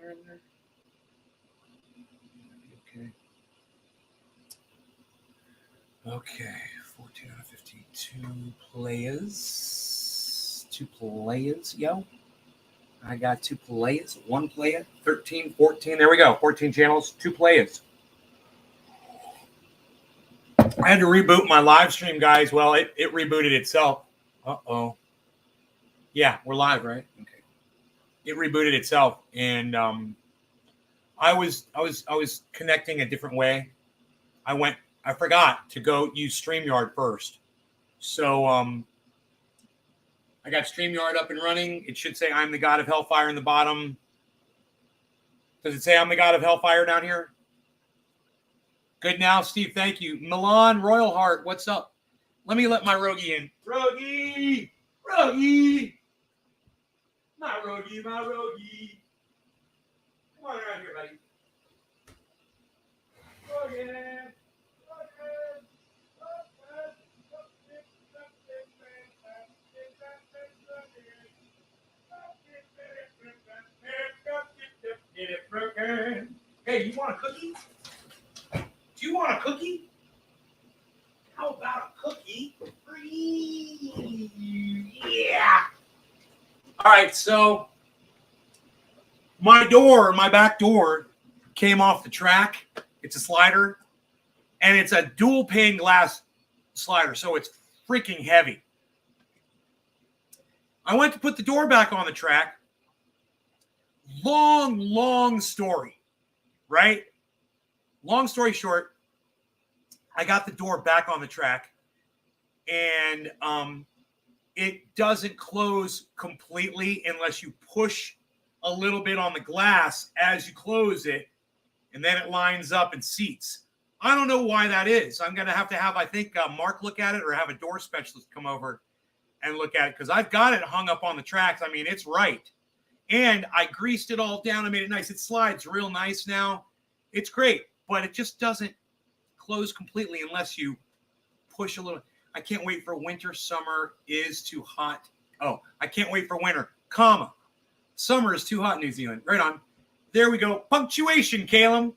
Hellfire in there? Okay. 14 out of 15. Two players, yo. I got 2 players, 1 player, 13, 14. There we go. 14 channels, 2 players. I had to reboot my live stream, guys. Well, it rebooted itself. Uh-oh. Yeah, we're live, right? Okay. It rebooted itself, and I was connecting a different way. I forgot to go use StreamYard first. So I got StreamYard up and running. It should say I'm the God of Hellfire in the bottom. Does it say I'm the God of Hellfire down here? Good now, Steve. Thank you. Milan Royal Heart, what's up? Let me let my Rogie in. Rogie! Rogie! My Rogie, my Rogie. Come on around here, buddy. Rogie! Hey, you want a cookie? Do you want a cookie? How about a cookie? Yeah. All right, so my back door came off the track. It's a slider, and it's a dual pane glass slider, so it's freaking heavy. I went to put the door back on the track. Long story, right? Long story short, I got the door back on the track, and it doesn't close completely unless you push a little bit on the glass as you close it, and then it lines up and seats. I don't know why that is. I'm going to have, I think, Mark look at it, or have a door specialist come over and look at it, because I've got it hung up on the tracks. I mean, it's right. And I greased it all down. I made it nice. It slides real nice now. It's great, but it just doesn't close completely unless you push a little. I can't wait for winter. Summer is too hot. Oh, I can't wait for winter, comma. Summer is too hot in New Zealand. Right on. There we go. Punctuation, Caleb.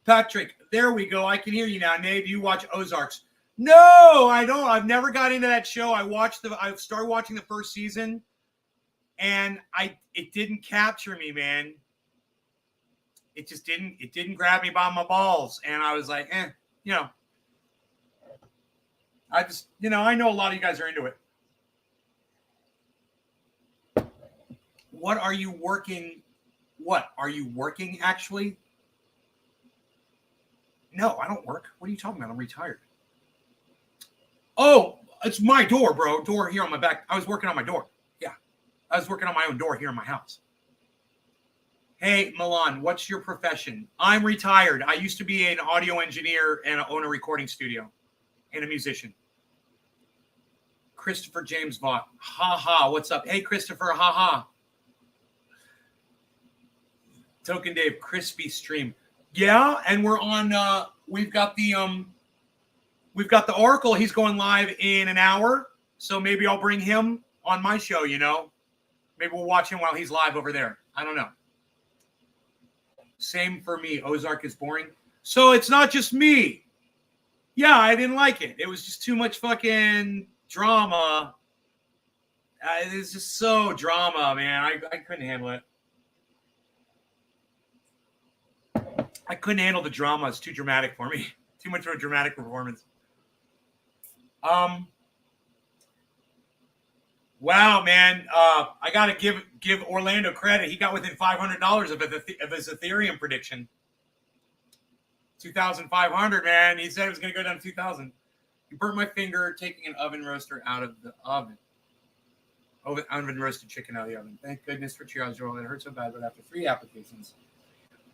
Patrick, there we go. I can hear you now. Nate, do you watch Ozarks? No, I don't. I've never got into that show. I started watching the first season, and it didn't capture me, man. It just didn't grab me by my balls. And I was like, I know a lot of you guys are into it. What are you working actually? No, I don't work. What are you talking about? I'm retired. Oh, it's my door, bro. Door here on my back. I was working on my door. Yeah. I was working on my own door here in my house. Hey, Milan, what's your profession? I'm retired. I used to be an audio engineer and own a recording studio and a musician. Christopher James Vaught. Ha ha. What's up? Hey, Christopher. Ha ha. Token Dave, crispy stream. Yeah, and we're on we've got the Oracle. He's going live in an hour. So maybe I'll bring him on my show, Maybe we'll watch him while he's live over there. I don't know. Same for me. Ozark is boring. So it's not just me. Yeah, I didn't like it. It was just too much fucking drama. It's just so drama, man. I couldn't handle it. I couldn't handle the drama. It's too dramatic for me. Too much of a dramatic performance. Wow, man. I got to give Orlando credit. He got within $500 of his Ethereum prediction. 2,500, man. He said it was going to go down to 2,000. You burnt my finger taking an oven roaster out of the oven. Oven roasted chicken out of the oven. Thank goodness for Triage Oil. It hurt so bad, but after 3 applications,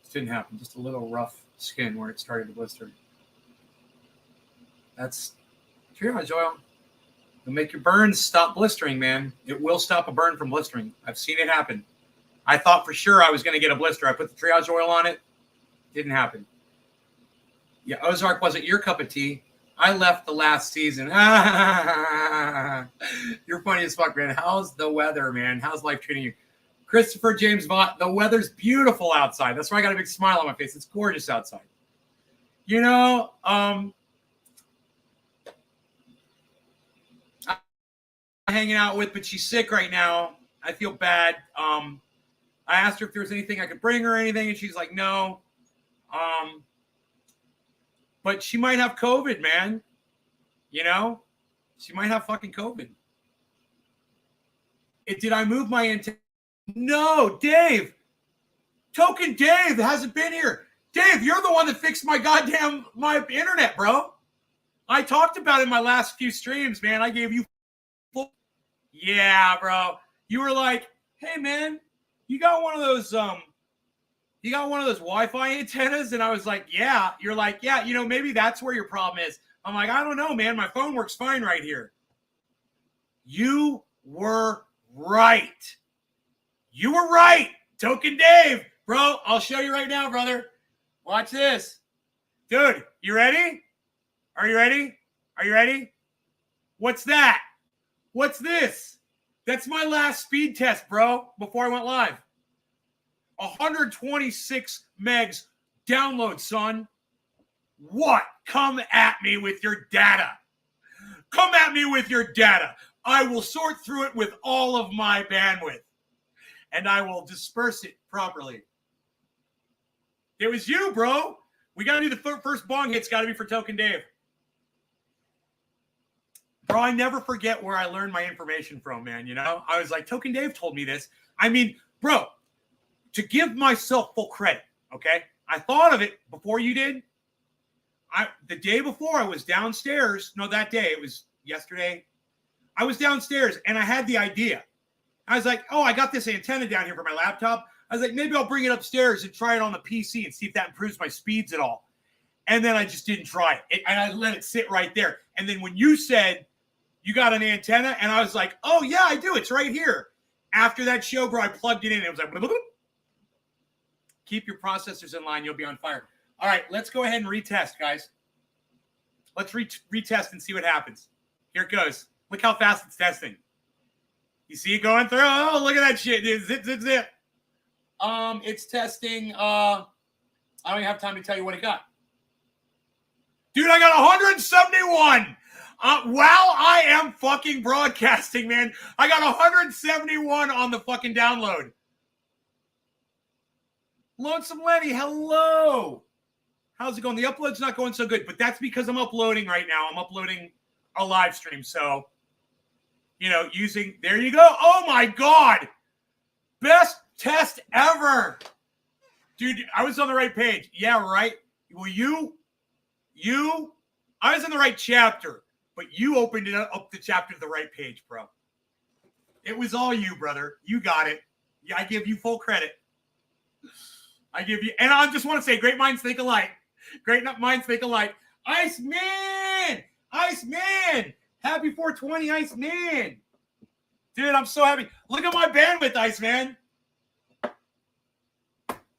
this didn't happen. Just a little rough skin where it started to blister. That's Triage Oil. It'll make your burns stop blistering, man. It will stop a burn from blistering. I've seen it happen. I thought for sure I was going to get a blister. I put the Triage Oil on it. Didn't happen. Yeah, Ozark wasn't your cup of tea. I left the last season. You're funny as fuck, man. How's the weather, man? How's life treating you? Christopher James Vaught, the weather's beautiful outside. That's why I got a big smile on my face. It's gorgeous outside. You know, I'm hanging out with, but she's sick right now. I feel bad. I asked her if there was anything I could bring her or anything, and she's like, no. But she might have COVID, man. You know? She might have fucking COVID. Did I move my antenna? No, Dave. Token Dave hasn't been here. Dave, you're the one that fixed my internet, bro. I talked about it in my last few streams, man. I gave you yeah, bro. You were like, hey, man, you got one of those Wi-Fi antennas? And I was like, yeah. You're like, yeah, you know, maybe that's where your problem is. I'm like, I don't know, man. My phone works fine right here. You were right. You were right. Token Dave. Bro, I'll show you right now, brother. Watch this. Dude, you ready? Are you ready? Are you ready? What's that? What's this? That's my last speed test, bro, before I went live. 126 megs download, son. What? Come at me with your data. Come at me with your data. I will sort through it with all of my bandwidth, and I will disperse it properly. It was you, bro. We got to do the first bong hit's got to be for Token Dave. Bro, I never forget where I learned my information from, man. You know, I was like, Token Dave told me this. I mean, bro, to give myself full credit, okay? I thought of it before you did. The day before, I was downstairs. No, that day. It was yesterday. I was downstairs, and I had the idea. I was like, oh, I got this antenna down here for my laptop. I was like, maybe I'll bring it upstairs and try it on the PC and see if that improves my speeds at all. And then I just didn't try it. And I let it sit right there. And then when you said you got an antenna, and I was like, oh, yeah, I do. It's right here. After that show, bro, I plugged it in. It was like, bloop, bloop. Keep your processors in line. You'll be on fire. All right, let's go ahead and retest, guys. Let's retest and see what happens. Here it goes. Look how fast it's testing. You see it going through? Oh, look at that shit, dude. Zip, zip, zip. It's testing. I don't even have time to tell you what it got. Dude, I got 171. While I am fucking broadcasting, man. I got 171 on the fucking download. Lonesome Lenny, hello. How's it going? The upload's not going so good, but that's because I'm uploading right now. I'm uploading a live stream. So, you know, there you go. Oh my God. Best test ever. Dude, I was on the right page. Yeah, right. Well, I was in the right chapter, but you opened it up the chapter to the right page, bro. It was all you, brother. You got it. Yeah, I give you full credit. And I just want to say, great minds think alike. Great minds think alike. Iceman! Iceman! Happy 420, Iceman! Dude, I'm so happy. Look at my bandwidth, Iceman.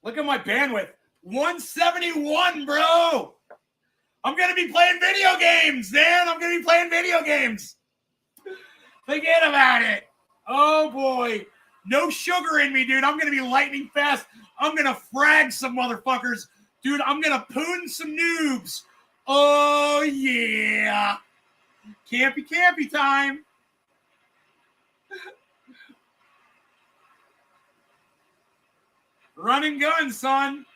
Look at my bandwidth. 171, bro! I'm going to be playing video games, man! I'm going to be playing video games! Forget about it! Oh, boy. No sugar in me, dude. I'm going to be lightning fast. I'm going to frag some motherfuckers. Dude, I'm going to poon some noobs. Oh, yeah. Campy time. Run and gun, son.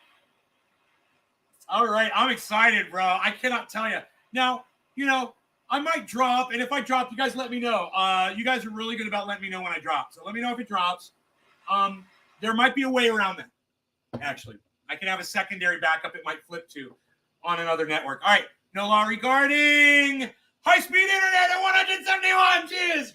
All right. I'm excited, bro. I cannot tell you. Now, you know, I might drop. And if I drop, you guys let me know. You guys are really good about letting me know when I drop. So let me know if it drops. There might be a way around that. Actually, I can have a secondary backup it might flip to on another network. All right. No law regarding high-speed internet at 171. Cheers.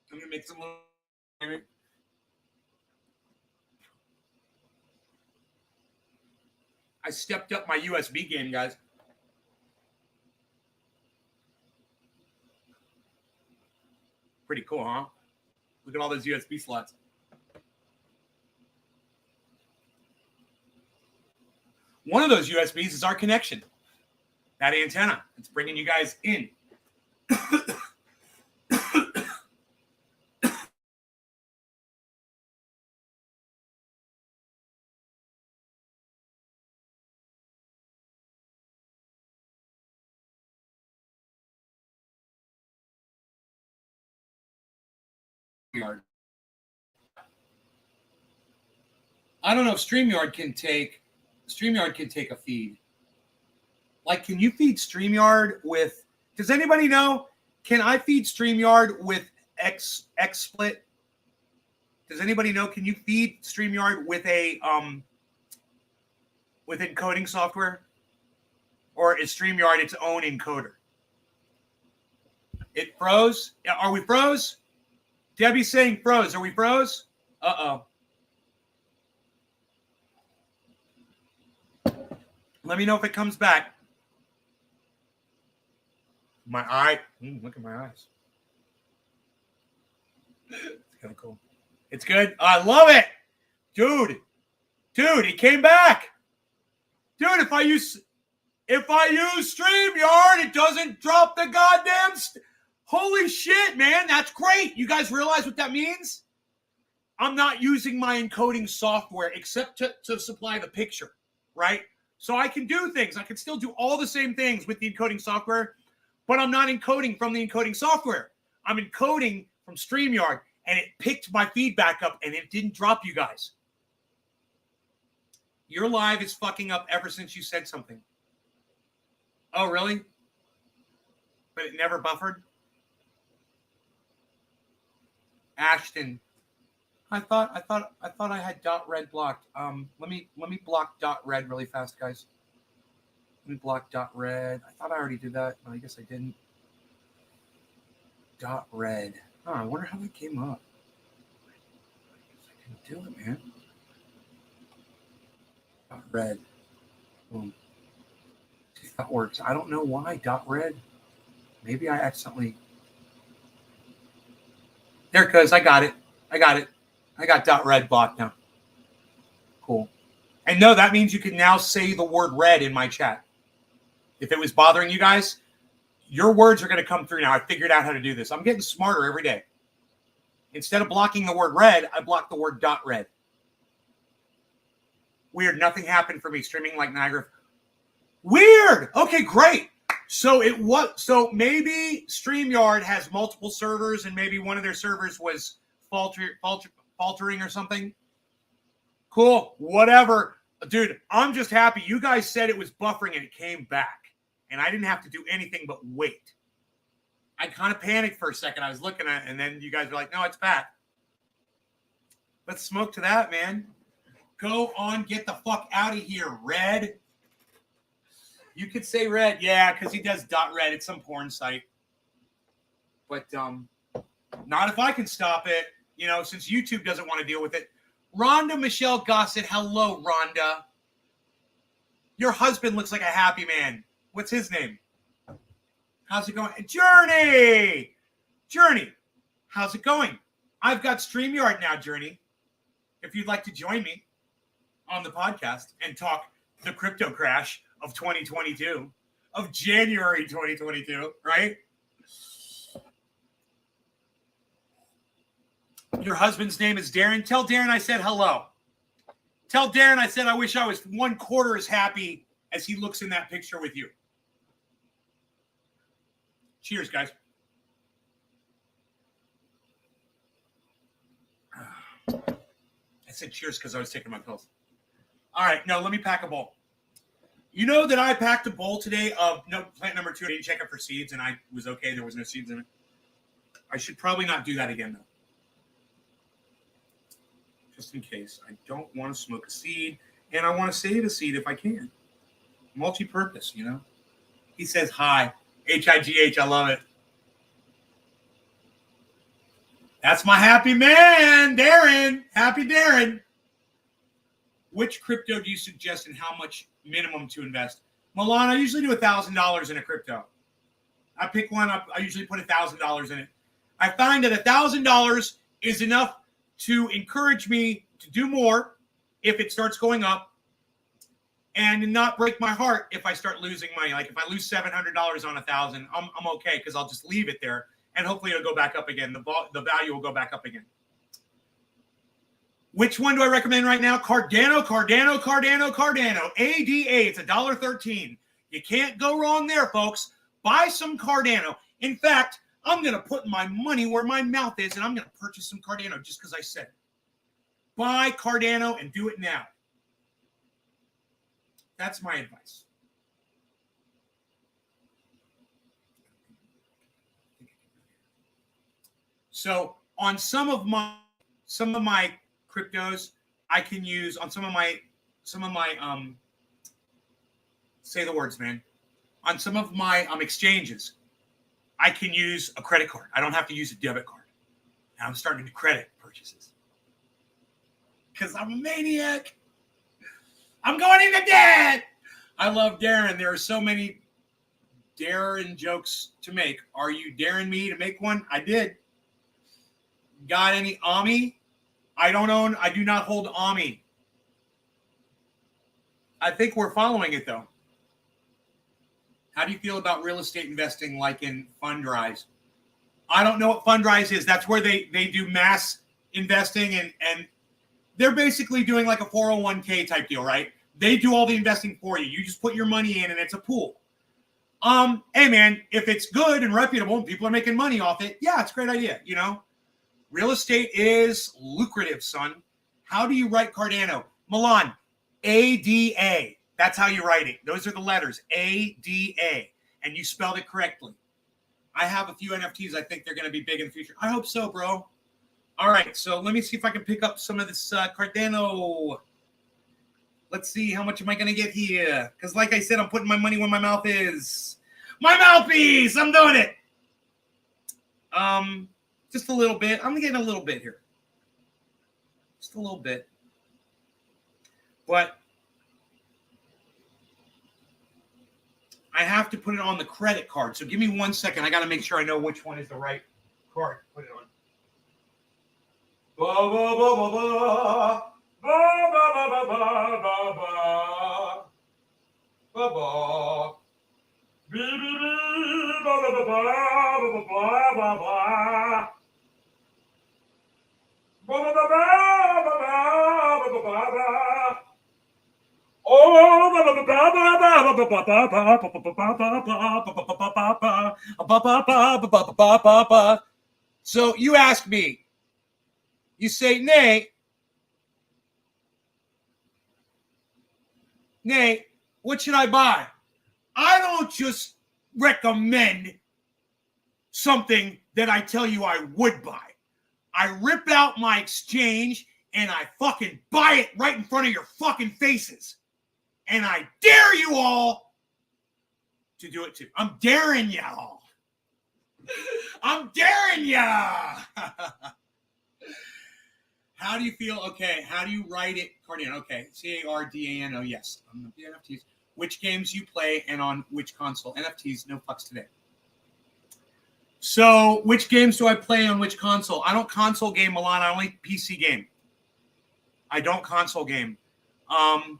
I'm going to make some little... I stepped up my USB game, guys. Pretty cool, huh? Look at all those USB slots. One of those USBs is our connection. That antenna. It's bringing you guys in. I don't know if StreamYard can take a feed. Like, can you feed StreamYard with, does anybody know, can I feed StreamYard with XSplit? Does anybody know, can you feed StreamYard with a with encoding software? Or is StreamYard its own encoder? It froze? Are we froze? Debbie's saying froze. Are we froze? Uh-oh. Let me know if it comes back. My eye. Look at my eyes. It's kind of cool. It's good. I love it. Dude, it came back. Dude, if I use StreamYard, it doesn't drop the goddamn holy shit, man. That's great. You guys realize what that means? I'm not using my encoding software except to supply the picture, right? So I can do things. I can still do all the same things with the encoding software, but I'm not encoding from the encoding software. I'm encoding from StreamYard, and it picked my feedback up, and it didn't drop you guys. Your live is fucking up ever since you said something. Oh, really? But it never buffered? Ashton. I thought I had .red blocked. Let me block .red really fast, guys. Let me block .red. I thought I already did that. No, I guess I didn't. .red. Oh, I wonder how that came up. I couldn't do it, man. .red. Boom. See if that works. I don't know why .red. Maybe I accidentally. There it goes. I got it. I got .red blocked now. Cool. And no, that means you can now say the word red in my chat. If it was bothering you guys, your words are going to come through now. I figured out how to do this. I'm getting smarter every day. Instead of blocking the word red, I blocked the word .red. Weird. Nothing happened for me streaming like Niagara. Weird. Okay, great. So maybe StreamYard has multiple servers, and maybe one of their servers was faltering or something. Cool. Whatever. Dude, I'm just happy. You guys said it was buffering and it came back. And I didn't have to do anything but wait. I kind of panicked for a second. I was looking at it, and then you guys were like, no, it's back. Let's smoke to that, man. Go on, get the fuck out of here, Red. You could say Red. Yeah, because he does .red. It's some porn site. But not if I can stop it. You know, since YouTube doesn't want to deal with it. Rhonda Michelle Gossett. Hello, Rhonda. Your husband looks like a happy man. What's his name? How's it going? Journey. How's it going? I've got StreamYard now, Journey. If you'd like to join me on the podcast and talk the crypto crash of 2022, of January 2022, right? Your husband's name is Darren. Tell Darren I said hello. Tell Darren I said I wish I was 1/4 as happy as he looks in that picture with you. Cheers, guys. I said cheers because I was taking my pills. All right, no, let me pack a bowl. You know that I packed a bowl today of plant number 2. I didn't check it for seeds, and I was okay. There was no seeds in it. I should probably not do that again, though. Just in case. I don't want to smoke a seed, and I want to save a seed if I can. Multi-purpose, you know. He says hi. H-I-G-H. I love it. That's my happy man, Darren. Happy Darren. which crypto do you suggest and how much minimum to invest? Milan, I usually do $1,000 in a crypto. I pick one up. I usually put $1,000 in it. I find that $1,000 is enough to encourage me to do more if it starts going up, and not break my heart if I start losing money. Like if I lose $700 on 1,000, I'm okay because I'll just leave it there and hopefully it'll go back up again. The value will go back up again. Which one do I recommend right now? Cardano. ADA. It's $1.13. You can't go wrong there, folks. Buy some Cardano. In fact, I'm going to put my money where my mouth is and I'm going to purchase some Cardano just because I said it. Buy Cardano and do it now. That's my advice. So on some of my cryptos, I can use on some of my say the words, man. On some of my exchanges, I can use a credit card. I don't have to use a debit card. Now I'm starting to do credit purchases because I'm a maniac. I'm going into debt. I love Darren. There are so many Darren jokes to make. Are you daring me to make one? I did. Got any AMI? I do not hold AMI. I think we're following it though. How do you feel about real estate investing like in Fundrise? I don't know what Fundrise is. That's where they do mass investing and they're basically doing like a 401k type deal, right? They do all the investing for you. You just put your money in and it's a pool. Hey man, if it's good and reputable and people are making money off it, yeah, it's a great idea, you know? Real estate is lucrative, son. How do you write Cardano? Milan, ADA. That's how you write it. Those are the letters, ADA. And you spelled it correctly. I have a few NFTs. I think they're going to be big in the future. I hope so, bro. All right, so let me see if I can pick up some of this Cardano. Let's see, how much am I going to get here? Because like I said, I'm putting my money where my mouth is. My mouthpiece! I'm doing it! Just a little bit. I'm getting a little bit here. Just a little bit. But I have to put it on the credit card. So give me 1 second. I got to make sure I know which one is the right card to put it on. Ba, ba, ba, ba, ba. Ba, ba, ba, ba, ba, ba, ba. Ba, ba. Be, be, be, ba, ba, ba, ba, ba, ba, ba, ba. Ba, ba, ba, ba, ba, ba, ba, ba, ba. Oh, ba, ba, ba, ba, ba, ba, ba, ba, ba, ba, ba, ba, ba, ba. So you ask me, you say, Nay, what should I buy? I don't just recommend something that I tell you I would buy. I rip out my exchange and I fucking buy it right in front of your fucking faces. And I dare you all to do it too. I'm daring y'all. I'm daring ya. How do you feel? Okay, how do you write it? Cardano. Okay, Cardano. Yes, I'm the NFTs. Which games you play and on which console? NFTs, no fucks today. So, which games do I play on which console? I don't console game, Milan. I only PC game. I don't console game. Yeah,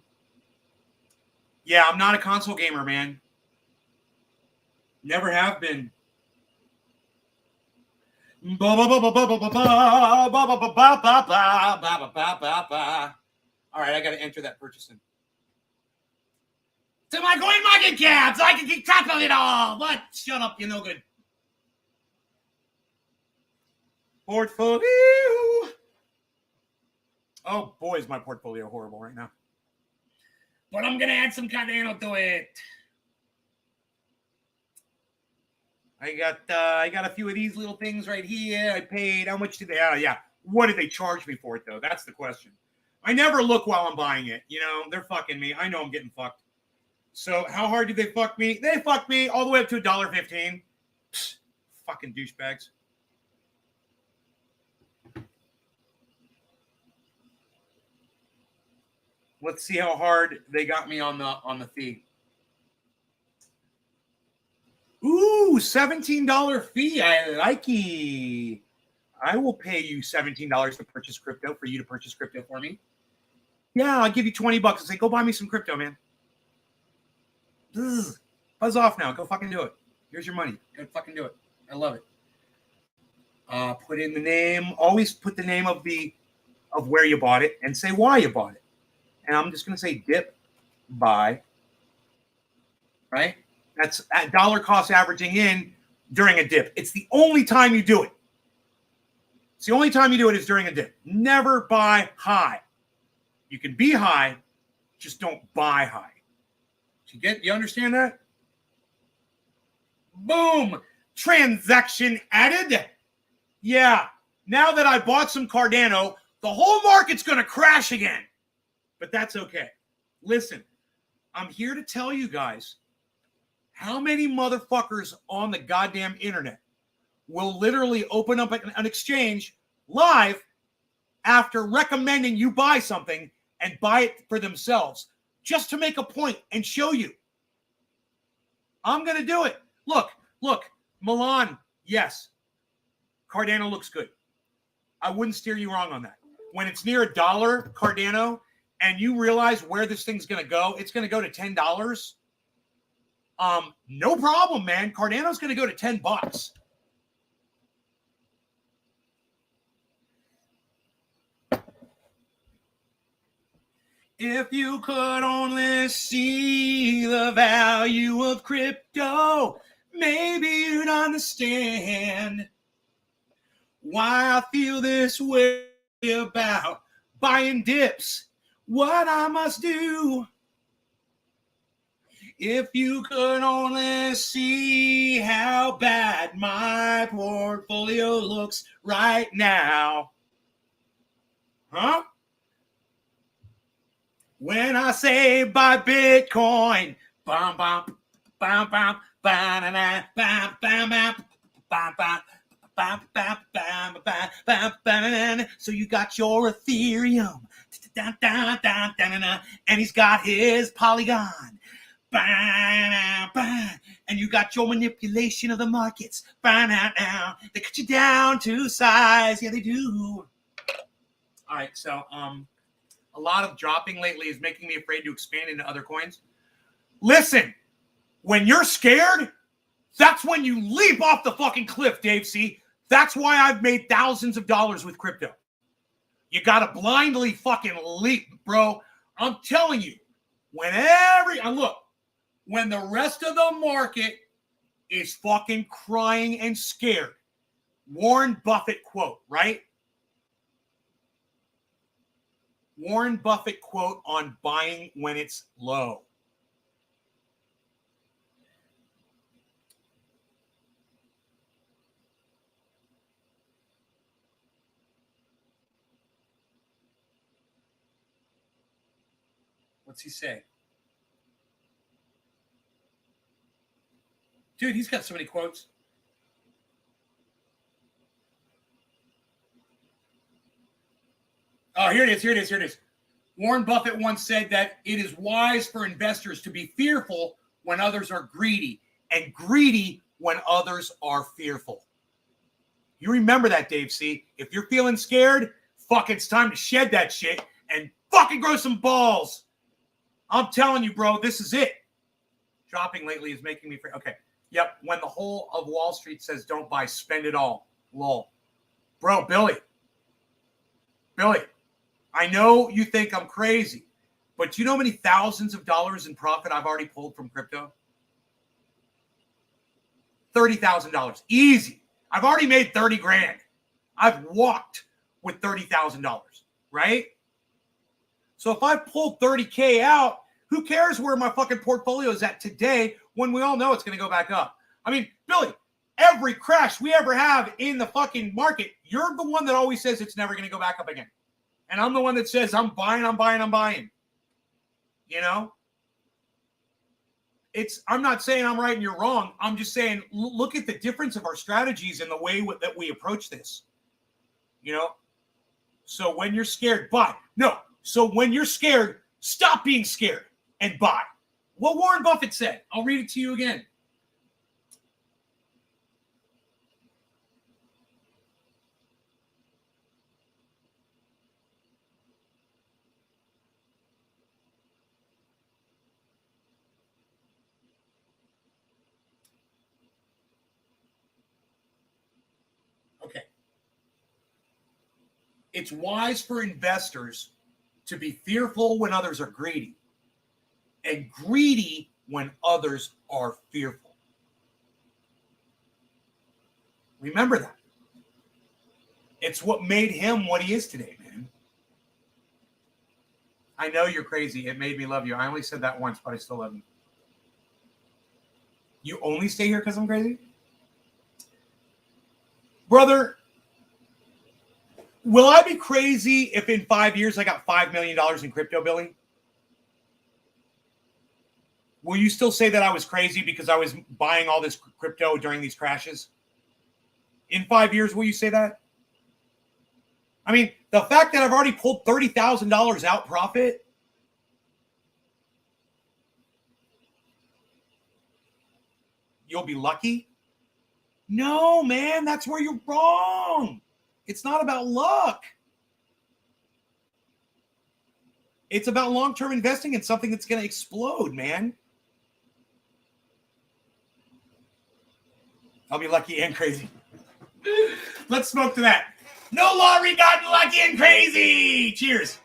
I'm not a console gamer, man. Never have been. All right, I got to enter that purchase in. To my coin market cap so I can keep track of it all. What? Shut up, you're no good. Portfolio. Oh, boy, is my portfolio horrible right now. But I'm going to add some Cardano to it. I got a few of these little things right here. I paid, how much did they, yeah. What did they charge me for it, though? That's the question. I never look while I'm buying it. You know, they're fucking me. I know I'm getting fucked. So how hard did they fuck me? They fucked me all the way up to $1.15. Psst, fucking douchebags. Let's see how hard they got me on the fee. Ooh, $17 fee. I like it. I will pay you $17 to purchase crypto for you to purchase crypto for me. Yeah, I'll give you $20 and say, go buy me some crypto, man. Ugh. Buzz off now. Go fucking do it. Here's your money. Go fucking do it. I love it. Put in the name. Always put the name of where you bought it and say why you bought it. And I'm just gonna say dip buy. Right? That's at dollar cost averaging in during a dip. It's the only time you do it. It's the only time you do it is during a dip. Never buy high. You can be high, just don't buy high. You understand that? Boom. Transaction added. Yeah. Now that I bought some Cardano, the whole market's going to crash again. But that's okay. Listen, I'm here to tell you guys how many motherfuckers on the goddamn internet will literally open up an exchange live after recommending you buy something and buy it for themselves just to make a point and show you. I'm going to do it. Look, Milan, yes. Cardano looks good. I wouldn't steer you wrong on that. When it's near $1 Cardano and you realize where this thing's going to go, it's going to go to $10. No problem, man. Cardano's going to go to $10. If you could only see the value of crypto, maybe you'd understand why I feel this way about buying dips, what I must do. If you could only see how bad my portfolio looks right now. Huh? When I say buy Bitcoin, bam, bam, bam, bam, bam, bam, bam, bam, bam, bam, bam, bam, bam, bam, bam. So you got your Ethereum, and he's got his Polygon, and you got your manipulation of the markets. They cut you down to size, yeah, they do. All right, so a lot of dropping lately is making me afraid to expand into other coins. Listen, when you're scared, that's when you leap off the fucking cliff, Dave C. That's why I've made thousands of dollars with crypto. You got to blindly fucking leap, bro. I'm telling you, when the rest of the market is fucking crying and scared, Warren Buffett quote, right? Warren Buffett quote on buying when it's low. What's he say? Dude, he's got so many quotes. Oh, here it is. Warren Buffett once said that it is wise for investors to be fearful when others are greedy and greedy when others are fearful. You remember that, Dave C. If you're feeling scared, fuck, it's time to shed that shit and fucking grow some balls. I'm telling you, bro, this is it. Shopping lately is making me afraid. Okay. Yep. When the whole of Wall Street says don't buy, spend it all. Lol. Bro, Billy. I know you think I'm crazy, but you know how many thousands of dollars in profit I've already pulled from crypto? $30,000. Easy. I've already made 30 grand. I've walked with $30,000, right? So if I pull 30K out, who cares where my fucking portfolio is at today when we all know it's going to go back up? I mean, Billy, every crash we ever have in the fucking market, you're the one that always says it's never going to go back up again. And I'm the one that says, I'm buying. You know? I'm not saying I'm right and you're wrong. I'm just saying, look at the difference of our strategies and the way that we approach this. You know? So when you're scared, buy. No. So when you're scared, Stop being scared and buy. What Warren Buffett said. I'll read it to you again. Okay. It's wise for investors to be fearful when others are greedy and greedy when others are fearful. Remember that. It's what made him what he is today, man. I know you're crazy. It made me love you. I only said that once, but I still love you. You only stay here because I'm crazy? Brother, will I be crazy if in 5 years I got $5 million in crypto, Billy? Will you still say that I was crazy because I was buying all this crypto during these crashes? In 5 years, will you say that? I mean, the fact that I've already pulled $30,000 out profit, you'll be lucky? No, man, that's where you're wrong. It's not about luck. It's about long-term investing in something that's going to explode, man. I'll be lucky and crazy. Let's smoke to that. No lottery gotten lucky and crazy. Cheers.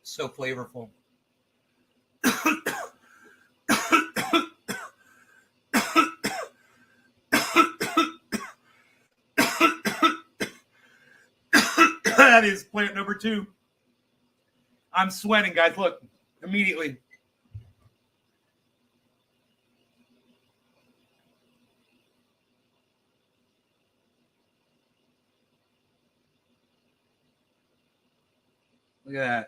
So flavorful. That is plant number 2. I'm sweating, guys. Look, immediately. Look at that.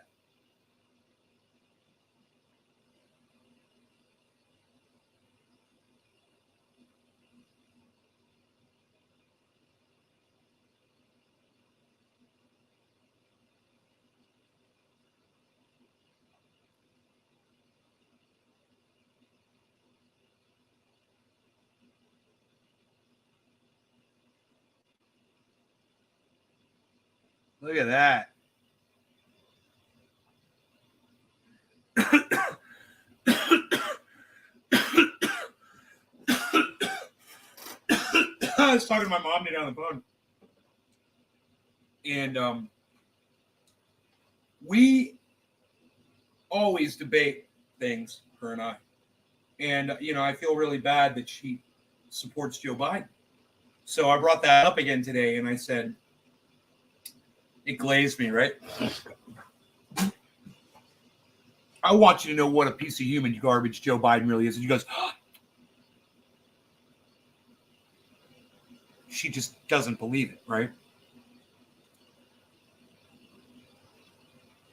Look at that. I was talking to my mom today on the phone. And we always debate things, her and I. And, I feel really bad that she supports Joe Biden. So I brought that up again today, and I said, it glazed me, right? I want you to know what a piece of human garbage Joe Biden really is. And she goes, she just doesn't believe it, right?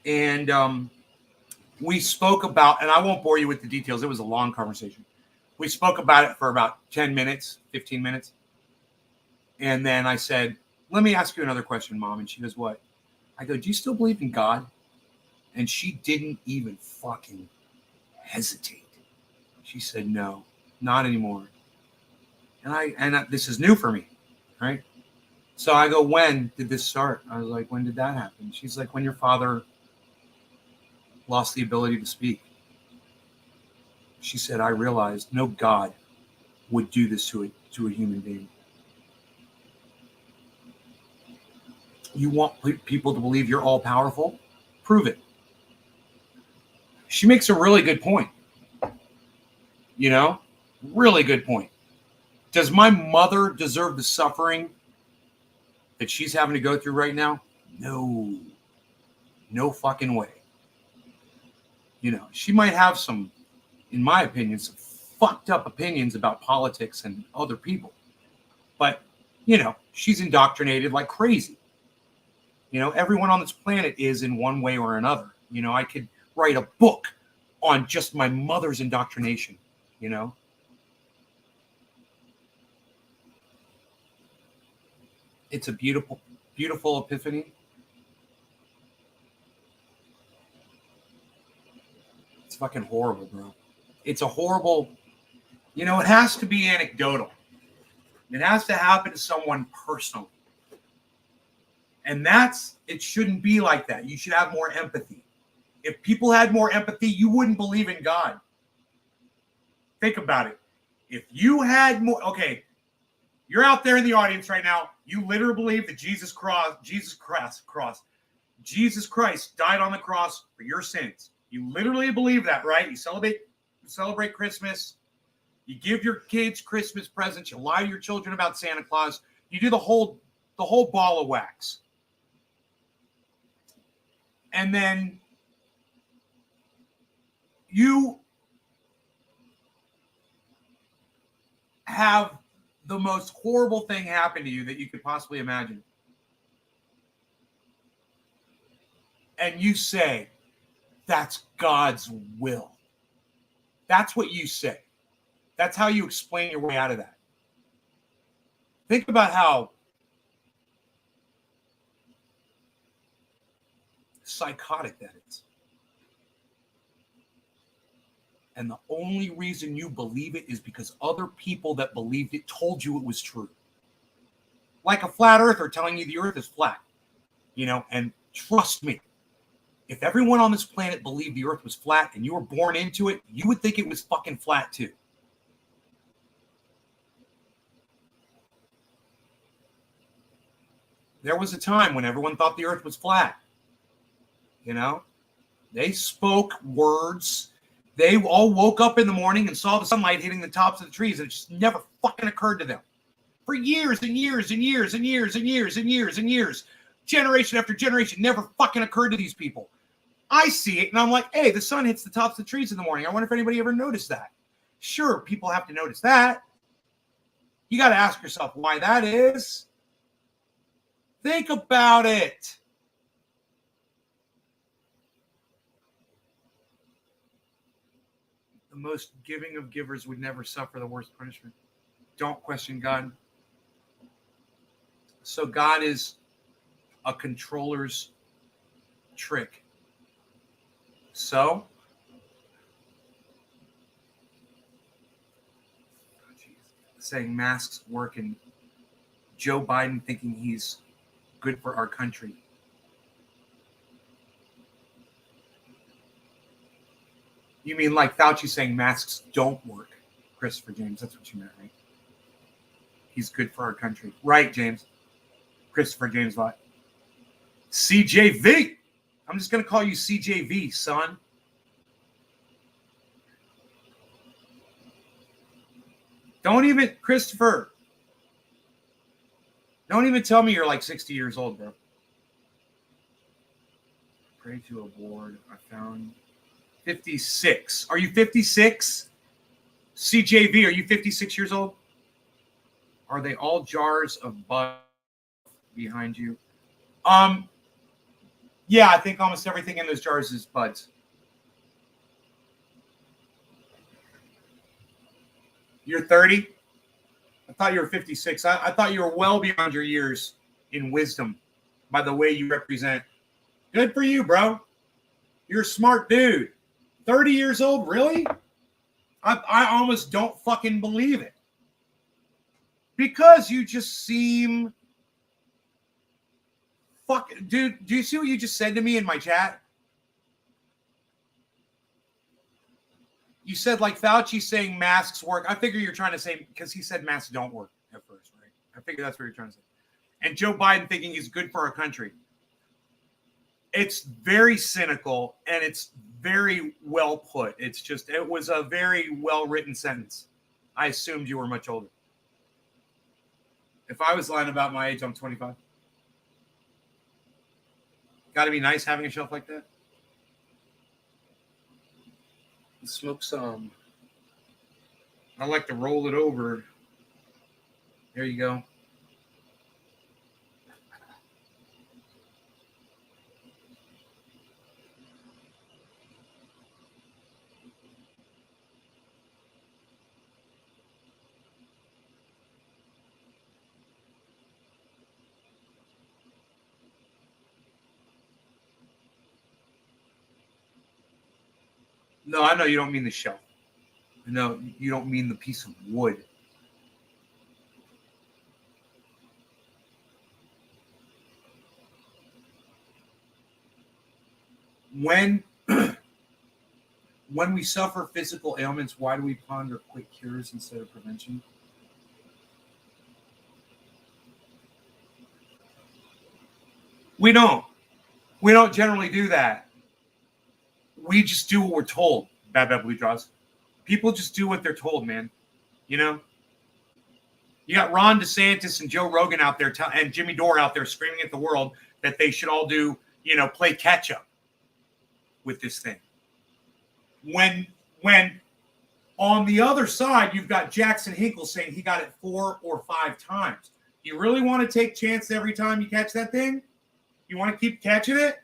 And we spoke about, and I won't bore you with the details. It was a long conversation. We spoke about it for about 10 minutes, 15 minutes. And then I said, let me ask you another question, Mom. And she goes, what? I go, do you still believe in God? And she didn't even fucking hesitate. She said, no, not anymore. And this is new for me, right? So I go, when did this start? I was like, when did that happen? She's like, when your father lost the ability to speak. She said, I realized no God would do this to a human being. You want people to believe you're all powerful? Prove it. She makes a really good point. You know, really good point. Does my mother deserve the suffering that she's having to go through right now? No. No fucking way. You know, she might have some, in my opinion, some fucked up opinions about politics and other people. But, you know, she's indoctrinated like crazy. You know, everyone on this planet is in one way or another. You know, I could write a book on just my mother's indoctrination, you know. It's a beautiful, beautiful epiphany. It's fucking horrible, bro. It's a horrible, you know, it has to be anecdotal. It has to happen to someone personally. And it shouldn't be like that. You should have more empathy. If people had more empathy, you wouldn't believe in God. Think about it. If you had more, okay, you're out there in the audience right now. You literally believe that Jesus Christ died on the cross for your sins. You literally believe that, right? You celebrate Christmas. You give your kids Christmas presents. You lie to your children about Santa Claus. You do the whole ball of wax. And then you have the most horrible thing happen to you that you could possibly imagine. And you say, that's God's will. That's what you say. That's how you explain your way out of that. Think about how psychotic that is. And the only reason you believe it is because other people that believed it told you it was true. Like a flat earther telling you the earth is flat. You know, and trust me, if everyone on this planet believed the earth was flat and you were born into it, you would think it was fucking flat too. There was a time when everyone thought the earth was flat. You know, they spoke words. They all woke up in the morning and saw the sunlight hitting the tops of the trees, and it just never fucking occurred to them. For years and years and years and years and years and years and years, generation after generation, never fucking occurred to these people. I see it, and I'm like, hey, the sun hits the tops of the trees in the morning. I wonder if anybody ever noticed that. Sure, people have to notice that. You got to ask yourself why that is. Think about it. The most giving of givers would never suffer the worst punishment. Don't question God. So God is a controller's trick. So, saying masks work and Joe Biden thinking he's good for our country. You mean like Fauci saying masks don't work, Christopher James? That's what you meant, right? He's good for our country. Right, James. Christopher James Vaught. CJV. I'm just going to call you CJV, son. Don't even, Christopher. Don't even tell me you're like 60 years old, bro. Pray to a board. I found 56. Are you 56? CJV, are you 56 years old? Are they all jars of bud behind you? Yeah, I think almost everything in those jars is buds. You're 30? I thought you were 56. I thought you were well beyond your years in wisdom by the way you represent. Good for you, bro. You're a smart dude. 30 years old? Really? I almost don't fucking believe it. Because you just seem Fuck, dude, do you see what you just said to me in my chat? You said like Fauci saying masks work. I figure you're trying to say, because he said masks don't work at first, right? I figure that's what you're trying to say. And Joe Biden thinking he's good for our country. It's very cynical and it's very well put. It's just, it was a very well written sentence. I assumed you were much older. If I was lying about my age, I'm 25. Got to be nice having a shelf like that. Smoke some. I like to roll it over. There you go. No, I know you don't mean the shelf. No, you don't mean the piece of wood. When we suffer physical ailments, why do we ponder quick cures instead of prevention? We don't. We don't generally do that. We just do what we're told. Bad Blue Draws. People just do what they're told, man. You know? You got Ron DeSantis and Joe Rogan out there and Jimmy Dore out there screaming at the world that they should all do, play catch up with this thing. When on the other side, you've got Jackson Hinkle saying he got it 4 or 5 times. You really want to take chance every time you catch that thing? You want to keep catching it?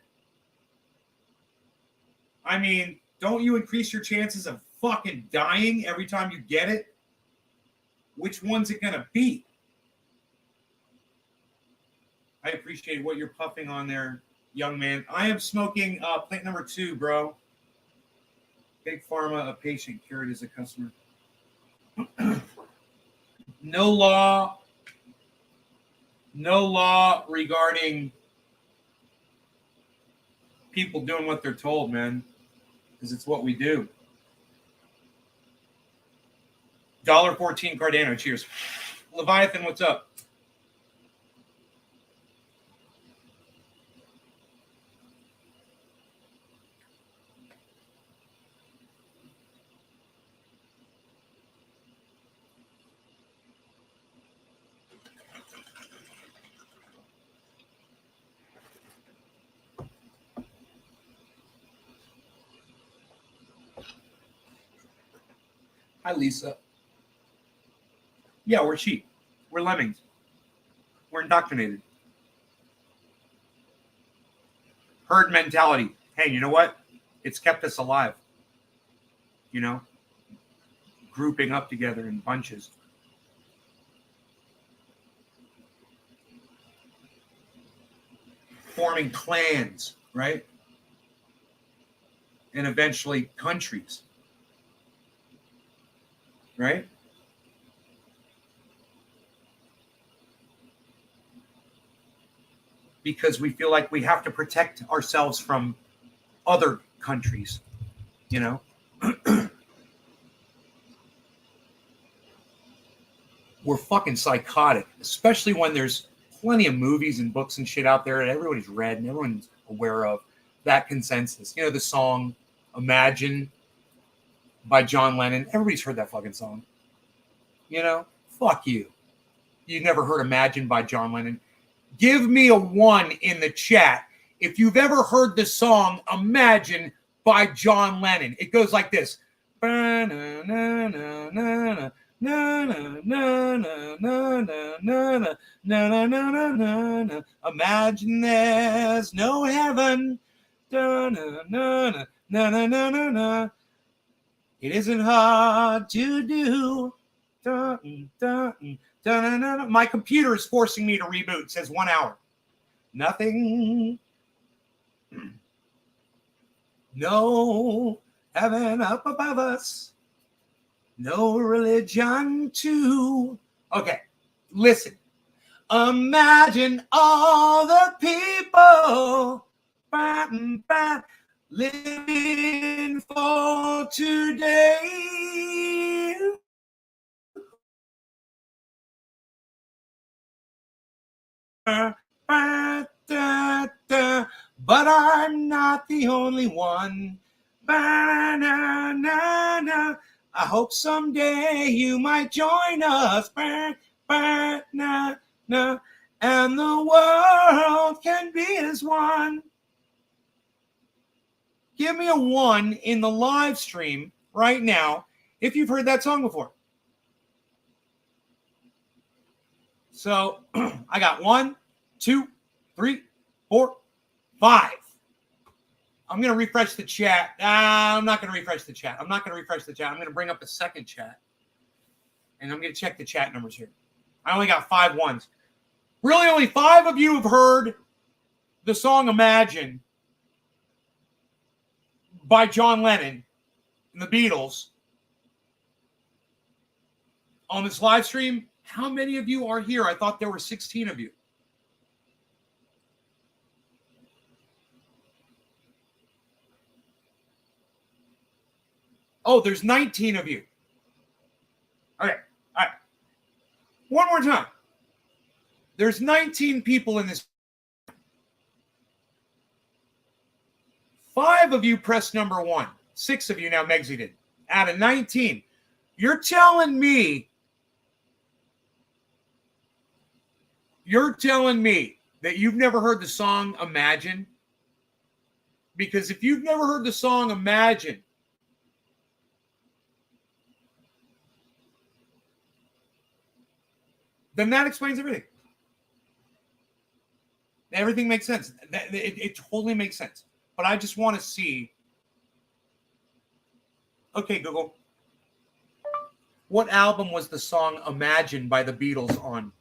I mean, don't you increase your chances of fucking dying every time you get it? Which one's it going to be? I appreciate what you're puffing on there, young man. I am smoking plant number 2, bro. Big Pharma, a patient cured as a customer. No law regarding people doing what they're told, man, because it's what we do. $1.14 Cardano, cheers. Leviathan, what's up? Hi, Lisa. Yeah, we're sheep. We're lemmings. We're indoctrinated. Herd mentality. Hey, you know what? It's kept us alive. Grouping up together in bunches. Forming clans, right? And eventually countries. Right? Because we feel like we have to protect ourselves from other countries, We're fucking psychotic, especially when there's plenty of movies and books and shit out there that everybody's read and everyone's aware of. That consensus. The song Imagine by John Lennon. Everybody's heard that fucking song. Fuck you. You've never heard Imagine by John Lennon. Give me a 1 in the chat if you've ever heard the song Imagine by John Lennon. It goes like this. Imagine there's no heaven. It isn't hard to do. My computer is forcing me to reboot. It says 1 hour. Nothing. No heaven up above us. No religion too. Okay, listen. Imagine all the people living for today. But I'm not the only one. I hope someday you might join us. And the world can be as one. Give me a 1 in the live stream right now if you've heard that song before. So I got 1, 2, 3, 4, 5. I'm going to refresh the chat. I'm not going to refresh the chat. I'm going to bring up a second chat. And I'm going to check the chat numbers here. I only got 5 ones. Really, only 5 of you have heard the song Imagine by John Lennon and the Beatles on this live stream. How many of you are here? I thought there were 16 of you. Oh, there's 19 of you. Okay. All right. One more time. There's 19 people in this. 5 of you pressed number 1. 6 of you now Megsy did. Out of 19. You're telling me that you've never heard the song Imagine? Because if you've never heard the song Imagine, then that explains everything. Everything makes sense. It totally makes sense. But I just want to see. Okay, Google. What album was the song Imagine by the Beatles on?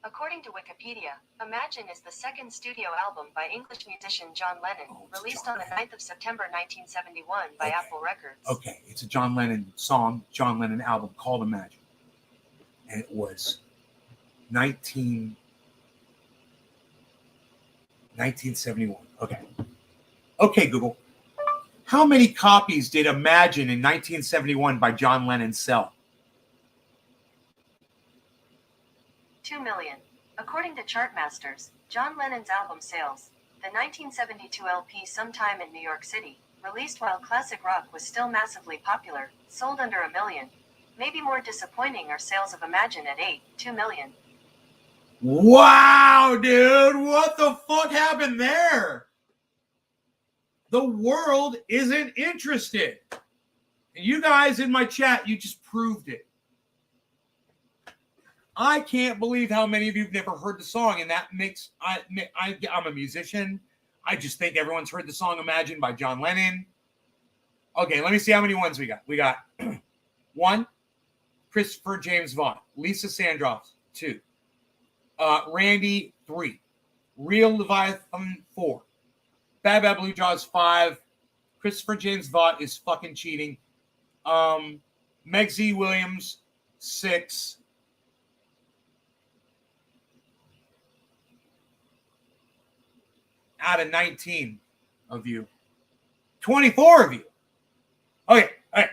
According to Wikipedia, Imagine is the second studio album by English musician John Lennon, released on the 9th of September 1971 by Apple Records. Okay, it's a John Lennon song, John Lennon album called Imagine. And it was 1971. Okay. Okay, Google. How many copies did Imagine in 1971 by John Lennon sell? 2 million. According to Chartmasters, John Lennon's album sales, the 1972 LP Sometime in New York City, released while classic rock was still massively popular, sold under 1 million. Maybe more disappointing are sales of Imagine at 2 million. Wow, dude. What the fuck happened there? The world isn't interested. And you guys in my chat, you just proved it. I can't believe how many of you have never heard the song, and that makes I'm a musician. I just think everyone's heard the song Imagine by John Lennon. Okay, let me see how many ones we got. We got 1, Christopher James Vaught, Lisa Sandroff, 2, Randy, 3, Real Leviathan, 4, Bad Bad Blue Jaws, 5, Christopher James Vaught is fucking cheating, Meg Z. Williams, 6, out of 19 of you. 24 of you. Okay, all right.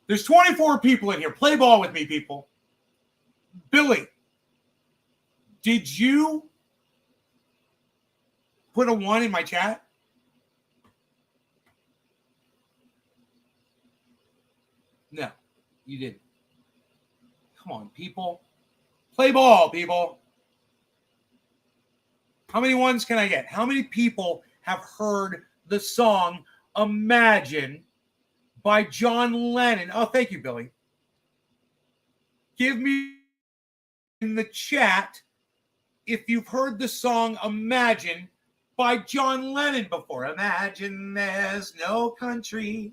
There's 24 people in here. Play ball with me, people. Billy, did you put a 1 in my chat? No, you didn't. Come on, people. Play ball, people. How many ones can I get? How many people have heard the song Imagine by John Lennon? Oh, thank you, Billy. Give me in the chat if you've heard the song Imagine by John Lennon before. Imagine there's no country.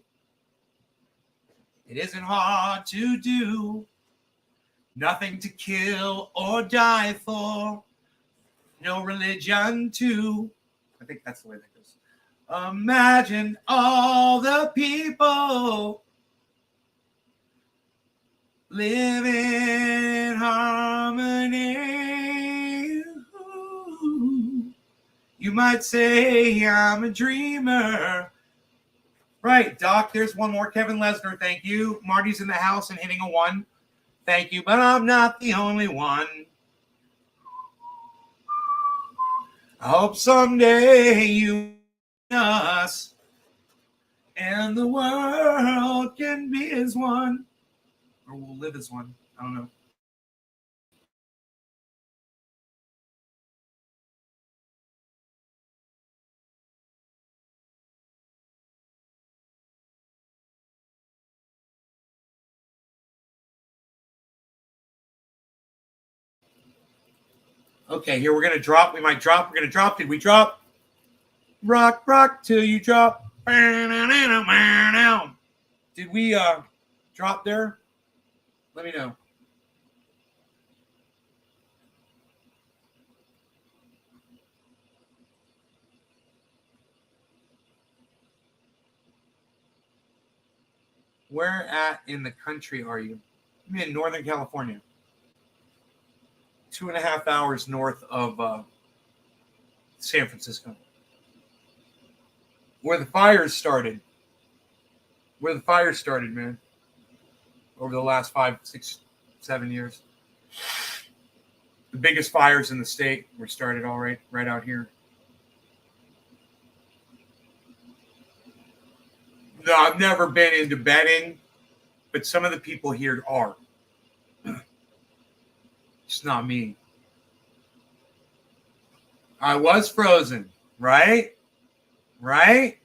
It isn't hard to do. Nothing to kill or die for. No religion too. I think that's the way that goes. Imagine all the people live in harmony. You might say I'm a dreamer. Right, Doc, there's one more. Kevin Lesnar, thank you. Marty's in the house and hitting a 1. Thank you, but I'm not the only one. I hope someday you us and the world can be as one. Or we'll live as one. I don't know. Okay, here we're going to drop. We might drop. We're going to drop. Did we drop? Rock, rock till you drop. Did we drop there? Let me know. Where at in the country are you? I'm in Northern California. 2.5 hours north of San Francisco. Where the fires started. Where the fires started, man. Over the last 5, 6, 7 years. The biggest fires in the state were started all right out here. No, I've never been into betting, but some of the people here are. It's not me. I was frozen, right? Right?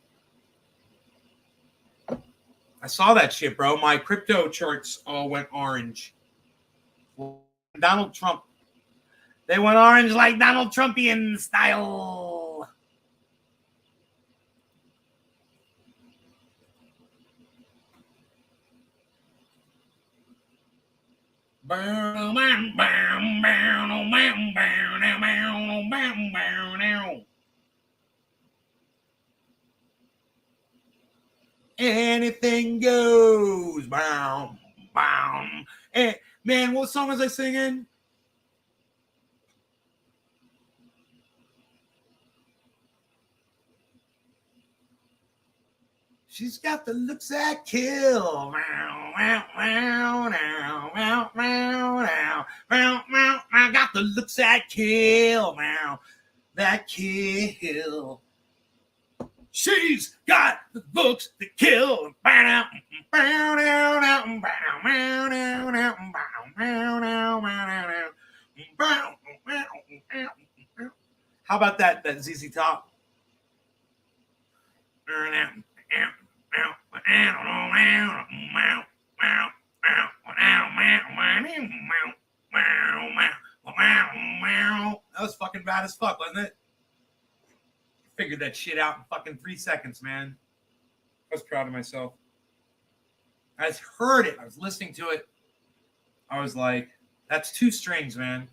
I saw that shit, bro. My crypto charts all went orange. Donald Trump. They went orange like Donald Trumpian style. Anything goes. Bow, bow. Hey, man, what song was I singing? She's got the looks that kill. I got the looks that kill. That kill. She's got the looks that kill. How about that ZZ Top? That was fucking bad as fuck, wasn't it? Figured that shit out in fucking 3 seconds, man. I was proud of myself. I heard it. I was listening to it. I was like, that's 2 strings, man.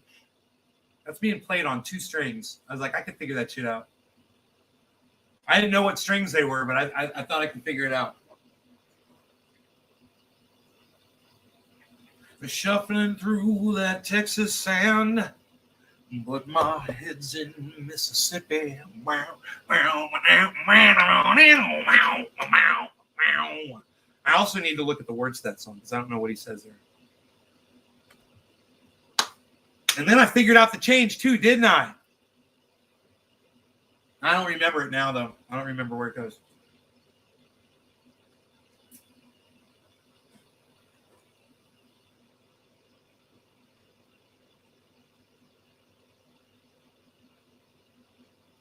That's being played on 2 strings. I was like, I could figure that shit out. I didn't know what strings they were, but I thought I could figure it out. Shuffling through that Texas sand, but my head's in Mississippi. I also need to look at the words to that song because I don't know what he says there. And then I figured out the change too, didn't I? I don't remember it now, though. I don't remember where it goes.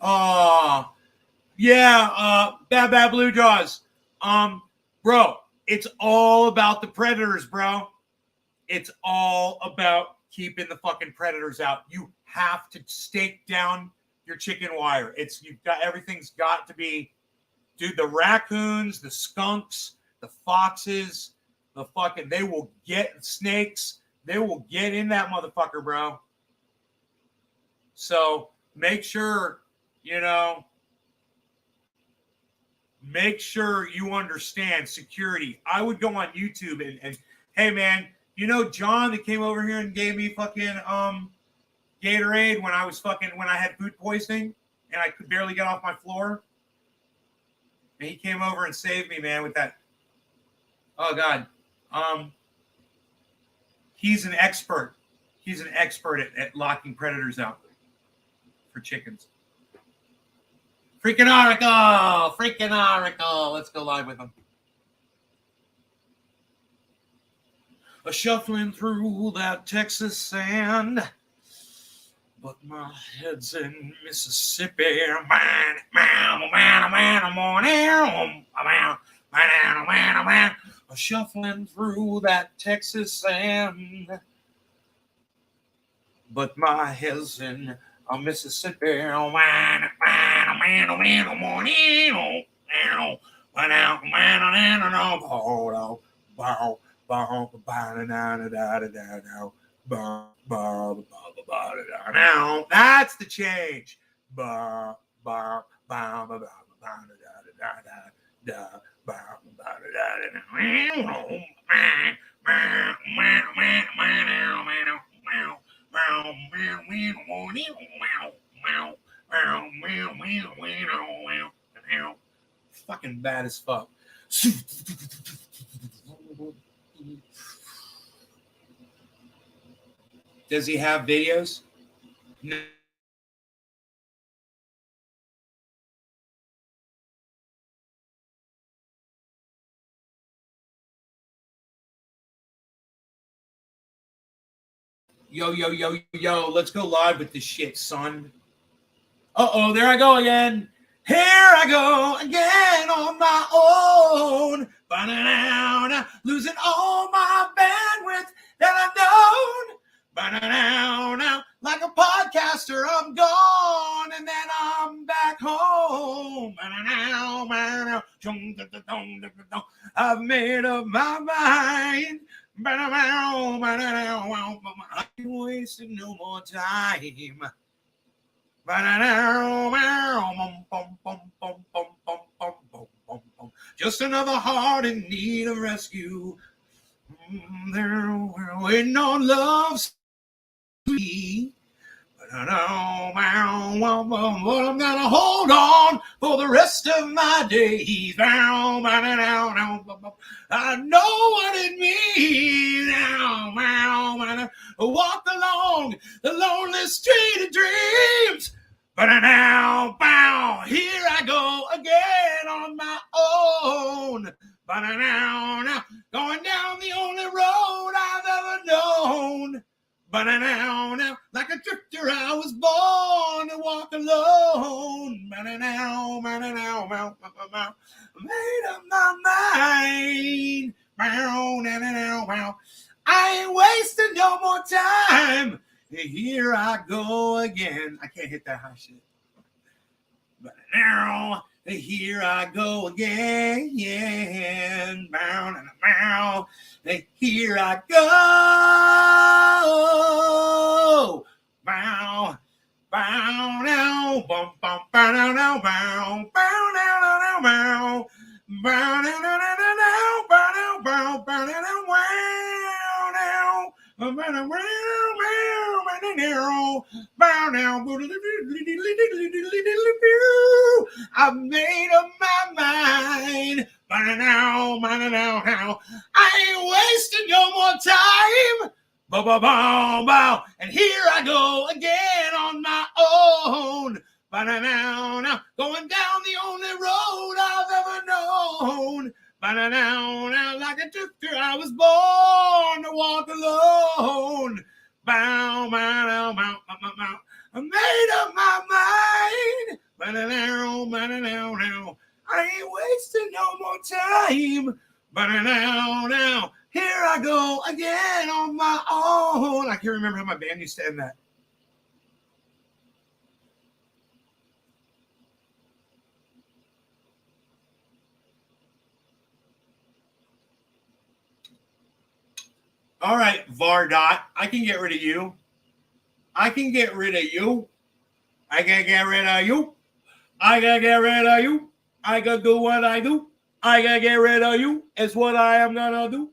Oh, yeah. Bad Blue Jaws. Bro, it's all about the predators, bro. It's all about keeping the fucking predators out. You have to stake down your chicken wire. Everything's got to be, dude, the raccoons, the skunks, the foxes, they will get snakes. They will get in that motherfucker, bro. So make sure you understand security. I would go on YouTube and hey, man, You know John that came over here and gave me fucking Gatorade when I had food poisoning and I could barely get off my floor? And he came over and saved me, man, with that. Oh God. He's an expert. He's an expert at locking predators out for chickens. Freaking Oracle! Freaking Oracle! Let's go live with him. A shuffling through that Texas sand, but my head's in Mississippi. A shuffling through that Texas sand, but my head's in Mississippi. That's the change. Fucking bad as fuck. Does he have videos? No. Yo, yo, yo, yo, let's go live with this shit, son. Uh-oh, there I go again. Here I go again on my own. Ba-da-da-da, losing all my bandwidth that I've known. Ba-da-da-da, like a podcaster, I'm gone, and then I'm back home. Ba-da-da-da, I've made up my mind. I ain't wasting no more time. Just another heart in need of rescue. They're waiting on love. But I'm gonna hold on for the rest of my days. I know what it means now. Walk along the lonely street of dreams. But now, here I go again on my own. But now, going down the only road I've ever known. But now, like a drifter, I was born to walk alone. But now, made up my mind. I ain't wasting no more time. Here I go again. I can't hit that high shit. But now, here I go again. Here I go. Bow, bow, now, bum, bum, bow, now, now, bow, bow, now, now, now, bow, bow, now, now, now, now, bow, now, bow, bow, now, now, wow, now, bow, now, wow, bow, now, I've made up my mind. Now, I ain't wasting no more time. Bow, bow, bow, bow. And here I go again on my own. Now, going down the only road I've ever known. Now, like a drifter, I was born to walk alone. Bow, bow, bow, bow, bow. I made up my mind. Now. I ain't wasting no more time. But now, here I go again on my own. I can't remember how my band used to end that. All right, Vardot, I can get rid of you. I can get rid of you. I can get rid of you. I can get rid of you. I can do what I do. I can get rid of you. It's what I am going to do.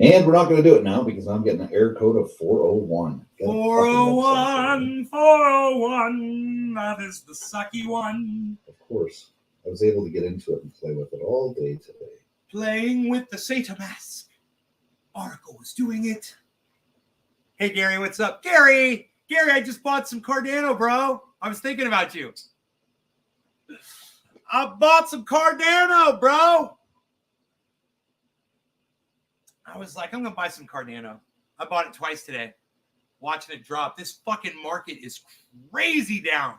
And we're not going to do it now because I'm getting an error code of 401. 401, 401. That is the sucky one. Of course. I was able to get into it and play with it all day today. Playing with the Satan mask. Oracle was doing it. Hey, Gary, what's up? Gary, I just bought some Cardano, bro. I was thinking about you. I bought some Cardano, bro. I was like, I'm going to buy some Cardano. I bought it twice today. Watching it drop. This fucking market is crazy down.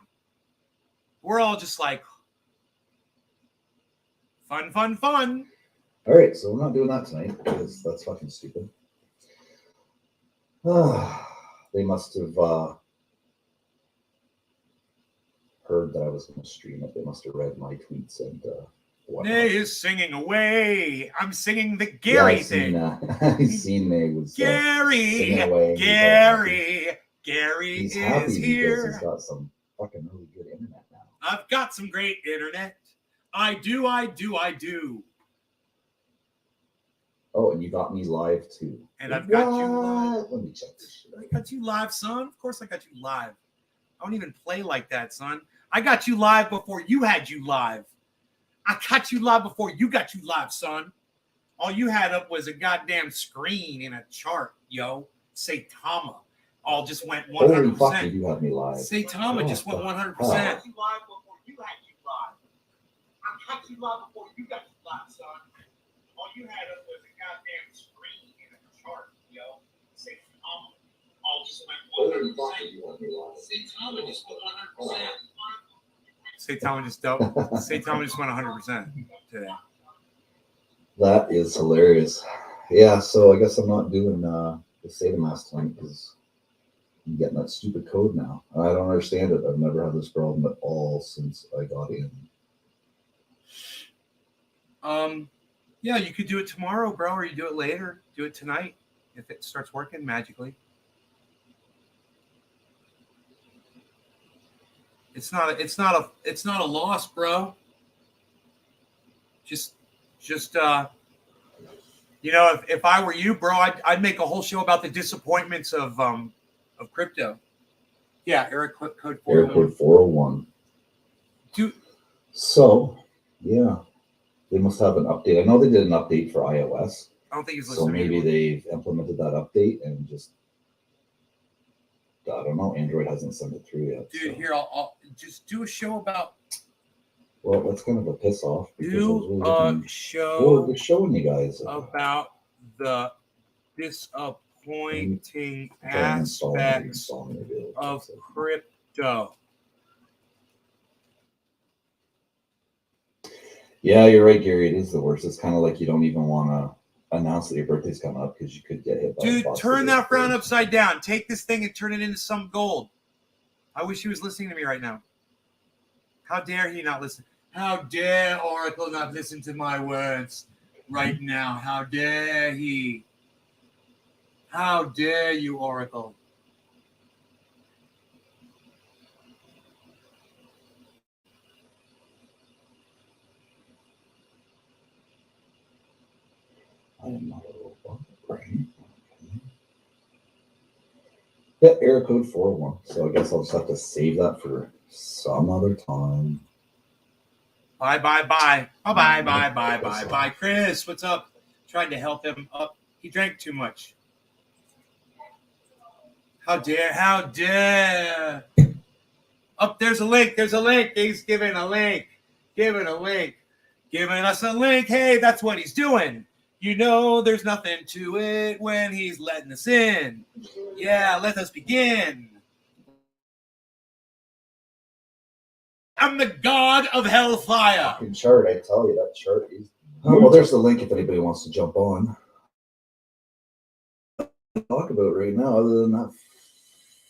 We're all just like, fun. All right, so we're not doing that tonight because that's fucking stupid. They must have heard that I was going to stream it. They must have read my tweets and whatnot. Nay is singing away. I'm singing the Gary thing. I've seen Nay was Gary. singing away. Gary He's is happy here. because he's got some fucking really good internet now. I've got some great internet. I do. Oh, and you got me live too. And I've got you live. Let me check this shit. I got you live, son. Of course I got you live. I don't even play like that, son. I got you live before you had you live. I got you live before you got you live, son. All you had up was a goddamn screen in a chart, yo. Saitama. All just went 100%. Holy fuck, you have me live. Saitama just went 100%. I got you live before you had you live. I got you live before you got you live, son. All you had up was a goddamn screen in a chart, yo. Saitama. All just went 100%. Saitama just went 100%. Saitama just dope. Saitama just went 100% today. That is hilarious. Yeah, so I guess I'm not doing the Satamask tonight because I'm getting that stupid code now. I don't understand it. I've never had this problem at all since I got in. Yeah, you could do it tomorrow, bro, or you do it later. Do it tonight if it starts working magically. It's not a loss, bro. Just if I were you, bro, I'd make a whole show about the disappointments of crypto. Yeah, Eric code 401. Error code 401. So, yeah, they must have an update. I know they did an update for iOS. I don't think he's so listening. Maybe they've implemented that update and just, I don't know. Android hasn't sent it through yet. Dude, here I'll just do a show about. Well, that's kind of a piss off. Do a show we're showing you guys about the disappointing aspects of crypto. Yeah, you're right, Gary. It is the worst. It's kind of like you don't even want to announce that your birthday's coming up because you could get hit by Dude, turn that frown upside down. Take this thing and turn it into some gold. I wish he was listening to me right now. How dare he not listen? How dare Oracle not listen to my words right now? How dare he? How dare you, Oracle? I am not a robot, right? Yeah, error code 401. So I guess I'll just have to save that for some other time. Bye. Chris, what's up? Trying to help him up. He drank too much. How dare. Up, there's a link. He's giving a link. Giving us a link. Hey, that's what he's doing. You know, there's nothing to it when he's letting us in. Yeah, let us begin. I'm the god of hellfire. Fucking chart, I tell you, that chart is. Oh, well, there's the link if anybody wants to jump on. Talk about right now, other than that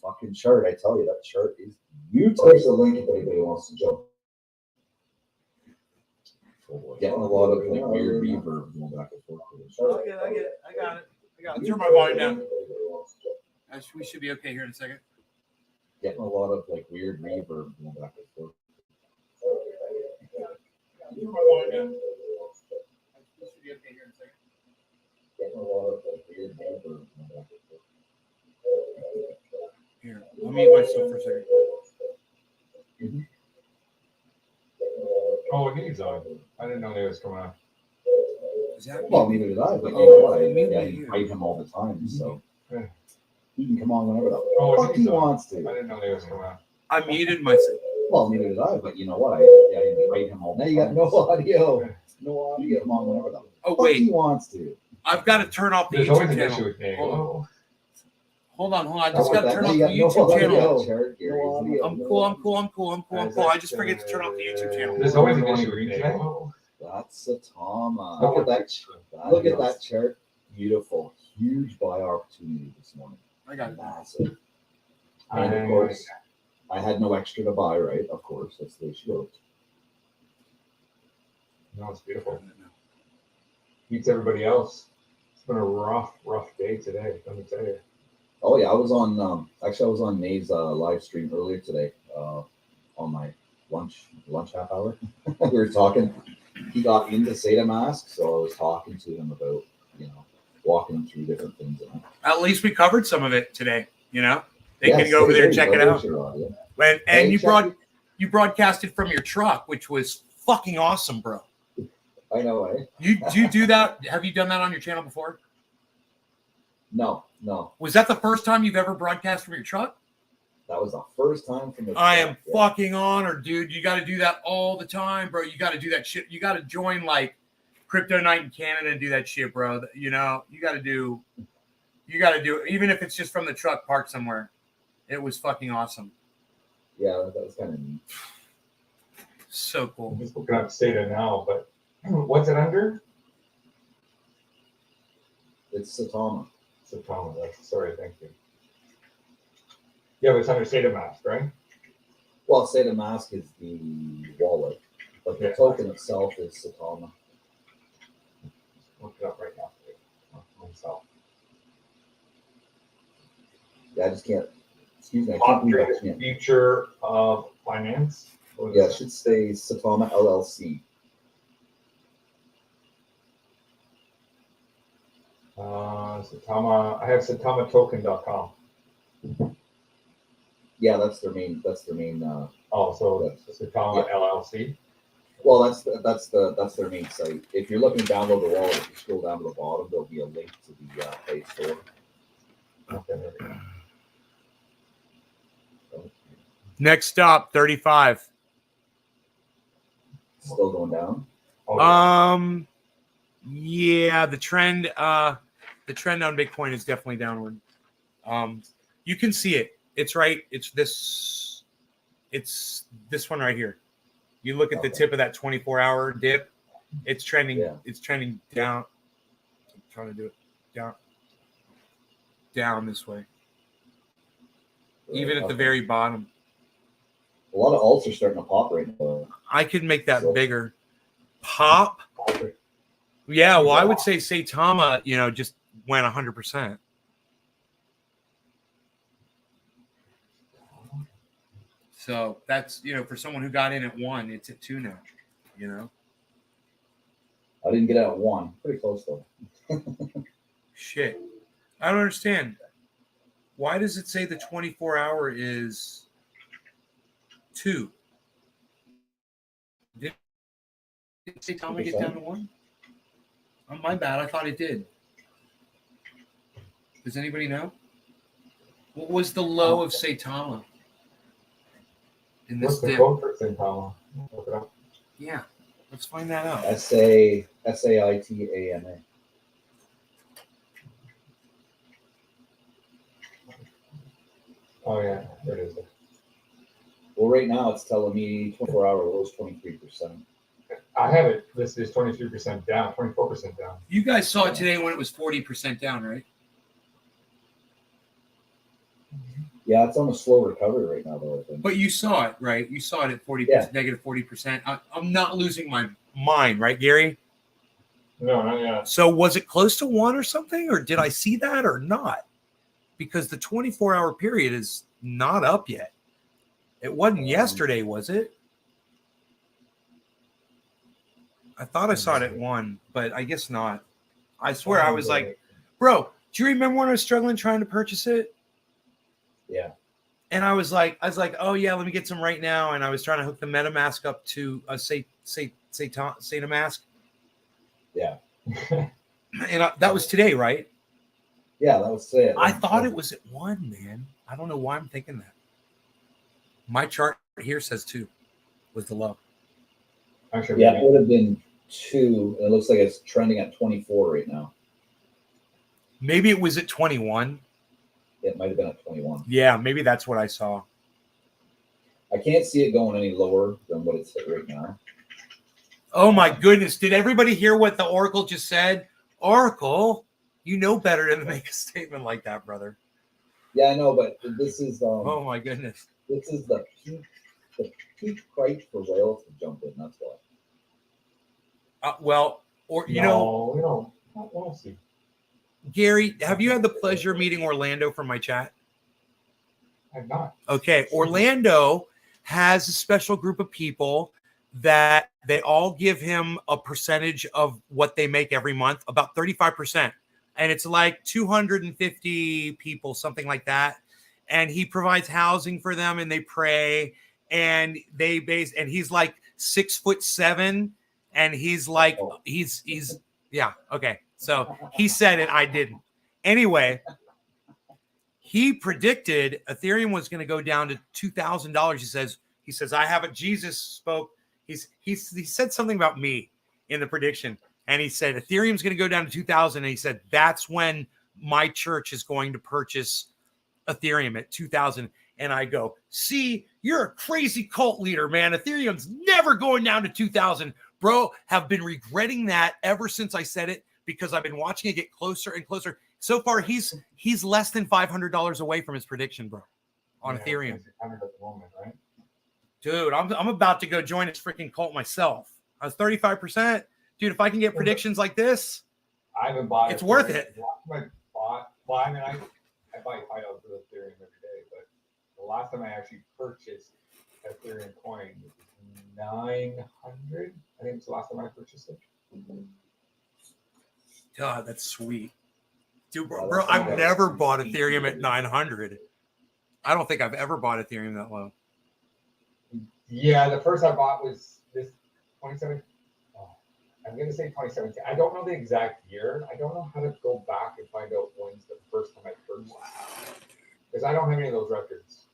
fucking chart, I tell you, that chart is beautiful. There's the link if anybody wants to jump. Getting a lot of like weird reverb going back and forth. I get it. I got it. Turn my volume down. We should be okay here in a second. Getting a lot of like weird reverb going back and forth. Turn my volume down. We should be okay here in a second. Getting a Here, let me mute myself for a second. Oh, he's on. I didn't know he was coming on. Is that Well, neither did I, but you Oh, know what? I maybe invite him all the time, so Yeah. he can come on whenever the Oh, fuck he he's on. wants I to. didn't know he was coming on. I muted myself. Well, neither did I, but you know what? I invite him all the time. Now you got no audio. No audio. Come on whenever the Oh fuck he wait, wants to. I've got to turn off the There's always YouTube an issue channel. with me. Hold on. I How just about got to that? turn Now off you the got YouTube channel. audio. No audio. I'm cool. I just forget to turn off the YouTube channel. There's always an issue with me. That's a Tama. Look Look at that chart. Beautiful. Huge buy opportunity this morning. I got it. Massive. And of course, I had no extra to buy, right? Of course, that's the way she goes. No, it's beautiful. Beats everybody else. It's been a rough day today, let me tell you. Oh yeah, I was on actually I was on May's live stream earlier today on my lunch half hour. We were talking. He got into SataMask, so I was talking to him about, walking him through different things. At least we covered some of it today. They Yes, can go over there and you check go. it There's out. your audio. And Hey, you broadcasted from your truck, which was fucking awesome, bro. I know, eh? You do that? Have you done that on your channel before? No. Was that the first time you've ever broadcast from your truck? That was the first time from the I am truck, yeah. fucking honored, dude. You got to do that all the time, bro. You got to do that shit. You got to join like Crypto Night in Canada and do that shit, bro. You got to do, even if it's just from the truck parked somewhere. It was fucking awesome. Yeah, that was kind of neat. So I'm cool. just looking up Stata now, but what's it under? It's Satama. Satama, sorry, thank you. Yeah, but it's under SataMask, right? Well, SataMask is the wallet, but the token itself is Satama. Look it up right now. Myself. Yeah, I just can't. Excuse me, I can't believe I can't. Future of finance. Yeah, it should say Satama LLC. Satama. I have satamatoken.com. Yeah, that's their main. Oh, so Satama LLC. Well, that's their main site. If you're looking to download the wallet, if you scroll down to the bottom, there'll be a link to the Play Store. Okay, there we go. Next stop, 35. Still going down. Oh, yeah. Yeah, the trend on Bitcoin is definitely downward. You can see it. It's right. It's this one right here. You look at the tip of that 24-hour dip. It's trending. Yeah. It's trending down. I'm trying to do it down this way. Even at the very bottom. A lot of alts are starting to pop right now. I could make that bigger. Pop. Okay. Yeah, well, I would say Satama, just went 100%. So that's, for someone who got in at 1, it's at 2 now, I didn't get out at 1. Pretty close though. Shit. I don't understand. Why does it say the 24-hour is 2? Did Satama get down to 1? Oh, my bad. I thought it did. Does anybody know? What was the low of Satama? In this What's the dip? code for Satama? Look it up. Yeah, let's find that out. SAITAMA. Oh yeah, there it is. Well, right now it's telling me 24-hour low is 23%. I have it listed as 23% down, 24% down. You guys saw it today when it was 40% down, right? Yeah, it's on a slow recovery right now, though, I think. But you saw it, right? You saw it at 40%, Yeah. negative 40%. I'm not losing my mind, right, Gary? No, not yet. So was it close to 1 or something, or did I see that or not? Because the 24-hour period is not up yet. It wasn't yesterday, was it? I thought I saw it at 1, but I guess not. I swear I was like, Bro, do you remember when I was struggling trying to purchase it? Yeah. And I was like, oh yeah, let me get some right now. And I was trying to hook the MetaMask up to a Satan mask. Yeah. And that was today, right? Yeah, that was it. I thought it was at 1, man. I don't know why I'm thinking that. My chart here says 2 was the low. Actually, Yeah, it would have been 2. It looks like it's trending at 24 right now. Maybe it was at 21. It might have been at 21. Yeah, maybe that's what I saw. I can't see it going any lower than what it's at right now. Oh my goodness. Did everybody hear what the Oracle just said? Oracle, you know better than to make a statement like that, brother. Yeah, I know, but this is Oh my goodness. this is the peak price for whales to jump in. That's why. Well, or you no, we don't. We'll see. Gary, have you had the pleasure of meeting Orlando from my chat? I'm not. Okay, Orlando has a special group of people that they all give him a percentage of what they make every month, about 35%. And it's like 250 people, something like that. And he provides housing for them and they pray. And and he's like 6'7", and he's like, he's yeah, okay. So he said it, I didn't. Anyway, he predicted Ethereum was going to go down to $2,000. He says, I have it. Jesus spoke. He said something about me in the prediction. And he said, Ethereum's going to go down to 2,000. And he said, that's when my church is going to purchase Ethereum at 2,000. And I go, see, you're a crazy cult leader, man. Ethereum's never going down to 2,000. Bro, have been regretting that ever since I said it, because I've been watching it get closer and closer. So far, he's less than $500 away from his prediction, bro, on Ethereum. At the moment, right? Dude, I'm about to go join his freaking cult myself. I was 35%. Dude, if I can get predictions like this, I haven't bought it's worth it. I buy $5 of Ethereum every day, but the last time I actually purchased Ethereum coin was 900. I think it's the last time I purchased it. God, that's sweet. Dude, bro, I've never bought Ethereum at 900. I don't think I've ever bought Ethereum that low. Yeah, the first I bought was this 27. I'm going to say 2017. I don't know the exact year. I don't know how to go back and find out when's the first time I purchased. Because I don't have any of those records.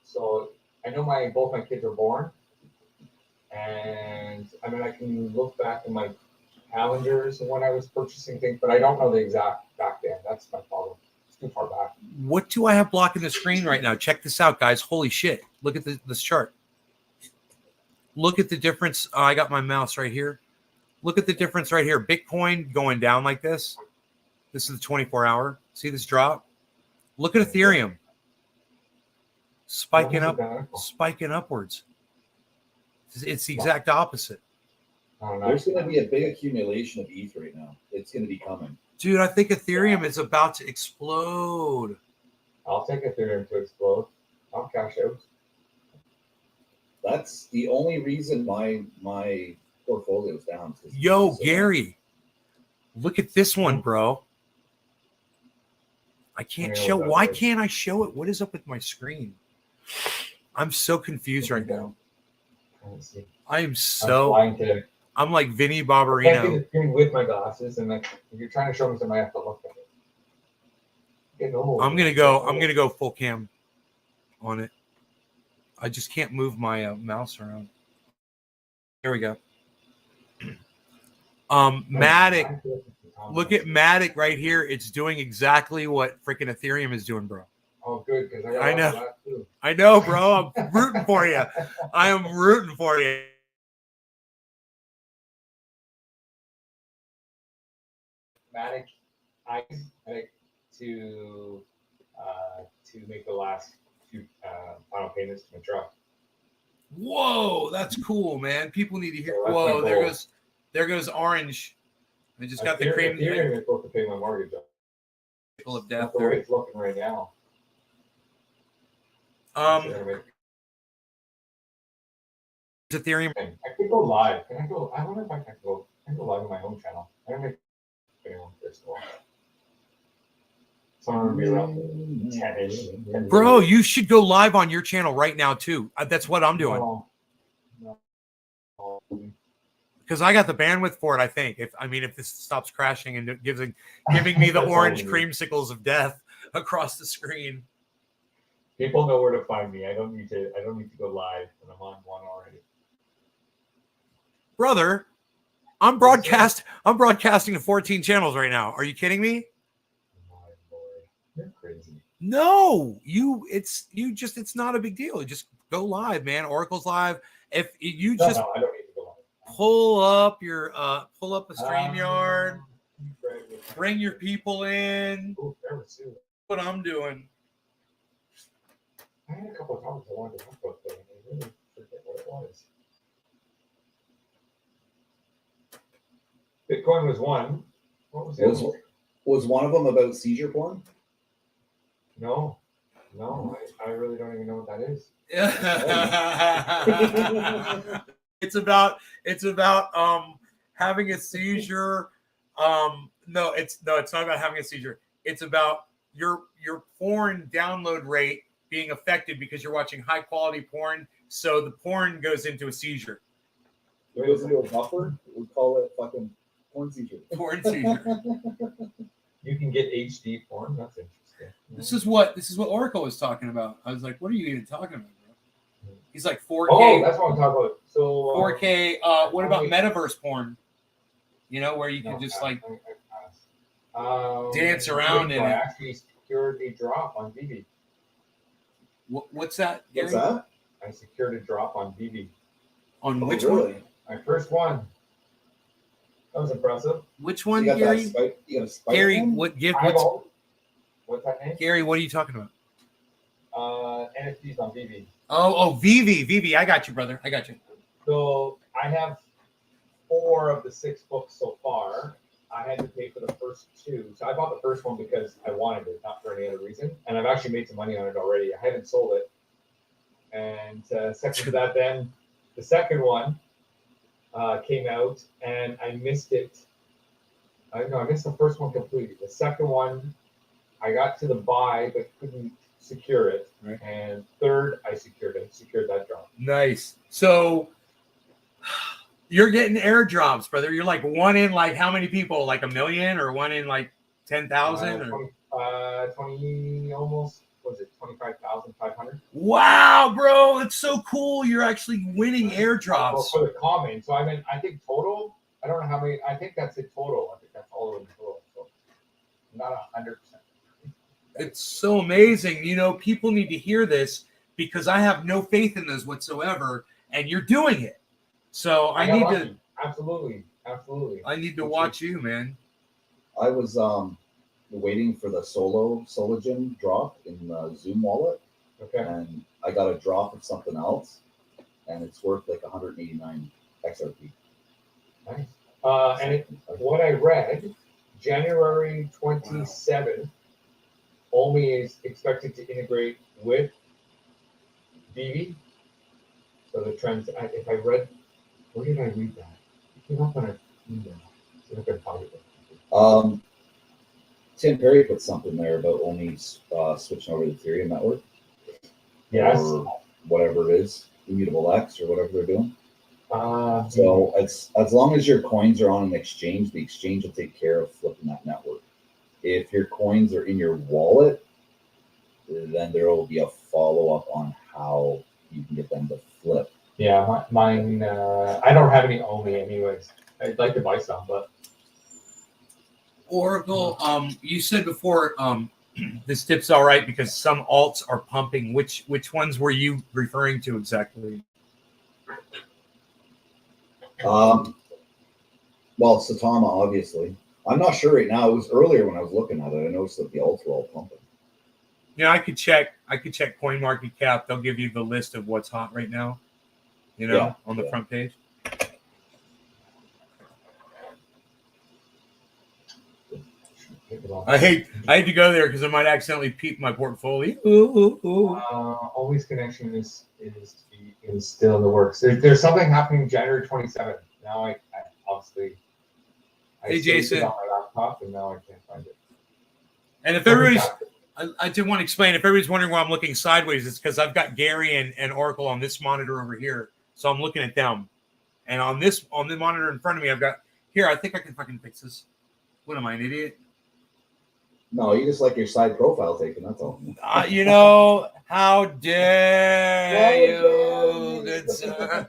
So I know both my kids are born. And I mean, I can look back in my calendars and when I was purchasing things, but I don't know the exact back then. That's my problem. It's too far back. What do I have blocking the screen right now? Check this out, guys. Holy shit. Look at this chart. Look at the difference. I got my mouse right here. Look at the difference right here. Bitcoin going down like this. This is the 24-hour. See this drop? Look at Ethereum. Spiking upwards. It's the exact opposite. There's going to be a big accumulation of ETH right now. It's going to be coming. Dude, I think Ethereum is about to explode. I'll take Ethereum to explode. I'll cash out. That's the only reason my portfolio's down. Yo, Gary, look at this one, bro. I can't show. Why can't I show it? What is up with my screen? I'm so confused right now. I am so. I'm like Vinny Barbarino. I can't see the screen with my glasses, and like if you're trying to show me something, I have to look at it. I'm gonna go full cam on it. I just can't move my mouse around. There we go. Matic. Look at Matic right here. It's doing exactly what freaking Ethereum is doing, bro. Oh, good, because I know. I know, bro. I'm rooting for you. I am rooting for you. Matic, I to make the last few final payments to my truck. Whoa, that's cool, man. People need to hear. So whoa, there goes Orange. I just got the cream. Ethereum is supposed to pay my mortgage off. People of death. That's the way it's looking right now. Ethereum. I could go live. Can I go? I wonder if I can go live on my own channel. I don't make anyone first of all. Somewhere maybe around 10-ish. 10 Bro, you should go live on your channel right now too. That's what I'm doing. No. Because I got the bandwidth for it. I think if this stops crashing and giving me the That's orange all we need. creamsicles of death across the screen. People know where to find me. I don't need to go live when I'm on one already. Brother, I'm broadcasting to 14 channels right now. Are you kidding me? My Lord, you're crazy. No, it's not a big deal. Just go live, man. Oracle's live. If you No, just I don't need to go live. pull up a StreamYard, bring your people in. Oh, there was Sue. What I'm doing. I had a couple of topics I wanted to talk about, but I really forget what it was. Bitcoin was one. What was the other one? Was one of them about seizure porn? No, I really don't even know what that is. It's about having a seizure. No, it's not about having a seizure. It's about your porn download rate being affected because you're watching high quality porn. So the porn goes into a seizure. It goes into a buffer. We call it fucking porn seizure. Porn seizure. You can get HD porn. That's interesting. This is what Oracle was talking about. I was like, what are you even talking about, bro? He's like 4K. Oh, that's what I'm talking about. So 4K. What about metaverse porn? You know, where you can just like dance around in I it. actually secured a drop on Vivi. What's that? What's Gary? that? I secured a drop on Vivi. On which really? one? My first one. That was impressive. Which You one, got Gary? that spike? You got a spike? Gary, one? What's that name? Gary, what are you talking about? NFTs on Vivi. Oh, Vivi. I got you, brother. I got you. So I have 4 of the 6 books so far. I had to pay for the first 2. So I bought the first one because I wanted it, not for any other reason. And I've actually made some money on it already. I haven't sold it. And second to that, then the second one came out and I missed it. I missed the first one completely. The second one, I got to the buy but couldn't secure it. Right. And third, I secured that drop. Nice. So you're getting airdrops, brother. You're like one in like how many people? Like 1 million or one in like 10,000? 20 almost. Was it 25,500? Wow, bro, it's so cool. You're actually winning airdrops. Well, for the comment. So I think total. I don't know how many. I think that's it total. I think that's all of them total. So not 100%. It's so amazing. You know, people need to hear this because I have no faith in this whatsoever, and you're doing it. So I need to. Absolutely. I need to watch you, man. I was waiting for the Sologen drop in the Zoom wallet, Okay. and I got a drop of something else, and it's worth like 189 XRP. Nice. And what I read, January 27th, only is expected to integrate with Vivi. So the trends. If I read, where did I read that? It came up on an email. See if I can find it. Tim Perry put something there about only switching over to the Ethereum network. Yes. Or whatever it is, Immutable X or whatever they're doing. So So it's as long as your coins are on an exchange, the exchange will take care of flipping that network. If your coins are in your wallet, then there will be a follow-up on how you can get them to flip. yeah, mine. I don't have any only, anyways. I'd like to buy some, but Oracle, you said before this tip's all right because some alts are pumping. Which ones were you referring to exactly? Well, Satama, obviously. I'm not sure right now. It was earlier when I was looking at it. I noticed that the alts were all pumping. Yeah, I could check CoinMarketCap. They'll give you the list of what's hot right now. You know, on the front page. I hate to go there because I might accidentally peep my portfolio. Always connection is still in the works. There's something happening January 27th. Now I obviously. Hey, saved Jason. it on my laptop and now I can't find it. And if everybody's I did want to explain. If everybody's wondering why I'm looking sideways, it's because I've got Gary and Oracle on this monitor over here, so I'm looking at them. And on the monitor in front of me, I've got here. I think I can fucking fix this. What am I, an idiot? No, you just like your side profile taken. That's all. You know, how dare you, good sir?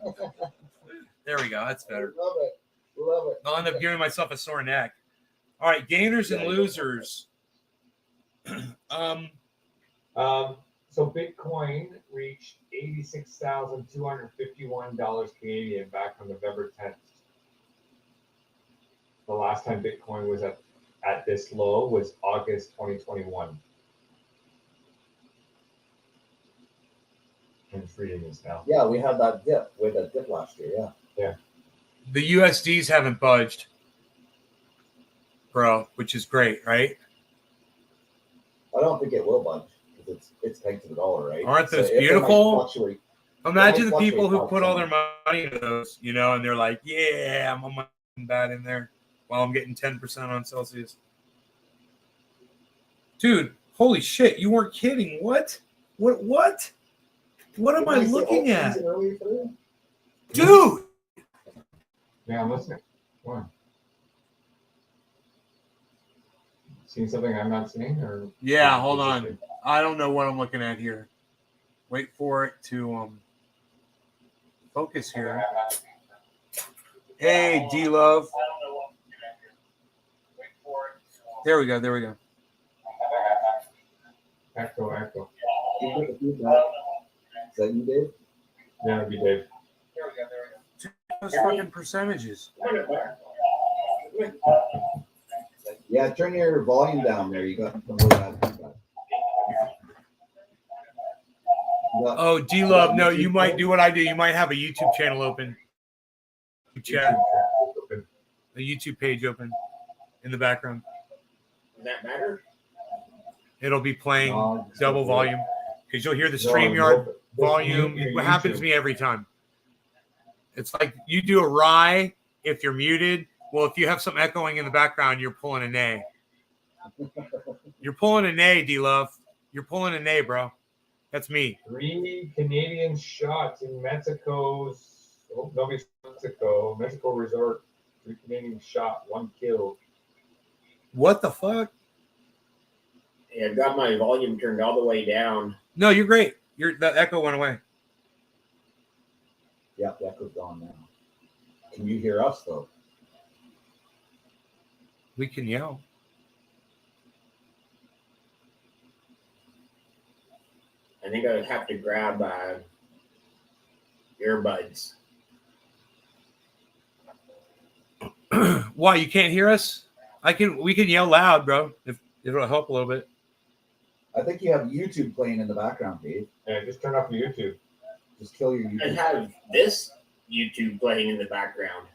There we go. That's better. Love it. Love it. I'll end up giving myself a sore neck. All right, gainers and losers. So Bitcoin reached $86,251 Canadian back on November 10th. The last time Bitcoin was at this low was August 2021. I'm just reading this now. Yeah, we had that dip. We had that dip last year. Yeah. Yeah. The USDs haven't budged, bro, which is great, right? I don't think it will budge because it's pegged to the dollar, right? Aren't those So it might beautiful? fluctuate. Imagine the fluctuate people who put all 5%. their money into those, you know, and they're like, yeah, I'm on that in there while I'm getting 10% on Celsius. Dude, holy shit, you weren't kidding. What? What am I looking at? Dude! Yeah, I'm listening. Wow. Seen something I'm not seeing, or Yeah, hold on. I don't know what I'm looking at here. Wait for it to focus here. Hey, D-Love. There we go. Echo. Is that you, Dave? Yeah, it'd be Dave. Those fucking percentages. Yeah, turn your volume down there. You got that. Oh, D-Love, no, you might do what I do. You might have a YouTube channel open. Chat. A YouTube page open in the background. Does that matter? It'll be playing No, double volume because you'll hear the StreamYard volume. What happens to me every time? It's like you do a rye if you're muted. Well, if you have some echoing in the background, you're pulling a nay. You're pulling a nay, D-Love. You're pulling a nay, bro. That's me. 3 Canadian shots in Mexico's. Oh, nobody's Mexico. Mexico resort. 3 Canadian shot, 1 kill. What the fuck? Yeah, I've got my volume turned all the way down. No, you're great. The echo went away. Yeah, the echo's gone now. Can you hear us though? We can yell. I think I would have to grab earbuds. Why, you can't hear us? We can yell loud, bro. If it'll help a little bit. I think you have YouTube playing in the background, Dave. Yeah, just turn off your YouTube. Just kill your I YouTube. have this YouTube playing in the background.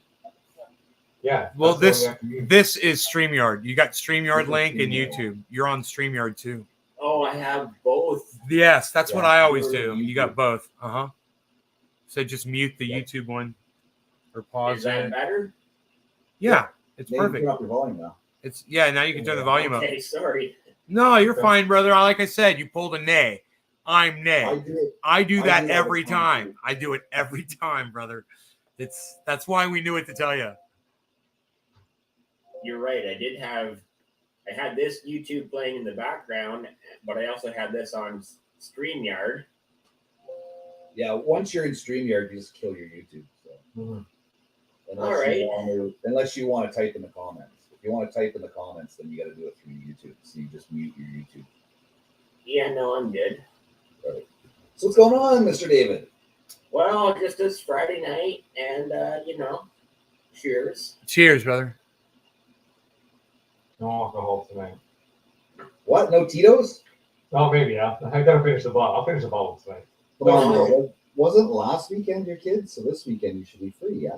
Yeah. Well, that's the one you have to use. this is StreamYard. You got StreamYard link and YouTube. You're on StreamYard too. Oh, I have both. Yes, that's what Yeah, I always you're do. You YouTube. got both. So just mute the YouTube one or pause Is that it. better? Yeah, it's Maybe perfect. turn up your volume now. Now you can turn the volume up. Okay, sorry. No, you're fine, brother. Like I said, you pulled a nay. I'm nay. I do it. I do I that do that every all the time, time. too. I do it every time, brother. That's why we knew what to tell you. You're right. I had this YouTube playing in the background, but I also had this on StreamYard. Yeah, once you're in StreamYard, you just kill your YouTube. So. Mhm. Unless you want to type in the comments. If you want to type in the comments, then you got to do it through YouTube. So you just mute your YouTube. Yeah, no, I'm good. Right. So what's going on, Mr. David? Well, just this Friday night, and cheers. Cheers, brother. No alcohol tonight. What? No Tito's? Oh, maybe, yeah. I gotta finish the bottle. I'll finish the bottle tonight. Come on, bro. Wasn't last weekend your kids? So this weekend you should be free, yeah?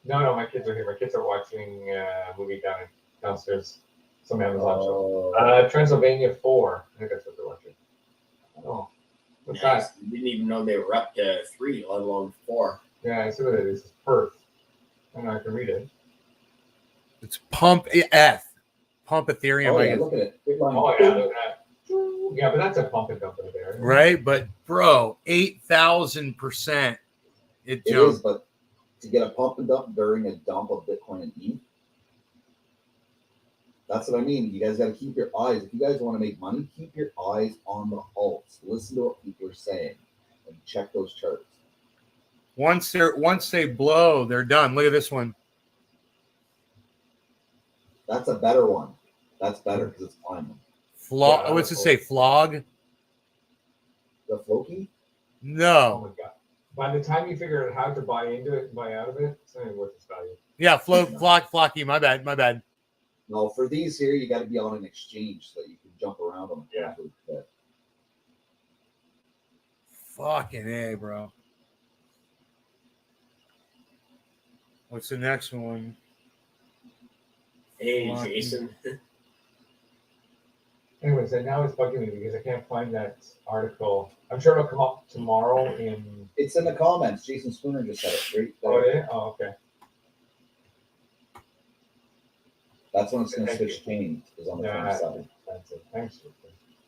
No, my kids are here. My kids are watching a movie downstairs. Some Amazon show. Oh, Transylvania 4. I think that's what they're watching. Oh, what's Nice. that? Didn't even know they were up to 3, let alone 4. Yeah, I see what it is. It's Perth. I know I can read it. It's Pump Ethereum. oh I yeah, guess. look at it. Big line. Oh, yeah, look at that. Yeah, but that's a pump and dump in there. right? But bro, 8,000% it It jumped. is, but to get a pump and dump during a dump of Bitcoin and ETH, that's what I mean. You guys got to keep your eyes. If you guys want to make money, keep your eyes on the halts. Listen to what people are saying and check those charts. Once they blow, they're done. Look at this one. That's a better one. That's better because it's climbing. Yeah, What's it say? Flog? The Floki? Oh No. my god! By the time you figure out how to buy into it and buy out of it, it's not even worth its value. Yeah, Flocky. My bad. No, for these here, you got to be on an exchange so that you can jump around on the Yeah. bit. Fucking A, bro. What's the next one? Hey, Lucky. Jason. Anyways, and now it's bugging me because I can't find that article. I'm sure it'll come up tomorrow in. It's in the comments. Jason Spooner just said it right Oh, there. yeah? Oh, okay. That's when it's going to Thank switch chains. Is on the Yeah. 27th. That's it. Thanks.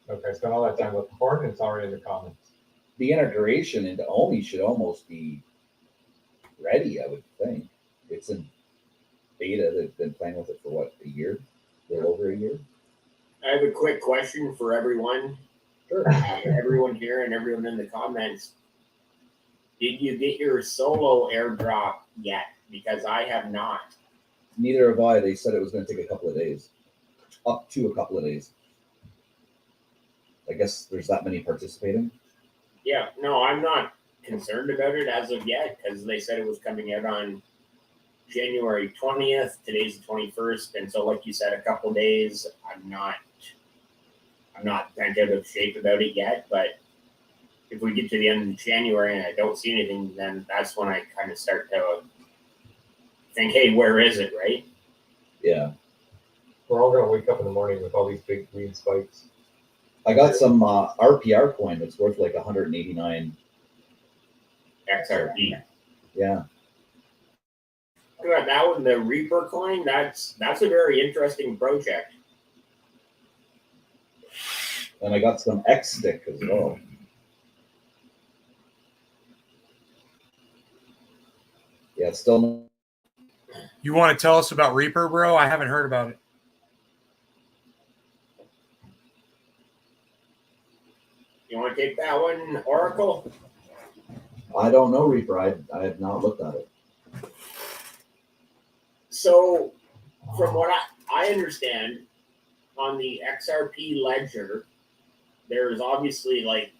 Okay, I spent all that time looking for it, and it's already in the comments. The integration into OMI should almost be ready, I would think. It's in beta. They've been playing with it for what, a year? A little over a year? I have a quick question for everyone. Sure. Everyone here and everyone in the comments. Did you get your solo airdrop yet? Because I have not. Neither have I. They said it was going to take a couple of days. Up to a couple of days. I guess there's that many participating. Yeah, no, I'm not concerned about it as of yet because they said it was coming out on January 20th. Today's the 21st, and so like you said, a couple days. I'm not bent out of shape about it yet, but if we get to the end of January and I don't see anything, then that's when I kind of start to think, hey, where is it, right? Yeah. We're all going to wake up in the morning with all these big green spikes. I got some RPR coin that's worth like 189. XRP. Yeah. Look at that one, the Reaper coin. That's a very interesting project. And I got some X stick as well. Yeah, it's still. You want to tell us about Reaper, bro? I haven't heard about it. You want to take that one, Oracle? I don't know, Reaper. I have not looked at it. So, from what I understand, on the XRP ledger, there's obviously like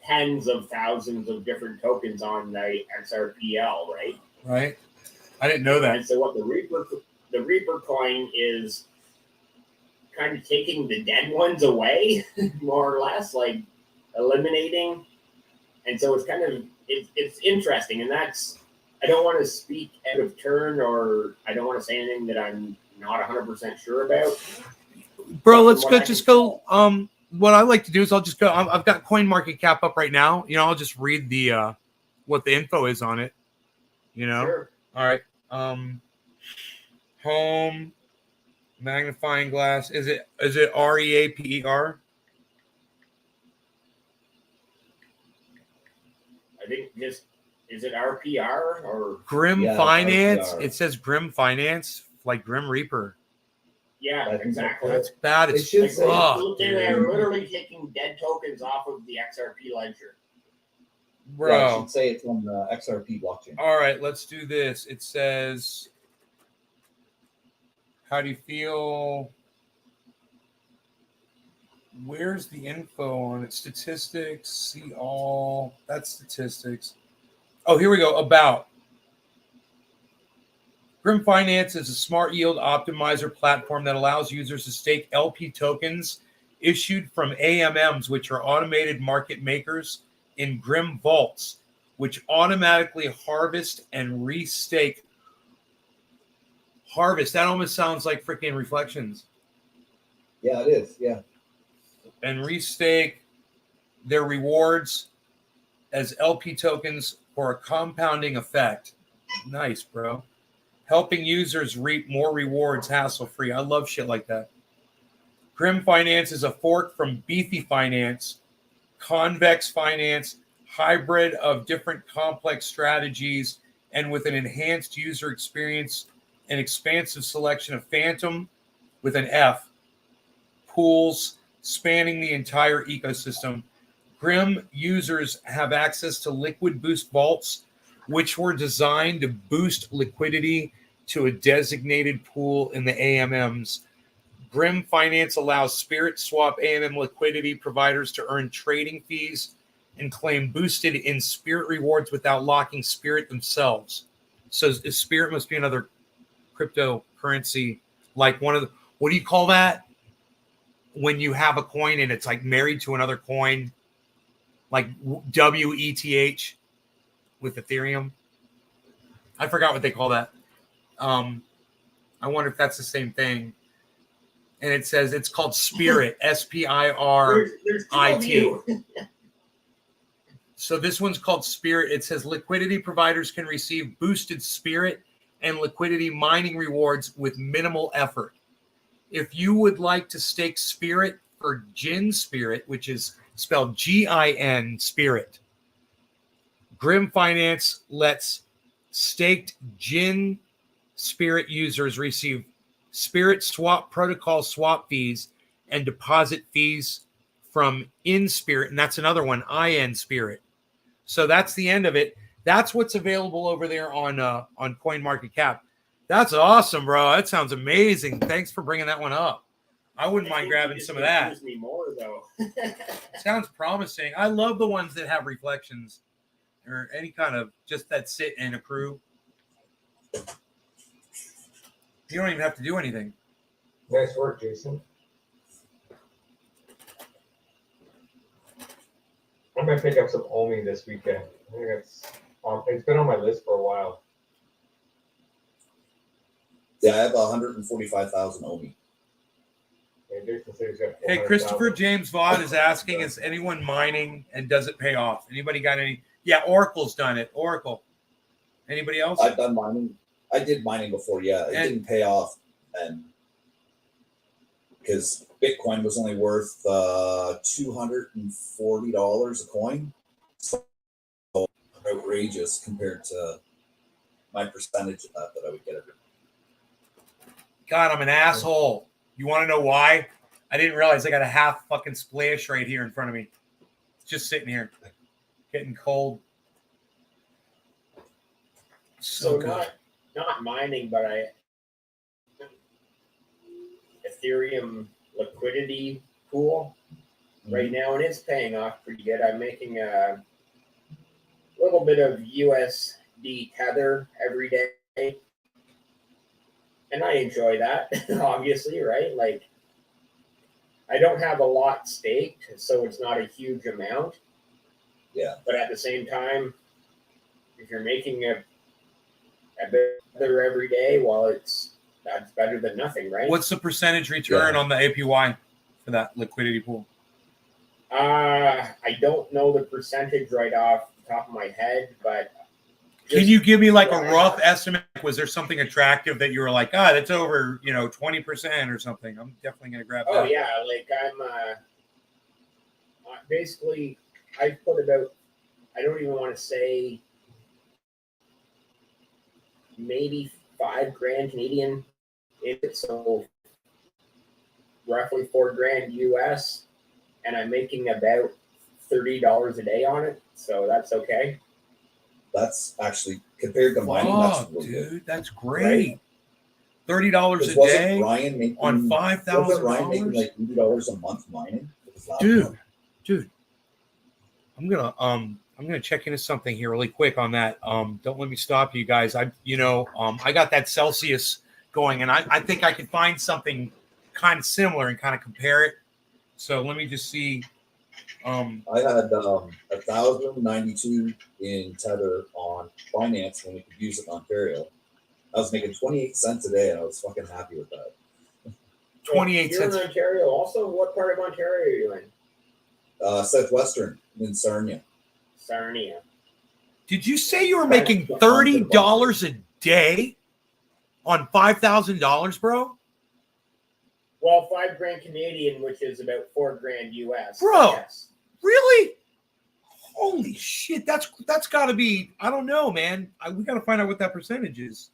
tens of thousands of different tokens on the XRPL, right? Right? I didn't know that. And so what the Reaper coin is kind of taking the dead ones away, more or less, like eliminating. And so it's kind of it's interesting, and that's I don't want to speak out of turn, or I don't want to say anything that I'm not 100% sure about. Bro, let's go. What I like to do is I'll just go. I've got CoinMarketCap up right now. You know, I'll just read the what the info is on it. You know. Sure. All right. Home magnifying glass. Is it REAPER? I think just is it RPR or Grim Yeah, Finance. RPR. It says Grim Finance, like Grim Reaper. yeah, I think exactly. That's bad. It It's should Like, say- they're literally taking dead tokens off of the XRP ledger. bro. Yeah, I should say it's on the XRP blockchain. All right, let's do this. It says, how do you feel? Where's the info on it? Statistics, see all. That's statistics. Oh, here we go. About. Grim Finance is a smart yield optimizer platform that allows users to stake LP tokens issued from AMMs, which are automated market makers, in Grim vaults, which automatically harvest and restake. Harvest. That almost sounds like freaking Reflections. Yeah, it is. Yeah. And restake their rewards as LP tokens for a compounding effect. Nice, bro. Helping users reap more rewards hassle-free. I love shit like that. Grim Finance is a fork from Beefy Finance, convex finance, hybrid of different complex strategies, and with an enhanced user experience, an expansive selection of phantom with an F pools spanning the entire ecosystem. Grim users have access to liquid boost vaults, which were designed to boost liquidity to a designated pool in the AMMs. Grim Finance allows Spirit Swap AMM liquidity providers to earn trading fees and claim boosted in Spirit rewards without locking Spirit themselves. So Spirit must be another cryptocurrency, like one of the, what do you call that? When you have a coin and it's like married to another coin, like WETH with Ethereum. I forgot what they call that. I wonder if that's the same thing. And it says it's called Spirit, SPIRIT. There's two of you. So this one's called Spirit. It says liquidity providers can receive boosted Spirit and liquidity mining rewards with minimal effort. If you would like to stake Spirit for Gin Spirit, which is spelled GIN Spirit, Grim Finance lets staked Gin Spirit users receive Spirit Swap Protocol swap fees and deposit fees from In Spirit, and that's another one, IN Spirit. So that's the end of it. That's what's available over there on CoinMarketCap. That's awesome, bro. That sounds amazing. Thanks for bringing that one up. I wouldn't mind grabbing some of that. Confuse me more though. Sounds promising. I love the ones that have reflections or any kind of just that sit and accrue. You don't even have to do anything. Nice work, Jason. I might pick up some Omi this weekend. I think it's been on my list for a while. Yeah, I have 145,000 Omi. And Jason said he's got Hey, 400,000. Christopher James Vaught is asking, is anyone mining and does it pay off? Anybody got any? Yeah, Oracle's done it. Oracle. Anybody else? I've done mining. I did mining before. Yeah, it didn't pay off, and because Bitcoin was only worth $240 a coin, so outrageous compared to my percentage of that I would get every. God, I'm an asshole. You want to know why? I didn't realize I got a half fucking splash right here in front of me. It's just sitting here, getting cold. So good. not mining, but Ethereum liquidity pool right now, and it's paying off pretty good. I'm making a little bit of USD tether every day, and I enjoy that. Obviously, right? Like, I don't have a lot staked, so it's not a huge amount. Yeah. But at the same time, if you're making a bit better every day, well, that's better than nothing, right? What's the percentage return on the APY for that liquidity pool? I don't know the percentage right off the top of my head, but can you give me like a rough estimate? Was there something attractive that you were like, that's over, 20% or something? I'm definitely gonna grab that. Oh yeah, like I'm basically I put about, I don't even want to say, maybe $5,000 Canadian in it, so roughly $4,000 US, and I'm making about $30 a day on it, so that's okay. That's actually compared to mining. That's really dude, good. that's great. $30 a day Ryan making, on $5,000. Wasn't Ryan making like $80 a month mining? Dude, I'm gonna check into something here really quick on that. Don't let me stop you guys. I got that Celsius going, and I think I could find something kind of similar and kind of compare it. So let me just see. I had 1,092 in tether on finance when we could use it in Ontario. I was making 28 cents a day, and I was fucking happy with that. 28 You're cents. in Ontario also? What part of Ontario are you in? Southwestern in Sarnia. Sarnia. Did you say you were making $30 a day on $5,000, bro? Well, $5,000 Canadian, which is about $4,000 US. Bro. Yes. Really? Holy shit! That's got to be. I don't know, man. We got to find out what that percentage is.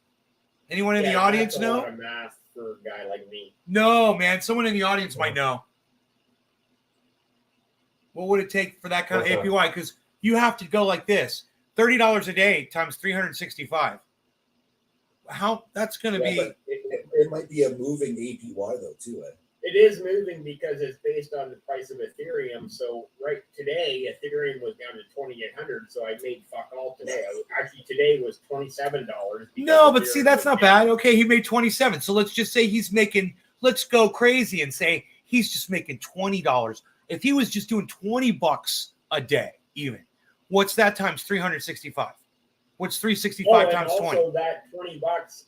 Anyone in the audience that's a know? lot of math for a guy like me. No, man. Someone in the audience might know. What would it take for that kind of APY? Because you have to go like this: $30 a day times 365. How that's going to be? But it might be a moving APY though too. It is moving because it's based on the price of Ethereum. So right today, Ethereum was down to 2,800. So I made fuck all today. Actually, today was $27. No, but see, that's not bad. Okay, he made 27. So let's just say he's making. Let's go crazy and say he's just making $20. If he was just doing $20 a day, even, what's that times 365? What's 365 times 20? Also, that $20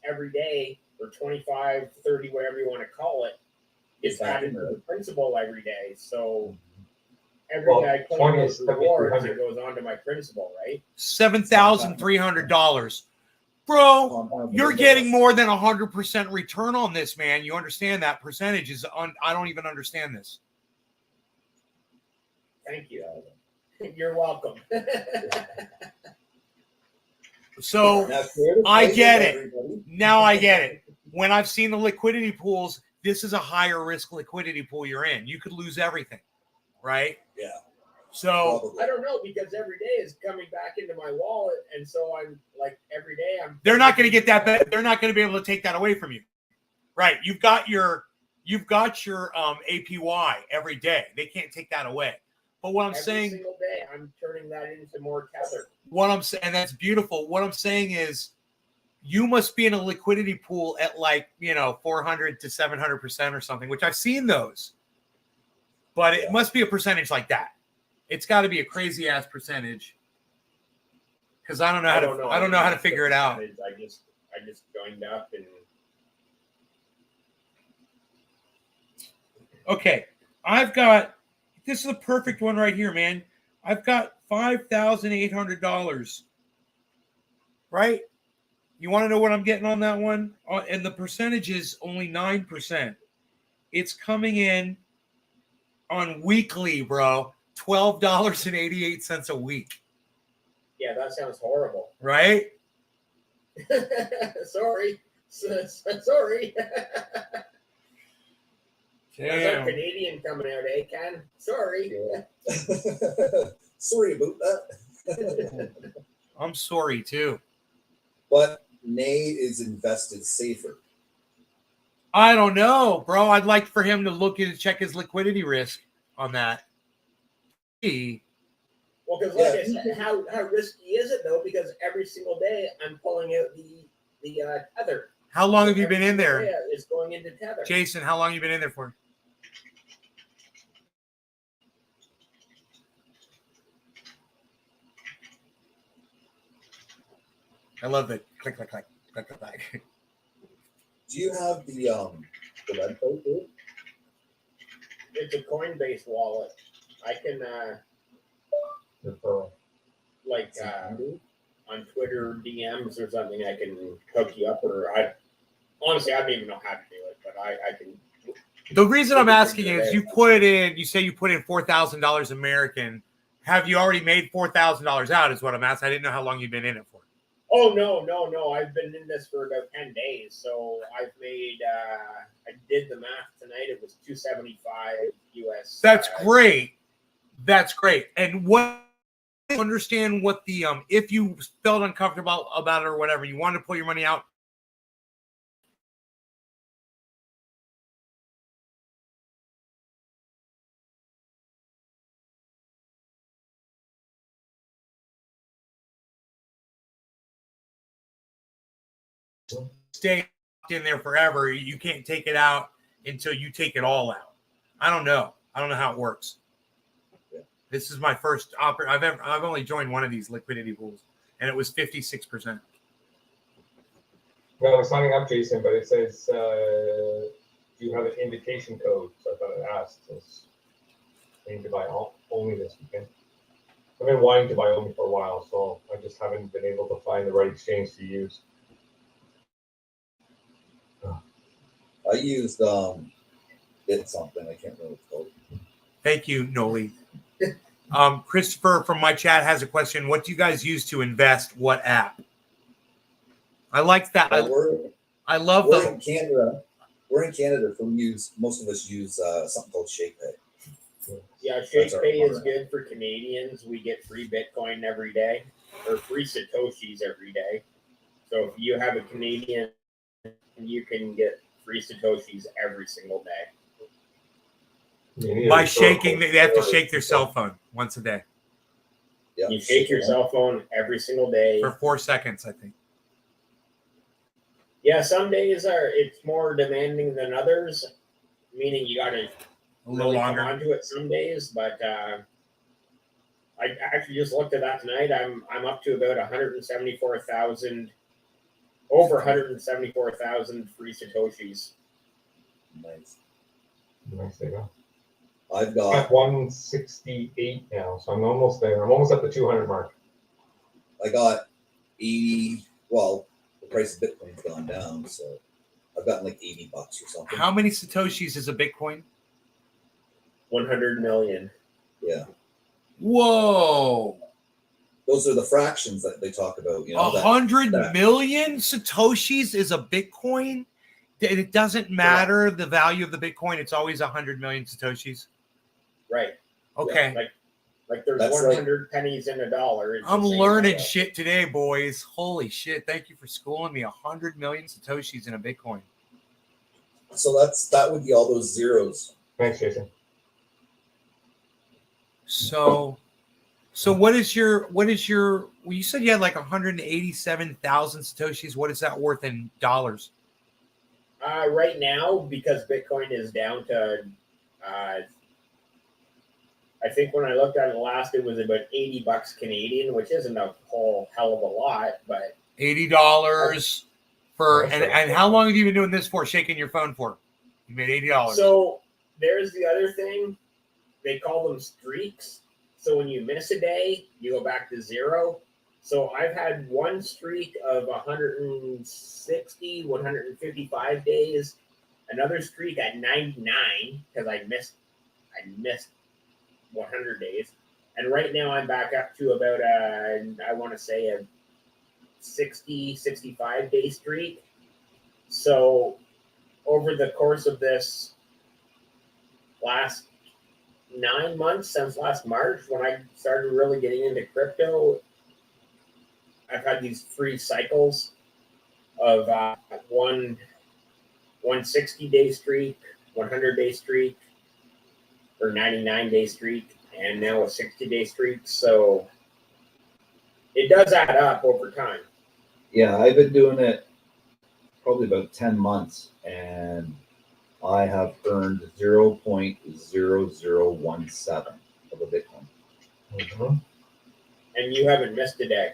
every day, or 25, 30, whatever you want to call it, is added to the principal every day. So every day I claim those rewards, it goes on to my principal, right? $7,300. Bro, you're getting more than 100% return on this, man. You understand that percentage is I don't even understand this. Thank you. You're welcome. So I get it. Now I get it. When I've seen the liquidity pools, this is a higher risk liquidity pool you're in. You could lose everything, right? Yeah. So Probably. I don't know, because every day is coming back into my wallet, and so I'm like every day they're not going to get that back. They're not going to be able to take that away from you, right? You've got your APY every day. They can't take that away. But what I'm every saying, single day, I'm turning that into more tether. what I'm saying, and that's beautiful. What I'm saying is, you must be in a liquidity pool at 400 to 700% or something, which I've seen those. But it must be a percentage like that. It's got to be a crazy ass percentage. Because I don't know how to figure it out. I just joined up and. Okay, this is a perfect one right here, man. I've got $5,800. Right? You want to know what I'm getting on that one? And the percentage is only 9%. It's coming in on weekly, bro. $12.88 a week. Yeah, that sounds horrible. Right? Sorry. Sorry. There's a Canadian coming out, Ken? Sorry. Yeah. Sorry about that. I'm sorry, too. But Nay is invested safer. I don't know, bro. I'd like for him to check his liquidity risk on that. Well, because like I said, how risky is it though? Because every single day I'm pulling out the tether. How long have you been in there? It's going into tether. Jason, how long have you been in there for? I love the click, click, click, click, click, click. Do you have the website too? It's a Coinbase wallet. I can on Twitter DMs or something, I can hook you up, or I don't even know how to do it, but I can. The reason I'm asking is you say you put in $4,000 American. Have you already made $4,000 out is what I'm asking. I didn't know how long you've been in it for. Oh, no. I've been in this for about 10 days. So I've made, I did the math tonight. It was $275 US. That's great. That's great. And understand what the, if you felt uncomfortable about it or whatever, you wanted to pull your money out. Stay in there forever. You can't take it out until you take it all out. I don't know how it works. This is my first I've only joined one of these liquidity pools, and it was 56%. No, I'm signing up, Jason, but it says you have an invitation code, so I thought I'd ask. I need to buy only this weekend. I've been wanting to buy only for a while, so I just haven't been able to find the right exchange to use. I used bit something. I can't remember what it's called. Thank you, Noli. Christopher from my chat has a question. What do you guys use to invest? What app? I like that. Well, I love we're the. in Canada. We're in Canada, so most of us use something called ShakePay. Yeah, That's our ShakePay is model. good for Canadians. We get free Bitcoin every day, or free Satoshis every day. So if you have a Canadian, you can get free Satoshis every single day. By shaking, they have to shake their cell phone once a day Yeah, You shake your cell phone every single day. for 4 seconds, I think. Yeah, some days it's more demanding than others, meaning you got to A little really come longer. onto it some days. But I actually just looked at that tonight. I'm up to about 174,000, over 174,000 free Satoshis. Nice. Nice to go. I've I'm got at 168 now, so I'm almost there. I'm almost at the 200 mark. I got 80. Well, the price of Bitcoin's gone down, so I've gotten like $80 or something. How many Satoshis is a Bitcoin? 100 million. Yeah, Whoa. those are the fractions that they talk about. You know, 100 that- million Satoshis is a Bitcoin? It doesn't matter the value of the Bitcoin. It's always 100 million Satoshis. Right. Okay. Like there's That's 100 pennies in a dollar. It's the I'm same learning amount. shit today, boys. Holy shit. Thank you for schooling me. 100 million Satoshis in a Bitcoin. So that would be all those zeros. Thanks, Jason. So what is your well, you said you had like 187,000 Satoshis. What is that worth in dollars? Right now, because Bitcoin is down to, I think when I looked at it last, it was about $80 Canadian, which isn't a whole hell of a lot, but $80 for Nice. and how long have you been doing this for? Shaking your phone for? You made $80. so there's the other thing. They call them streaks. So when you miss a day, you go back to zero. So I've had one streak of 160, 155 days, another streak at 99 because I missed 100 days. And right now I'm back up to about I want to say a 60, 65 day streak. So over the course of this last 9 months, since last March, when I started really getting into crypto, I've had these 3 cycles of 160 day streak, 100 day streak, or 99 day streak, and now a 60 day streak. So it does add up over time. Yeah, I've been doing it probably about 10 months, and I have earned 0.0017 of a Bitcoin. Mm-hmm. And you haven't missed a day.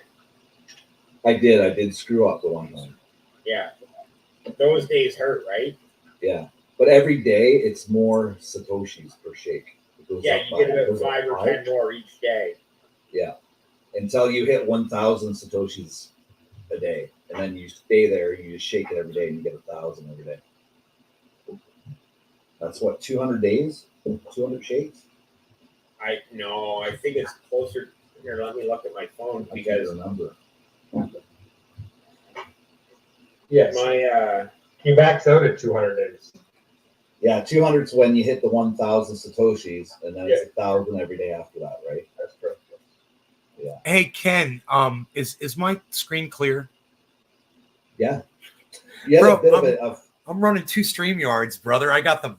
I did screw up the one time. Yeah. Those days hurt, right? Yeah. But every day it's more Satoshis per shake. It goes Yeah, up you by- get it about goes up 5 or 5. 10 more each day. Yeah. Until you hit 1,000 Satoshis a day. And then you stay there, you just shake it every day and you get 1,000 every day. That's what, 200 days? 200 shakes? I think it's closer. Here, let me look at my phone I can't because remember. Yes. my He backs out at 200 days. Yeah, 200 is when you hit the 1,000 Satoshis, and then it's 1,000 every day after that, right? That's correct. Yeah. Hey Ken, is my screen clear? Yeah. You had Bro, a bit of a I'm running 2 StreamYards, brother. I got the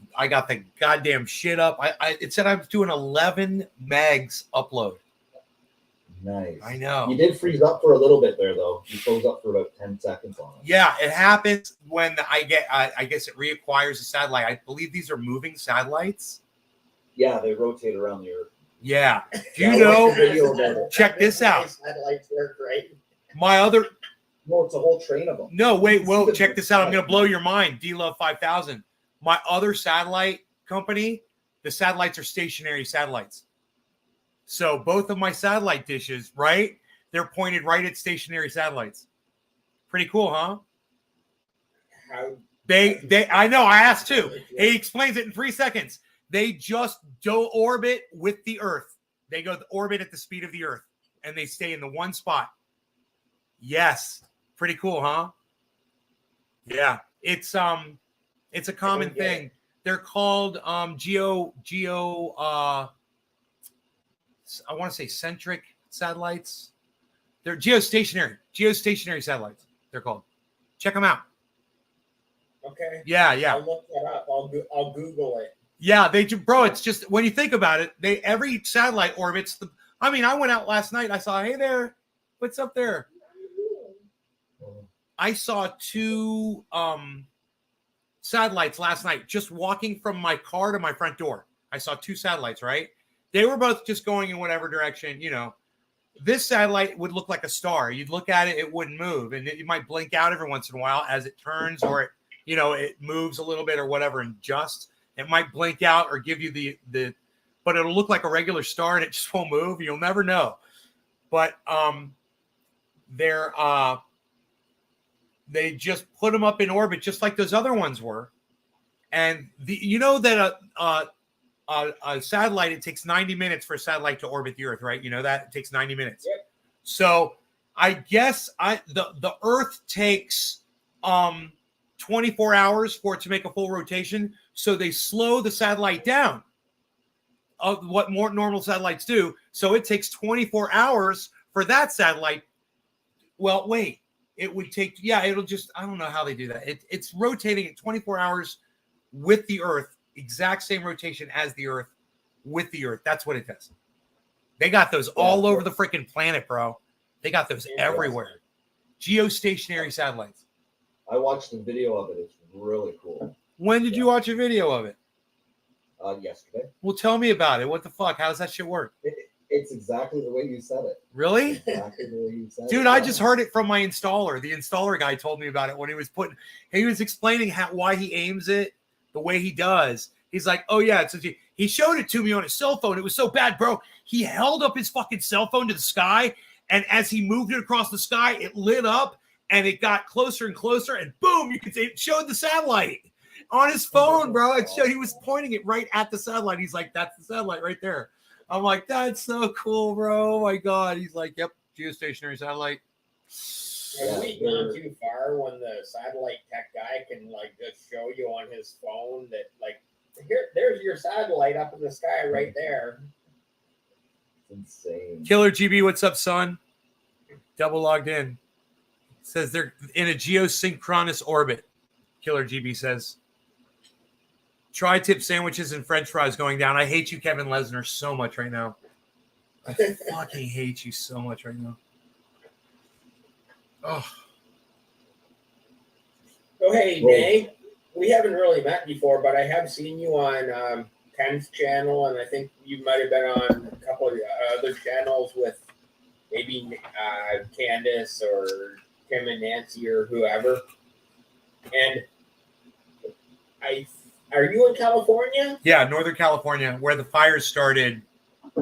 goddamn shit up. It said I was doing 11 megs upload. nice. I know. You did freeze up for a little bit there, though. You froze up for about 10 seconds on it. Yeah, it happens when I guess it reacquires a satellite. I believe these are moving satellites. Yeah, they rotate around the Earth. Yeah. Do Yeah, you I watched know? the video about it. Check this out. Satellites work, right? My other No, it's a whole train of them. no, wait, well, check this out. I'm gonna blow your mind. D-Love 5000. My other satellite company, the satellites are stationary satellites. So both of my satellite dishes, right? They're pointed right at stationary satellites. Pretty cool, huh? How I know, I asked too. He explains it in 3 seconds. They just do orbit with the Earth. They go orbit at the speed of the Earth, and they stay in the one spot. Yes. Pretty cool, huh? Yeah. It's a common thing. They're called I want to say centric satellites. They're geostationary satellites. They're called. Check them out. Okay. Yeah. I'll look that up. I'll Google it. Yeah, bro. It's just when you think about it, every satellite orbits the. I mean, I went out last night. I saw, hey there, what's up there? I saw 2 satellites last night just walking from my car to my front door. I saw 2 satellites, right? They were both just going in whatever direction, This satellite would look like a star. You'd look at it, it wouldn't move. And it might blink out every once in a while as it turns or it moves a little bit or whatever. And it might blink out or give you but it'll look like a regular star and it just won't move. You'll never know. But they just put them up in orbit just like those other ones were. And that a satellite, it takes 90 minutes for a satellite to orbit the Earth, right? You know that? It takes 90 minutes. Yep. So I guess the Earth takes 24 hours for it to make a full rotation. So they slow the satellite down of what more normal satellites do. So it takes 24 hours for that satellite. Well, wait, it would take, it'll just, I don't know how they do that. It's rotating at 24 hours with the Earth, exact same rotation as the Earth with the Earth. That's what it does. They got those all over the freaking planet, bro. They got those everywhere. Geostationary satellites. I watched the video of it. It's really cool. When did you watch a video of it? Yesterday. Well, tell me about it. What the fuck? How does that shit work? It's exactly the way you said it. Really? Exactly the way you said Dude, it. I just heard it from my installer. The installer guy told me about it when he was explaining why he aims it the way he does. He's like, oh yeah, he showed it to me on his cell phone. It was so bad, bro. He held up his fucking cell phone to the sky, and as he moved it across the sky, it lit up and it got closer and closer, and boom, you could see it showed the satellite on his phone, bro. He was pointing it right at the satellite. He's like, that's the satellite right there. I'm like, that's so cool, bro. Oh my God. He's like, yep, geostationary satellite. Have we gone too far when the satellite tech guy can just show you on his phone that there's your satellite up in the sky right there? It's insane. Killer GB, what's up, son? Double logged in. Says they're in a geosynchronous orbit. Killer GB says. Tri-tip sandwiches and French fries going down. I hate you, Kevin Lesnar, so much right now. I fucking hate you so much right now. Oh. Oh, hey, Nay. We haven't really met before, but I have seen you on Ken's channel, and I think you might have been on a couple of other channels with maybe Candace or Tim and Nancy or whoever. And are you in California? Yeah, Northern California, where the fires started.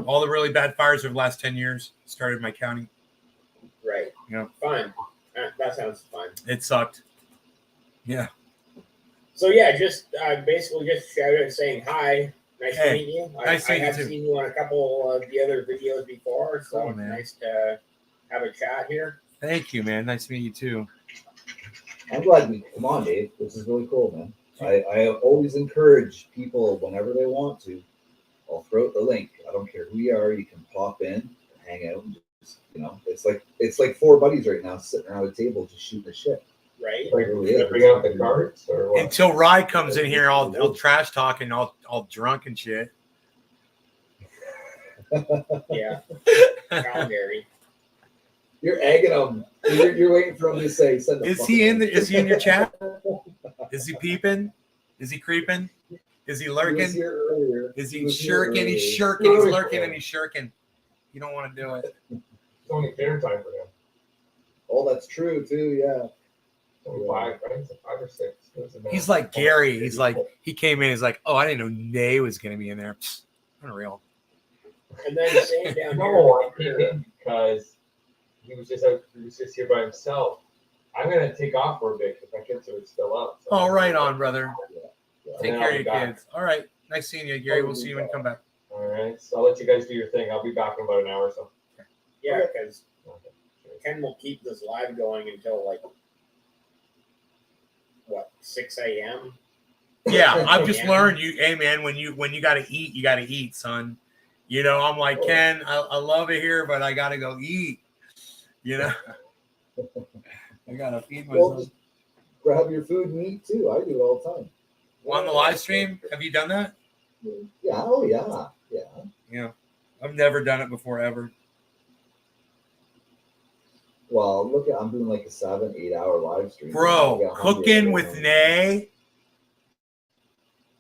All the really bad fires of the last 10 years started in my county. Right. Yeah. Fun. That sounds fun. It sucked. Yeah. So yeah, just basically just shouted saying hi. Nice to meet you. Nice to meet you have too. seen you on a couple of the other videos before, so Cool, man. nice to have a chat here. Thank you, man. Nice to meet you too. I'm glad we come on, Dave. This is really cool, man. I always encourage people whenever they want to. I'll throw out the link. I don't care who you are. You can pop in, and hang out, and just it's like 4 buddies right now sitting around a table just shooting the shit. Right. It really is. Bring out the cards or what? Until Rye comes in here, I'll trash talk and all drunk and shit. Yeah. Calgary. You're egging him. You're waiting for him to say. Send the Is fuck he in. is he in your chat? Is he peeping? Is he creeping? Is he He was lurking? here earlier. Is he was here shirking? He's earlier. shirking. He's lurking and he's shirking. You don't want to do it. It's only dinner time for him. Oh, that's true too. Yeah. It's only 5, right? It's 5 or 6. He's like Gary. He's like, he came in. He's like, oh, I didn't know Nay was going to be in there. Psst, unreal. And then same down No, I here. came in because he was just here by himself. I'm gonna take off for a bit because my kids are still up. So Oh, right on, brother. Yeah. Take then care I'll of be your back. kids. All right. Nice seeing you, Gary. We'll see you when you come back. All right, so I'll let you guys do your thing. I'll be back in about an hour or so. Yeah, because Okay. Ken will keep this live going until like what 6 a.m. Yeah, I've just Yeah. learned hey man, when you gotta eat, you gotta eat, son. You know, I'm like, Ken, I love it here, but I gotta go eat. You know, I gotta feed Well, myself. just grab your food and eat too. I do it all the time. On the live stream, have you done that? Yeah. Oh yeah. Yeah. Yeah, I've never done it before ever. Well, look at I'm doing like a 7-8 hour live stream. Bro, cooking with Nay,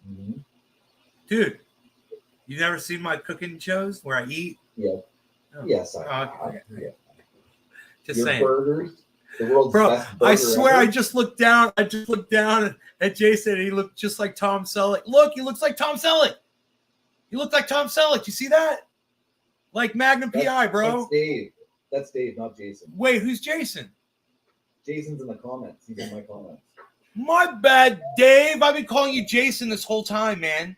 Mhm. dude. You never seen my cooking shows where I eat? Yeah. Oh. Yes, I Oh, have. okay. Yeah. Just Your saying. burgers, the world's Bro, best burger I swear ever. I just looked down at Jason and he looked just like Tom Selleck. Look, he looks like Tom Selleck. He looked like Tom Selleck. You see that? Like Magnum PI, bro. That's Dave. That's Dave, not Jason. Wait, who's Jason? Jason's in the comments. He's in my comments. My bad, Dave. I've been calling you Jason this whole time, man.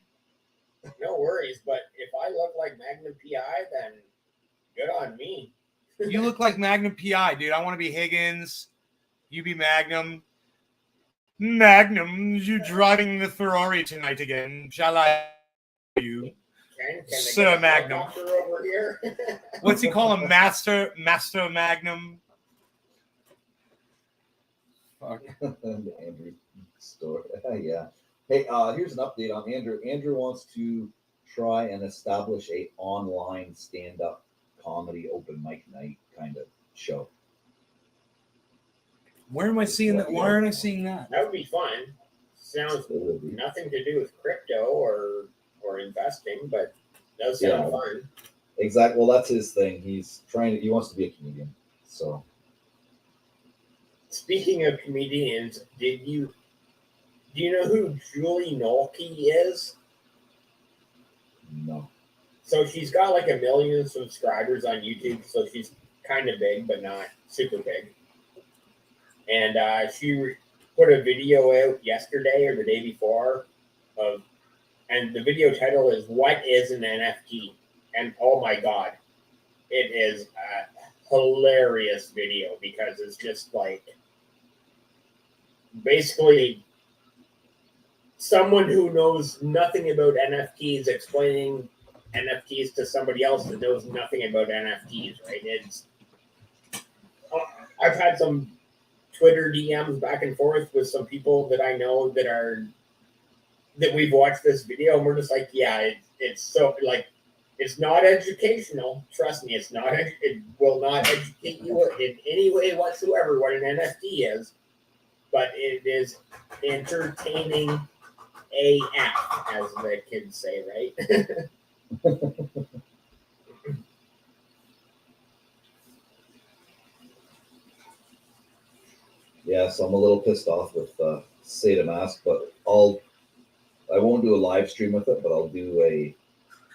No worries, but if I look like Magnum PI, then good on me. You look like Magnum PI, dude. I want to be Higgins. You be Magnum. Magnum, you driving the Ferrari tonight again? Shall I? You, Can I Sir get a Magnum. helicopter over here? What's he call him? Master Magnum. Fuck. The Andrew story. Yeah. Hey, here's an update on Andrew. Andrew wants to try and establish a online stand-up comedy open mic night kind of show. Where am I seeing that? Why aren't I seeing that? That would be fun. Sounds It would be. nothing to do with crypto or investing, but does sound Yeah. fun. Exactly. Well, that's his thing. He wants to be a comedian. So Speaking of comedians, do you know who Julie Nolke is? no. So she's got like 1 million subscribers on YouTube, so she's kind of big, but not super big. And she put a video out yesterday or the day before and the video title is "What is an NFT?" And oh my god, it is a hilarious video because it's just like basically someone who knows nothing about NFTs explaining NFTs to somebody else that knows nothing about NFTs, right? I've had some Twitter DMs back and forth with some people that I know that we've watched this video, and we're just like, yeah, it's so like it's not educational. Trust me, it's not. It will not educate you in any way whatsoever what an NFT is, but it is entertaining AF, as the kids say, right? Yeah, so I'm a little pissed off with Sata Mask, but I won't do a live stream with it, but I'll do a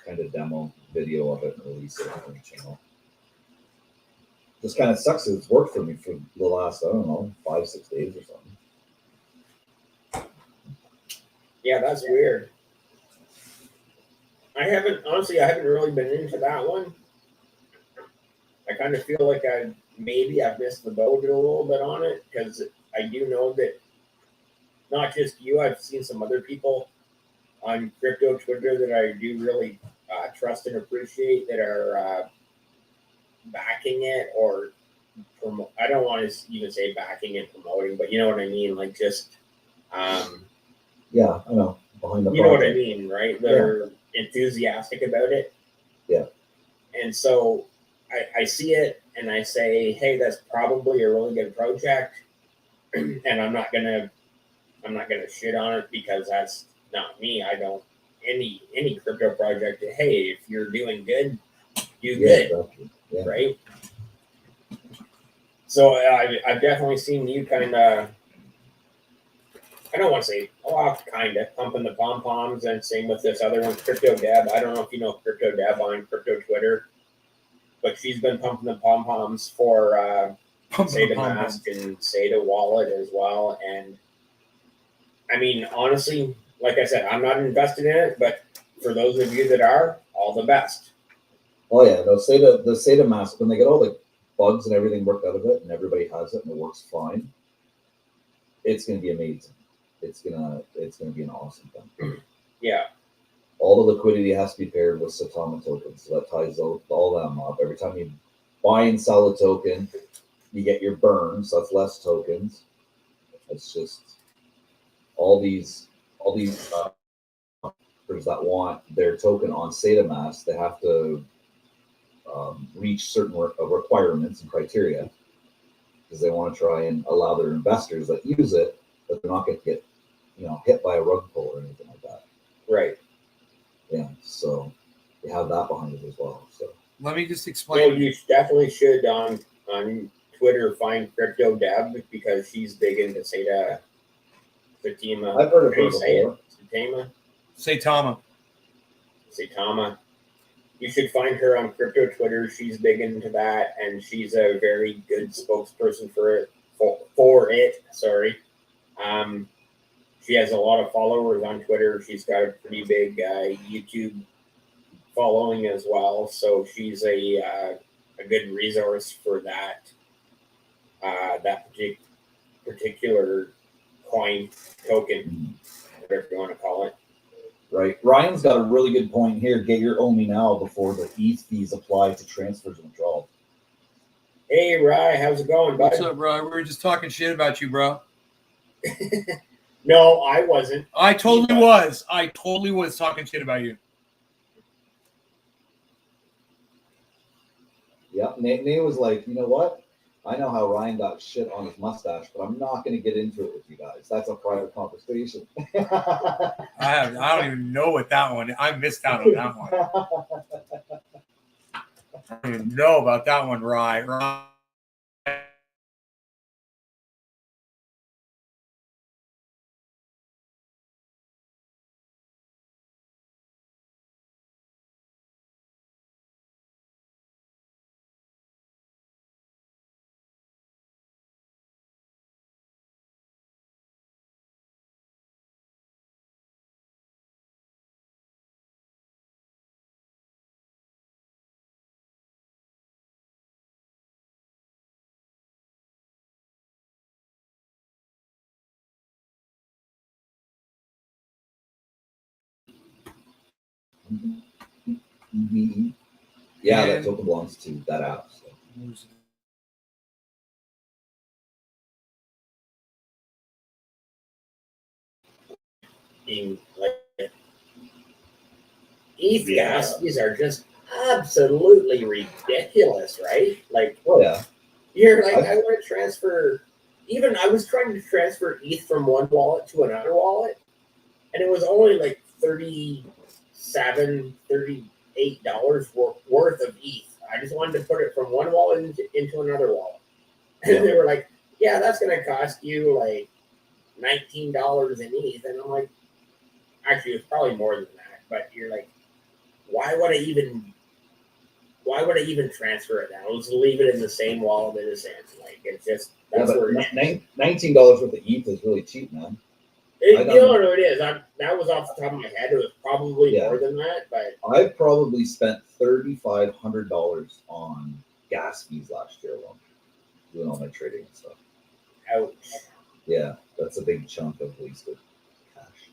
kind of demo video of it and release it on the channel. Just kind of sucks. It's worked for me for the last, I don't know, 5-6 days or something. Yeah, that's weird. I haven't really been into that one. I kind of feel like I've missed the boat a little bit on it because I do know that not just you, I've seen some other people on crypto Twitter that I do really trust and appreciate that are backing it or I don't want to even say backing and promoting, but you know what I mean, like just Yeah, I know. Behind the you know what I project. mean, right? They're enthusiastic about it. Yeah. And so I see it and I say, hey, that's probably a really good project. And I'm not gonna shit on it because that's not me. I don't any crypto project, hey, if you're doing good, do good. Exactly. Yeah. Right? So I've definitely seen you kind of, I don't want to say, kind of pumping the pom poms, and same with this other one, Crypto Deb. I don't know if you know Crypto Deb on crypto Twitter, but she's been pumping the pom poms for Seda mask and Seda wallet as well. And I mean, honestly, like I said, I'm not invested in it, but for those of you that are, all the best. Oh yeah, the Seda mask, when they get all the bugs and everything worked out of it, and everybody has it and it works fine, it's gonna be amazing. It's gonna be an awesome thing. Yeah. All the liquidity has to be paired with Satama tokens, so that ties all them up. Every time you buy and sell a token, you get your burn, so that's less tokens. It's just all these that want their token on SataMask, they have to reach certain requirements and criteria because they want to try and allow their investors that use it, but they're not going to get hit by a rug pull or anything like that. Right. Yeah, so they have that behind it as well. So let me just So explain. you definitely should on Twitter find Crypto Deb because she's big into Seda. Fatima. I've heard of How do her you say before. it? Satama. Satama. You should find her on crypto Twitter. She's big into that, and she's a very good spokesperson for it. Sorry. She has a lot of followers on Twitter. She's got a pretty big YouTube following as well. So she's a good resource for that particular coin token, whatever you want to call it. Right. Ryan's got a really good point here. Get your OMI now before the ETH fees apply to transfers and withdrawals. Hey, Rye, how's it going, bud? What's up, bro? We were just talking shit about you, bro. No, I wasn't. I totally was. I totally was talking shit about you. Yeah, Nate was like, you know what? I know how Ryan got shit on his mustache, but I'm not going to get into it with you guys. That's a private conversation. I don't even know what that one. I missed out on that one. I don't even know about that one, right? Yeah, that token belongs to that app. So. Being like ETH gas fees are just absolutely ridiculous, right? Like, oh yeah, you're like, I want to transfer. Even I was trying to transfer ETH from one wallet to another wallet, and it was only like $37, $38 worth of ETH. I just wanted to put it from one wallet into another wallet, and they were like, "Yeah, that's going to cost you like $19 in ETH," and I'm like, actually, it's probably more than that. But you're like, why would I even transfer it now? Let's leave it in the same wallet in a sense. Like, it's just that's where $19 worth of ETH is really cheap, man. You know what it is. That was off the top of my head. It was probably more than that, but I probably spent $3,500 on gas fees last year alone, doing all my trading and stuff. Ouch. Yeah, that's a big chunk of wasted cash.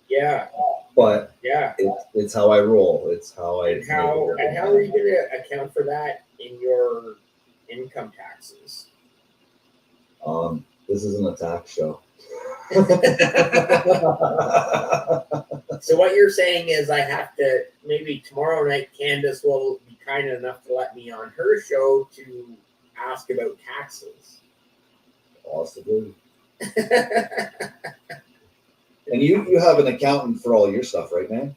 Yeah. But yeah, it's how I roll. It's how I. And how are you going to account for that in your income taxes? This isn't a tax show. So what you're saying is I have to, maybe tomorrow night Candace will be kind enough to let me on her show to ask about taxes. Possibly. And you have an accountant for all your stuff, right, man?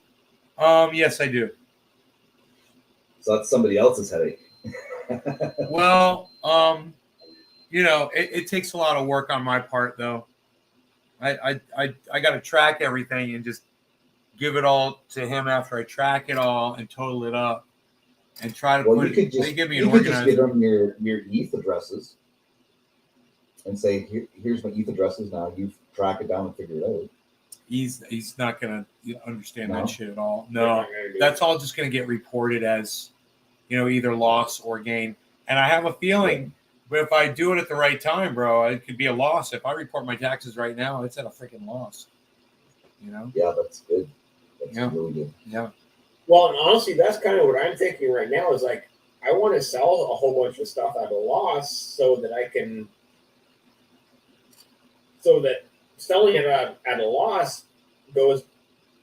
Yes, I do. So that's somebody else's headache. Well, it takes a lot of work on my part, though. I got to track everything and just give it all to him after I track it all and total it up and try to put it. They give me an organizer. Just give them your ETH addresses. and say, here's my ETH addresses now. You track it down and figure it out. He's not gonna understand No? that shit at all. They're No, not gonna do that's it. all just gonna get reported as, either loss or gain. And I have a feeling, but if I do it at the right time, bro, it could be a loss. If I report my taxes right now, it's at a freaking loss. Yeah, that's good. That's Yeah. really good. Yeah. Well, and honestly, that's kind of what I'm thinking right now. Is like I want to sell a whole bunch of stuff at a loss so that I can, so that selling it at a loss goes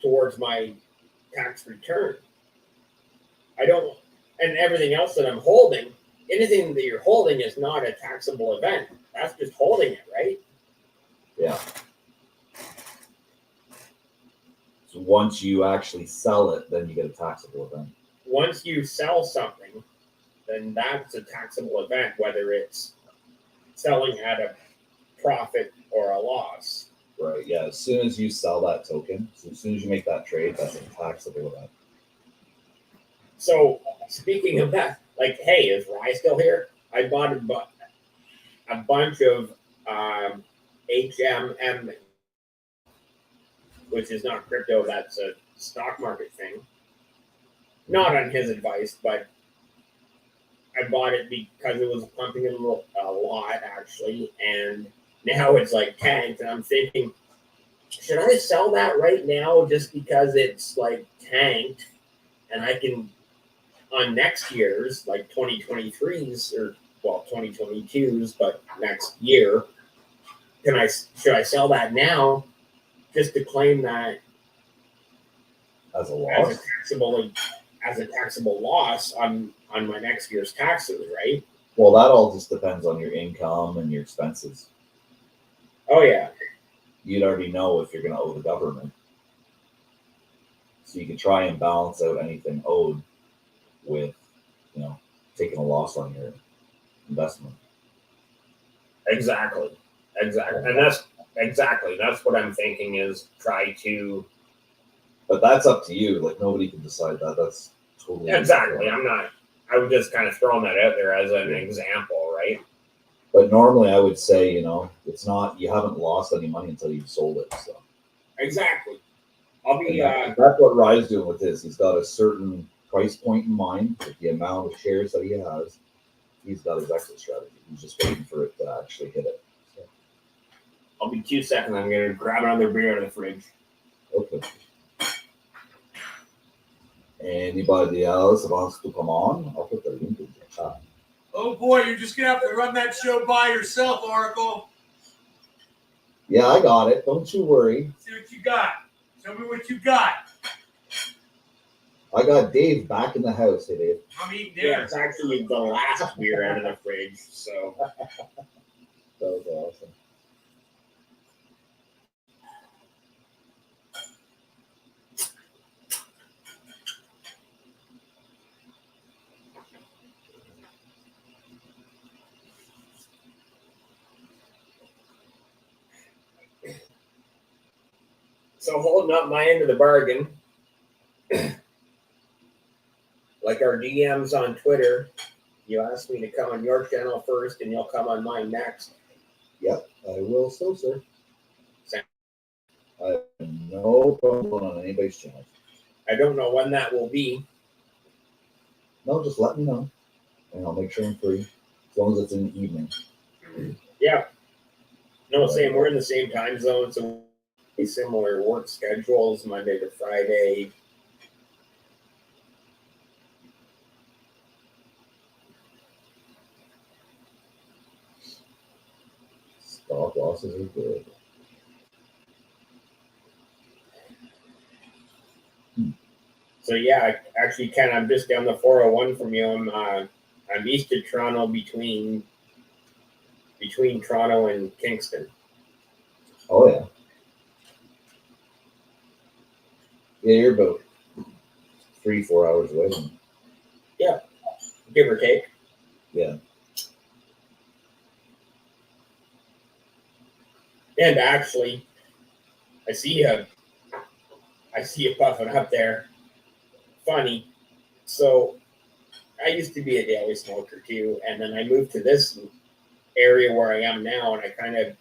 towards my tax return. I don't, and everything else that I'm holding, anything that you're holding is not a taxable event. That's just holding it, right? Yeah. So once you actually sell it, then you get a taxable event. Once you sell something, then that's a taxable event, whether it's selling at a profit or a loss. Right. Yeah. As soon as you sell that token, so as soon as you make that trade, that's a taxable event. So speaking of that, like, hey, is Rye still here? I bought a bunch of HMM, which is not crypto, that's a stock market thing. Not on his advice, but I bought it because it was pumping a lot actually, and now it's like tanked, and I'm thinking, should I sell that right now just because it's like tanked, and I can on next year's like 2023's or 2022's, but next year, should I sell that now just to claim that As a as loss. a taxable loss on my next year's taxes, right? Well, that all just depends on your income and your expenses. Oh yeah. You'd already know if you're going to owe the government. So you can try and balance out anything owed with, taking a loss on your investment. Exactly. And that's what I'm thinking is try to. But that's up to you. Like, nobody can decide that. That's totally Exactly. I was just kind of throwing that out there as an example, right? But normally I would say, it's not, you haven't lost any money until you've sold it. So Exactly. I'll be, that's what Rye's doing with his. He's got a certain price point in mind, with the amount of shares that he has. He's got his exit strategy. He's just waiting for it to actually hit it. So, I'll be 2 seconds. I'm going to grab another beer out of the fridge. okay. Anybody else wants to come on? I'll put the link in the chat. Oh boy, you're just gonna have to run that show by yourself, Oracle. Yeah, I got it. Don't you worry. See what you got. Show me what you got. I got Dave back in the house. Hey, Dave. I'm eating Yeah, dinner. it's actually the last beer out of the fridge. So That was awesome. holding up my end of the bargain. Like our DMs on Twitter, you asked me to come on your channel first, and you'll come on mine next. Yep, I will so, sir. Same. I have no problem going on anybody's channel. I don't know when that will be. No, just let me know, and I'll make sure I'm free, as long as it's in the evening. Yeah. No, same. We're in the same time zone, so similar work schedules, Monday to Friday. Stop losses are good. So yeah, actually, Ken, I'm just down the 401 from you. I'm east of Toronto, between Toronto and Kingston. Oh yeah. Yeah, you're about 3-4 hours away. Yeah, give or take. Yeah. And actually, I see you puffing up there. Funny. So I used to be a daily smoker too, and then I moved to this area where I am now, and I kind of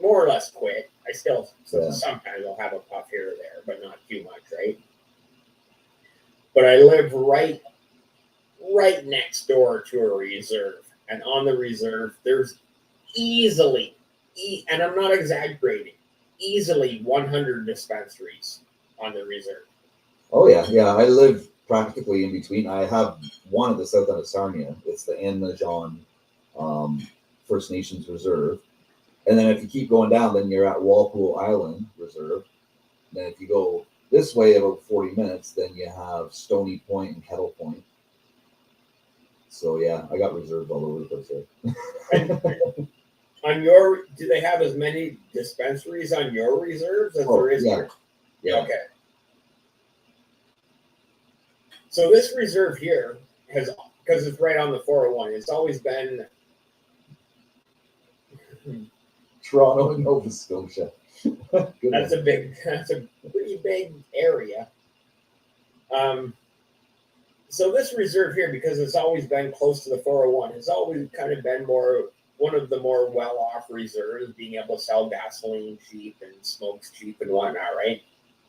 more or less quit. I still Yeah. sometimes I'll have a puff here or there, but not too much, right? But I live right next door to a reserve, and on the reserve there's easily, and I'm not exaggerating, easily 100 dispensaries on the reserve. Oh yeah, yeah. I live practically in between. I have one at the south end of Sarnia. It's the Anajon First Nations Reserve. And then if you keep going down, then you're at Walpole Island Reserve. And then if you go this way about 40 minutes, then you have Stony Point and Kettle Point. So yeah, I got reserves all over the place there. On your, do they have as many dispensaries on your reserves as there is yeah. here? Yeah. Okay. So this reserve here has, because it's right on the 401, it's always been Toronto and Nova Scotia. that's a pretty big area. So this reserve here, because it's always been close to the 401, has always kind of been one of the more well-off reserves, being able to sell gasoline cheap and smokes cheap and whatnot, right?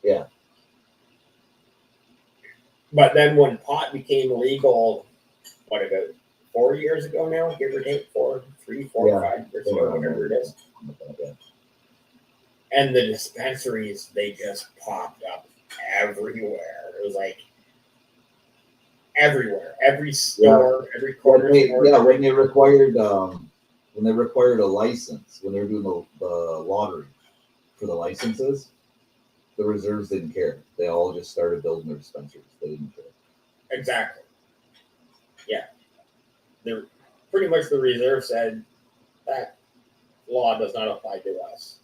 Yeah. But then when pot became legal, what, about 4 years ago now, give or take, 5 years ago, whatever it is. Yeah. And the dispensaries, they just popped up everywhere. It was like everywhere, every store, every corner store. When they required a license, when they were doing the lottery for the licenses, the reserves didn't care. They all just started building their dispensaries. They didn't care. Exactly. Yeah. They're pretty much, the reserve said that law does not apply to us.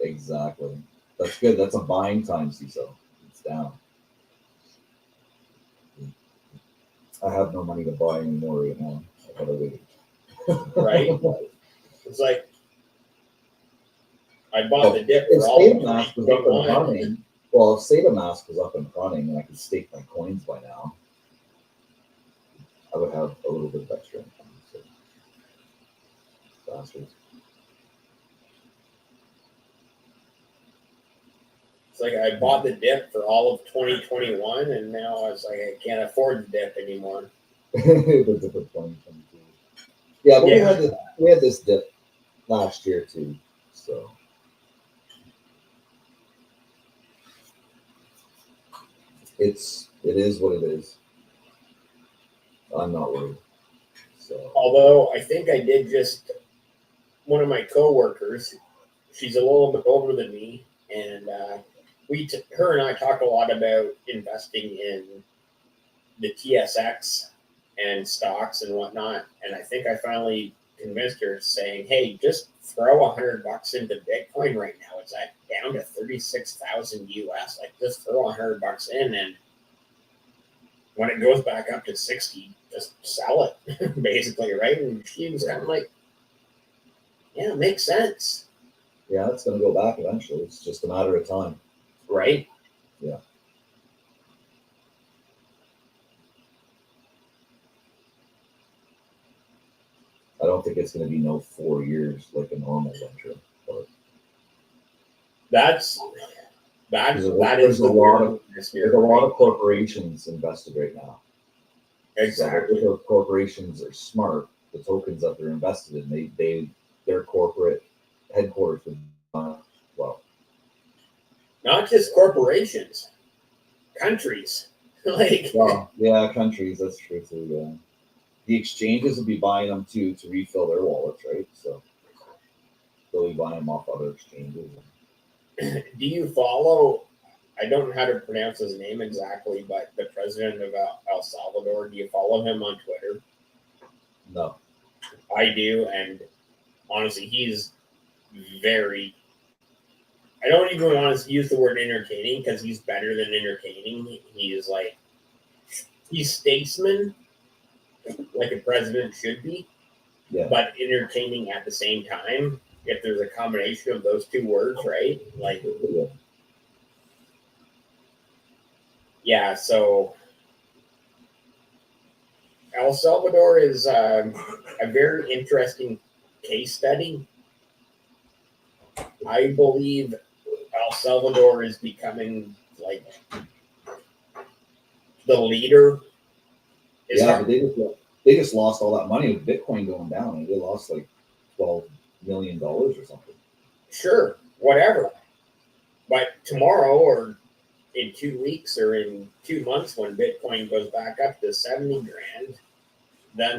Exactly. That's good. That's a buying time, CISO. It's down. I have no money to buy anymore right now. I gotta wait. Right? It's like I bought the dip If for all State of Mask was up and running, well, if State Mask was up and running and I could stake my coins by now, I would have a little bit of extra income. So. Bastards. It's like I bought the dip for all of 2021, and now I was like, I can't afford the dip anymore. The dip of 2022. Yeah, but we had this dip last year too. So it is what it is. I'm not worried. So Although I think I did just, one of my coworkers, she's a little bit older than me, and her and I talk a lot about investing in the TSX and stocks and whatnot. And I think I finally convinced her, saying, "Hey, just throw $100 into Bitcoin right now. It's down to 36,000 US. Like, just throw $100 in, and when it goes back up to 60, just sell it." Basically, right? And she was kind of like, "Yeah, it makes sense." yeah, it's gonna go back eventually. It's just a matter of time. Right? Yeah. I don't think it's going to be no 4 years like a normal venture. But That there's is a lot of corporations invested right now. Exactly. So if corporations are smart, the tokens that they're invested in, their corporate headquarters would well. Not just corporations, countries. Well, yeah, countries. That's true too. Yeah. The exchanges will be buying them too to refill their wallets, right? So they'll be buying them off other exchanges. Do you follow? I don't know how to pronounce his name exactly, but the president of El Salvador. Do you follow him on Twitter? No. I do, and honestly, he's very. I don't even want to use the word entertaining, because he's better than entertaining. He's statesman, like a president should be, but entertaining at the same time. If there's a combination of those two words, right? Like, yeah. So El Salvador is a very interesting case study. I believe El Salvador is becoming like the leader. Yeah, but they just lost all that money with Bitcoin going down, and they lost like $12 million or something. Sure, whatever. But tomorrow or in 2 weeks or in 2 months when Bitcoin goes back up to 70 grand, then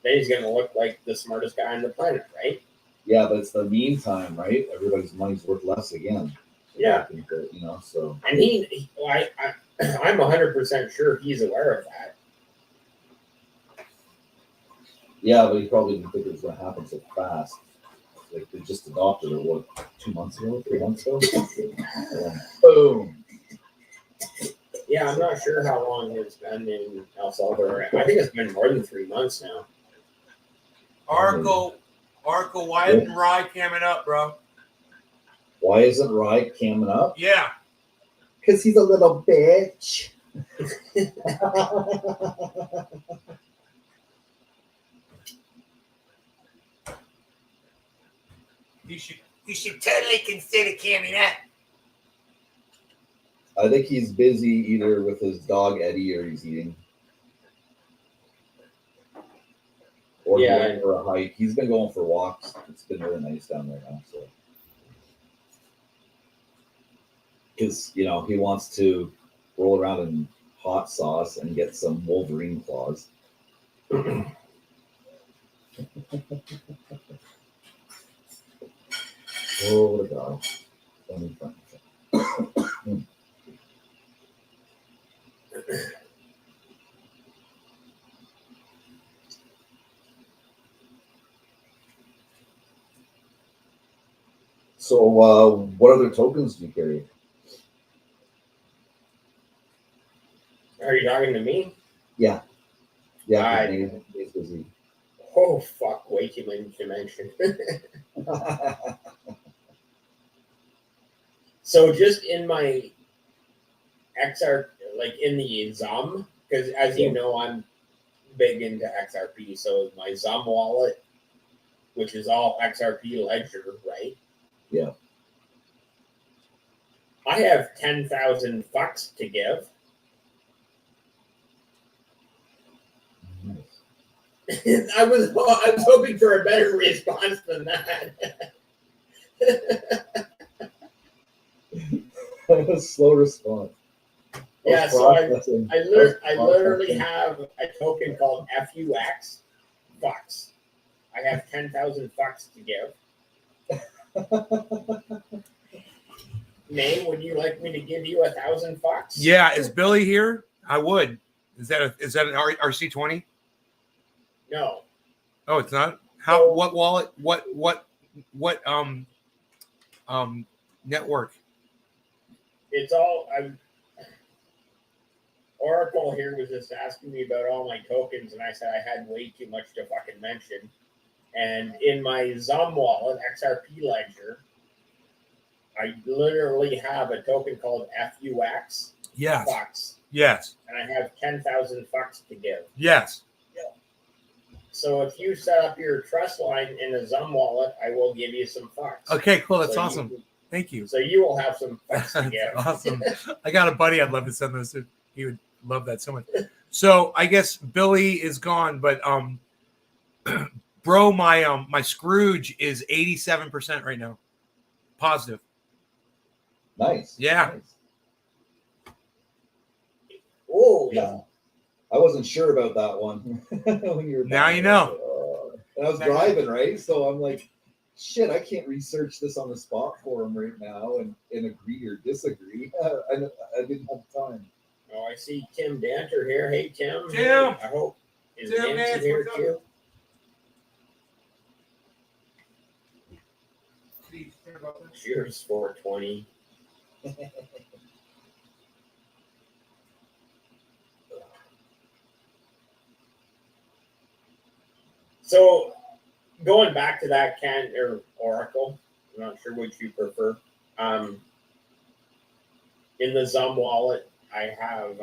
he's gonna look like the smartest guy on the planet, right? Yeah, but it's the meantime, right? Everybody's money's worth less again. Yeah. You know, so. And I'm 100% sure he's aware of that. Yeah, but he probably didn't think it was going to happen so fast. Like they just adopted it, what, 2 months ago, 3 months ago? Boom. Yeah, I'm not sure how long it's been in El Salvador. I think it's been more than 3 months now. Arco, why isn't Rye coming up, bro? Why isn't Rye coming up? Yeah. Because he's a little bitch. He should totally consider coming up. I think he's busy either with his dog Eddie or he's eating. Or going for a hike. He's been going for walks. It's been really nice down there now. So, because he wants to roll around in hot sauce and get some Wolverine claws. Oh, what a dog! So, what other tokens do you carry? Are you talking to me? Yeah. He's busy. Oh, fuck, way too many to mention. So just in my XR, like in the ZUM, because as you know, I'm big into XRP. So my ZUM wallet, which is all XRP ledger, right? Yeah. I have 10,000 fucks to give. Nice. I was hoping for a better response than that. Slow response. Yeah, so I literally have a token called FUX fucks. I have 10,000 fucks to give. May, would you like me to give you 1,000 fucks? Yeah, is Billy here? I would. Is that an RC20? No. Oh, it's not. How? So, what wallet? What network? It's all. Oracle here was just asking me about all my tokens, and I said I had way too much to fucking mention. And in my ZUM wallet, XRP ledger, I literally have a token called FUX. Yes. Fucks. Yes. And I have 10,000 fucks to give. Yes. So if you set up your trust line in a ZUM wallet, I will give you some fucks. Okay, cool. That's awesome. Thank you. So you will have some fucks to give. Awesome. I got a buddy I'd love to send those to. He would love that so much. So I guess Billy is gone, but bro, my Scrooge is 87% right now. Positive. Nice. Yeah. Nice. Oh, Yeah. I wasn't sure about that one. When you were Now you know. And I was driving, right? So I'm like, shit, I can't research this on the spot for him right now and agree or disagree. I didn't have time. Oh, I see Tim Danter here. Hey, Tim. Tim. I hope is Tim Nancy here too. Cheers, 420. So, going back to that or Oracle, I'm not sure which you prefer. In the ZUM wallet, I have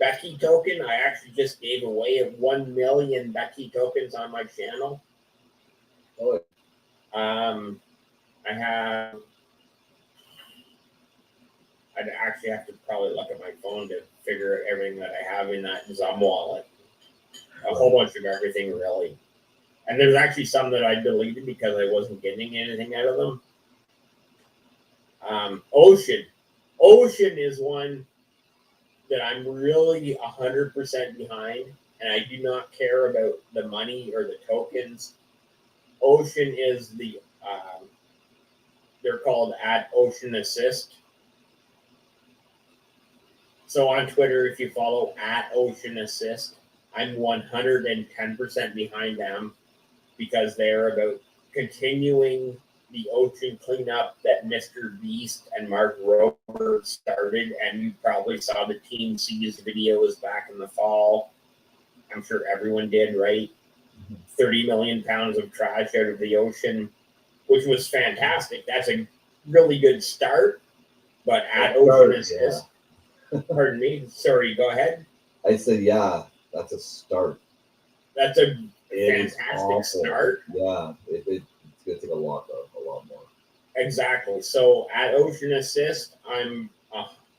Becky token. I actually just gave away 1 million Becky tokens on my channel. Oh, I have. I'd actually have to probably look at my phone to figure out everything that I have in that Zum wallet. A whole bunch of everything, really. And there's actually some that I deleted because I wasn't getting anything out of them. Ocean. Ocean is one that I'm really 100% behind, and I do not care about the money or the tokens. Ocean is the, they're called @Ocean Assist. So on Twitter, if you follow @Ocean Assist, I'm 110% behind them because they're about continuing the ocean cleanup that Mr. Beast and Mark Rober started. And you probably saw the Team C's videos back in the fall. I'm sure everyone did, right? 30 million pounds of trash out of the ocean, which was fantastic. That's a really good start. But @Ocean Assist, pardon me, sorry, go ahead. I said, yeah, that's a start. That's a It is fantastic awful. start. Yeah, it's gonna take a lot more. Exactly. So @Ocean Assist, I'm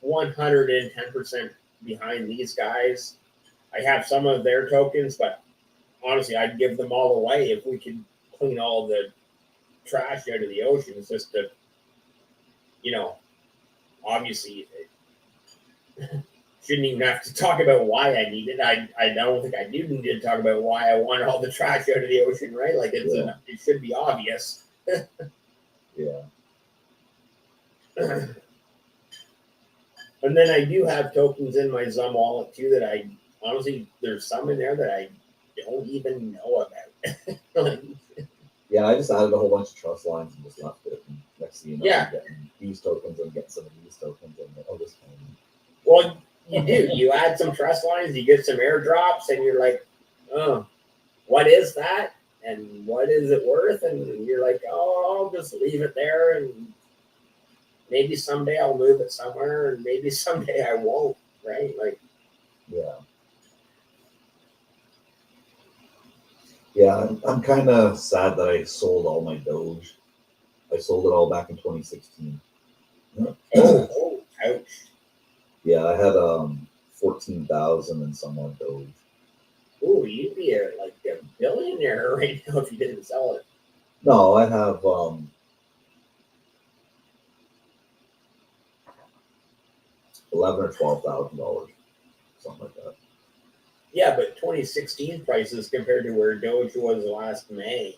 110% behind these guys. I have some of their tokens, but honestly, I'd give them all away if we could clean all the trash out of the oceans. Just to, obviously, shouldn't even have to talk about why I need it. I don't think I do need to talk about why I want all the trash out of the ocean, right? Like it should be obvious. Yeah. And then I do have tokens in my Zum wallet too that I honestly, there's some in there that I don't even know about. Yeah, I just added a whole bunch of trust lines and just left it. And next thing you know, Yeah. I'm getting these tokens and getting some of these tokens and this kind of. Well, you do. You add some trust lines, you get some airdrops, and you're like, oh, what is that? And what is it worth? And you're like, oh, I'll just leave it there, and maybe someday I'll move it somewhere, and maybe someday I won't, right? Like, Yeah. Yeah, I'm kind of sad that I sold all my Doge. I sold it all back in 2016. oh, ouch. Yeah, I had 14,000 and some odd Doge. Ooh, you'd be like a billionaire right now if you didn't sell it. No, I have 11 or $12,000, something like that. Yeah, but 2016 prices compared to where Doge was last May,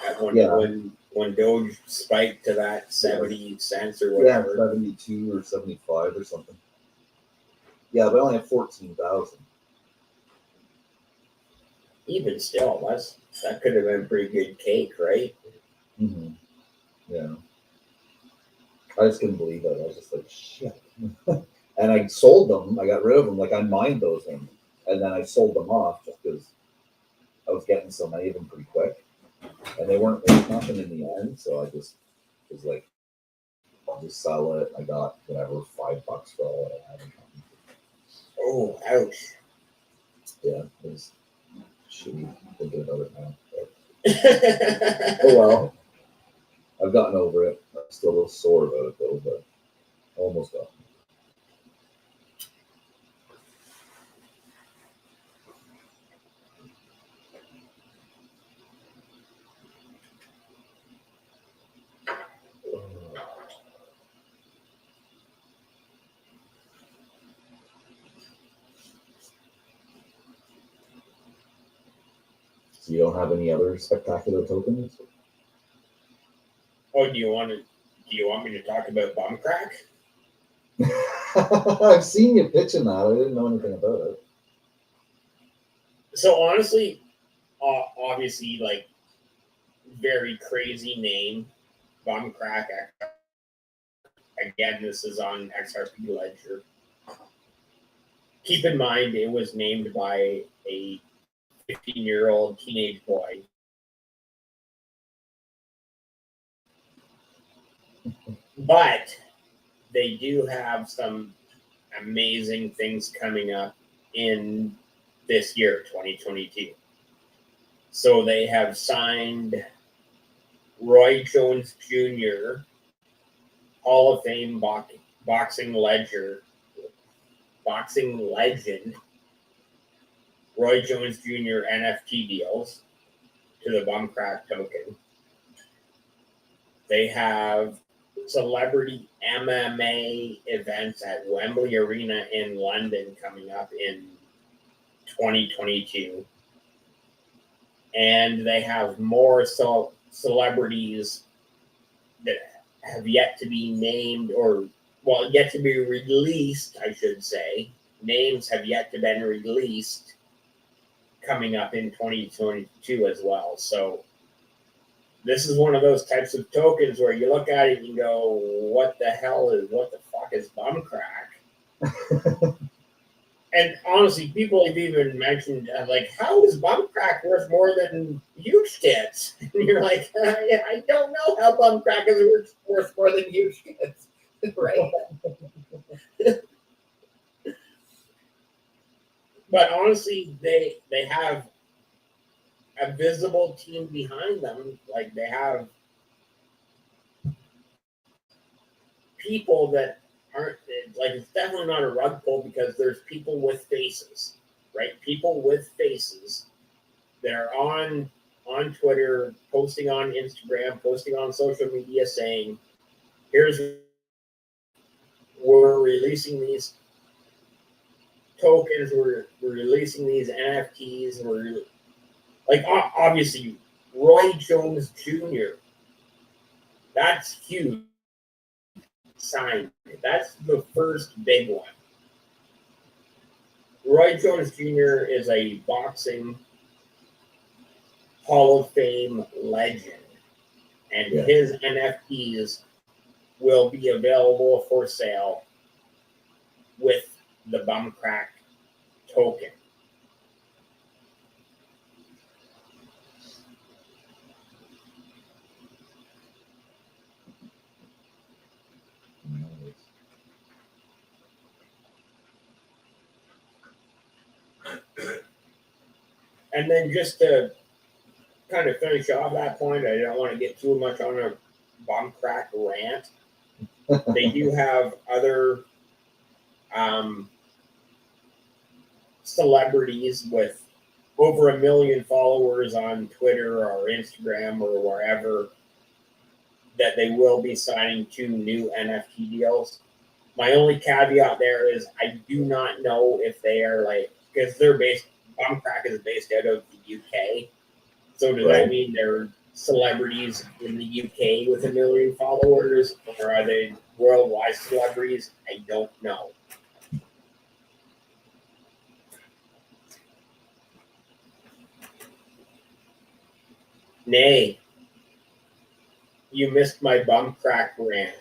at when Doge spiked to that 70 cents or whatever. Yeah, 72 or 75 or something. Yeah, but I only have 14,000. Even still, that could have been pretty good cake, right? Mm-hmm. Yeah. I just couldn't believe it. I was just like, shit. And I sold them. I got rid of them. Like I mined those things. And then I sold them off just because I was getting so many of them pretty quick. And they weren't worth nothing in the end. So I just was like, I'll just sell it. I got whatever, $5 for all I had. Oh, ouch. Yeah, it was shitty thinking about it now. But, oh well. I've gotten over it. I'm still a little sore about it though, but almost got. So you don't have any other spectacular tokens? Oh, do you want me to talk about bum crack? I've seen you pitching that. I didn't know anything about it. So honestly, obviously, like very crazy name, bum crack. Again, this is on XRP Ledger. Keep in mind, it was named by a 15-year-old teenage boy. But they do have some amazing things coming up in this year, 2022. So they have signed Roy Jones Jr., Hall of Fame boxing legend, Roy Jones Jr. NFT deals to the Bumcrack token. They have celebrity MMA events at Wembley Arena in London coming up in 2022. And they have more celebrities that have yet to be named, or, well, yet to be released, I should say. Names have yet to be released coming up in 2022 as well. So this is one of those types of tokens where you look at it and you go, what the fuck is Bumcrack? And honestly, people have even mentioned, like, how is Bumcrack worth more than Huge Tits? And you're like, I don't know how Bumcrack is worth more than Huge Tits, right? But honestly, they have a visible team behind them. Like, they have people that aren't, like, it's definitely not a rug pull, because there's people with faces, right? People with faces that are on Twitter, posting on Instagram, posting on social media, saying, we're releasing these tokens, we're releasing these NFTs, like, obviously, Roy Jones Jr., that's huge. Signed. That's the first big one. Roy Jones Jr. is a boxing Hall of Fame legend, and his NFTs will be available for sale with the Bumcrack token. And then just to kind of finish off that point, I don't want to get too much on a Bumcrack rant. They do have other celebrities with over 1 million followers on Twitter or Instagram or wherever that they will be signing 2 new NFT deals. My only caveat there is I do not know if they are, like, because Bumcrack is based out of the UK. So does that mean they're celebrities in the UK with 1 million followers, or are they worldwide celebrities? I don't know. Nay, you missed my Bumcrack rant.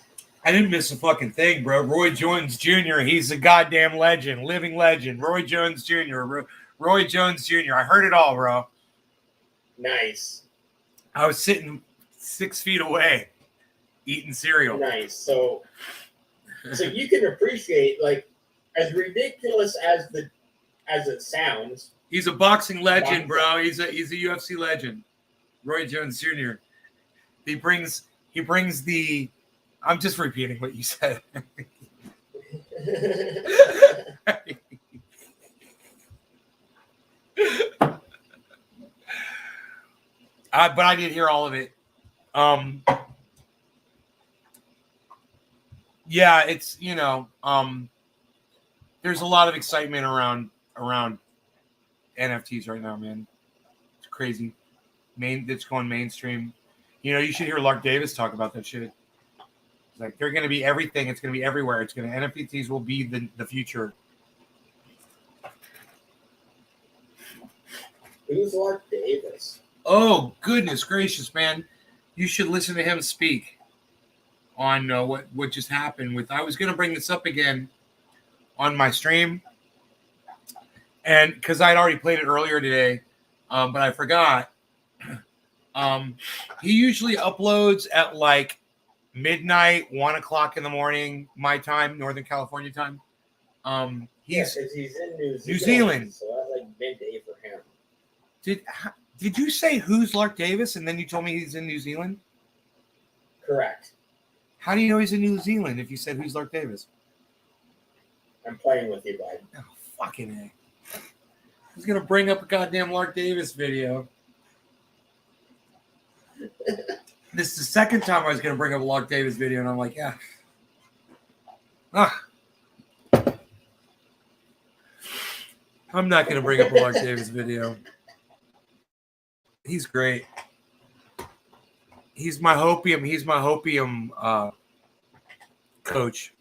I didn't miss a fucking thing, bro. Roy Jones Jr., he's a goddamn legend, living legend. Roy Jones Jr., Roy Jones Jr. I heard it all, bro. Nice. I was sitting 6 feet away eating cereal. Nice. So you can appreciate, like, as ridiculous as it sounds. He's a boxing legend, bro. He's a UFC legend. Roy Jones Jr. He brings the. I'm just repeating what you said. But I did hear all of it. Yeah, it's, there's a lot of excitement around NFTs right now, man. It's crazy. It's going mainstream. You should hear Lark Davis talk about that shit. It's like, they're going to be everything. It's going to be everywhere. NFTs will be the future. Who's Lark Davis? Oh, goodness gracious, man. You should listen to him speak on what just happened I was going to bring this up again on my stream, and because I'd already played it earlier today, but I forgot. He usually uploads at like midnight, 1 o'clock in the morning, my time, Northern California time. He's 'cause he's in New Zealand. New Zealand. So that's like midday for him. Did you say who's Lark Davis and then you told me he's in New Zealand? Correct. How do you know he's in New Zealand if you said who's Lark Davis? I'm playing with you, bud. Oh, fucking A. He's gonna bring up a goddamn Lark Davis video. This is the second time I was gonna bring up a Lark Davis video, and I'm like, yeah. I'm not gonna bring up a Lark Davis video. He's great. He's my hopium. He's my hopium coach.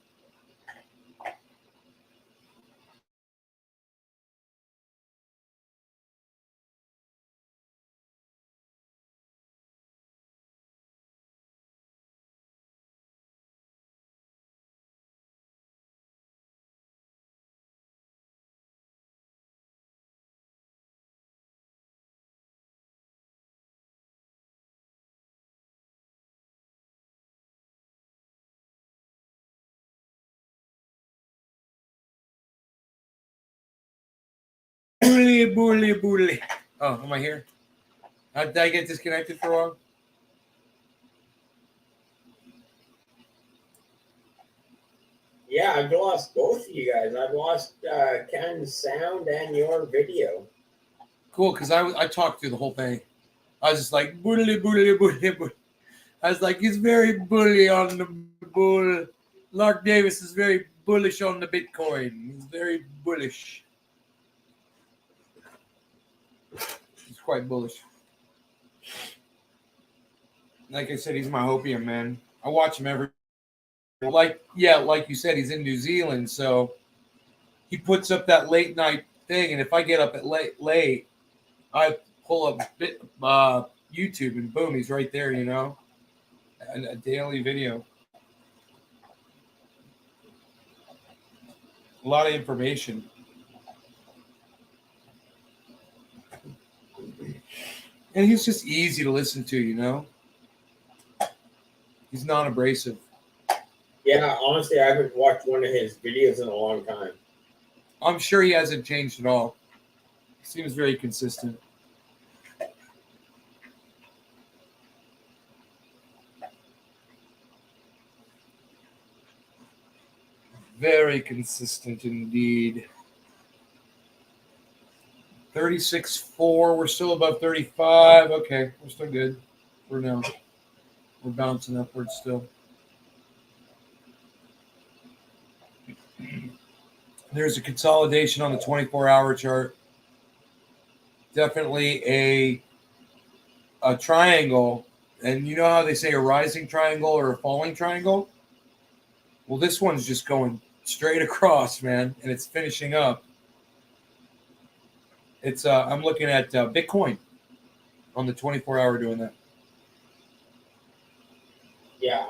Bully. Oh, am I here? Did I get disconnected for a while? Yeah, I've lost both of you guys. I've lost Ken's sound and your video. Cool, because I talked through the whole thing. I was just like, bully. I was like, he's very bully on the bull. Lark Davis is very bullish on the Bitcoin. He's very bullish. He's quite bullish. Like I said, he's my hopium, man. I watch him every. Like you said, he's in New Zealand, so he puts up that late night thing, and if I get up at late, I pull up YouTube, and boom, he's right there, you know, a daily video. A lot of information. And he's just easy to listen to, you know. He's non-abrasive. Yeah, honestly, I haven't watched one of his videos in a long time. I'm sure he hasn't changed at all. He seems very consistent. Very consistent indeed. 36.4. We're still above 35. Okay, we're still good for now. We're bouncing upwards still. There's a consolidation on the 24-hour chart. Definitely a triangle. And you know how they say a rising triangle or a falling triangle? Well, this one's just going straight across, man, and it's finishing up. It's I'm looking at Bitcoin on the 24-hour doing that. Yeah,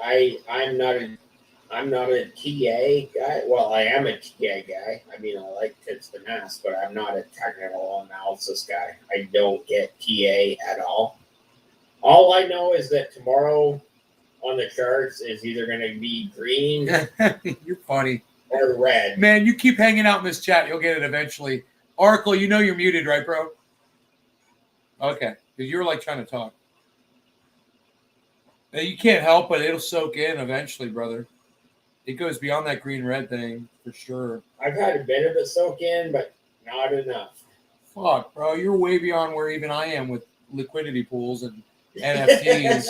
I'm not a TA guy. Well, I am a TA guy. I mean, I like tits to mess, but I'm not a technical analysis guy. I don't get TA at all. All I know is that tomorrow on the charts is either going to be green You're funny. or red. Man, you keep hanging out in this chat. You'll get it eventually. Oracle, you know you're muted, right, bro? Okay. Because you were like trying to talk. Now, you can't help it. It'll soak in eventually, brother. It goes beyond that green-red thing for sure. I've had a bit of it soak in, but not enough. Fuck, bro. You're way beyond where even I am with liquidity pools and NFTs.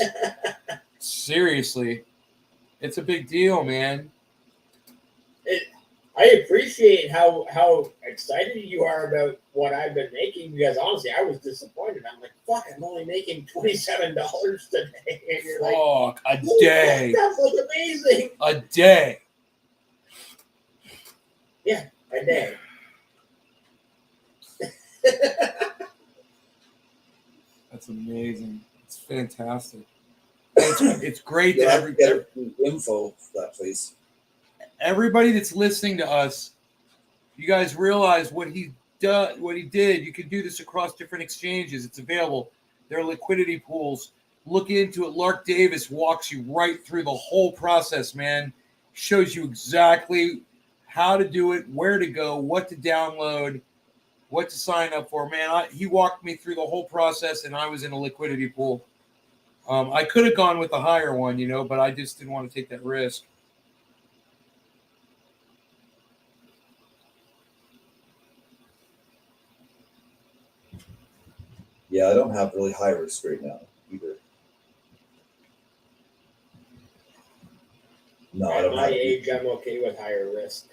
Seriously. It's a big deal, man. I appreciate how excited you are about what I've been making because honestly, I was disappointed. I'm like, fuck, I'm only making $27 today. And you're like, fuck, a day. That was amazing. A day. Yeah, a day. That's amazing. It's fantastic. It's great Yeah, that get info for that, please. everybody that's listening to us, you guys realize what he did. You can do this across different exchanges. It's available. There are liquidity pools. Look into it. Lark Davis walks you right through the whole process, man. Shows you exactly how to do it, where to go, what to download, what to sign up for. Man, he walked me through the whole process, and I was in a liquidity pool. I could have gone with the higher one, but I just didn't want to take that risk. Yeah, I don't have really high risk right now either. No, I At don't my have age, I'm okay with higher risk.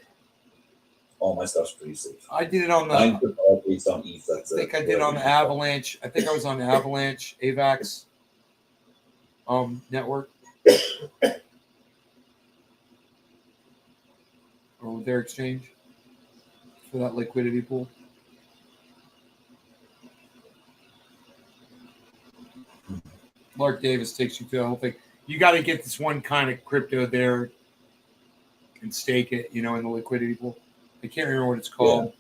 all my stuff's pretty safe. I did it on the. Mine put all based on ETH. That's I think it. I did on the Avalanche. I think I was on the Avalanche AVAX network. Or their exchange for that liquidity pool. Mark Davis takes you through the whole thing. You got to get this one kind of crypto there and stake it, in the liquidity pool. I can't remember what it's called. Yeah.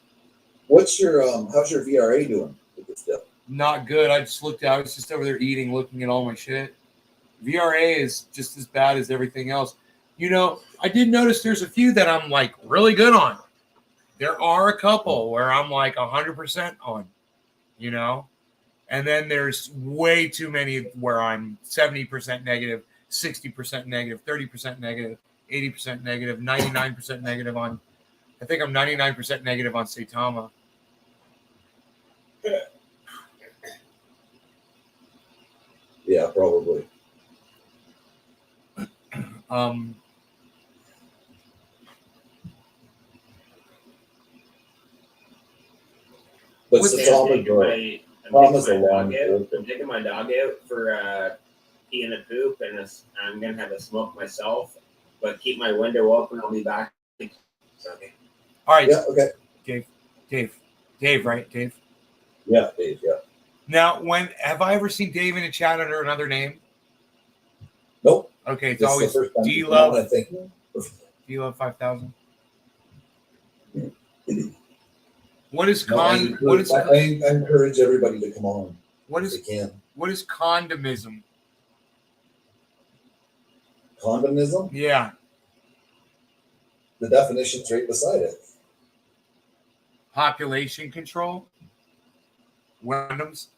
What's your how's your VRA doing with this stuff? Not good. I was just over there eating, looking at all my shit. VRA is just as bad as everything else. I did notice there's a few that I'm like really good on. There are a couple where I'm like 100% on, and then there's way too many where I'm 70% negative, 60% negative, 30% negative, 80% negative, 99% negative on. I think I'm 99% negative on Saitama. Yeah, probably. But With- Saitama, I'm taking my dog out for pee and a poop, and I'm gonna have a smoke myself. But keep my window open. I'll be back. Okay. All right, yeah, okay. Dave, right? Dave. Yeah, Dave, yeah. Now, have I ever seen Dave in a chat under another name? Nope. Okay, it's This is always the first time D he's Love. on, I think. D Love 5000. What is No, I encourage everybody to come on if they can. What is condomism? Condomism? Yeah. The definition's right beside it. Population control. Condoms.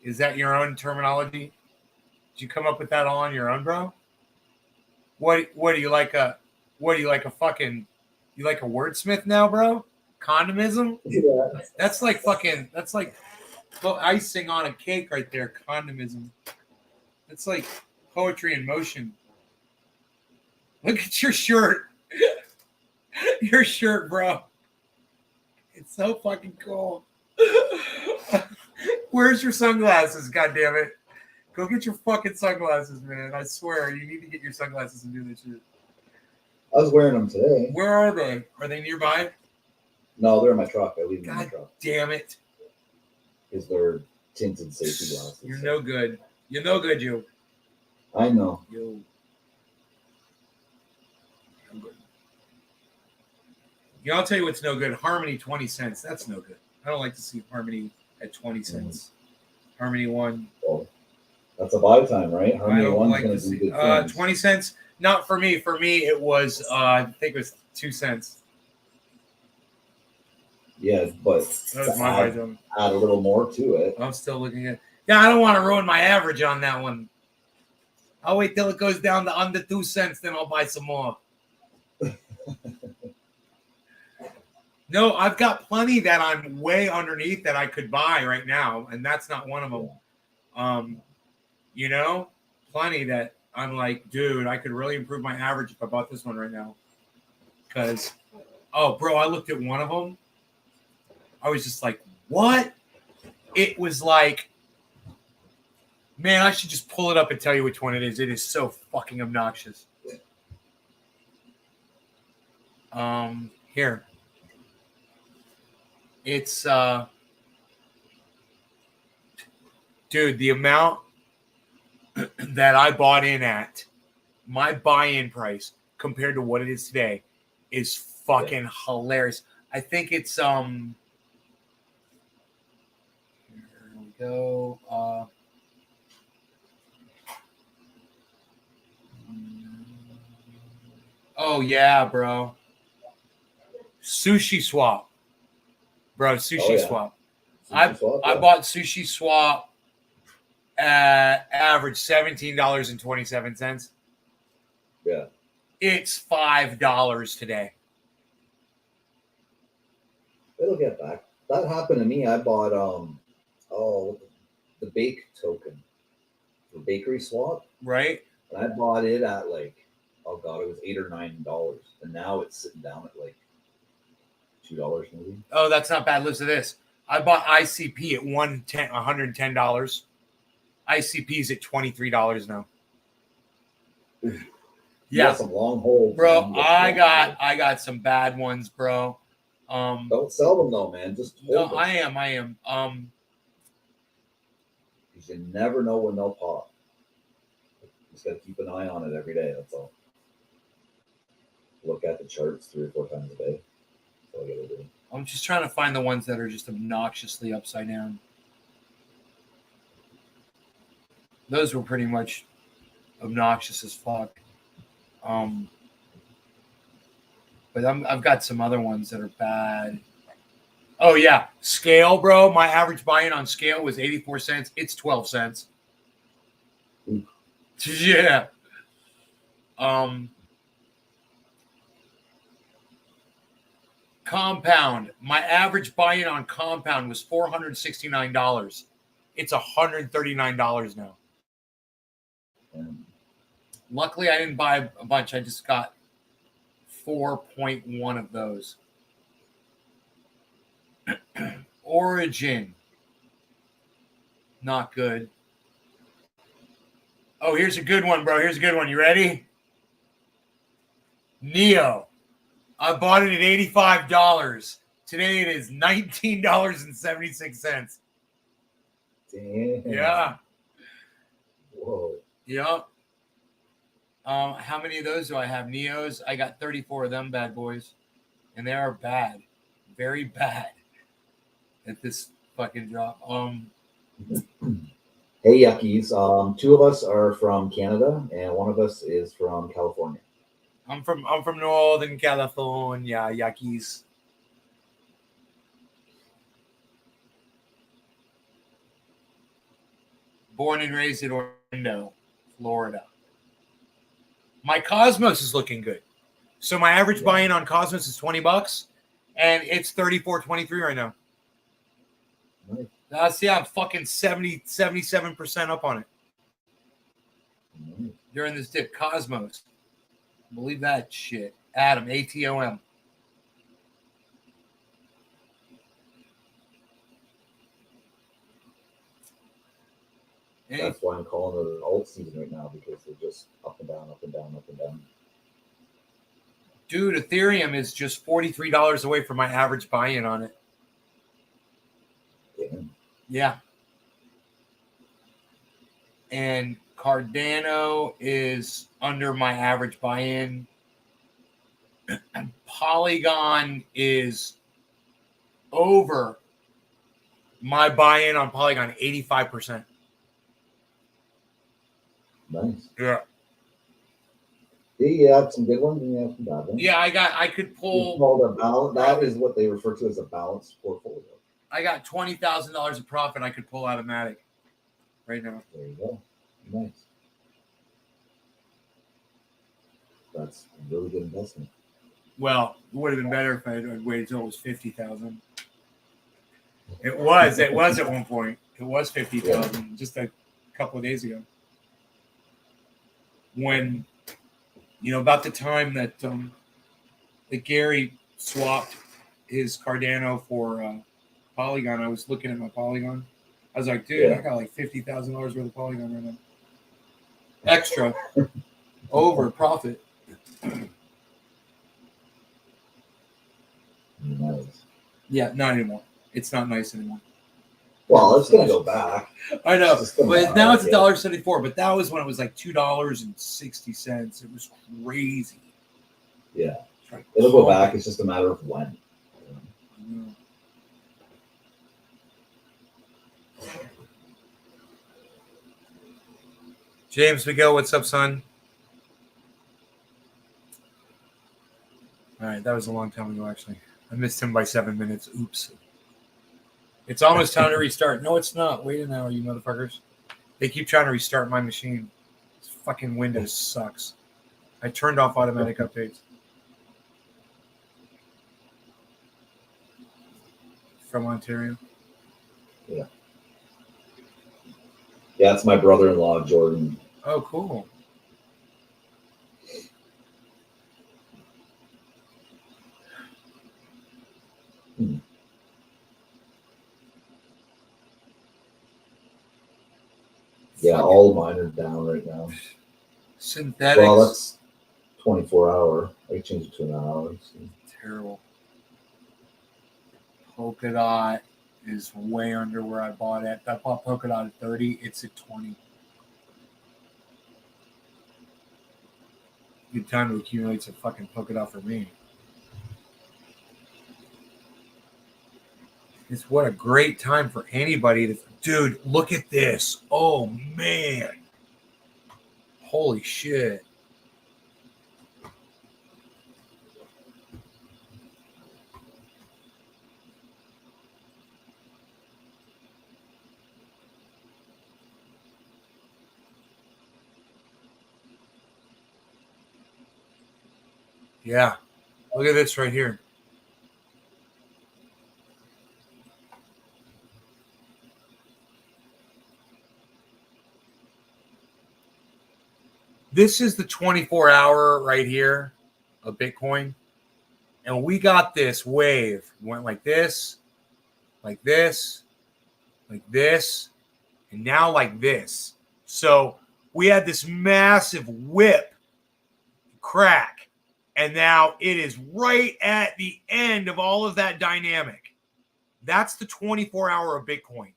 Is that your own terminology? Did you come up with that all on your own, bro? What do you like a fucking, you like a wordsmith now, bro? Condomism? Yeah. That's like icing on a cake right there. Condomism. It's like poetry in motion. Look at your shirt. Your shirt, bro. It's so fucking cool. Where's your sunglasses? God damn it. Go get your fucking sunglasses, man. I swear, you need to get your sunglasses and do this shit. I was wearing them today. Where are they? Are they nearby? No, they're in my truck. I leave them in my God truck. damn it. Because they're tinted safety glasses. You're no good. You're no good, you. I know. You. I'm good. Yeah, I'll tell you what's no good. Harmony 20 cents. That's no good. I don't like to see Harmony at 20 cents. Harmony 1. Well, that's a buy time, right? I Harmony don't 1's like going to to do see. good things. 20 cents. Not for me. For me, it was, I think it was 2 cents. Yeah, but That was my buy zone. add a little more to it. I'm still looking at. Yeah, I don't want to ruin my average on that one. I'll wait till it goes down to under 2 cents, then I'll buy some more. No, I've got plenty that I'm way underneath that I could buy right now, and that's not one of them. Plenty that I'm like, dude, I could really improve my average if I bought this one right now. Because, bro, I looked at one of them. I was just like, what? It was like, man, I should just pull it up and tell you which one it is. It is so fucking obnoxious. Here. It's, dude, the amount that I bought in at, my buy-in price compared to what it is today is fucking hilarious. I think it's, here we go. Oh yeah, bro. Sushi Swap, bro. Sushi Oh, yeah. Swap. Sushi swap, I yeah. bought Sushi Swap at average $17.27. Yeah. It's $5 today. It'll get back. That happened to me. I bought the bake token for bakery swap. Right? And I bought it at like, oh god, it was $8 or $9. And now it's sitting down at like $2 maybe. Oh, that's not bad. Listen to this. I bought ICP at $110. ICP's at $23 now. You Yeah, got some long holds, bro. man. I got some bad ones, bro. Don't sell them though, man. Just No, hold them. I am. Because you never know when they'll pop. Just gotta keep an eye on it every day. That's all. Look at the charts 3 or 4 times a day. That's all you gotta do. I'm just trying to find the ones that are just obnoxiously upside down. Those were pretty much obnoxious as fuck. But I've got some other ones that are bad. Oh yeah, Scale, bro. My average buy-in on Scale was 84 cents. It's 12 cents. Ooh. Yeah. Compound. My average buy-in on Compound was $469. It's $139 now. And Luckily, I didn't buy a bunch. I just got 4.1 of those. Origin. Not good. Oh, here's a good one, bro. Here's a good one. You ready? Neo. I bought it at $85. Today it is $19.76. damn. Yeah. Whoa. Yep. How many of those do I have? Neos? I got 34 of them bad boys. And they are bad. Very bad at this fucking drop. Hey yuckies. 2 of us are from Canada and 1 of us is from California. I'm from Northern California, yuckies. Born and raised in Orlando, Florida. My Cosmos is looking good. So my average buy-in on Cosmos is $20, and it's $34.23 right now. Nice. See, I'm fucking 77% up on it Nice. during this dip. Cosmos. Believe that shit. Atom, ATOM. That's why I'm calling it an alt season right now, because they're just up and down, up and down, up and down. Dude, Ethereum is just $43 away from my average buy-in on it. Damn. Yeah. And Cardano is under my average buy-in. Polygon is over my buy-in on Polygon, 85%. Nice. Yeah. Yeah, you had some good ones and you have some bad ones. Yeah, I could It's pull. called a balance. That is what they refer to as a balanced portfolio. I got $20,000 of profit I could pull automatic right now. There you go. Nice. That's a really good investment. Well, it would have been better if I had waited until it was 50,000. It was at one point. It was 50,000 just a couple of days ago. When, about the time that Gary swapped his Cardano for Polygon, I was looking at my Polygon. I was like, dude, I got like $50,000 worth of Polygon right now. Extra. Over profit. Nice. Yeah, not anymore. It's not nice anymore. Well, it's gonna go back. I know, It's gonna but go now back, it's $1.74. But that was when it was like $2.60. It was crazy. Yeah. It's like, It'll go back. It's just a matter of when. James Miguel, what's up, son? All right, that was a long time ago, actually. I missed him by 7 minutes. Oops. It's almost time to restart. No, it's not. Wait an hour, you motherfuckers. They keep trying to restart my machine. This fucking Windows sucks. I turned off automatic updates. From Ontario. Yeah, it's my brother-in-law, Jordan. Oh, cool. Yeah, all of mine are down right now. Synthetics. Well, that's 24-hour. I change it to an hour. So. Terrible. Polka dot is way under where I bought it. I bought polka dot at 30. It's at 20. Good time to accumulate some fucking polka dot for me. It's what a great time for anybody to. Dude, look at this. Oh man. Holy shit. Yeah. Look at this right here. This is the 24-hour right here of Bitcoin. And we got this wave. It went like this, like this, like this, and now like this. So we had this massive whip crack. And now it is right at the end of all of that dynamic. That's the 24-hour of Bitcoin.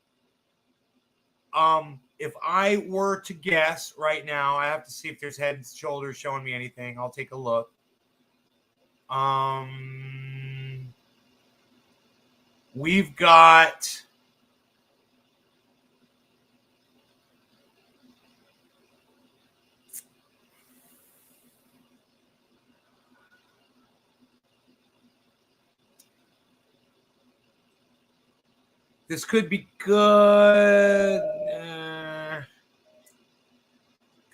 If I were to guess right now, I have to see if there's head and shoulders showing me anything. I'll take a look. We've got this could be good.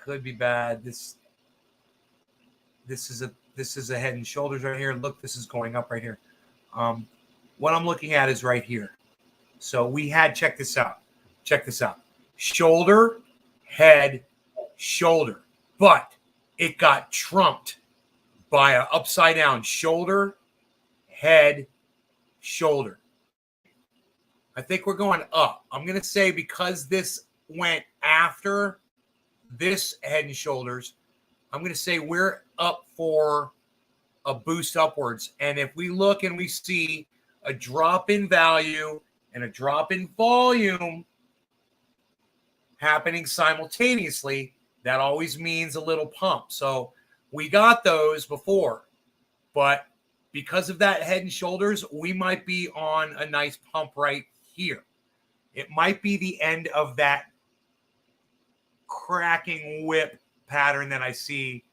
Could be bad. This is a head and shoulders right here. Look, this is going up right here. What I'm looking at is right here. So we had, check this out. Check this out. Shoulder, head, shoulder. But it got trumped by an upside down shoulder, head, shoulder. I think we're going up. I'm going to say because this went after this head and shoulders, I'm going to say we're up for a boost upwards. And if we look and we see a drop in value and a drop in volume happening simultaneously, that always means a little pump. So we got those before, but because of that head and shoulders, we might be on a nice pump right here. It might be the end of that cracking whip pattern that I see.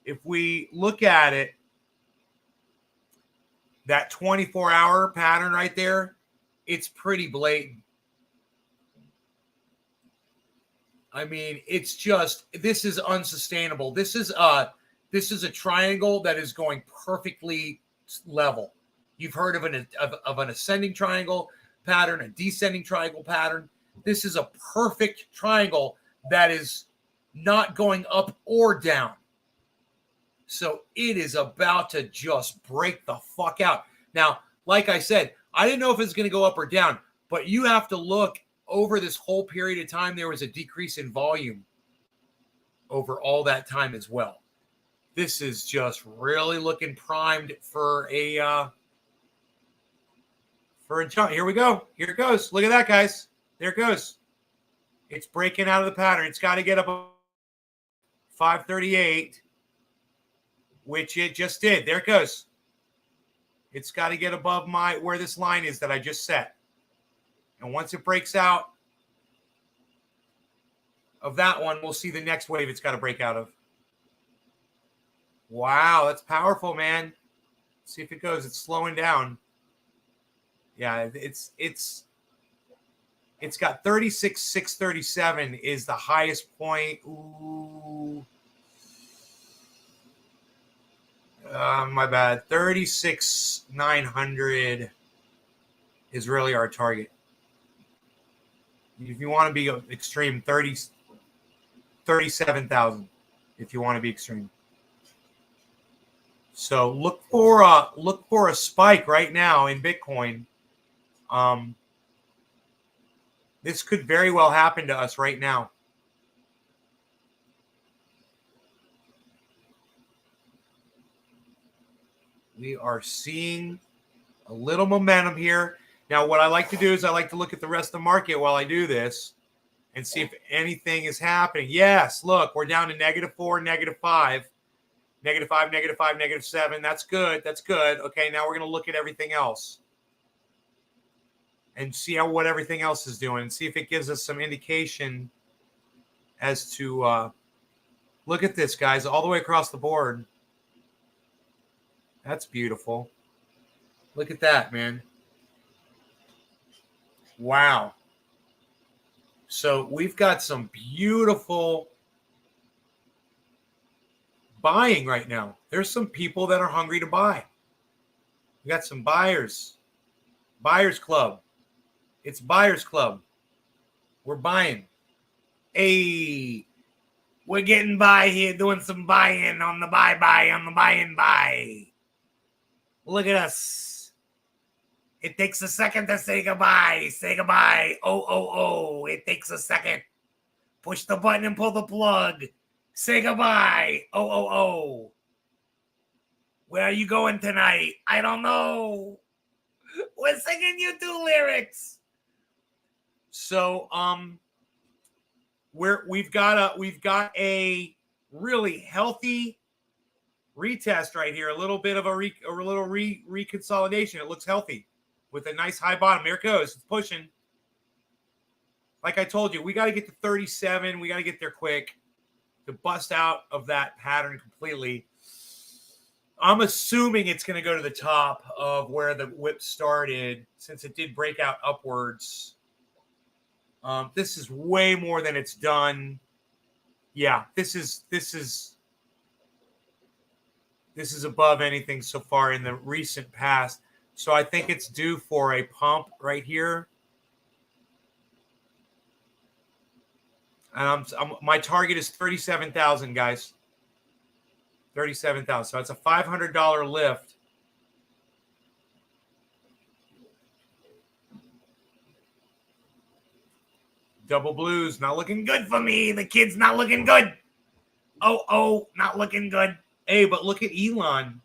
If we look at it, that 24-hour pattern right there, it's pretty blatant. I mean, it's just, this is unsustainable. This is a triangle that is going perfectly level. You've heard of an ascending triangle pattern, a descending triangle pattern. This is a perfect triangle that is not going up or down. So it is about to just break the fuck out. Now, like I said, I didn't know if it's going to go up or down, but you have to look over this whole period of time. There was a decrease in volume over all that time as well. This is just really looking primed for a jump. Here we go. Here it goes. Look at that, guys. There it goes. It's breaking out of the pattern. It's got to get up 538, which it just did. There it goes. It's got to get above where this line is that I just set. And once it breaks out of that one, we'll see the next wave it's got to break out of. Wow, that's powerful, man. See if it goes. It's slowing down. Yeah, it's got 36,637 is the highest point. Ooh. My bad. 36,900 is really our target. If you want to be extreme, 37,000 if you want to be extreme. So look for a spike right now in Bitcoin. This could very well happen to us right now. We are seeing a little momentum here. Now, what I like to do is I like to look at the rest of the market while I do this and see if anything is happening. Yes, look, we're down to -4, -5, -5, -5, -7. That's good. That's good. Okay, now we're going to look at everything else and see what everything else is doing and see if it gives us some indication as to look at this, guys, all the way across the board. That's beautiful. Look at that, man. Wow. So we've got some beautiful buying right now. There's some people that are hungry to buy. We got some buyers. Buyers Club. It's Buyers Club. We're buying. Hey, we're getting by here doing some buying on the buy, on the buy. Look at us. It takes a second to say goodbye. Say goodbye. Oh. It takes a second. Push the button and pull the plug. Say goodbye. Oh. Where are you going tonight? I don't know. We're singing you 2 lyrics. So, we've got a really healthy retest right here. A little bit of a reconsolidation. It looks healthy with a nice high bottom. Here it goes. It's pushing. Like I told you, we got to get to 37. We got to get there quick to bust out of that pattern completely. I'm assuming it's going to go to the top of where the whip started, since it did break out upwards. This is way more than it's done. Yeah, this is above anything so far in the recent past. So I think it's due for a pump right here. And my target is 37,000, guys. 37,000. So it's a $500 lift. Double blues, not looking good for me. The kid's not looking good. Oh, not looking good. Hey, but look at Elon.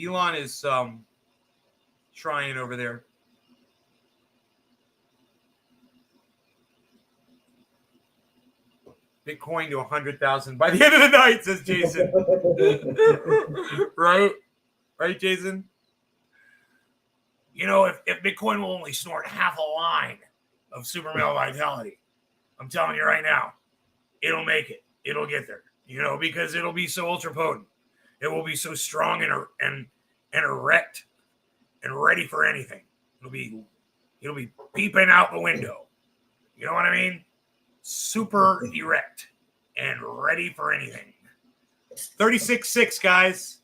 Elon is trying over there. Bitcoin to 100,000 by the end of the night, says Jason. Right, Jason. You know, if Bitcoin will only snort half a line of super male vitality, I'm telling you right now, it'll make it. It'll get there. You know, because it'll be so ultra potent. It will be so strong and erect and ready for anything. It'll be peeping out the window. You know what I mean? Super erect and ready for anything. 36.6, guys.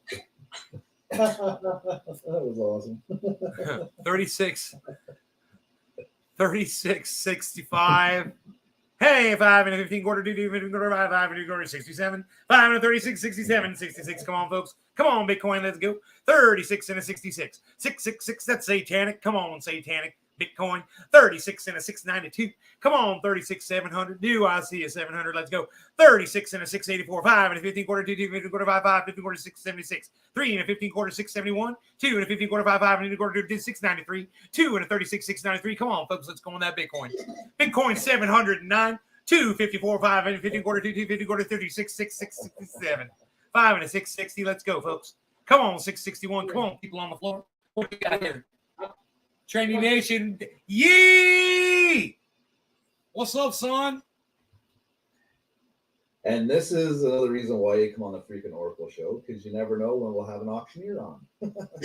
That was awesome. 36.65. Hey, 5 and a 15 quarter, 2, 15 quarter, 5 and a quarter, 67. 5 and a 36, 67, 66. Come on, folks. Come on, Bitcoin. Let's go. 36 and a 66. 666. That's satanic. Come on, satanic. Bitcoin. 36 and a 692. Come on, 36, 700. Do I see a 700? Let's go. 36 and a 684. 5 and a 15 quarter, 2, 15 quarter, 5, 15 quarter, 676. 3 and a 15 quarter, 671. 2 and a 15 quarter, 5 and a quarter, 693. 2 and a 36, 693. Come on, folks. Let's go on that Bitcoin. Bitcoin 709. 2, 54, 5 and a 15 quarter, 2, 50 quarter, 36, 6, 67. 5 and a 660. Let's go, folks. Come on, 661. Come on, people on the floor. What do we got here? Training Nation. Yee! What's up, son? And this is another reason why you come on the freaking Oracle show, because you never know when we'll have an auctioneer on.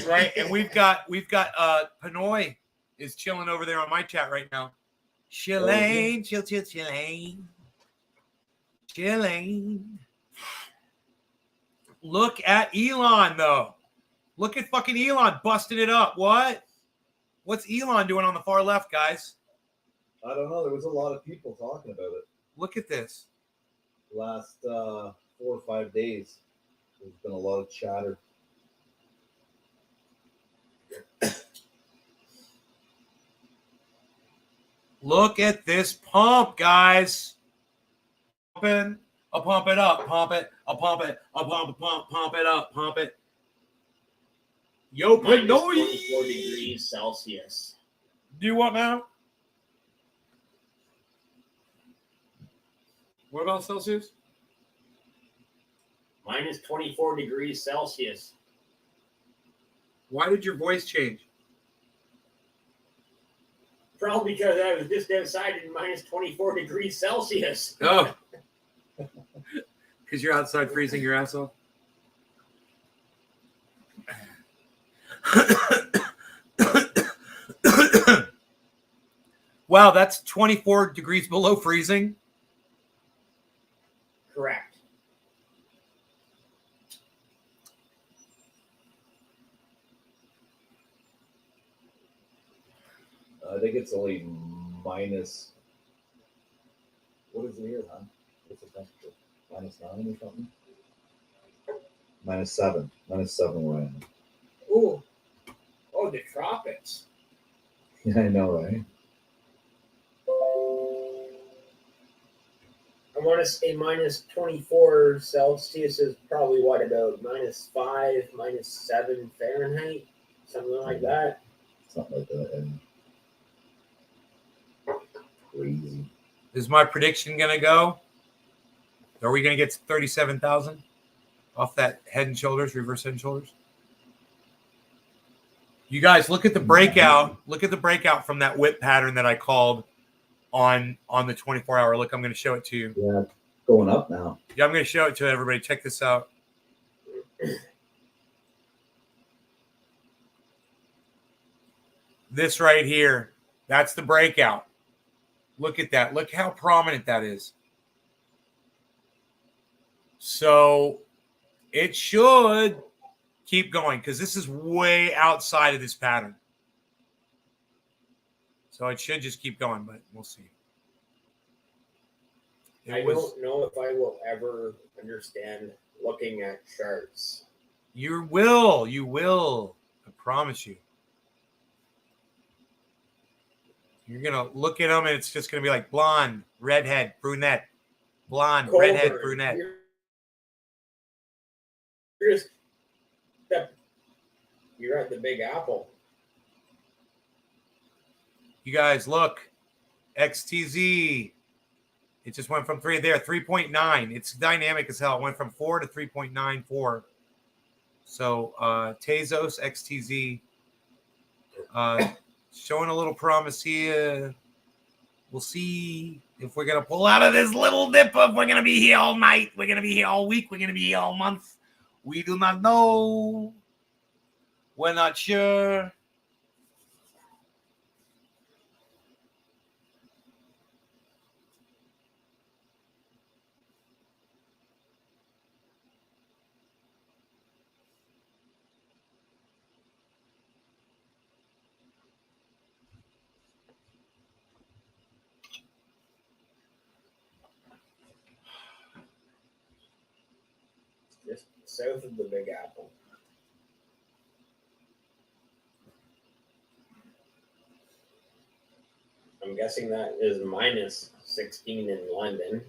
Right. And we've got Pinoy is chilling over there on my chat right now. Chilling, chilling. Look at Elon, though. Look at fucking Elon busting it up. What's Elon doing on the far left, guys? I don't know. There was a lot of people talking about it Look at this. last 4 or 5 days. There's been a lot of chatter. Look at this pump, guys. Pumping. I'll pump it up. Pump it. I'll pump it. I'll pump it up. Pump it. Yo, Minus Pinoy. 24 degrees Celsius. Do what now? What about Celsius? Minus 24 degrees Celsius. Why did your voice change? Probably because I was just outside in minus 24 degrees Celsius. Oh. Because you're outside freezing your ass off? Wow, that's 24 degrees below freezing. Correct. I think it's only minus. What is it here, huh? What's the temperature? -9 or something? -7. -7 where I am. Ooh. Oh, the tropics. Yeah, I know, right? I want to say minus 24 Celsius is probably what, about -5, -7 Fahrenheit? Something like that. Something like that. And crazy. Is my prediction going to go? Are we going to get 37,000 off that Head and Shoulders, reverse Head and Shoulders? You guys, look at the breakout. Look at the breakout from that whip pattern that I called on the 24-hour. Look, I'm going to show it to you. Yeah, going up now. Yeah, I'm going to show it to everybody. Check this out. This right here, that's the breakout. Look at that. Look how prominent that is. So it should keep going because this is way outside of this pattern. So it should just keep going, but we'll see. I don't know if I will ever understand looking at charts. You will. You will. I promise you. You're going to look at them and it's just going to be like blonde, redhead, brunette, blonde, Colburn, redhead, brunette. You're at the Big Apple. You guys, look. XTZ. It just went from 3.9. It's dynamic as hell. It went from 4 to 3.94. So Tezos XTZ showing a little promise here. We'll see if we're gonna pull out of this little dip. If we're gonna be here all night, we're gonna be here all week, we're gonna be here all month. We do not know. We're not sure. Just south of the Big Apple. I'm guessing that is minus 16 in London.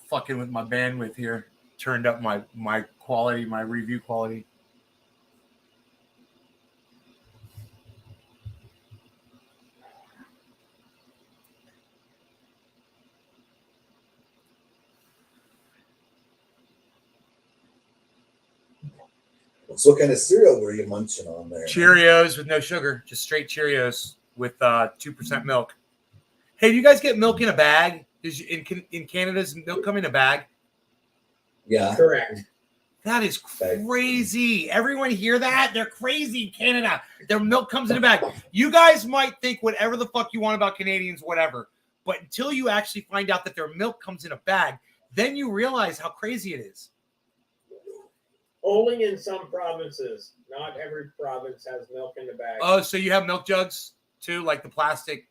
Fucking with my bandwidth here. Turned up my quality, my review quality. So what kind of cereal were you munching on there? Cheerios with no sugar, just straight Cheerios. with 2% milk. Hey, do you guys get milk in a bag? In Canada, does milk come in a bag? Yeah. Correct. That is crazy. Everyone hear that? They're crazy in Canada. Their milk comes in a bag. You guys might think whatever the fuck you want about Canadians, whatever. But until you actually find out that their milk comes in a bag, then you realize how crazy it is. Only in some provinces. Not every province has milk in the bag. Oh, so you have milk jugs too, like the plastic?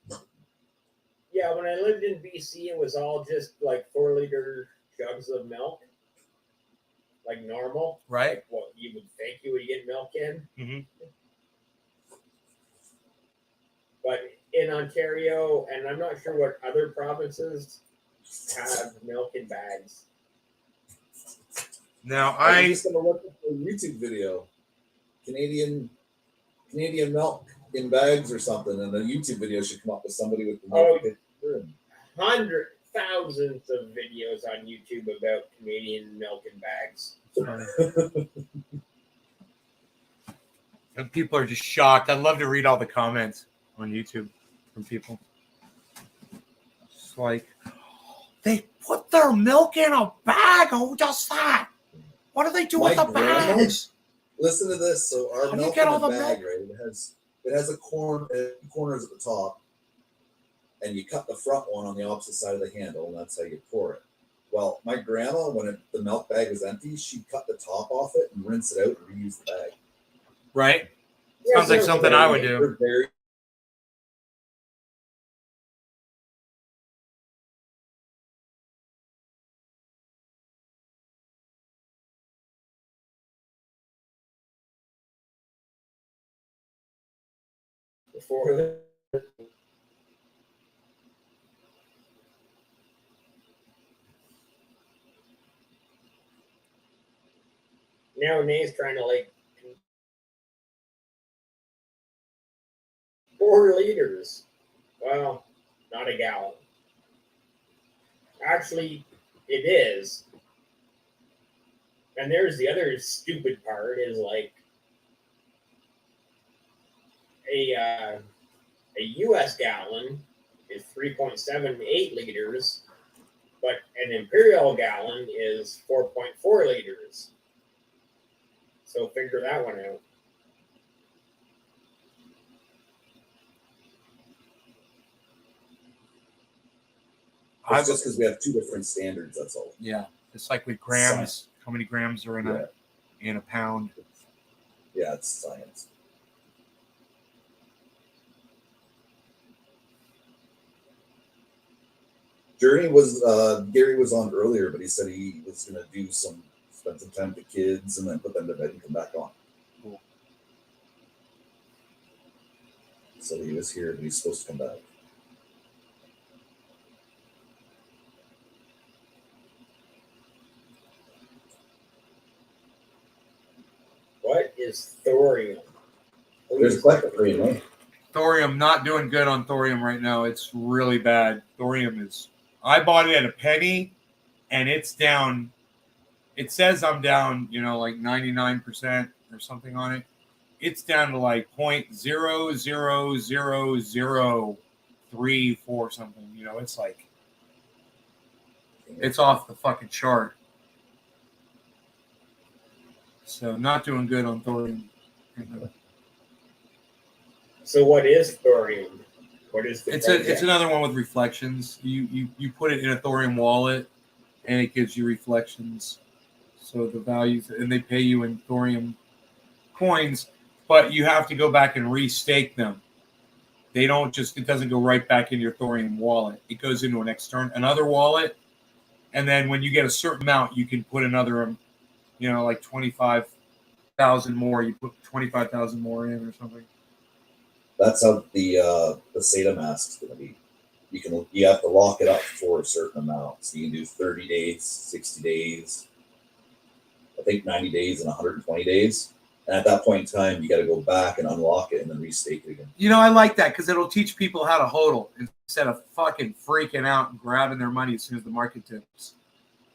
Yeah, when I lived in BC, it was all just like 4-liter jugs of milk, like normal. Right. Like what you would think you would get milk in. Mm-hmm. But in Ontario, and I'm not sure what other provinces have milk in bags. Now I I was just gonna look at the YouTube video, Canadian milk in bags or something, and the YouTube video should come up with somebody with the milk picture. Thousands of videos on YouTube about Canadian milk in bags. and people are just shocked. I'd love to read all the comments on YouTube from people. It's like they put their milk in a bag. Who does that? What do they do with My the grandma- bags? Listen to this. So How our do you milk get in all the the bag, right? It has a corners at the top, and you cut the front one on the opposite side of the handle, and that's how you pour it. Well, my grandma, when the milk bag was empty, she'd cut the top off it and rinse it out and reuse the bag. Right? Yeah, Sounds like so something I would do. They're very Before now Nay's trying to like 4 liters. Well, not a gallon. Actually, it is. And there's the other stupid part is like a U.S. gallon is 3.78 liters, but an imperial gallon is 4.4 liters. So figure that one out. It's just because we have two different standards. That's all. Yeah, it's like with grams. How many grams are in a pound? Yeah, it's science. Gary was on earlier, but he said he was going to spend some time with the kids and then put them to bed and come back on. Cool. So he was here, but he's supposed to come back. What is thorium? There's quite right? Thorium, not doing good on thorium right now. It's really bad. Thorium is. I bought it at a penny, and it's down. It says I'm down, like 99% or something on it. It's down to like 0.0000034 something. It's like it's off the fucking chart. So not doing good on thorium. So what is thorium? What is the It's another one with reflections. You put it in a thorium wallet, and it gives you reflections. So the values, and they pay you in thorium coins, but you have to go back and restake them. They don't just, it doesn't go right back in your thorium wallet. It goes into another wallet, and then when you get a certain amount, you can put another, like 25,000 more. You put 25,000 more in or something. That's how the SATA mask is going to be. You have to lock it up for a certain amount. So you can do 30 days, 60 days, I think 90 days and 120 days. And at that point in time, you got to go back and unlock it and then restake it again. I like that because it'll teach people how to hodl instead of fucking freaking out and grabbing their money as soon as the market tips.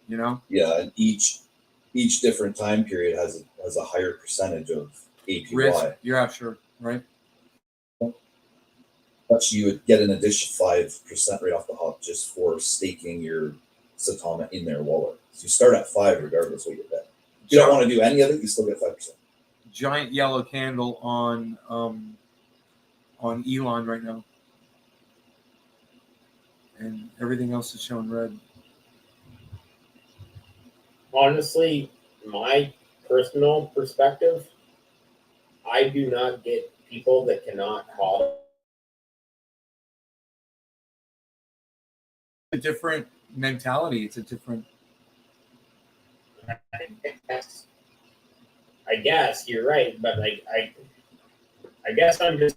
Yeah, and each different time period has a higher percentage of APY. Risk. Yeah, sure. Right. But you would get an additional 5% right off the hop just for staking your Satama in their wallet. So you start at 5 regardless what you bet. If you don't want to do any of it, you still get 5%. Giant yellow candle on Elon right now, and everything else is showing red. Honestly, my personal perspective, I do not get people that cannot hodl. A different mentality. It's a different. I guess you're right, but like I guess I'm just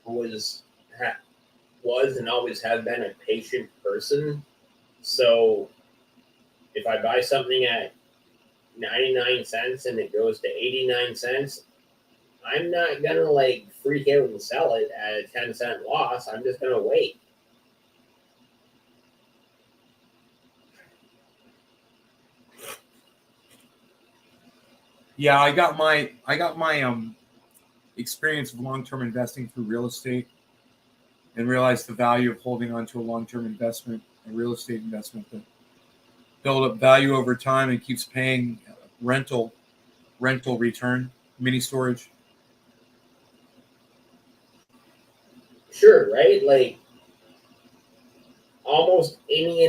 was and always have been a patient person. So if I buy something at 99 cents and it goes to 89 cents, I'm not gonna like freak out and sell it at a 10-cent loss. I'm just gonna wait. Yeah, I got my experience of long-term investing through real estate, and realized the value of holding on to a long-term investment, a real estate investment that build up value over time and keeps paying rental return, mini storage. Sure, right? Like almost any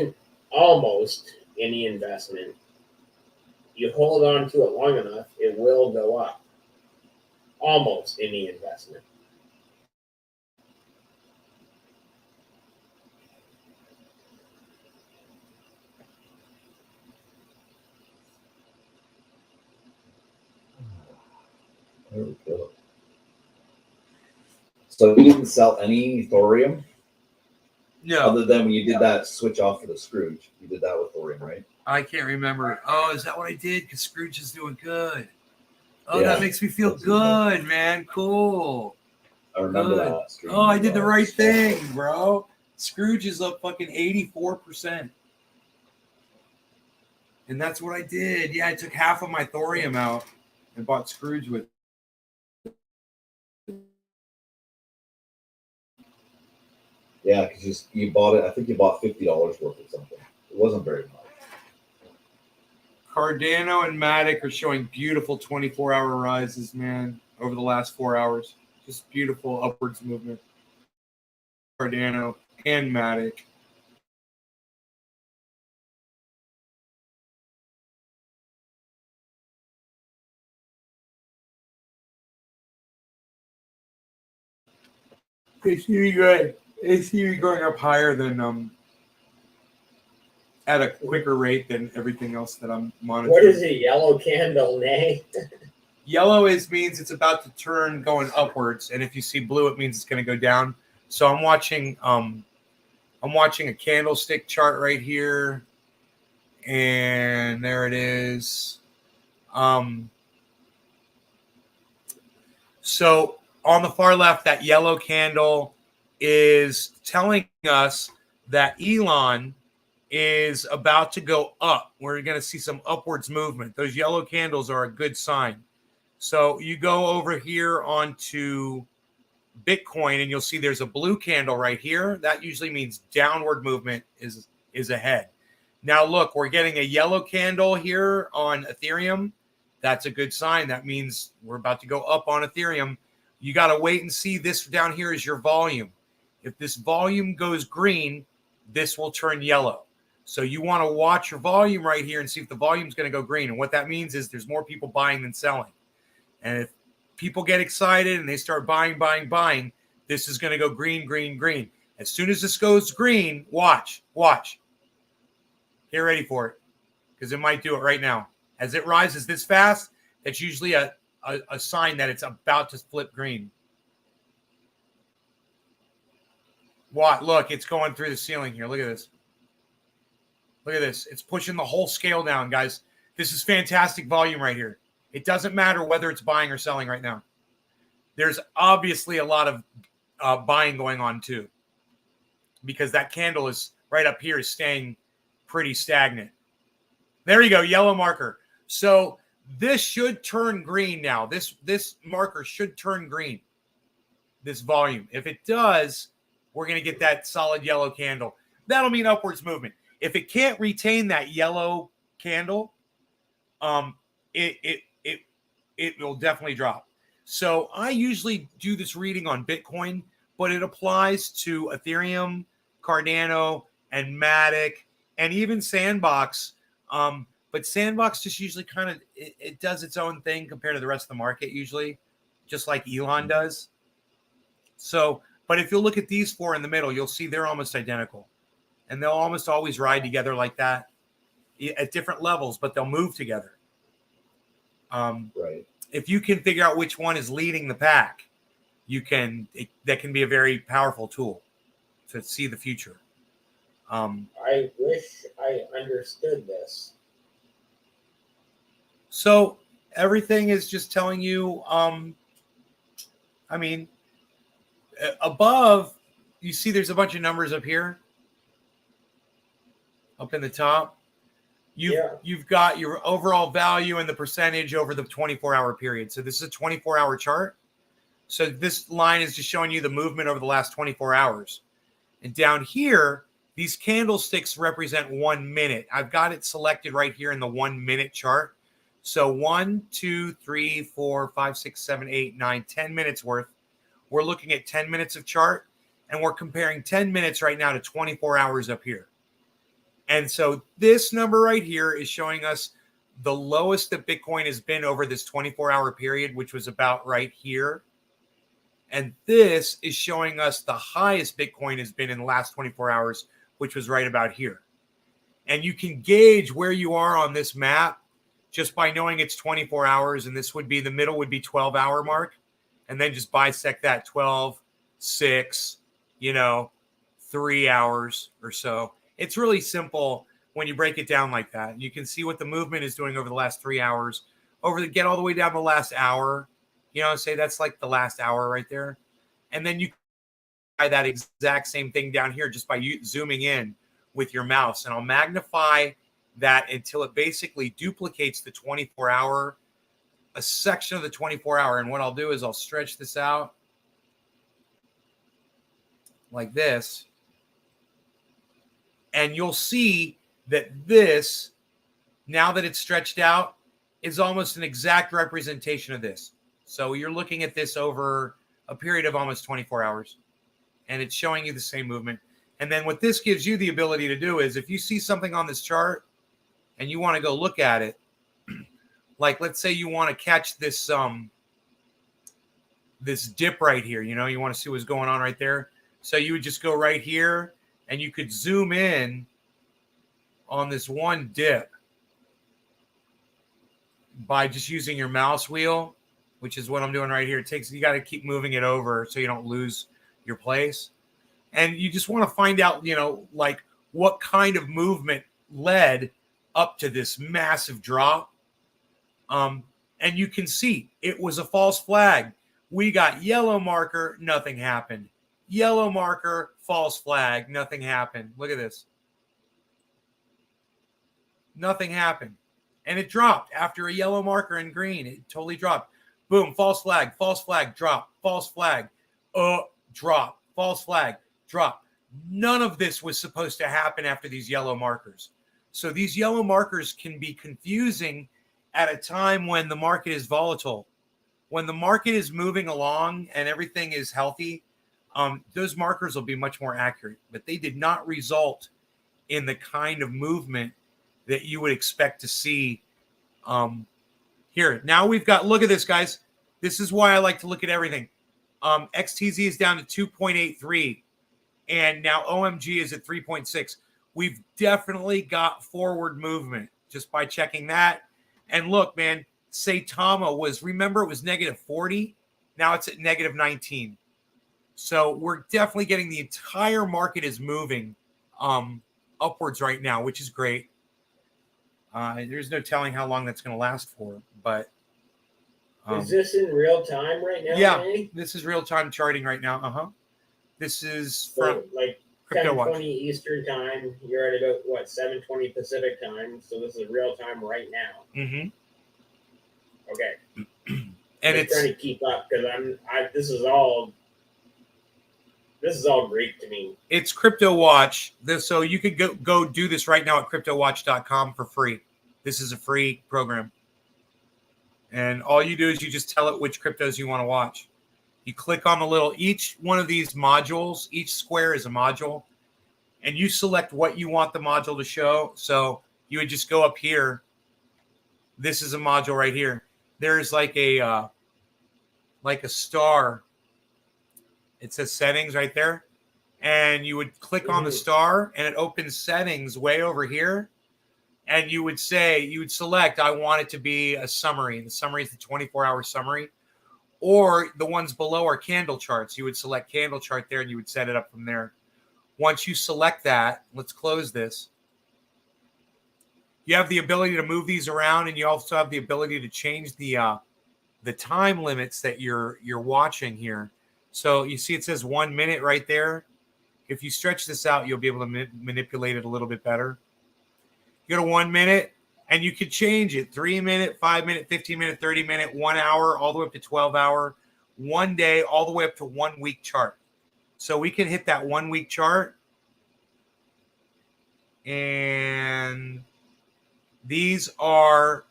investment, you hold on to it long enough, it will go up. Almost any investment. There we go. So you didn't sell any thorium No, other than when you did that switch off for the Scrooge. You did that with thorium, right? I can't remember. Oh, is that what I did? Because Scrooge is doing good. Oh, Yeah, that makes me feel that's good. good, man. Cool. I remember Good. that. Scrooge Oh, I did the was right special. thing, bro. Scrooge is up fucking 84%. And that's what I did. Yeah, I took half of my thorium out and bought Scrooge with. Yeah, because you bought it. I think you bought $50 worth of something. It wasn't very much. Cardano and Matic are showing beautiful 24-hour rises, man, over the last 4 hours. Just beautiful upwards movement. Cardano and Matic. They seem to be going up higher than at a quicker rate than everything else that I'm monitoring. What is a yellow candle, Nay? Yellow means it's about to turn going upwards, and if you see blue, it means it's going to go down. So I'm watching a candlestick chart right here, and there it is. So on the far left, that yellow candle is telling us that Elon is about to go up. We're going to see some upwards movement. Those yellow candles are a good sign. So you go over here onto Bitcoin and you'll see there's a blue candle right here. That usually means downward movement is ahead. Now look, we're getting a yellow candle here on Ethereum. That's a good sign. That means we're about to go up on Ethereum. You got to wait and see. This down here is your volume. If this volume goes green, this will turn yellow. So you want to watch your volume right here and see if the volume is going to go green. And what that means is there's more people buying than selling. And if people get excited and they start buying, this is going to go green, green, green. As soon as this goes green, watch. Get ready for it, because it might do it right now. As it rises this fast, that's usually a sign that it's about to flip green. What? Look, it's going through the ceiling here. Look at this. Look at this. It's pushing the whole scale down, guys. This is fantastic volume right here. It doesn't matter whether it's buying or selling right now. There's obviously a lot of buying going on too, because that candle is right up here is staying pretty stagnant. There you go, yellow marker. So this should turn green now. This marker should turn green. this volume. If it does, we're going to get that solid yellow candle. That'll mean upwards movement. If it can't retain that yellow candle, it will definitely drop. So I usually do this reading on Bitcoin, but it applies to Ethereum, Cardano, and Matic, and even Sandbox. But Sandbox just usually kind of it does its own thing compared to the rest of the market, usually, just like Elon does. So, but if you look at these four in the middle, you'll see they're almost identical, and they'll almost always ride together like that at different levels, but they'll move together. Right. If you can figure out which one is leading the pack, that can be a very powerful tool to see the future. I wish I understood this. So everything is just telling you, above, you see there's a bunch of numbers up here, up in the top. You've got your overall value and the percentage over the 24-hour period. So this is a 24-hour chart. So this line is just showing you the movement over the last 24 hours. And down here, these candlesticks represent 1 minute. I've got it selected right here in the 1 minute chart. So 1, 2, 3, 4, 5, 6, 7, 8, 9, 10 minutes worth. We're looking at 10 minutes of chart, and we're comparing 10 minutes right now to 24 hours up here. And so this number right here is showing us the lowest that Bitcoin has been over this 24-hour period, which was about right here. And this is showing us the highest Bitcoin has been in the last 24 hours, which was right about here. And you can gauge where you are on this map just by knowing it's 24 hours. And this would be, the middle would be 12-hour mark. And then just bisect that 12, 6, 3 hours or so. It's really simple when you break it down like that. You can see what the movement is doing over the last 3 hours, get all the way down the last hour, say that's like the last hour right there. And then you can try that exact same thing down here just by zooming in with your mouse. And I'll magnify that until it basically duplicates the 24-hour, a section of the 24-hour. And what I'll do is I'll stretch this out like this. And you'll see that this, now that it's stretched out, is almost an exact representation of this. So you're looking at this over a period of almost 24 hours, and it's showing you the same movement. And then what this gives you the ability to do is if you see something on this chart and you want to go look at it, like let's say you want to catch this this dip right here, you want to see what's going on right there. So you would just go right here, and you could zoom in on this one dip by just using your mouse wheel, which is what I'm doing right here. You got to keep moving it over so you don't lose your place. And you just want to find out, like what kind of movement led up to this massive drop. And you can see it was a false flag. We got yellow marker, nothing happened. Yellow marker, false flag, nothing happened. Look at this. Nothing happened. And it dropped after a yellow marker and green. It totally dropped. Boom, false flag, drop, false flag, drop, false flag, drop. None of this was supposed to happen after these yellow markers. So these yellow markers can be confusing at a time when the market is volatile. When the market is moving along and everything is healthy, those markers will be much more accurate, but they did not result in the kind of movement that you would expect to see here. Now we've got, look at this, guys. This is why I like to look at everything. XTZ is down to 2.83, and now OMG is at 3.6. We've definitely got forward movement just by checking that. And look, man, Saitama remember it was negative 40. Now it's at negative 19. So we're definitely getting the entire market is moving upwards right now, which is great. There's no telling how long that's going to last for, but is this in real time right now? Yeah, Manny? This is real time charting right now. This is So, from like Crypto 10:20 Watch. Eastern time. You're at about what 7:20 Pacific time. So this is real time right now. Mm-hmm. Okay. And I'm trying to keep up because this is all This is all Greek to me. It's Crypto Watch. So you could go do this right now at cryptowatch.com for free. This is a free program. And all you do is you just tell it which cryptos you want to watch. You click on the little, each one of these modules, each square is a module, and you select what you want the module to show. So you would just go up here. This is a module right here. There's like a star. It says settings right there. And you would click on the star and it opens settings way over here. And you would select, I want it to be a summary. The summary is the 24-hour summary. Or the ones below are candle charts. You would select candle chart there and you would set it up from there. Once you select that, let's close this. You have the ability to move these around, and you also have the ability to change the time limits that you're watching here. So you see it says 1 minute right there. If you stretch this out, you'll be able to manipulate it a little bit better. You go to 1 minute, and you could change it 3 minute, 5 minute, 15 minute, 30 minute, 1 hour, all the way up to 12 hour, 1 day, all the way up to 1 week chart. So we can hit that 1 week chart. And these are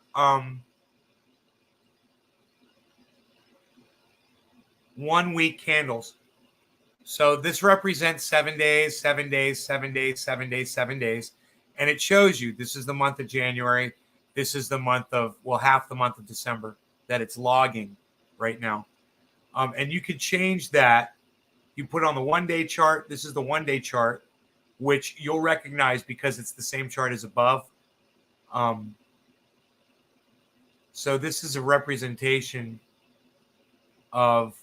1 week candles. So this represents 7 days, 7 days, 7 days, 7 days, 7 days. And it shows you this is the month of January. This is the month of, half the month of December that it's logging right now. And you could change that. You put on the 1 day chart. This is the 1 day chart, which you'll recognize because it's the same chart as above. So this is a representation of,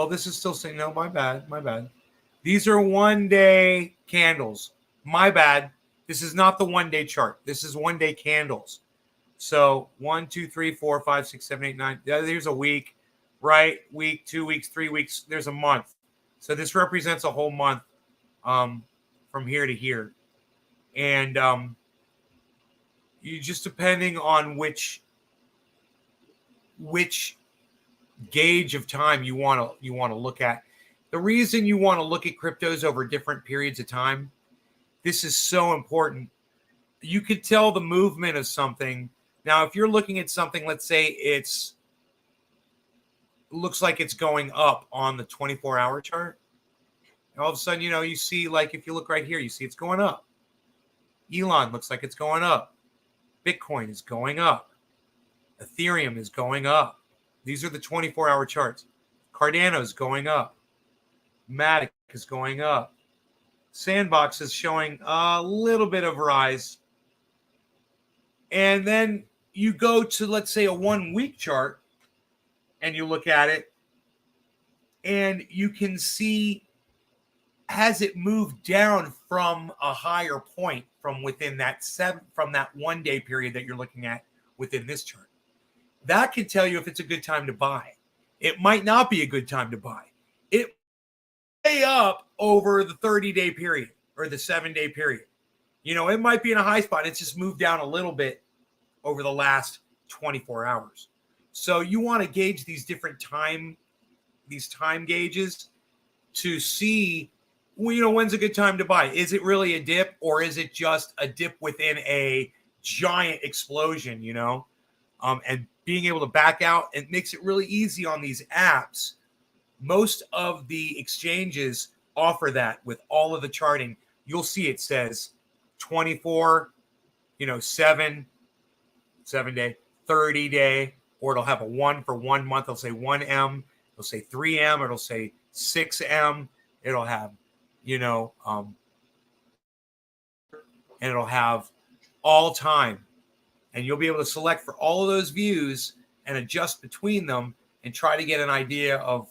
this is still saying, no, my bad. These are 1 day candles. My bad. This is not the 1 day chart. This is 1 day candles. So 1, 2, 3, 4, 5, 6, 7, 8, 9. There's a week, right? Week, 2 weeks, 3 weeks. There's a month. So this represents a whole month from here to here. And you just depending on which gauge of time you want to look at. The reason you want to look at cryptos over different periods of time, this is so important. You could tell the movement of something. Now, if you're looking at something, let's say it looks like it's going up on the 24-hour chart. And all of a sudden, you see, like, if you look right here, you see it's going up. Elon looks like it's going up. Bitcoin is going up. Ethereum is going up. These are the 24-hour charts. Cardano is going up. Matic is going up. Sandbox is showing a little bit of rise. And then you go to, let's say, a 1 week chart and you look at it and you can see, has it moved down from a higher point from within that 1 day period that you're looking at within this chart? That can tell you if it's a good time to buy. It might not be a good time to buy. It may up over the 30-day period or the 7-day period. It might be in a high spot. It's just moved down a little bit over the last 24 hours. So you want to gauge these different time gauges to see, when's a good time to buy. Is it really a dip, or is it just a dip within a giant explosion, and being able to back out? It makes it really easy on these apps. Most of the exchanges offer that with all of the charting. You'll see it says 24, 7 day, 30 day, or it'll have a 1 for 1 month. It'll say 1M, it'll say 3M, it'll say 6M, it'll have, and it'll have all time. And you'll be able to select for all of those views and adjust between them and try to get an idea of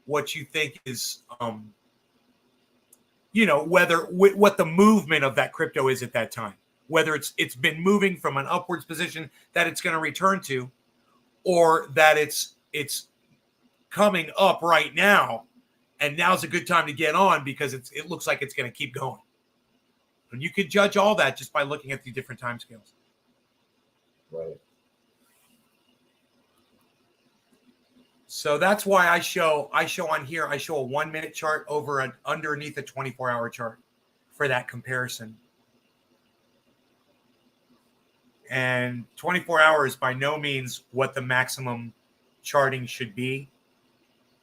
what you think is, what the movement of that crypto is at that time. Whether it's been moving from an upwards position that it's going to return to, or that it's coming up right now, and now's a good time to get on because it looks like it's going to keep going. And you can judge all that just by looking at the different time scales. Right. So that's why I show on here, I show a 1 minute chart underneath a 24-hour chart for that comparison. And 24 hours by no means what the maximum charting should be.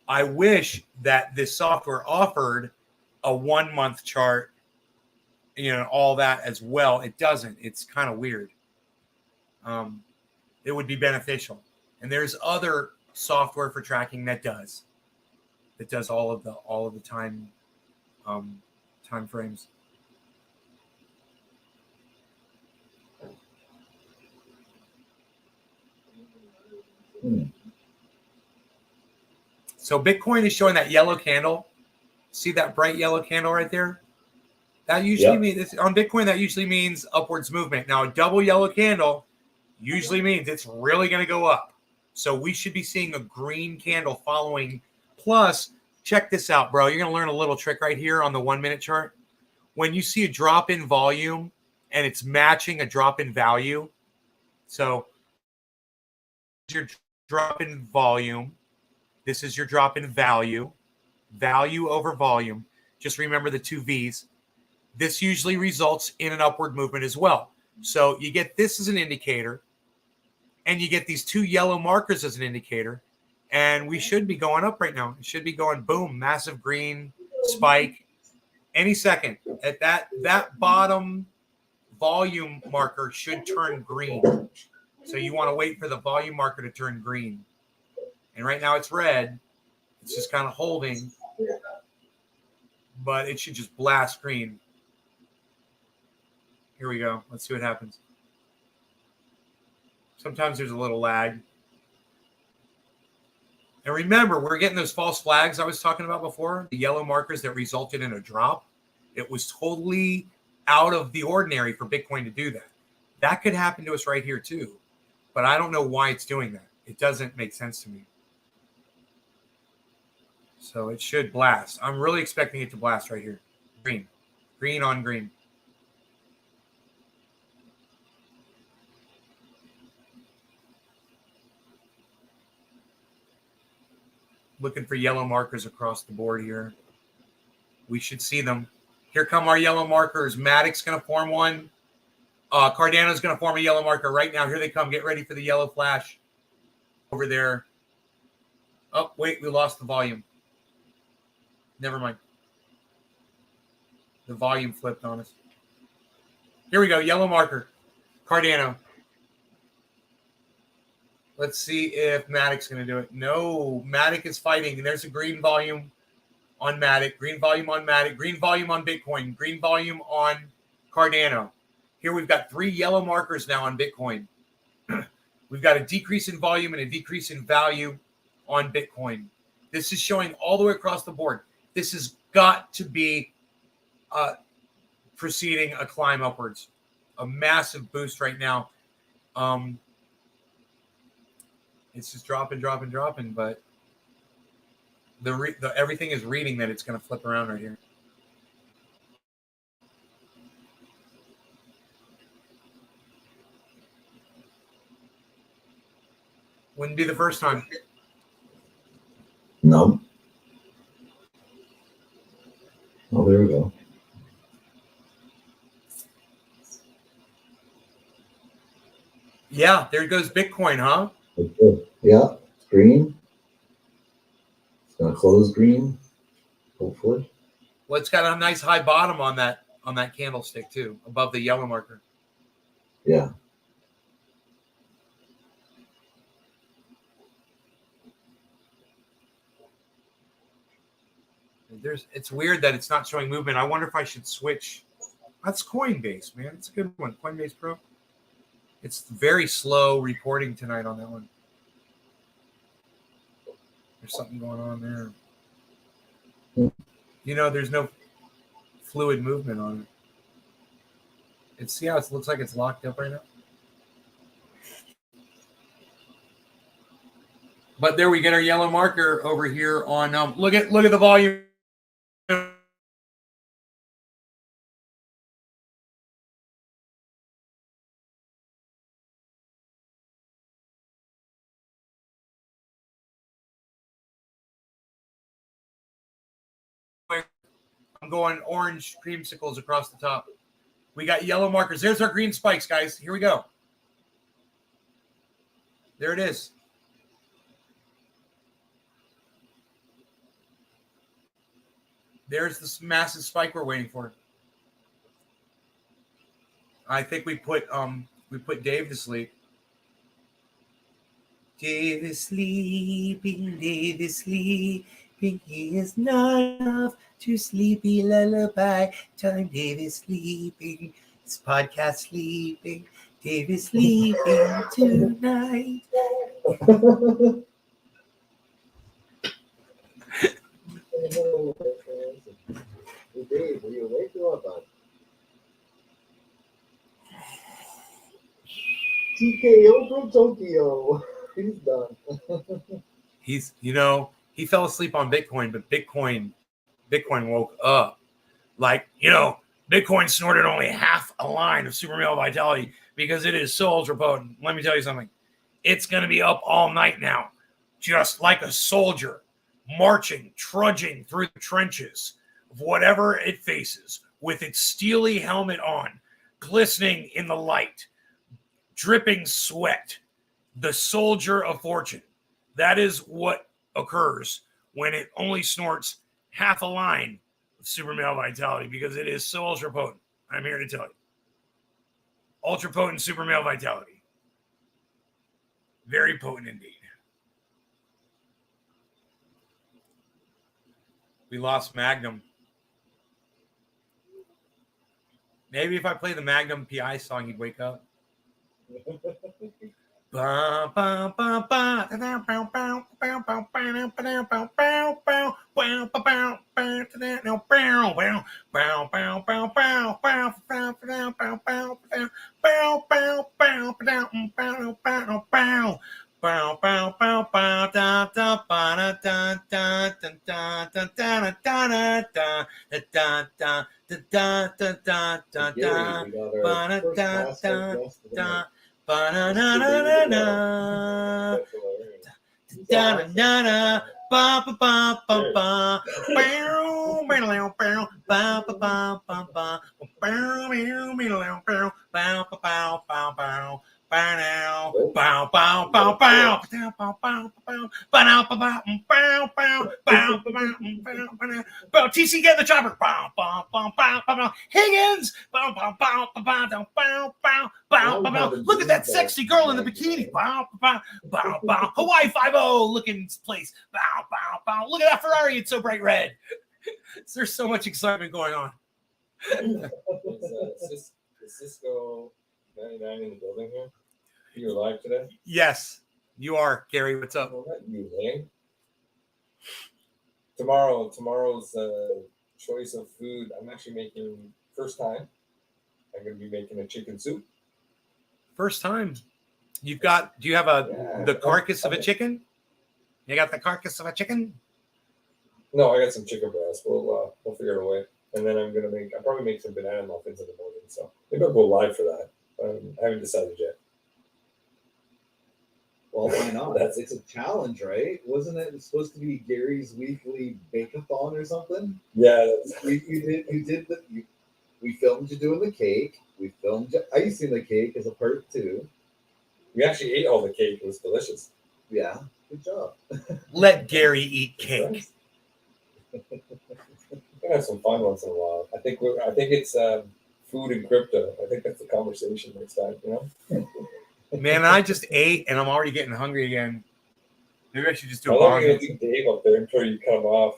I wish that this software offered a 1 month chart, all that as well. It doesn't. It's kind of weird. It would be beneficial. And there's other software for tracking that does all of the time frames. So Bitcoin is showing that yellow candle. See that bright yellow candle right there? That usually means on Bitcoin, that usually means upwards movement. Now, a double yellow candle usually means it's really going to go up. So we should be seeing a green candle following. Plus, check this out, bro. You're going to learn a little trick right here on the 1 minute chart. When you see a drop in volume and it's matching a drop in value. So your drop in volume. This is your drop in value. Value over volume. Just remember the two V's. This usually results in an upward movement as well. So you get this as an indicator, and you get these two yellow markers as an indicator, and we should be going up right now. It should be going boom, massive green spike any second. At that bottom volume marker should turn green. So you want to wait for the volume marker to turn green. And right now it's red. It's just kind of holding, but it should just blast green. Here we go. Let's see what happens. Sometimes there's a little lag. And remember, we're getting those false flags I was talking about before, the yellow markers that resulted in a drop. It was totally out of the ordinary for Bitcoin to do that. That could happen to us right here too. But I don't know why it's doing that. It doesn't make sense to me. So it should blast. I'm really expecting it to blast right here. Green. Green on green. Looking for yellow markers across the board here. We should see them. Here come our yellow markers. Matic's going to form one. Cardano's going to form a yellow marker right now. Here they come. Get ready for the yellow flash over there. Oh, wait, we lost the volume. Never mind. The volume flipped on us. Here we go. Yellow marker. Cardano. Let's see if Matic's going to do it. No, Matic is fighting. And there's a green volume on Matic. Green volume on Matic. Green volume on Bitcoin. Green volume on Cardano. Here we've got 3 yellow markers now on Bitcoin. We've got a decrease in volume and a decrease in value on Bitcoin. This is showing all the way across the board. This has got to be proceeding a climb upwards. A massive boost right now. It's just dropping, but the everything is reading that it's going to flip around right here. Wouldn't be the first time. No. Oh, there we go. Yeah, there goes Bitcoin, huh? Okay. Yeah, it's green. It's gonna close green, hopefully. Well, it's got a nice high bottom on that candlestick too, above the yellow marker. Yeah. It's weird that it's not showing movement. I wonder if I should switch. That's Coinbase, man. It's a good one. Coinbase Pro. It's very slow reporting tonight on that one. There's something going on there. There's no fluid movement on it. See how it looks like it's locked up right now? But there we get our yellow marker over here on look at the volume. going orange creamsicles across the top. We got yellow markers. There's our green spikes, guys. Here we go. There it is. There's this massive spike we're waiting for. I think we put Dave to sleep. Dave is sleeping, Dave is sleeping. He is not enough to sleepy lullaby. Time Dave is sleeping. This podcast sleeping. Dave is sleeping tonight. Hey, Dave, are you awake or what, bud? TKO from Tokyo. He's done. He fell asleep on Bitcoin, but Bitcoin woke up. Like, Bitcoin snorted only half a line of super male vitality because it is so ultra potent. Let me tell you something. It's going to be up all night now, just like a soldier marching, trudging through the trenches of whatever it faces with its steely helmet on, glistening in the light, dripping sweat. The soldier of fortune. That is what occurs when it only snorts half a line of super male vitality because it is so ultra potent. I'm here to tell you. Ultra potent super male vitality. Very potent indeed. We lost Magnum. Maybe if I play the Magnum PI song, he'd wake up. Ba ba ba ba Ba-na-na-na-na. Da-na-na-na. Ba-ba-ba-ba-ba. Bow, bow, bow, bow, bow, bow, bow, bow. Bow, bow, bow, bow, bow, bow, bow, bow. Bow now. Bow, bow, bow, bow. Bow, bow, bow, bow. Bow, bow, bow, bow, bow. Bow, bow, bow, bow. Bow, TC, get in the chopper. Bow, bow, bow, bow, bow. Higgins. Bow, bow, bow, bow, bow, bow, bow, bow, bow. Look at that sexy girl in the bikini. Bow, bow, bow, bow. Hawaii 5-0 looking place. Bow, bow, bow. Look at that Ferrari. It's so bright red. There's so much excitement going on. Is Cisco 99 in the building here? You live today? Yes, you are, Gary. What's up? Well, not you, Lane. Tomorrow's choice of food. I'm actually making first time. I'm going to be making a chicken soup. First time. Do you have the carcass of a chicken? You got the carcass of a chicken? No, I got some chicken breast. We'll figure it away. And then I'll probably make some banana muffins in the morning. So maybe I'll go live for that. I haven't decided yet. Well, why not? It's a challenge, right? Wasn't it supposed to be Gary's weekly bake-a-thon or something? Yeah, We filmed you doing the cake. We filmed you icing the cake as a part 2. we actually ate all the cake. It was delicious. Yeah, good job. Let Gary eat cake. We're gonna have some fun once in a while. I think it's food and crypto. I think that's the conversation next time. Man, I just ate and I'm already getting hungry again. Maybe I should just do How a long are you bong. gonna leave Dave up there until you cut him off?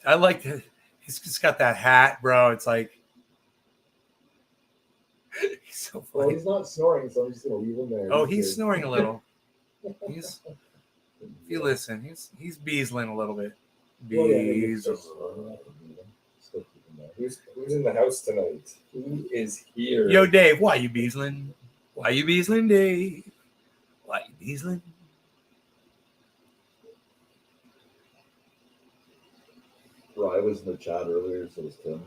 I like to. He's just got that hat, bro. It's like he's so Well, funny. he's not snoring, so I'm just gonna leave him there. Oh, he's snoring a little. If you listen, he's beesling a little bit. Beesling. Who's in the house tonight? Who is here? Yo, Dave, why you beesling? Why you beesling, Dave? Why you beesling? Rye was in the chat earlier, so was Tim.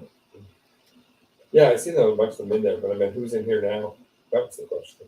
Yeah, I see them a bunch of them in there, but I mean, who's in here now? That's the question.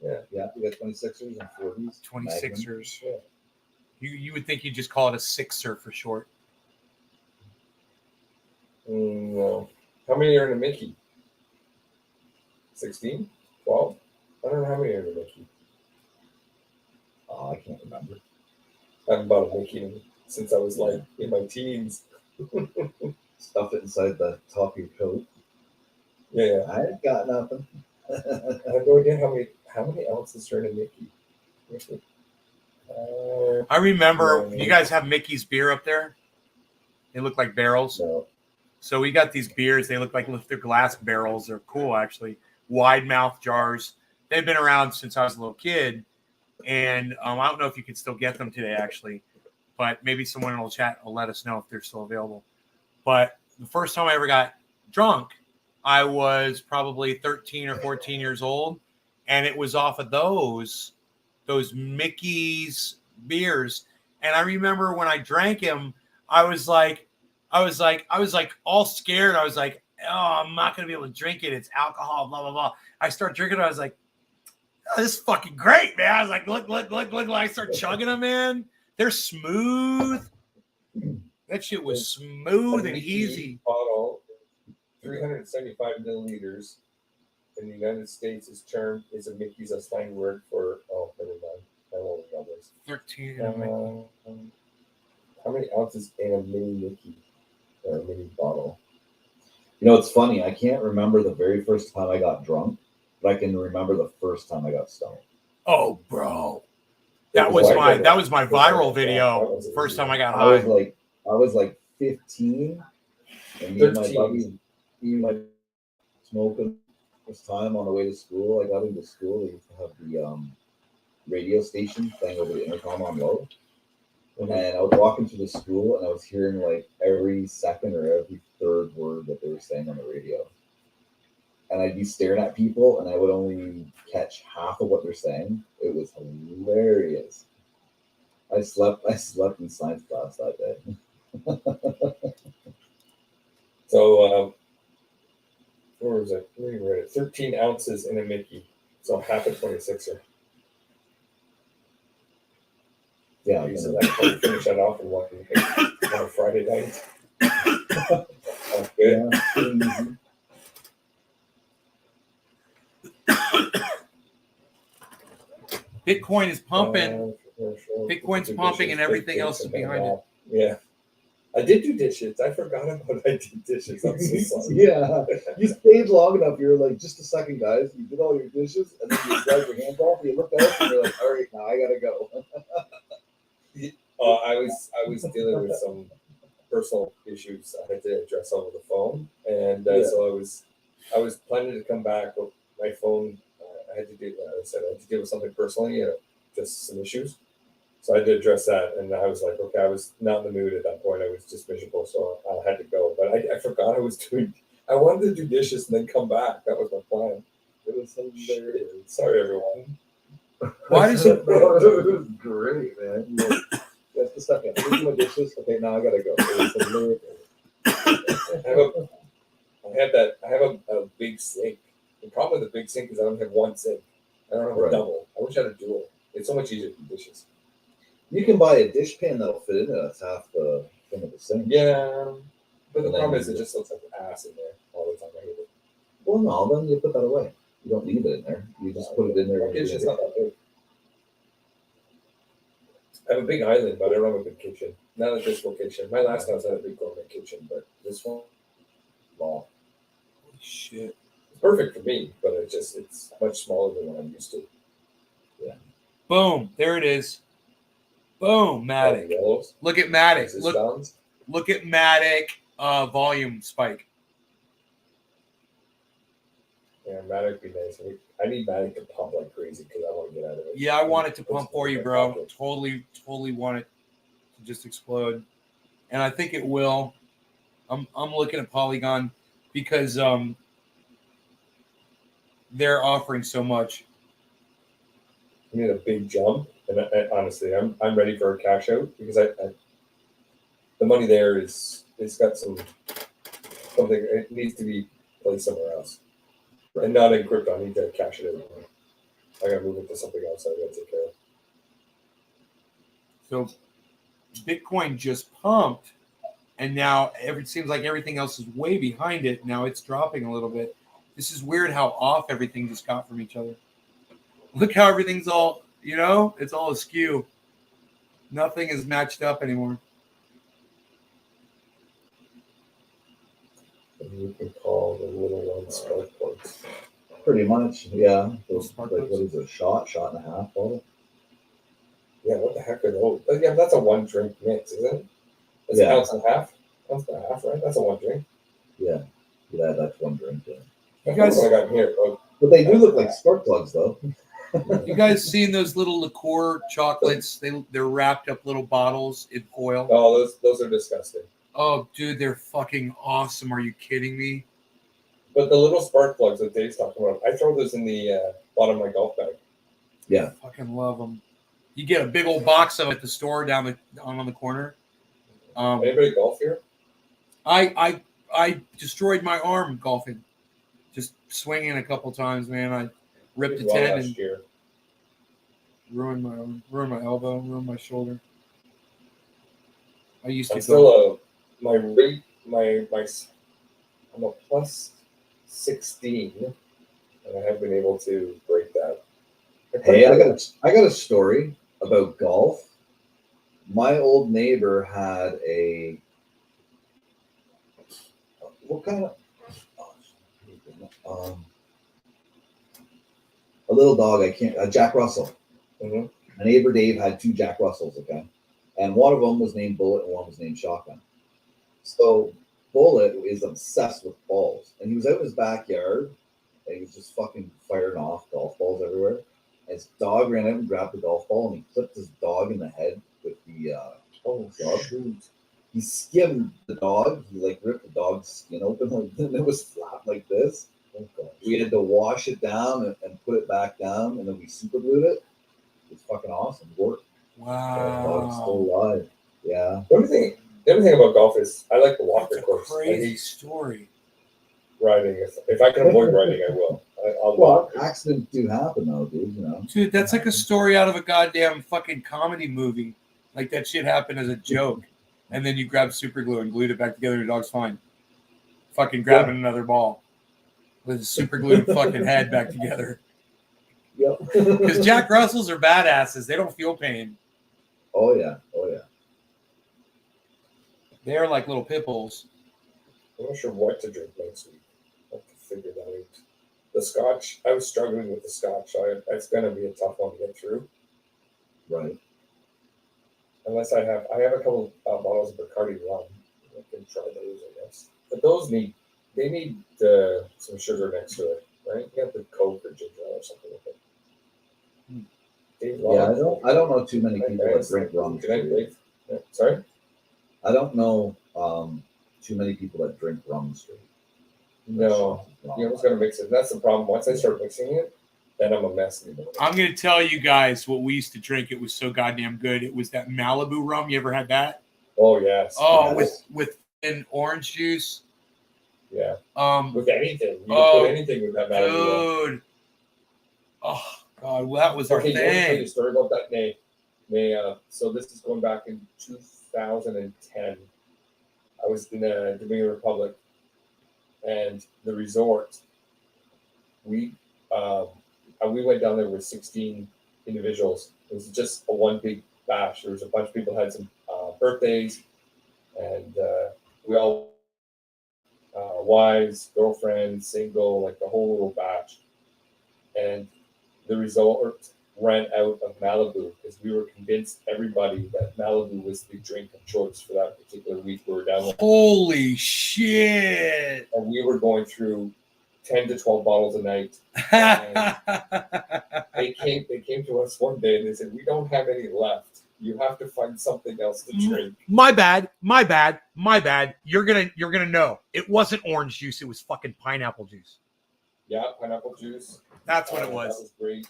Yeah, we got 26ers and 40s. 26ers. Yeah. You would think you'd just call it a sixer for short. No. How many are in a Mickey? 16? 12? I don't know how many are in a Mickey. Oh, I can't remember. I haven't bought a Mickey since I was like in my teens. Stuff it inside the top of your coat. Yeah. I ain't got nothing. I have no idea how many ounces are in a Mickey. I remember No. you guys have Mickey's beer up there. They look like barrels. No. So we got these beers. They look like they're glass barrels. They're cool, actually. Wide mouth jars. They've been around since I was a little kid. And I don't know if you can still get them today, actually. But maybe someone in the chat will let us know if they're still available. But the first time I ever got drunk, I was probably 13 or 14 years old. And it was off of those Mickey's beers. And I remember when I drank them, I was like all scared. I was like, oh, I'm not going to be able to drink it. It's alcohol, blah, blah, blah. I start drinking it. I was like, oh, this is fucking great, man. I was like, look. I start chugging them, man. They're smooth. That shit was smooth and Mickey easy. Bottle, 375 milliliters in the United States is a Mickey's a slang word for, never mind. I won't know this. 13. How many ounces in a mini Mickey or a mini bottle? You know, it's funny. I can't remember the very first time I got drunk, but I can remember the first time I got stoned. Oh, bro. That was my viral video. First time I got high. I was like 15, and me and my 13. buddies, smoking this time on the way to school. I got into school. They used to have the radio station playing over the intercom on low. Mm-hmm. And I was walking to the school, and I was hearing like every second or every third word that they were saying on the radio. And I'd be staring at people, and I would only catch half of what they're saying. It was hilarious. I slept in science class that day. So, where was it? Where you read it? 13 ounces in a Mickey. So half a 26er. Yeah, So that probably finish that off and walk on a Friday night. That's good. Yeah, Bitcoin is pumping. Sure. Bitcoin's pumping and everything else is behind it. Yeah. I did do dishes. I forgot about I did dishes. I'm so sorry. yeah. You stayed long enough. You're like, just a second, guys. You did all your dishes, and then you grabbed your hands off, and you looked at us, and you're like, all right, now I gotta go. I was dealing with some personal issues I had to address over the phone, and so I was planning to come back, but my phone I had to deal with something personally, just some issues. So I had to address that, and I was like, okay, I was not in the mood at that point. I was just miserable, so I had to go. But I forgot I wanted to do dishes and then come back. That was my plan. It was hilarious. Sorry, everyone. Why does it? It was great, man. Just a second. I do my dishes. Okay, now I gotta go. It was hilarious. I have a big sink. The problem with the big sink is I don't have one sink. I don't have a double. I wish I had a dual. It's so much easier to do dishes. You can buy a dish pan that'll fit in it. That's half the thing of the sink. Yeah, but the And problem then is it just looks like ass in there all the time. I hate it. Well, no, then you put that away. You don't leave it in there. You just put it in there. My kitchen's not that big. I have a big island, but I don't have a big kitchen. Not at this location. My last house had a big gourmet kitchen, but this one, small. Holy shit. It's perfect for me, but it's much smaller than what I'm used to. Yeah. Boom. There it is. Boom. Matic. Yellows. Look at Matic. Is this Look sounds? Look at Matic volume spike. Yeah, Matic would be nice. I need Matic to pump like crazy because I want to get out of it. Yeah, I want it to pump for you, bro. Totally want it to just explode. And I think it will. I'm looking at Polygon because they're offering so much. I need a big jump, and honestly, I'm ready for a cash out because the money there it's got something. It needs to be placed somewhere else, and not in crypto. I need to cash it out. I gotta move into something else. I gotta take care of. So Bitcoin just pumped, and now it seems like everything else is way behind it. Now it's dropping a little bit. This is weird how off everything just got from each other. Look how everything's all, it's all askew. Nothing is matched up anymore. And you can call the little ones spark plugs. Pretty much, yeah. Those, Spark like, what plugs? is it? Shot and a half bottle. Yeah, what the heck are those? Yeah, that's a one drink mix, isn't it? It's Yeah. an ounce and a half. Ounce and a half, right? That's a one drink. Yeah, that's one drink. Yeah. You guys, what I got in here. Oh, But they do look like spark plugs, though. you guys seen those little liqueur chocolates? They're wrapped up little bottles in foil. oh, those are disgusting. Oh, dude, they're fucking awesome. Are you kidding me? But the little spark plugs that Dave's talking about, I throw those in the bottom of my golf bag. Yeah. I fucking love them. You get a big old box of them at the store down on the corner. Anybody golf here? I destroyed my arm golfing, just swinging a couple times, man. I ripped a Did well tendon, last year. ruined my arm, ruined my elbow, ruined my shoulder. I used to I'm go. still I'm a plus 16, and I have been able to break that. Hey, I got a story about golf. My old neighbor had a what kind of a little dog. A Jack Russell. Mm-hmm. My neighbor Dave had two Jack Russells. Okay, and one of them was named Bullet, and one was named Shotgun. So Bullet is obsessed with balls, and he was out in his backyard, and he was just fucking firing off golf balls everywhere. And his dog ran out and grabbed the golf ball, and he clipped his dog in the head with the club. He skimmed the dog. He like ripped the dog's skin open, like, and it was flat like this. We had to wash it down and put it back down, and then we super glued it. It's fucking awesome. It worked. The dog's still Wow, alive. Yeah. The other thing about golf is I like the walker that's a course. I crazy hate story. riding. If I can avoid riding, I will. I'll Well, walk. accidents do happen though, dude. You know. Dude, that's like a story out of a goddamn fucking comedy movie. Like that shit happened as a joke, and then you grabbed super glue and glued it back together. Your dog's fine. Fucking grabbing another ball with a super glued fucking head back together. Yep. Because Jack Russells are badasses. They don't feel pain. Oh yeah. Oh yeah. They're like little pit bulls. I'm not sure what to drink next week. I have to figure that out. The scotch, I was struggling with the scotch. It's going to be a tough one to get through. Right. Unless I have a couple bottles of Bacardi rum. I can try those, I guess. But those need some sugar next to it, right? You got the Coke or ginger ale or something with it. Dave Yeah, Long, I don't know too many people that guys. drink rum. Good night, Dave. Yeah, sorry? I don't know too many people that drink rum straight. No. You almost got to mix it. That's the problem. Once I start mixing it, then I'm a mess anymore. I'm going to tell you guys what we used to drink. It was so goddamn good. It was that Malibu rum. You ever had that? Oh, yes. Oh, yes. with an orange juice. Yeah. Um, With anything. You can Oh, put anything with that Malibu. dude. Oh, God. Well, that was our Okay, you want to tell you thing. a story about that? So this is going back in 2010. I was in the Dominican Republic, and the resort. We went down there with 16 individuals. It was just a one big bash. There was a bunch of people had some birthdays, and we all wives, girlfriends, single, like the whole little batch. And the resort ran out of Malibu because we were convinced everybody that Malibu was the drink of choice for that particular week we were down there. Holy shit. And we were going through 10 to 12 bottles a night. They came to us one day and they said, "We don't have any left. You have to find something else to drink." My bad. You're gonna know. It wasn't orange juice, it was fucking pineapple juice. Yeah, pineapple juice. That's what it That was. was great.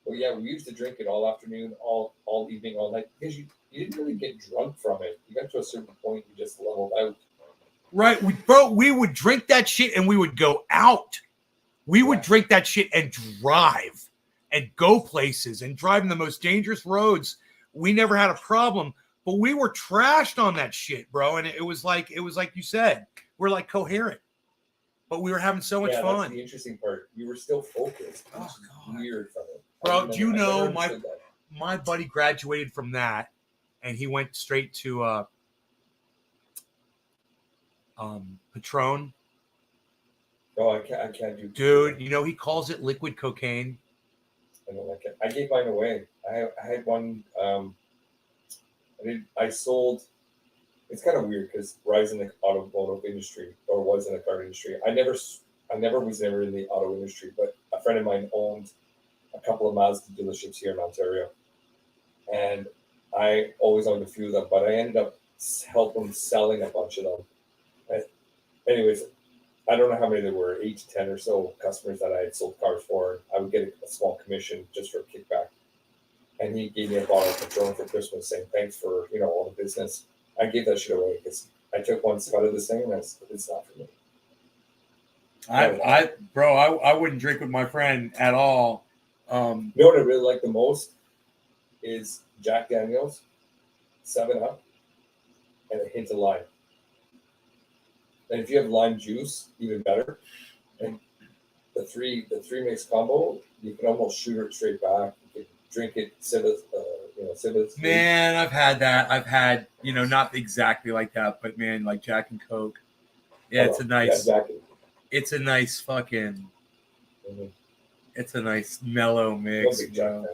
Well, yeah, we used to drink it all afternoon, all evening, all night, because you didn't really get drunk from it. You got to a certain point, you just leveled out. Right. We would drink that shit and we would go out. We would drink that shit and drive. and go places and driving the most dangerous roads. We never had a problem, but we were trashed on that shit, bro. And it was like you said, we're like coherent, but we were having so much That's fun. the interesting part. You were still focused. Oh, Which is God. weird from it. Bro, do you I never know understood that. my buddy graduated from that and he went straight to Patron. No, I can't do. Dude, you know, he calls it liquid cocaine. I don't like it. I gave mine away. I had one. I sold. It's kind of weird because Rise in the automotive industry, or was in the car industry. I never was never in the auto industry, but a friend of mine owned a couple of Mazda dealerships here in Ontario, and I always owned a few of them. But I ended up helping selling a bunch of them. Anyways, I don't know how many there were, 8 to 10 or so customers that I had sold cars for. I would get a small commission just for a kickback. And he gave me a bottle of Patron for Christmas, saying thanks for all the business. I gave that shit away because I took one spot of this thing and it's not for me. I wouldn't drink with my friend at all. You know what I really like the most is Jack Daniels, 7-Up, and a hint of lime. And if you have lime juice, even better. And the three mix combo, you can almost shoot it straight back. You can drink it, sip it. Man, I've had that. I've had, not exactly like that, but man, like Jack and Coke. Yeah, it's a nice, it's a nice fucking, it's a nice mellow mix. Then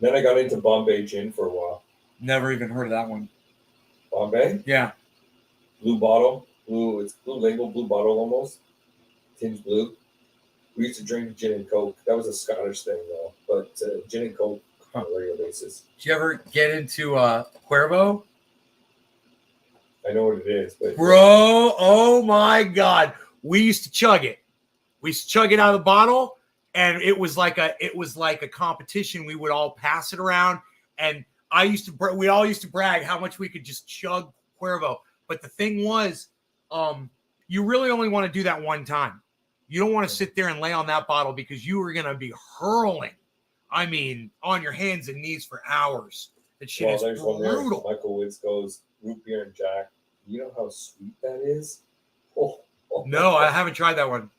I got into Bombay gin for a while. Never even heard of that one. Bombay? Yeah. Blue bottle. It's blue label, blue bottle almost. Tinged blue. We used to drink gin and Coke. That was a Scottish thing though. But gin and Coke on a regular basis. Did you ever get into Cuervo? I know what it is, but bro, oh my God. We used to chug it. We used to chug it out of the bottle, and it was like a competition. We would all pass it around, and we all used to brag how much we could just chug Cuervo. But the thing was, you really only want to do that one time. You don't want to sit there and lay on that bottle because you are going to be hurling. I mean, on your hands and knees for hours. That shit is there's brutal. One there. Michael Woods goes, root beer and Jack. You know how sweet that is? Oh. No, I haven't tried that one.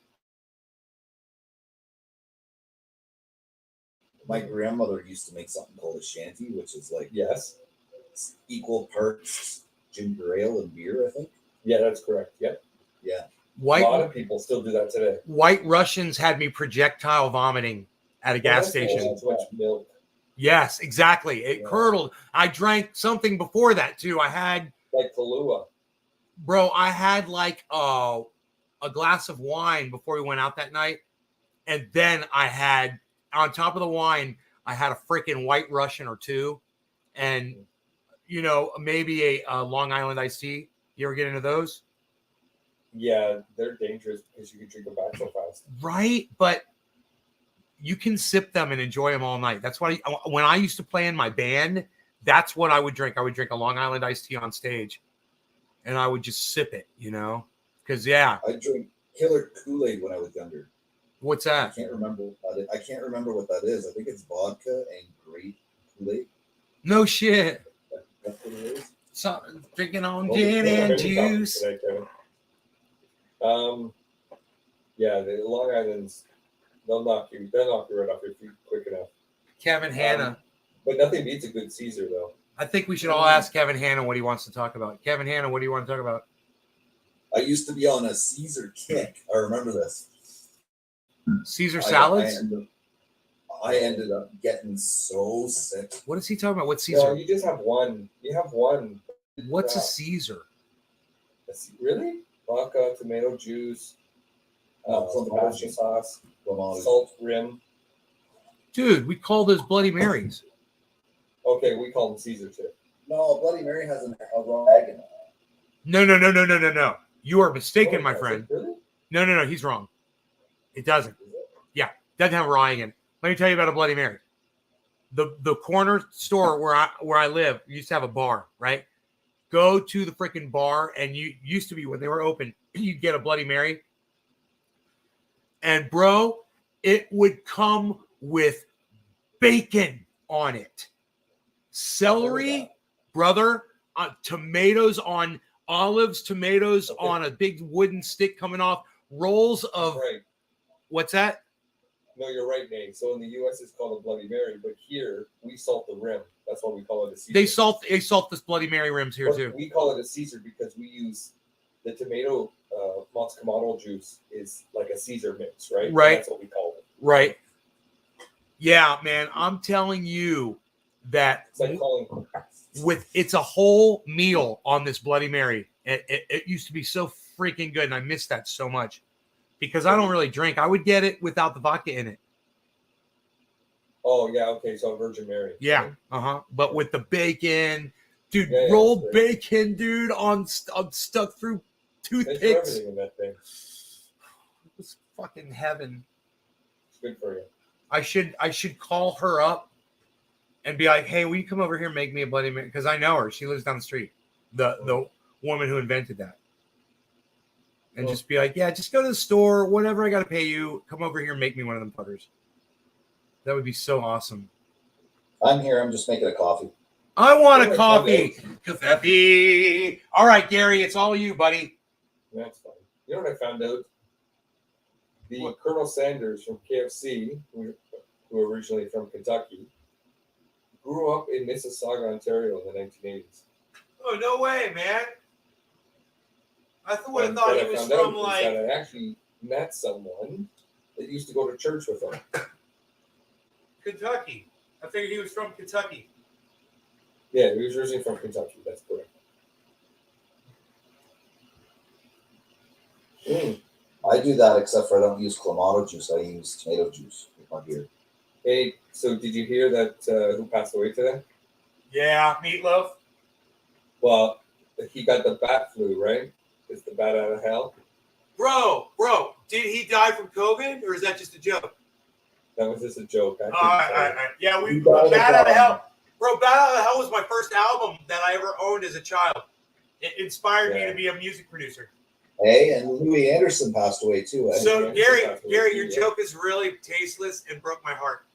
My grandmother used to make something called a shanty, which is like equal parts ginger ale and beer, I think. Yeah, that's correct. Yep. Yeah. A lot of people still do that today. White Russians had me projectile vomiting at a gas station. Too much milk. Yes, exactly. It curdled. I drank something before that too. I had like Kahlua. Bro, I had like a glass of wine before we went out that night. And then I had, on top of the wine, I had a freaking White Russian or two. And, maybe a Long Island iced tea. You ever get into those? Yeah, they're dangerous because you can drink them back so fast. Right? But you can sip them and enjoy them all night. That's why when I used to play in my band, that's what I would drink. I would drink a Long Island iced tea on stage. And I would just sip it, because I drank Killer Kool-Aid when I was younger. What's that? I can't remember what that is. I think it's vodka and grape Kool-Aid. No shit. That's what it is. Something drinking on gin and juice. Yeah, the Long Island's they'll knock you right off your feet quick enough. Kevin Hanna. But nothing beats a good Caesar though. I think we should all ask Kevin Hanna what he wants to talk about. Kevin Hanna, what do you want to talk about? I used to be on a Caesar kick. I remember this. Caesar salads? I ended up getting so sick. What is he talking about? What's Caesar? No, you just have one. You have one. What's a Caesar? Really? Vodka, tomato juice, Tabasco sauce, salt rim. Dude, we call those Bloody Marys. Okay, we call them Caesar too. No, Bloody Mary has a raw egg in it. No. You are mistaken, my friend. Really? No. He's wrong. It doesn't. Yeah, doesn't have raw egg in it. Let me tell you about a Bloody Mary. The corner store where I live used to have a bar, right? Go to the freaking bar, and you used to be when they were open, you'd get a Bloody Mary. And bro, it would come with bacon on it. Celery, brother, tomatoes on olives, tomatoes on a big wooden stick coming off, rolls of Right. what's that? No, you're right, Nate. So in the U.S. it's called a Bloody Mary, but here we salt the rim. That's why we call it a Caesar. They salt this Bloody Mary rims here But too. we call it a Caesar because we use the tomato Mozzicato juice is like a Caesar mix, right? Right. And that's what we call it. Right. Yeah, man. I'm telling you that It's like calling it's a whole meal on this Bloody Mary. It used to be so freaking good, and I miss that so much because I don't really drink. I would get it without the vodka in it. Oh yeah, okay. So Virgin Mary. Yeah, But with the bacon, dude, Yeah, rolled that's great. bacon, dude, on stuck through Thanks for toothpicks. everything in that thing. It was fucking heaven. It's good for you. I should call her up and be like, hey, will you come over here and make me a Bloody Mary? Because I know her. She lives down the street. The woman who invented that. And just be like, yeah, just go to the store, whatever I got to pay you. Come over here and make me one of them fuckers. That would be so awesome. I'm here. I'm just making a coffee. I want a Oh, coffee. Coffee. All right, Gary, it's all you, buddy. That's fine. You know what I found out? The What? Colonel Sanders from KFC, who originally from Kentucky, grew up in Mississauga, Ontario in the 1980s. Oh, no way, man. I would have And thought what he I was found out from is like. that I actually met someone that used to go to church with him. Kentucky. I figured he was from Kentucky. Yeah, he was originally from Kentucky. That's correct. I do that, except for I don't use Clamato juice. I use tomato juice with my beer. Hey, so did you hear that who passed away today? Yeah, Meatloaf. Well, he got the bat flu, right? It's the bat out of hell. Bro, did he die from COVID or is that just a joke? That was just a joke. All right. Yeah, He died of, Bat Out of Hell. Bro, Bat Out of Hell was my first album that I ever owned as a child. It inspired me Yeah. to be a music producer. Hey, and Louis Anderson passed away too. Eh? So, Yeah, Gary, your yeah. joke is really tasteless and broke my heart.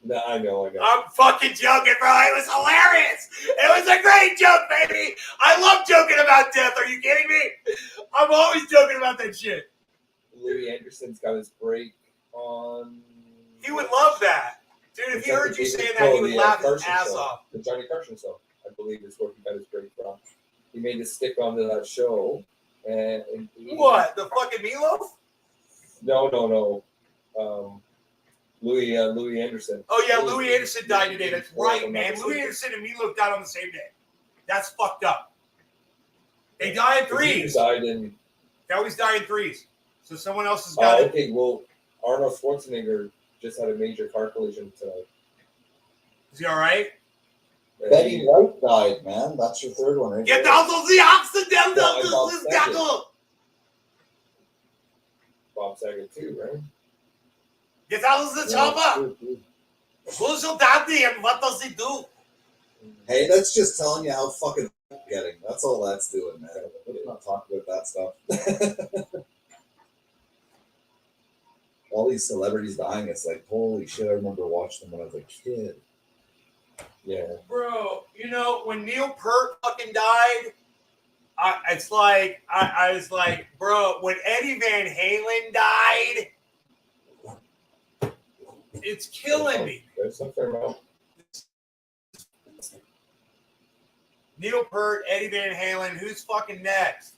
No, I know. I'm fucking joking, bro. It was hilarious. It was a great joke, baby. I love joking about death. Are you kidding me? I'm always joking about that shit. Louis Anderson's got his break on. He would love that. Dude, if he heard you saying that, he would laugh his ass off. The Johnny Carson show, I believe, is where he got his break from. He made a stick onto that show. And What? The fucking Meatloaf? No. Louis Anderson. Oh, yeah, Louis Anderson died today. That's right, man. Louis Anderson and Meatloaf died on the same day. That's fucked up. They die in He threes. died in. They always die in threes. So someone else has got it. Okay, well, Arnold Schwarzenegger just had a major car collision tonight. Is he all right? Betty White died, man. That's your third one, right? Get out of the accident! Well, This gato! Bob Saget too, right? Get out of the chopper! Who's your daddy and what does he do? Hey, that's just telling you how fucking getting. That's all that's doing, man. Let's not talk about that stuff. All these celebrities dying, it's like, holy shit, I remember watching them when I was a kid. Yeah. Bro, you know, when Neil Peart fucking died, I was like, bro, when Eddie Van Halen died, it's killing me. There's some fair amount. Neil Peart, Eddie Van Halen, who's fucking next?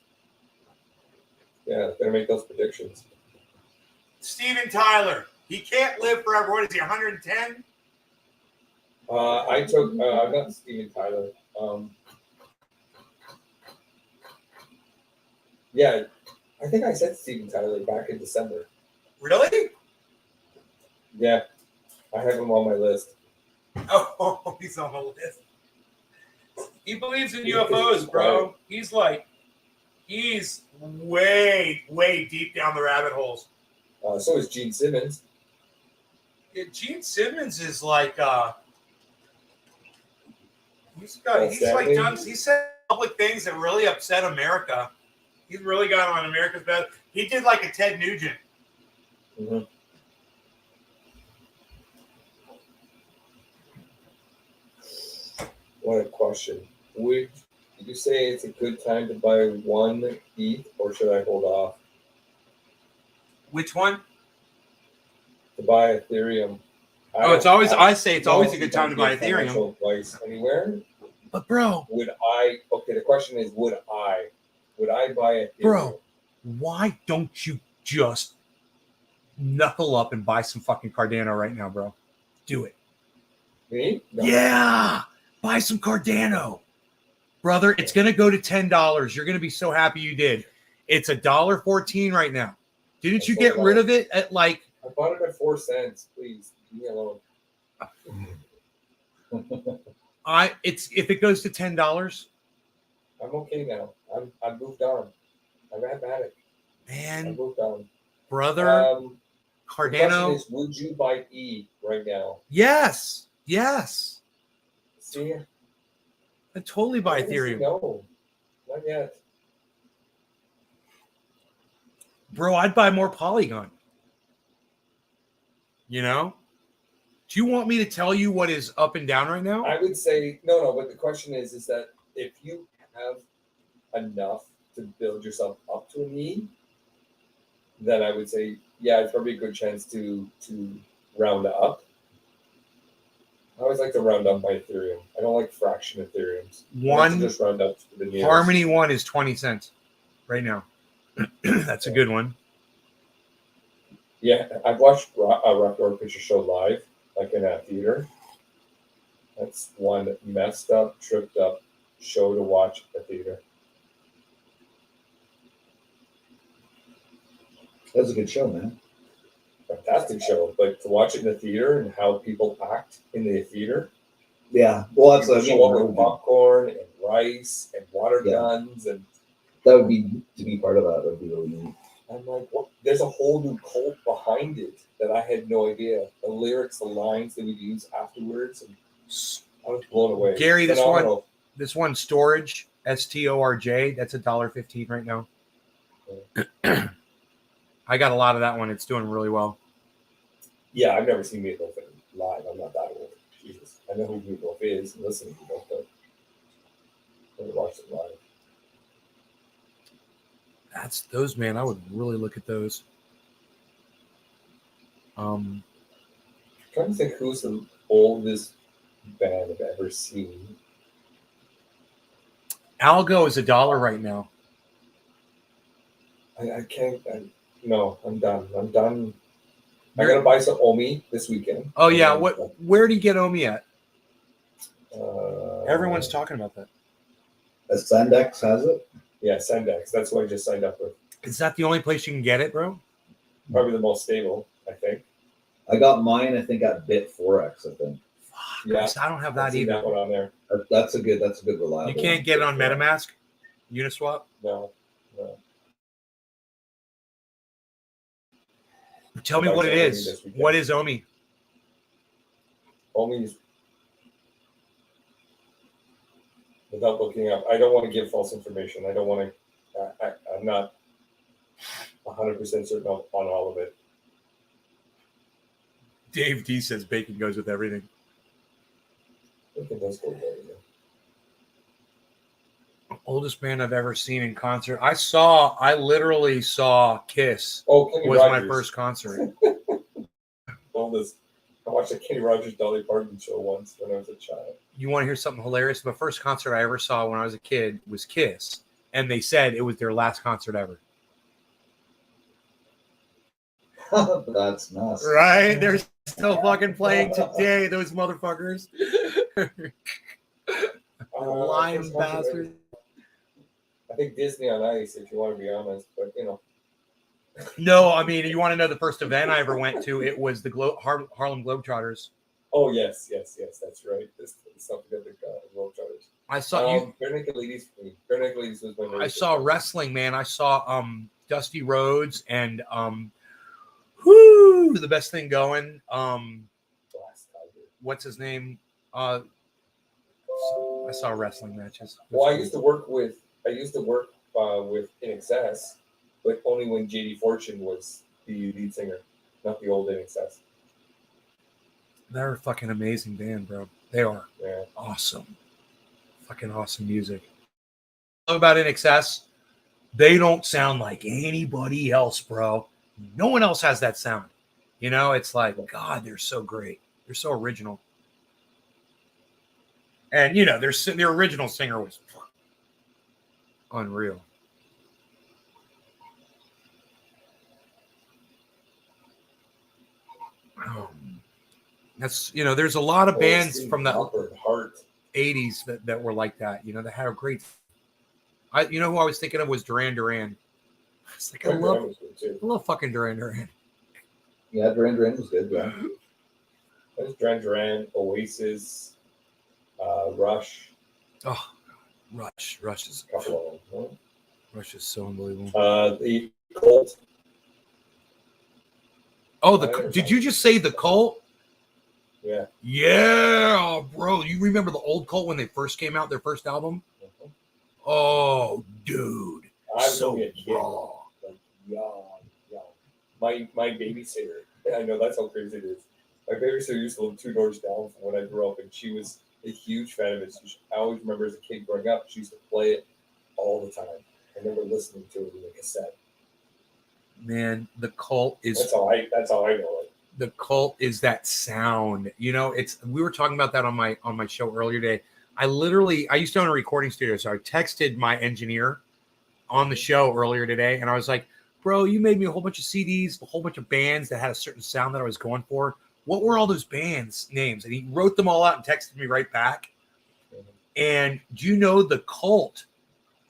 Yeah, gonna make those predictions. Steven Tyler. He can't live forever. What is he, 110? I'm not Steven Tyler. Yeah, I think I said Steven Tyler back in December. Really? Yeah, I have him on my list. Oh, he's on the list. He believes in UFOs, bro. He's way, way deep down the rabbit holes. So is Gene Simmons. Yeah, Gene Simmons is like he's said public things that really upset America. He's really got on America's best. He did like a Ted Nugent. Mm-hmm. What a question. Would you say it's a good time to buy one ETH, or should I hold off Which one? to buy Ethereum? Oh, it's always. I say it's No, always a you good time to don't buy get Ethereum. financial advice anywhere. But bro, Would I? Okay, the question is, would I buy Ethereum? Bro. Why don't you just knuckle up and buy some fucking Cardano right now, bro? Do it. Me? No. Yeah, buy some Cardano, brother. It's gonna go to $10. You're gonna be so happy you did. It's $1.14 right now. Didn't you get rid of it at like? I bought it at 4 cents. Please leave me alone. It's if it goes to $10, I'm okay now. I've moved on. I've had it. I man, moved on. brother. The question Cardano. is, would you buy E right now? Yes. See, I totally buy I'm gonna say Ethereum, no, not yet. bro. I'd buy more Polygon. You know? Do you want me to tell you what is up and down right now? I would say no. But the question is that if you have enough to build yourself up to a need, then I would say, yeah, it's probably a good chance to round up. I always like to round up my Ethereum. I don't like fraction Ethereums. I like to just round up to the nearest. Harmony 1 is 20 cents right now. That's a good one. Yeah, I've watched a Rock Door Picture Show live, like in a theater. That's one messed up, tripped up show to watch at theater. That's a good show, man. Fantastic show, but to watch it in the theater and how people act in the theater. Yeah. Well, that's People what I show up with mean. popcorn and rice and water Yeah. guns, and That would be to be part of that. Would be really neat. I'm like, what? There's a whole new cult behind it that I had no idea. The lyrics, the lines they would use afterwards, and I was blown away. Gary, this Phenomenal. one storage, STORJ, that's $1.15 right now. I got a lot of that one. It's doing really well. Yeah, I've never seen Meatloaf live. I'm not that old. Jesus, I know who Meatloaf is and listen to Meatloaf, but I've never watched it live. That's those, man. I would really look at those. I'm trying to think who's the oldest band I've ever seen. Algo is $1 right now. I can't. No, I'm done. I'm done. I gotta buy some Omi this weekend. Oh yeah, where do you get Omi at? Uh, Everyone's talking about that. Sandex has it. Yeah, Sendex. That's what I just signed up with. Is that the only place you can get it, bro? Probably the most stable, I think. I got mine. I think at Bit4X. I think Yeah, I don't have I've that seen either. that one on there. that's a good reliable. You can't get it on MetaMask, Uniswap. No. Tell me what it is. What is Omi? Omi's. Without looking up, I don't want to give false information. I don't want to. I'm not 100% certain on all of it. Dave D says bacon goes with everything. I think it does go there. Yeah. Oldest band I've ever seen in concert. I literally saw Kiss. Oh, Kenny Was Rogers. my first concert. Oldest. I watched a Kenny Rogers Dolly Parton show once when I was a child. You want to hear something hilarious? My first concert I ever saw when I was a kid was Kiss, and they said it was their last concert ever. That's nuts. Right? They're still fucking playing today, those motherfuckers. Lying First concert, bastards. I think Disney on Ice, if you want to be honest, but you know. No, I mean, you want to know the first event I ever went to? It was the Harlem Globetrotters. Oh yes, that's right. This something that the Globetrotters. I saw you. Bare Naked Ladies. Bare Naked Ladies was my. I saw wrestling, man. I saw Dusty Rhodes and the best thing going. What's his name? I saw wrestling matches. Well, I used to work with In Excess, but only when JD Fortune was the lead singer, not the old In Excess. They're a fucking amazing band, bro. They are Yeah. awesome. Fucking awesome music. Love about NXS, they don't sound like anybody else, bro. No one else has that sound. You know, it's like, God, they're so great. They're so original. And, you know, their original singer was unreal. That's, you know, there's a lot of bands from the Heart. 80s that were like that, you know, that had a great. You know who I was thinking of was Duran Duran. It's like, I love fucking Duran Duran. Yeah, Duran Duran was good. Yeah. There's Duran Duran, Oasis, Rush. Oh, Rush is A couple of them. Rush is so unbelievable. The Cult. Oh, did you just say the Cult? Yeah. Yeah, bro. You remember the old Cult when they first came out, their first album? Oh, dude. I was so only a kid. raw. Like, young. My babysitter, I know that's how crazy it is. My babysitter used to live 2 doors down from when I grew up, and she was a huge fan of it. So I always remember as a kid growing up, she used to play it all the time. I remember listening to it in a cassette. Man, the Cult is. That's how I know it. The Cult is that sound. You know, we were talking about that on my show earlier today. I used to own a recording studio, so I texted my engineer on the show earlier today, and I was like, bro, you made me a whole bunch of CDs, a whole bunch of bands that had a certain sound that I was going for. What were all those bands' names? And he wrote them all out and texted me right back. And do you know the Cult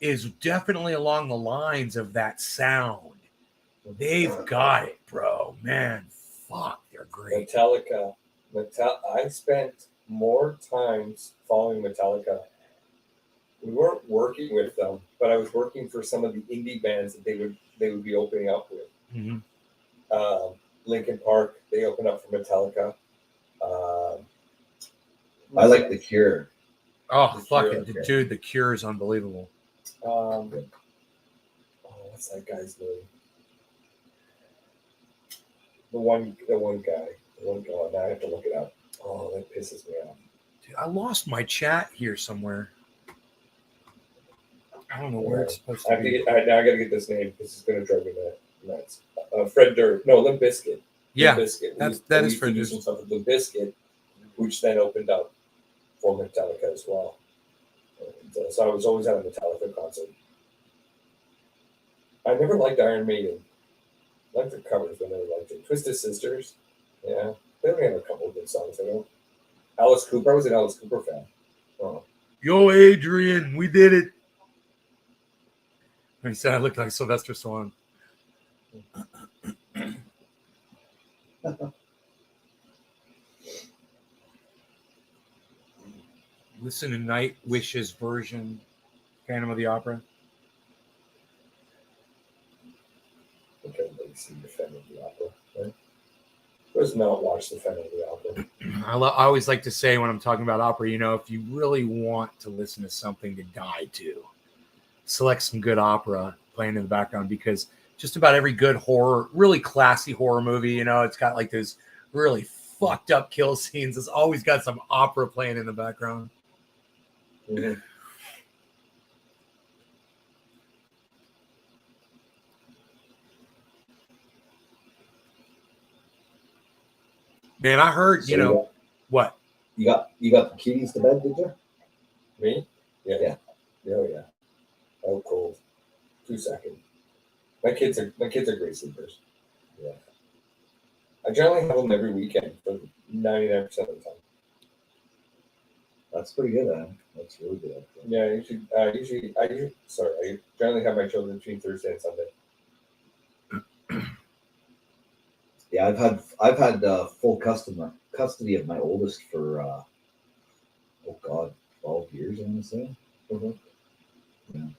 is definitely along the lines of that sound? They've got it, bro. Man, fuck, they're great. Metallica. I spent more times following Metallica. We weren't working with them, but I was working for some of the indie bands that they would be opening up with. Mm-hmm. Linkin Park, they opened up for Metallica. I like The Cure. Oh, The Cure, dude, The Cure is unbelievable. What's that guy's name? The one guy. Now I have to look it up. Oh, that pisses me off. Dude, I lost my chat here somewhere. I don't know where it's supposed to be. Now I gotta get this name because it's gonna drive me nuts. Fred Durst. No, Limp Bizkit. Yeah, Limp Bizkit. that is Fred Durst. Some stuff with Limp Bizkit, which then opened up for Metallica as well. And, so I was always at a Metallica concert. I never liked Iron Maiden. I liked their covers, but I never liked it. Twisted Sisters. Yeah, they only have a couple of good songs. I know. Alice Cooper. I was an Alice Cooper fan. Oh. Yo, Adrian, we did it. He said I looked like Sylvester Stallone. Listen to Nightwish's version, Phantom of the Opera. Okay, everybody's seen the Phantom of the Opera, right? Who has not watched the Phantom of the Opera? I always like to say when I'm talking about opera, you know, if you really want to listen to something to die to, select some good opera playing in the background, because just about every good horror, really classy horror movie, you know, it's got like those really fucked up kill scenes. It's always got some opera playing in the background. Mm-hmm. Man, I heard, you know, what? You got the keys to bed, did you? Me? Yeah. Yeah. Oh yeah. Oh, cold. 2 seconds. My kids are great sleepers. Yeah. I generally have them every weekend for 99% of the time. That's pretty good, man. That's really good. Yeah, I generally have my children between Thursday and Sunday. Yeah, I've had full custody of my oldest for 12 years, I'm gonna say. Mm-hmm. Yeah.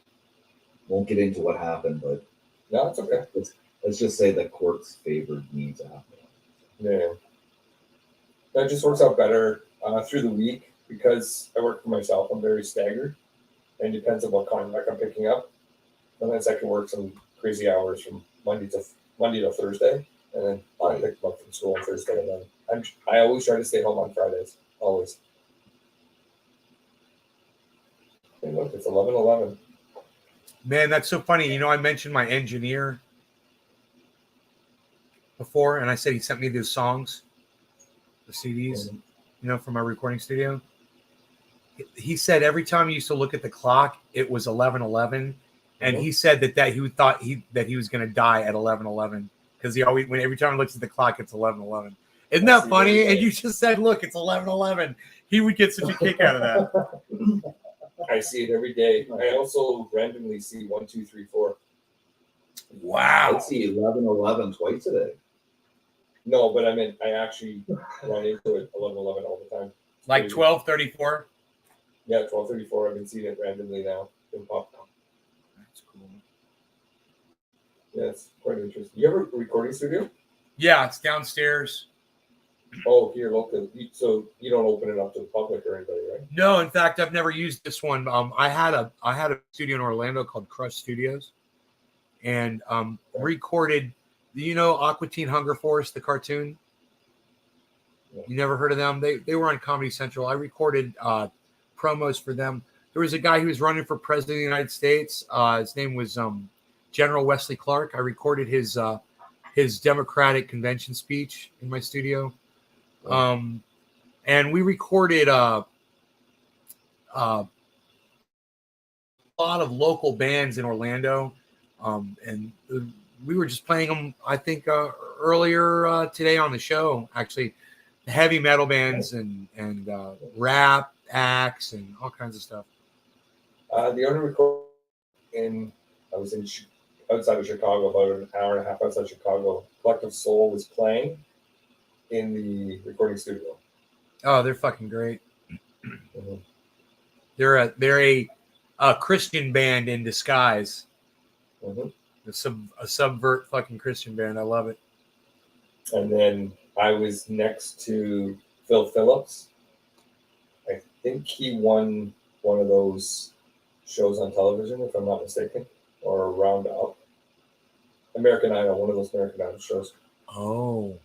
Won't get into what happened, but No, it's okay. Let's just say the courts favored me to have it. Yeah. That just works out better through the week because I work for myself. I'm very staggered, and depends on what contract I'm picking up. Sometimes I can work some crazy hours from Monday to Thursday, and then I'll pick them up from school on Thursday. And then I always try to stay home on Fridays. Always. 11:11. Man, that's so funny. You know, I mentioned my engineer before, and I said he sent me those songs, the CDs, you know, from my recording studio. He said every time he used to look at the clock, it was 11:11, and he said that he thought that he was going to die at 11:11 because he always, when every time he looks at the clock, it's 11:11. Isn't that funny? And you just said, look, it's 11:11. He would get such a kick out of that. I see it every day. I also randomly see 1, 2, 3, 4. Wow. I see 11:11 twice a day. No, but I mean, I actually run into it 11:11 all the time. Like 12:34. Yeah, 12:34. I've been seeing it randomly now. Been popped up. That's cool. Yeah, it's quite interesting. You have a recording studio? Yeah, it's downstairs. Oh, here local. So you don't open it up to the public or anybody, right? No, in fact, I've never used this one. I had a studio in Orlando called Crush Studios, and recorded. You know, Aqua Teen Hunger Force, the cartoon. Yeah. You never heard of them? They were on Comedy Central. I recorded promos for them. There was a guy who was running for president of the United States. His name was General Wesley Clark. I recorded his Democratic convention speech in my studio. And we recorded a lot of local bands in Orlando. And we were just playing them, I think, earlier today on the show, actually. The heavy metal bands and rap acts and all kinds of stuff. The only record I was outside of Chicago, about an hour and a half outside Chicago. Collective Soul was playing in the recording studio. Oh, they're fucking great. Mm-hmm. They're a Christian band in disguise. Mm-hmm. A subvert fucking Christian band. I love it. And then I was next to Phil Phillips. I think he won one of those shows on television, if I'm not mistaken, or Roundup. American Idol, one of those American Idol shows. Oh.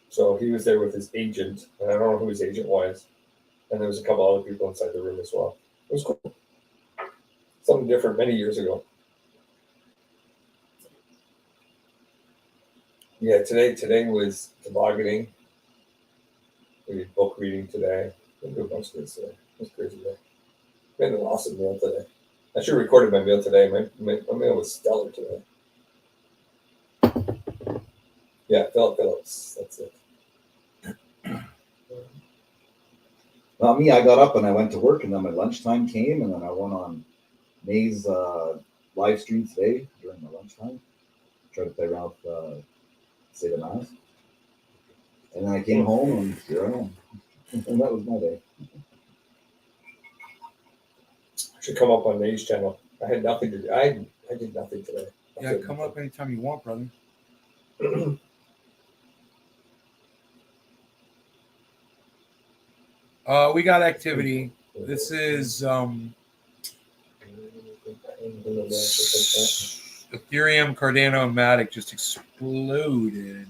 So he was there with his agent, and I don't know who his agent was. And there was a couple other people inside the room as well. It was cool. Something different many years ago. Yeah, today was tobogganing. We did book reading today. We did a bunch of things today. It was crazy day. We had an awesome meal today. I should have recorded my meal today. My meal was stellar today. Yeah, Phillips. That's it. Not me. I got up and I went to work, and then my lunchtime came, and then I went on May's live stream today during my lunchtime. Tried to play around with say the mass. And then I came home, and here I am. And that was my day. I should come up on May's channel. I had nothing to do. I did nothing today. Yeah, come up anytime you want, brother. We got activity. This is Ethereum Cardano and Matic just exploded.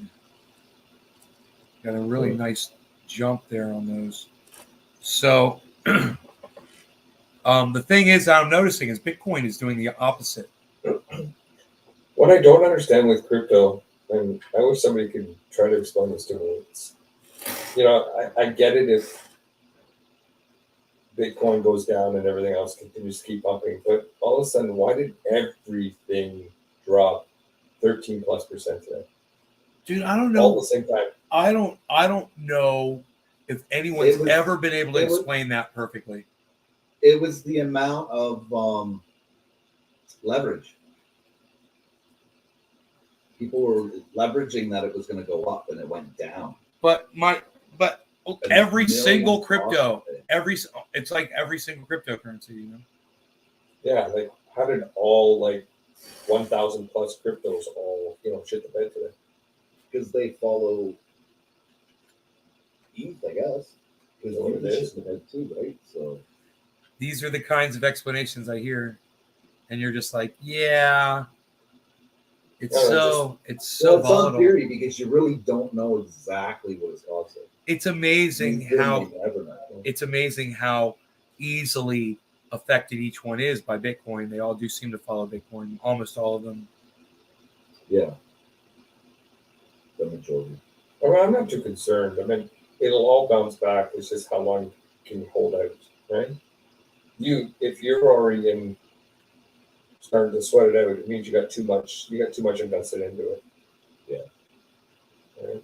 Got a really nice jump there on those. So the thing is I'm noticing is Bitcoin is doing the opposite. What I don't understand with crypto, and I wish somebody could try to explain this to me, it's, I get it if Bitcoin goes down and everything else continues to keep pumping, but all of a sudden, why did everything drop 13+% today? Dude, I don't know. All at the same time. I don't know if anyone's ever been able to explain that perfectly. It was the amount of leverage. People were leveraging that it was going to go up, and it went down. But every single crypto, it's like every single cryptocurrency, Yeah, like how did all 1,000+ cryptos all shit the bed today? Because they follow ETH, I guess. Because What it is. the bed too, right? So these are the kinds of explanations I hear, and you're just like, yeah, it's so it's volatile. on theory because you really don't know exactly what it's causing. It's amazing how easily affected each one is by Bitcoin. They all do seem to follow Bitcoin, almost all of them. Yeah. The majority. Well, I'm not too concerned. I mean, it'll all bounce back. It's just how long can you hold out, right? If you're already starting to sweat it out, it means you got too much invested into it. Yeah. Right?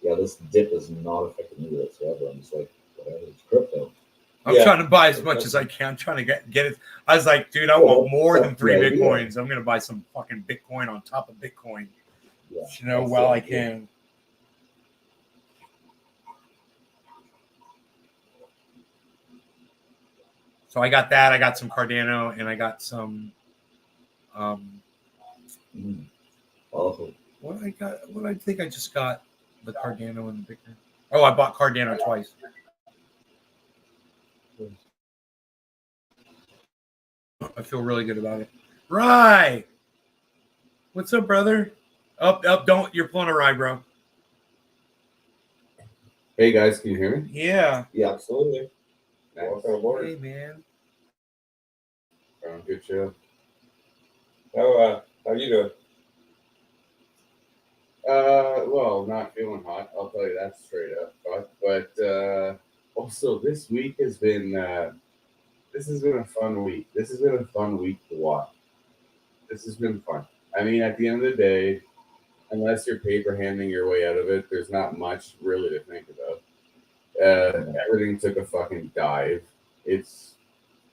Yeah, this dip is not affecting me whatsoever. I'm just like, whatever, it's crypto. I'm trying to buy as much as I can. I'm trying to get it. I was like, dude, I want more than 3 the idea. Bitcoins. I'm gonna buy some fucking Bitcoin on top of Bitcoin. Yeah, You know, while I can. So I got that. I got some Cardano, and I got some. Awful. What I got? What I think I just got the Cardano and the Bitcoin. Oh, I bought Cardano twice. I feel really good about it. Right. What's up, brother? Up, don't. You're pulling a ride, bro. Hey guys, can you hear me? Yeah. Yeah. Absolutely. Nice. Welcome aboard. Hey, man. Good show. How you doing? Well, not feeling hot. I'll tell you that straight up. But also, this week has been this has been a fun week. This has been a fun week to watch. This has been fun. I mean, at the end of the day, unless you're paper handing your way out of it, there's not much really to think about. Everything took a fucking dive. It's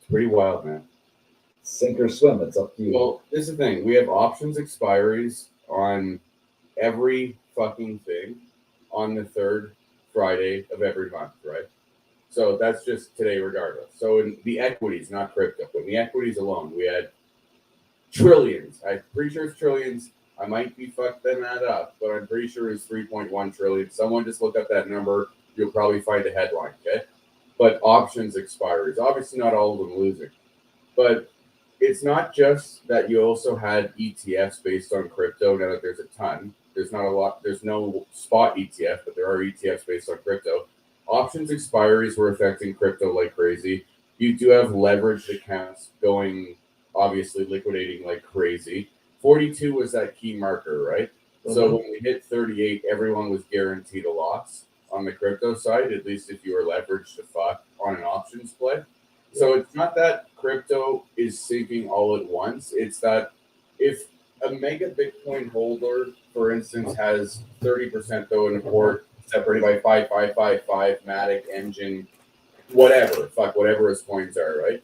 pretty wild, man. Sink or swim, it's up to you. Well, this is the thing. We have options expiries on every fucking thing on the third Friday of every month, right? So that's just today regardless. So in the equities, not crypto, but in the equities alone, we had trillions. I'm pretty sure it's trillions. I might be fucking that up, but I'm pretty sure it's 3.1 trillion. Someone just look up that number. You'll probably find a headline, okay? But options expiries. Obviously not all of them losing. But it's not just that you also had ETFs based on crypto. Now that there's a ton, there's not a lot. There's no spot ETF, but there are ETFs based on crypto. Options expiries were affecting crypto like crazy. You do have leveraged accounts going, obviously liquidating like crazy. 42 was that key marker, right? So when we hit 38, everyone was guaranteed a loss on the crypto side, at least if you were leveraged to fuck on an options play. So it's not that crypto is sinking all at once. It's that if a mega Bitcoin holder, for instance, has 30% though in a port separated by 5555, Matic, Engine, whatever his coins are, right?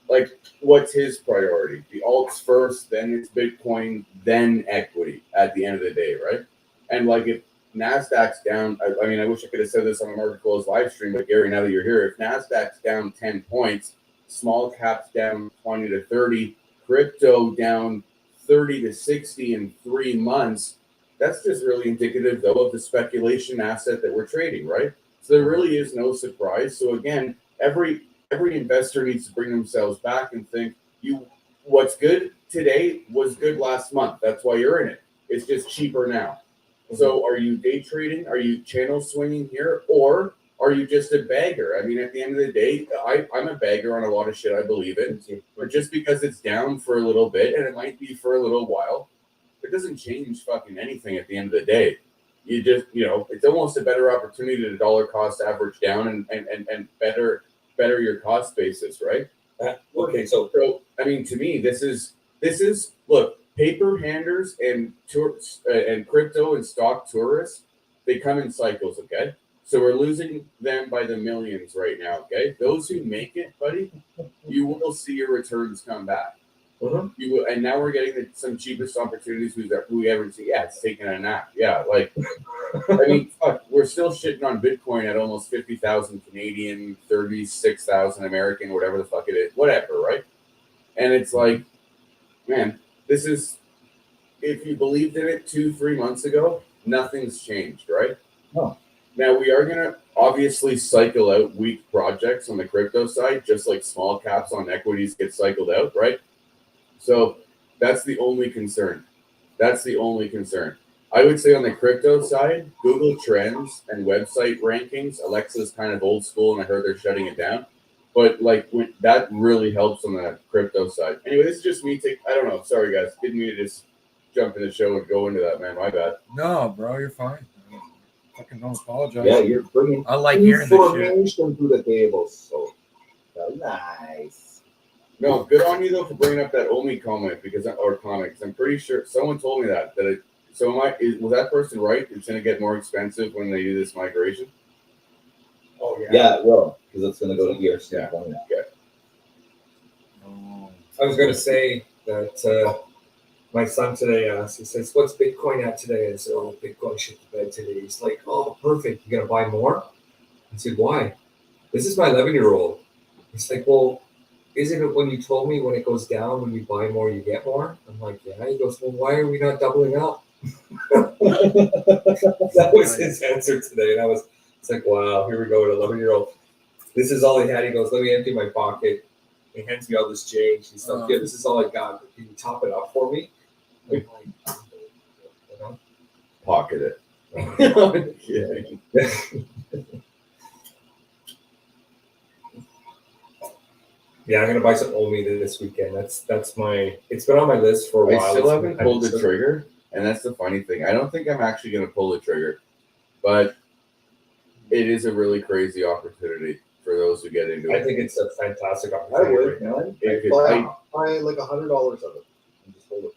Like, what's his priority? The alts first, then it's Bitcoin, then equity at the end of the day, right? And like if NASDAQ's down, I mean, I wish I could have said this on a Market Close live stream, but Gary, now that you're here, if NASDAQ's down 10 points, small caps down 20 to 30, crypto down 30 to 60 in 3 months, that's just really indicative, though, of the speculation asset that we're trading, right? So there really is no surprise. So again, every investor needs to bring themselves back and think, what's good today was good last month. That's why you're in it. It's just cheaper now. So are you day trading? Are you channel swinging here? Or are you just a bagger? I mean, at the end of the day, I'm a bagger on a lot of shit I believe in. But just because it's down for a little bit, and it might be for a little while, it doesn't change fucking anything at the end of the day. You just, it's almost a better opportunity to dollar cost average down and better your cost basis, right? Okay, so I mean, to me, this is look, paper handers and tours and crypto and stock tourists, they come in cycles, okay? So we're losing them by the millions right now, okay? Those who make it, buddy, you will see your returns come back. You will, and now we're getting some cheapest opportunities we ever see. Yeah, it's taking a nap. Yeah, like I mean, fuck, we're still shitting on Bitcoin at almost 50,000 Canadian, 36,000 American, whatever the fuck it is, whatever, right? And it's like, man, this is, if you believed in it 2-3 months ago, nothing's changed, right? No. Now we are gonna obviously cycle out weak projects on the crypto side, just like small caps on equities get cycled out, right? So that's the only concern. I would say on the crypto side, Google Trends and website rankings, Alexa's kind of old school, and I heard they're shutting it down. But like when, that really helps on the crypto side. Anyway, this is just me. I don't know. Sorry guys, didn't mean to just jump in the show and go into that, man. My bad. No, bro, you're fine. Fucking don't apologize. Yeah, you're bringing I like hearing this shit. information to the table, so nice. No, good on you though for bringing up that Omi comment because I'm pretty sure someone told me that so was that person right? It's gonna get more expensive when they do this migration. Oh yeah. Yeah, it will, because it's going to go to ERC. Yeah. Okay. Oh. I was going to say that my son today asked, he says, "What's Bitcoin at today?" I said, "Oh, Bitcoin shit to bed today." He's like, "Oh, perfect. You going to buy more?" I said, "Why?" "This is my 11-year-old." He's like, "Well, isn't it when you told me when it goes down, when you buy more, you get more?" I'm like, "Yeah." He goes, "Well, why are we not doubling up?" That was his answer today. And it's like, wow, here we go, an 11-year-old. This is all he had. He goes, "Let me empty my pocket." He hands me all this change. He's like, "Yeah, this is all I got. Can you top it up for me?" I'm like, you know? Pocket it. I'm kidding. Yeah, I'm gonna buy some Omi this weekend. That's my. It's been on my list for a while. I still haven't pulled the trigger. trigger, and that's the funny thing. I don't think I'm actually going to pull the trigger, but it is a really crazy opportunity for those who get into I it. think it's a fantastic I opportunity would, right now. man. It could- Buy like $100 of it and just hold it.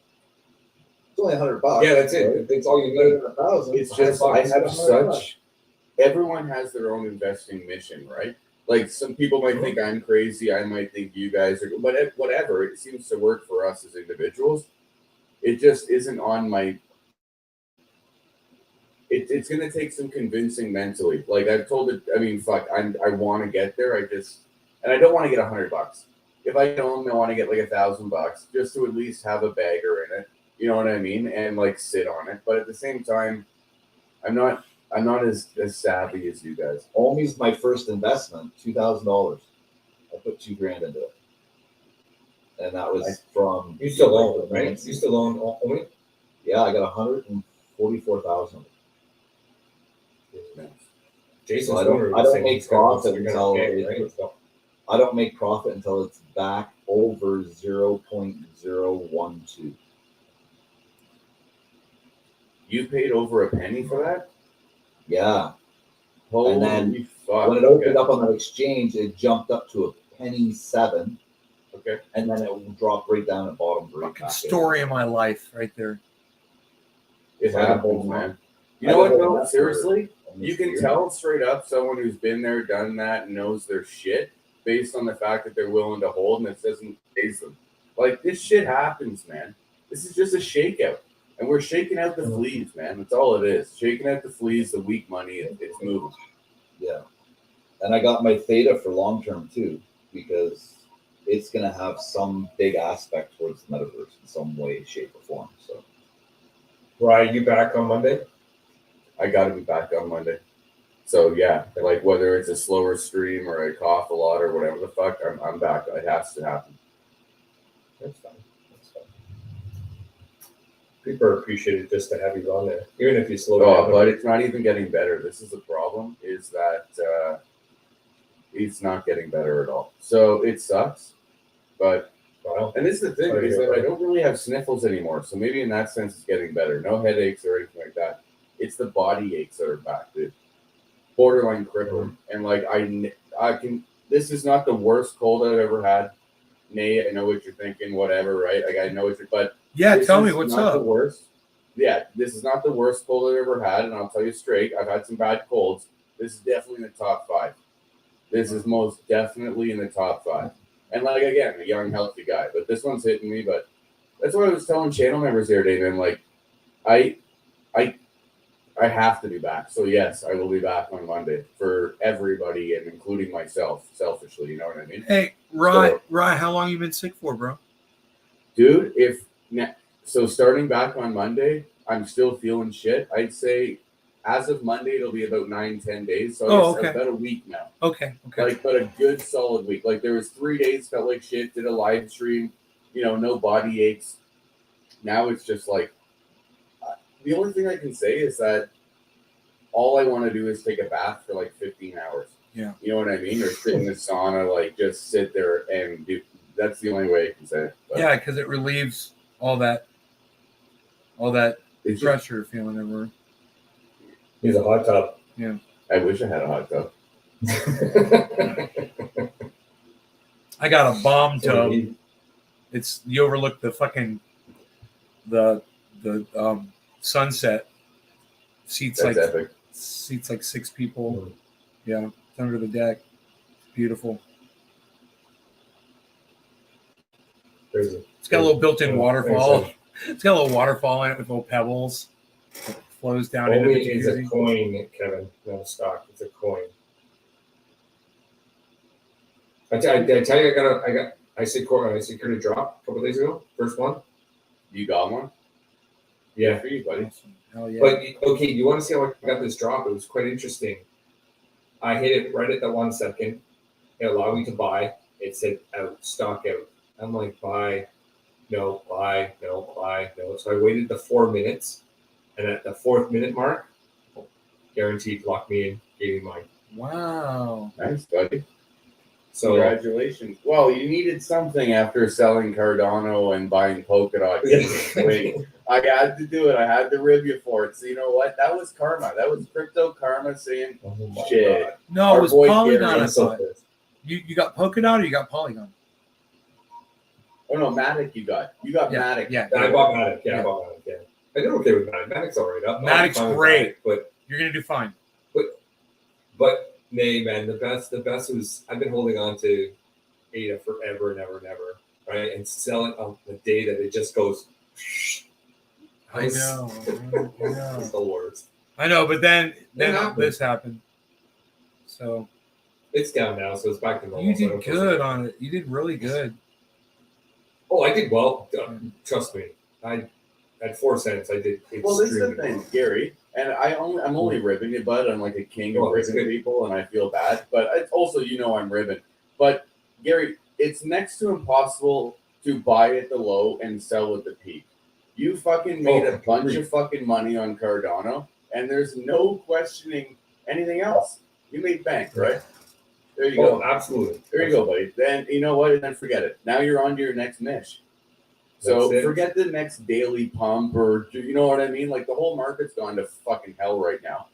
It's only $100. Yeah, that's it. right? That's all you Put it need. in 1,000. It's just I have such. Everyone has their own investing mission, right? Like some people might think I'm crazy. I might think you guys are, but whatever. It seems to work for us as individuals. It just isn't on my. It's going to take some convincing mentally. Like I've told it. I mean, fuck. I want to get there. And I don't want to get $100. If I don't, I want to get like $1,000 just to at least have a bagger in it. You know what I mean? And like sit on it. But at the same time, I'm not as savvy as you guys. Omi's my first investment, $2,000. I put $2,000 into it, and that was from. You still own, right? You still own Omi? Yeah, I got 144,000. Jason's So I don't owner was saying make he's gonna- profit you're gonna until pay, it- right? So, I don't make profit until it's back over 0.012. You paid over a penny for that? Yeah. Holy And then fuck. When it opened up on that exchange, it jumped up to a penny 7. Okay. And then it dropped right down at bottom. Right Fucking back story of my life right there. It So I happens, don't know. man. You I know what don't know though? that Seriously? for You can year. tell straight up someone who's been there, done that, and knows their shit based on the fact that they're willing to hold and it doesn't phase them. Like this shit happens, man. This is just a shakeout. And we're shaking out the fleas, man. That's all it is. Shaking out the fleas, the weak money, it's moving. Yeah. And I got my theta for long term too, because it's going to have some big aspect towards the metaverse in some way, shape, or form. So, Ryan, you back on Monday? I got to be back on Monday. So yeah, like whether it's a slower stream or I cough a lot or whatever the fuck, I'm back. It has to happen. That's fine. That's fine. People are appreciated just to have you on there, even if you slow down. Oh, but it's not even getting better. This is the problem: is that it's not getting better at all. So it sucks. But Wow. and this is the thing is that I don't really have sniffles anymore. So maybe in that sense, it's getting better. No headaches or anything like that. It's the body aches that are back, dude. Borderline crippling. And like I can. This is not the worst cold I've ever had. Nay, I know what you're thinking. Whatever, right? Like I know what you're. But Yeah, this tell me is what's not up. The worst. Yeah, this is not the worst cold I've ever had, and I'll tell you straight. I've had some bad colds. This is definitely in the top 5. This is most definitely in the top 5. And like again, a young, healthy guy, but this one's hitting me. But that's what I was telling channel members the other day, man. Like, I have to be back. So yes, I will be back on Monday for everybody and including myself, selfishly. You know what I mean? Hey, Rye, how long you been sick for, bro? Dude, so starting back on Monday, I'm still feeling shit. I'd say as of Monday, it'll be about 9-10 days. So I guess about a week now. Okay. Like, but a good solid week. Like there was 3 days felt like shit. Did a live stream, no body aches. Now it's just like the only thing I can say is that all I want to do is take a bath for like 15 hours. Yeah. You know what I mean? Or sit in the sauna, like just sit there and do. That's the only way I can say it. But Yeah, because it relieves all that it's just, pressure feeling everywhere. He's a hot tub. I wish I had a hot tub. I got a bomb So tub. he- It's you overlook the fucking the sunset. Seats That's like epic. 6 people. Yeah, it's under the deck. It's beautiful. Crazy. It's got a little built-in Yeah, waterfall. thanks, It's got a little waterfall in it with little pebbles. It flows down Only into the is a jacuzzi. coin, Kevin, not a stock. It's a coin. I tell you, I secured a drop a couple days ago. First one. You got one? Yeah. Good for you, buddy. Awesome. Hell yeah. But okay, you want to see how I got this drop? It was quite interesting. I hit it right at the 1 second. It allowed me to buy. It said out, stock out. I'm like, buy, no, buy, no, buy, no. So I waited the 4 minutes, and at the 4th minute mark, guaranteed locked me in, gave me mine. Wow. Nice, buddy. So Congratulations. Well, you needed something after selling Cardano and buying Polkadot. Wait, I had to do it. I had to rib you for it. So you know what? That was karma. That was crypto karma saying, oh my shit. God. No, Our it was boy Polygon. Gary, I I'm so thought pissed. you got Polkadot or you got Polygon. Oh no, Matic you got. You got Yeah, Matic. yeah. I bought Matic. Yeah, Yeah. I bought Matic. Yeah, I did okay with Matic. Matic's all right. Matic's I'm fine with great. Matic, You're gonna do fine. but nay, man, the best was I've been holding on to ADA forever and ever and ever, right? And selling on the day that it just goes. I know. I know. It's the worst. I know, but then happened. this happened. So It's down now, so it's back to normal. you so I did don't feel good so on it. You did really good. Oh, I did well. Trust me. I at 4 cents. I did. Well, this is the extremely thing, Gary, and I'm only ribbing you, bud. I'm like a king of Oh, it's ribbing good. people, and I feel bad. But it's also, I'm ribbing. But Gary, it's next to impossible to buy at the low and sell at the peak. You fucking made a bunch of fucking money on Cardano, and there's no questioning anything else. You made bank, right? There you Oh, go. absolutely. There you go, buddy. Then you know what? Then forget it. Now you're on to your next niche. So That's it. forget the next daily pump, or you know what I mean? Like the whole market's gone to fucking hell right now.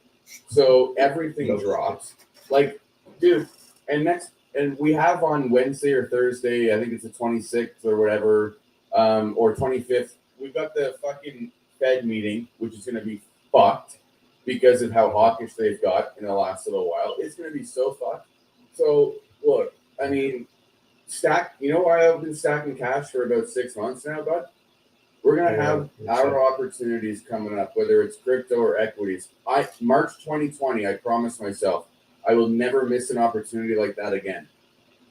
So everything No. drops. Like, dude, and we have on Wednesday or Thursday, I think it's the 26th or whatever, or 25th. We've got the fucking Fed meeting, which is going to be fucked because of how hawkish they've got in the last little while. It's going to be so fucked. So look, I mean, you know why I've been stacking cash for about 6 months now, bud? We're gonna have our opportunities coming up, whether it's crypto or equities. March 2020, I promised myself I will never miss an opportunity like that again.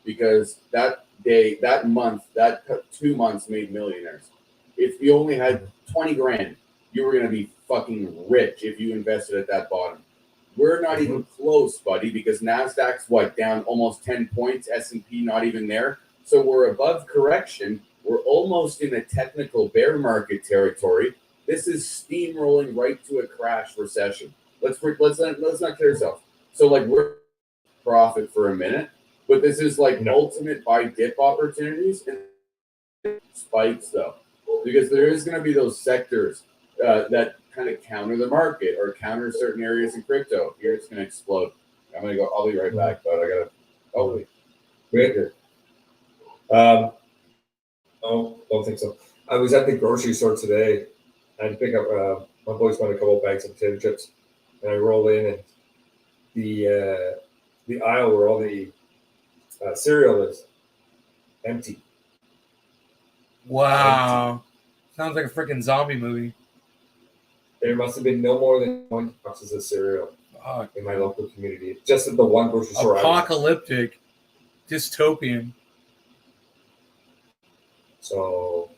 Because that day, that month, that 2 months made millionaires. If you only had 20 grand, you were gonna be fucking rich if you invested at that bottom. We're not even close, buddy, because NASDAQ's down almost 10 points, S&P not even there. So we're above correction. We're almost in a technical bear market territory. This is steamrolling right to a crash recession. Let's not kid ourselves. So we're profit for a minute, but this is ultimate buy dip opportunities and spikes though, because there is going to be those sectors that kind of counter the market or counter certain areas in crypto. Here it's going to explode. I'm going to go. I'll be right back, but I got to. Oh, wait. Great. Don't think so. I was at the grocery store today. I had to pick up. My boys wanted a couple of bags of potato chips, and I roll in, and the aisle where all the cereal is empty. Wow. Sounds like a freaking zombie movie. There must have been no more than 20 boxes of cereal Fuck. in my local community, just at the one grocery store. Apocalyptic, dystopian. So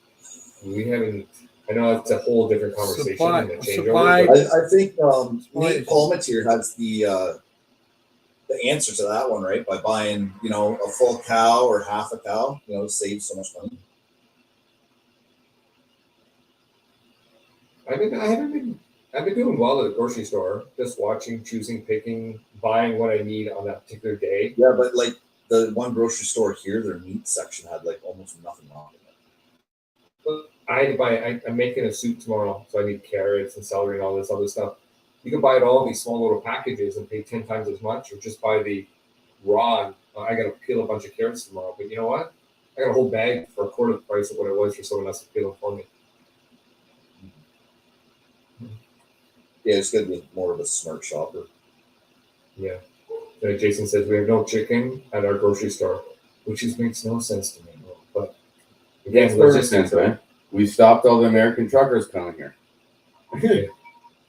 we haven't. I know it's a whole different conversation. Supply- and the changeover, supply- but I think Why- Nate Palmatier has the answer to that one, right? By buying, a full cow or half a cow, save so much money. I've been doing well at the grocery store, just watching, choosing, picking, buying what I need on that particular day. Yeah, but like the one grocery store here, their meat section had like almost nothing wrong with it. But I had to buy. I'm making a soup tomorrow, so I need carrots and celery and all this other stuff. You can buy it all in these small little packages and pay 10 times as much, or just buy the raw. I got to peel a bunch of carrots tomorrow, but you know what? I got a whole bag for a quarter of the price of what it was for someone else to peel them for me. Yeah, it's good with more of a smart shopper. Yeah. Jason says we have no chicken at our grocery store, which just makes no sense to me. But again, Makes perfect sense, man. We stopped all the American truckers coming here.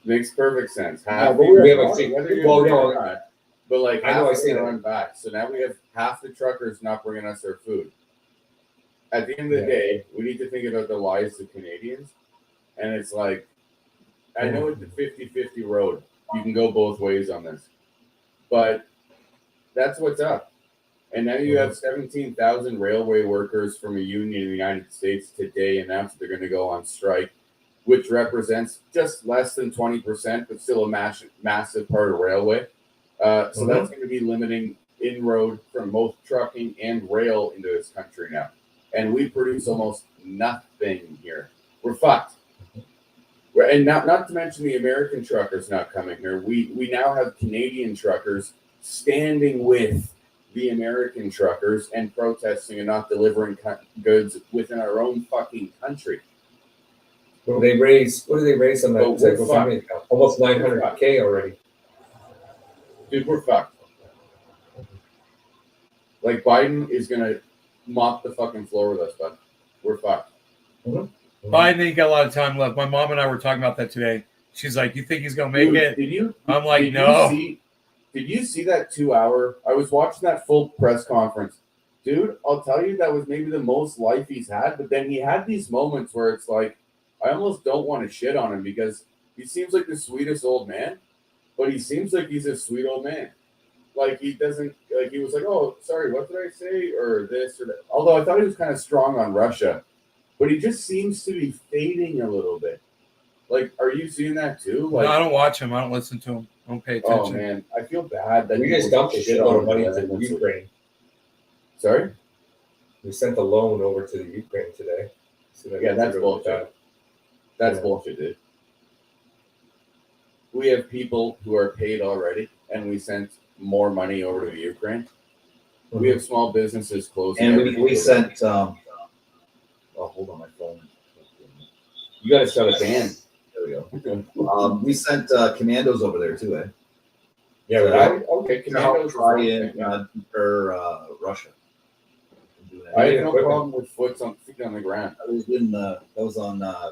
Makes perfect sense. Half but we have a big- well, no, but like I know half I say are that. run back. So now we have half the truckers not bringing us their food. At the end of the Yeah. day, we need to think about the lives of Canadians. And it's like, I know it's a 50-50 road. You can go both ways on this. But that's what's up. And now you have 17,000 railway workers from a union in the United States today announced they're going to go on strike, which represents just less than 20%, but still a massive part of railway. So that's going to be limiting inroad from both trucking and rail into this country now. And we produce almost nothing here. We're fucked. And not to mention the American truckers not coming here. We now have Canadian truckers standing with the American truckers and protesting and not delivering goods within our own fucking country. What do they raise on that? Oh, we're GoFundMe account? Almost 900K already. Dude, we're fucked. Like Biden is gonna mop the fucking floor with us, bud. We're fucked. Biden ain't got a lot of time left. My mom and I were talking about that today. She's like, "You think he's gonna make Dude, it?" Did you? I'm like, did "No." Did you see that 2-hour? I was watching that full press conference. Dude, I'll tell you, that was maybe the most life he's had. But then he had these moments where it's like, I almost don't want to shit on him because he seems like the sweetest old man, but he seems like he's a sweet old man. Like he doesn't, like he was like, oh, sorry, what did I say? Or this or that. Although I thought he was kind of strong on Russia, but he just seems to be fading a little bit. Like, are you seeing that too? Like, No, I don't watch him. I don't listen to him. I don't pay attention. oh man, I feel bad that We just dumped a shitload of money to Ukraine. Sorry? We sent a loan over to the Ukraine today. So Yeah, that's bullshit. That's bullshit, dude. We have people who are paid already, and we sent more money over to the Ukraine. We have small businesses closing. And we sent. Oh, hold on, my phone. You got to shut it down. There we go. We sent commandos over there too, eh? Yeah, Right? Okay, Commandos commandos try is in one Russia. thing. I have no problem with feet on the ground. That was in that was on. I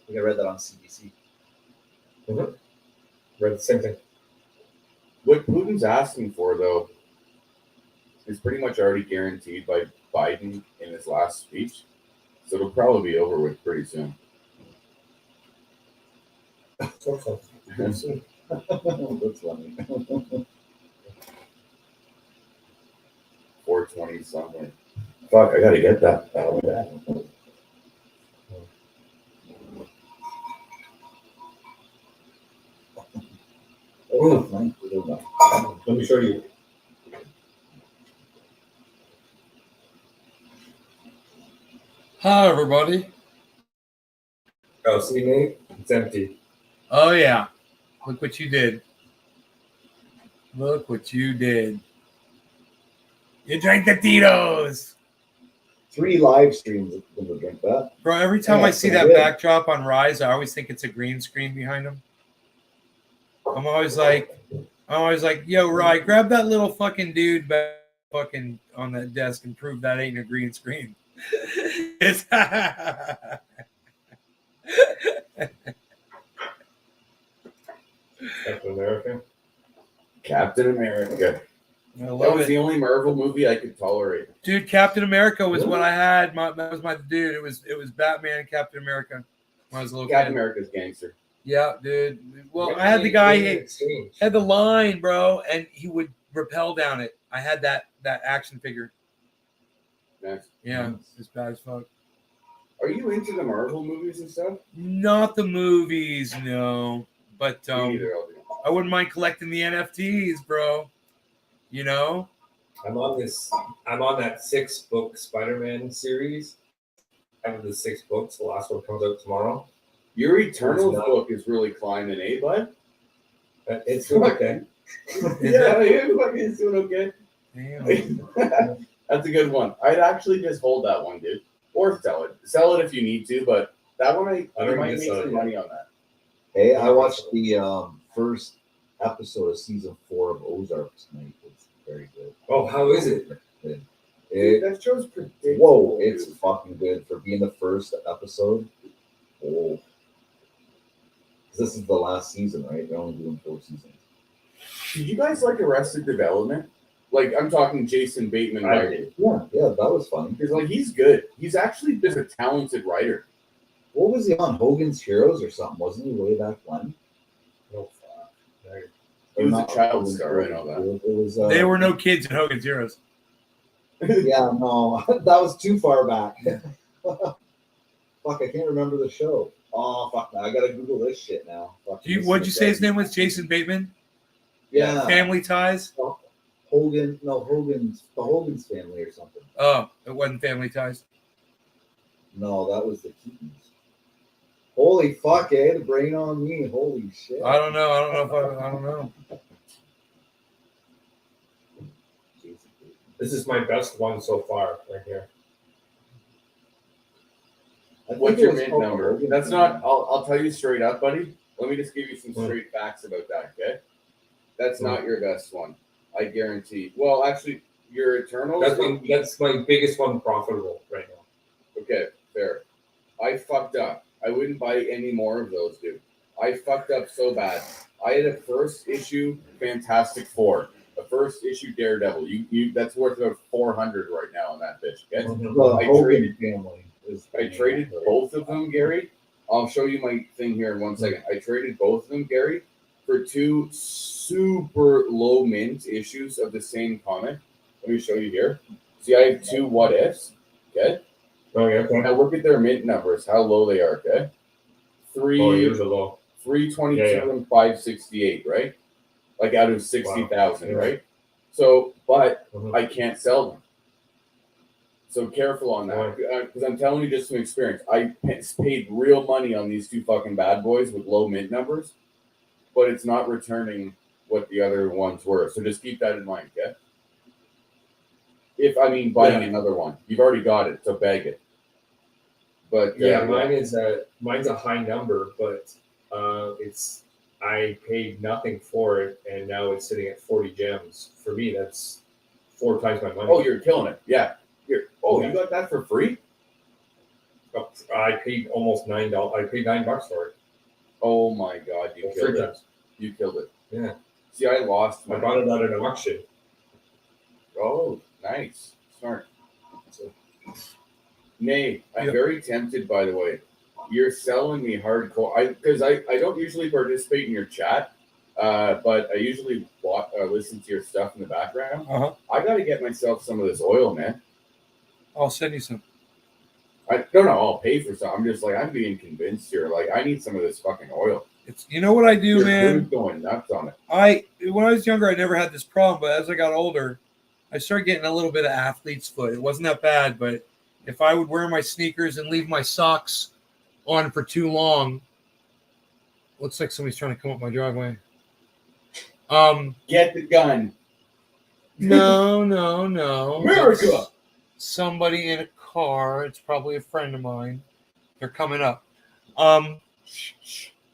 think I read that on CBC. Read the same thing. What Putin's asking for, though, is pretty much already guaranteed by Biden in his last speech. So it'll probably be over with pretty soon. That's funny. 420 somewhere. Fuck, I gotta get that. Let me show you. Hi, everybody. Oh, see, Nate? It's empty. Oh yeah, look what you did. Look what you did. You drank the Tito's. 3 live streams when we drink that. Bro, every time Yeah, I see pretty that good. backdrop on Rise, I always think it's a green screen behind him. I'm always like, yo, Rye, grab that little fucking dude back fucking on that desk and prove that ain't a green screen. It's Captain America. Captain America. I That love was it. the only Marvel movie I could tolerate. Dude, Captain America was what I had. That was my dude. It was Batman and Captain America when I was a little Captain kid. America's gangster. Yeah, dude. Well, I had the guy had the line, bro, and he would rappel down it. I had that action figure. Nice. Yeah, it's bad as fuck. Are you into the Marvel movies and stuff? Not the movies, no. But Me neither. I wouldn't mind collecting the NFTs, bro. You know? I'm on that 6-book Spider-Man series. I have the 6 books. The last one comes out tomorrow. Your Eternals not- book is really climbing, eh, bud? It's okay. Yeah, it's doing okay. Damn. That's a good one. I'd actually just hold that one, dude, or sell it. Sell it if you need to, but that one I you don't might need to make sell some it money on that. Hey, I watched the first episode of season 4 of Ozark tonight. It's very good. Oh, how is it? Dude, It, that show's predictable. whoa, it's dude. fucking good for being the first episode. Oh, 'cause this is the last season, right? They're only doing 4 seasons. Did you guys like Arrested Development? Like, I'm talking Jason Bateman I writing. Yeah, that was funny. Because, like, he's good. He's actually just a talented writer. What was he on? Hogan's Heroes or something? Wasn't he way back when? No fuck. Right. He Or was not a child Hogan's star, I Heroes. know that. It was. There were no kids in Hogan's Heroes. Yeah, no, that was too far back. Fuck, I can't remember the show. Oh fuck, I gotta Google this shit now. Fuck, What'd you say his name was? Jason Bateman? Yeah, Family Ties? Hogan's the Hogan's family or something. Oh, it wasn't Family Ties. No, that was the Keatons. Holy fuck, the brain on me. Holy shit. I don't know. I don't know. Jason Bateman. This is my best one so far, right here. I think What's it your was mint called number? Hogan That's family. not. I'll tell you straight up, buddy. Let me just give you some Hmm. straight facts about that. Okay, that's Hmm. not your best one. I guarantee. Well, actually, your Eternals. That's my biggest one profitable right now. Okay, fair. I fucked up. I wouldn't buy any more of those, dude. I fucked up so bad. I had a first issue Fantastic Four, a first issue Daredevil. You that's worth about 400 right now on that bitch. Okay, The I Hogan traded- family. I traded both of them, Gary. I'll show you my thing here in 1 second. I traded both of them, Gary, for 2 super low mint issues of the same comic. Let me show you here. See, I have 2 what ifs. Okay. Oh yeah, okay. Now look at their mint numbers, how low they are. Okay. Oh, yours are low. 322 Yeah. and 568, right? Like out of 60,000, Wow. right? So, but Mhm. I can't sell them. So careful on that, because I'm telling you just from experience. I paid real money on these 2 fucking bad boys with low mint numbers, but it's not returning what the other ones were. So just keep that in mind, okay? If I mean buying Yeah. another one, you've already got it, so bag it. But Yeah, mine's a high number, but I paid nothing for it, and now it's sitting at 40 gems. For me, that's 4 times my money. oh, you're killing it, yeah. You Yeah. got that for free? I paid almost $9. I paid $9 for it. Oh my god, you Well, killed 3 it. times. You killed it. Yeah, See, I lost I my. bought it at an auction. Oh, nice, smart. So, Nay, I'm Yep. very tempted. By the way, you're selling me hardcore. Because I don't usually participate in your chat, but I usually listen to your stuff in the background. Uh-huh. I got to get myself some of this oil, man. I'll send you some. I don't know. I'll pay for some. I'm just like I'm being convinced here. Like I need some of this fucking oil. It's you know what I do, Your man. food's going nuts on it. When I was younger, I never had this problem, but as I got older, I started getting a little bit of athlete's foot. It wasn't that bad, but if I would wear my sneakers and leave my socks on for too long, looks like somebody's trying to come up my driveway. Get the gun. No. America! It's somebody in a car. It's probably a friend of mine. They're coming up.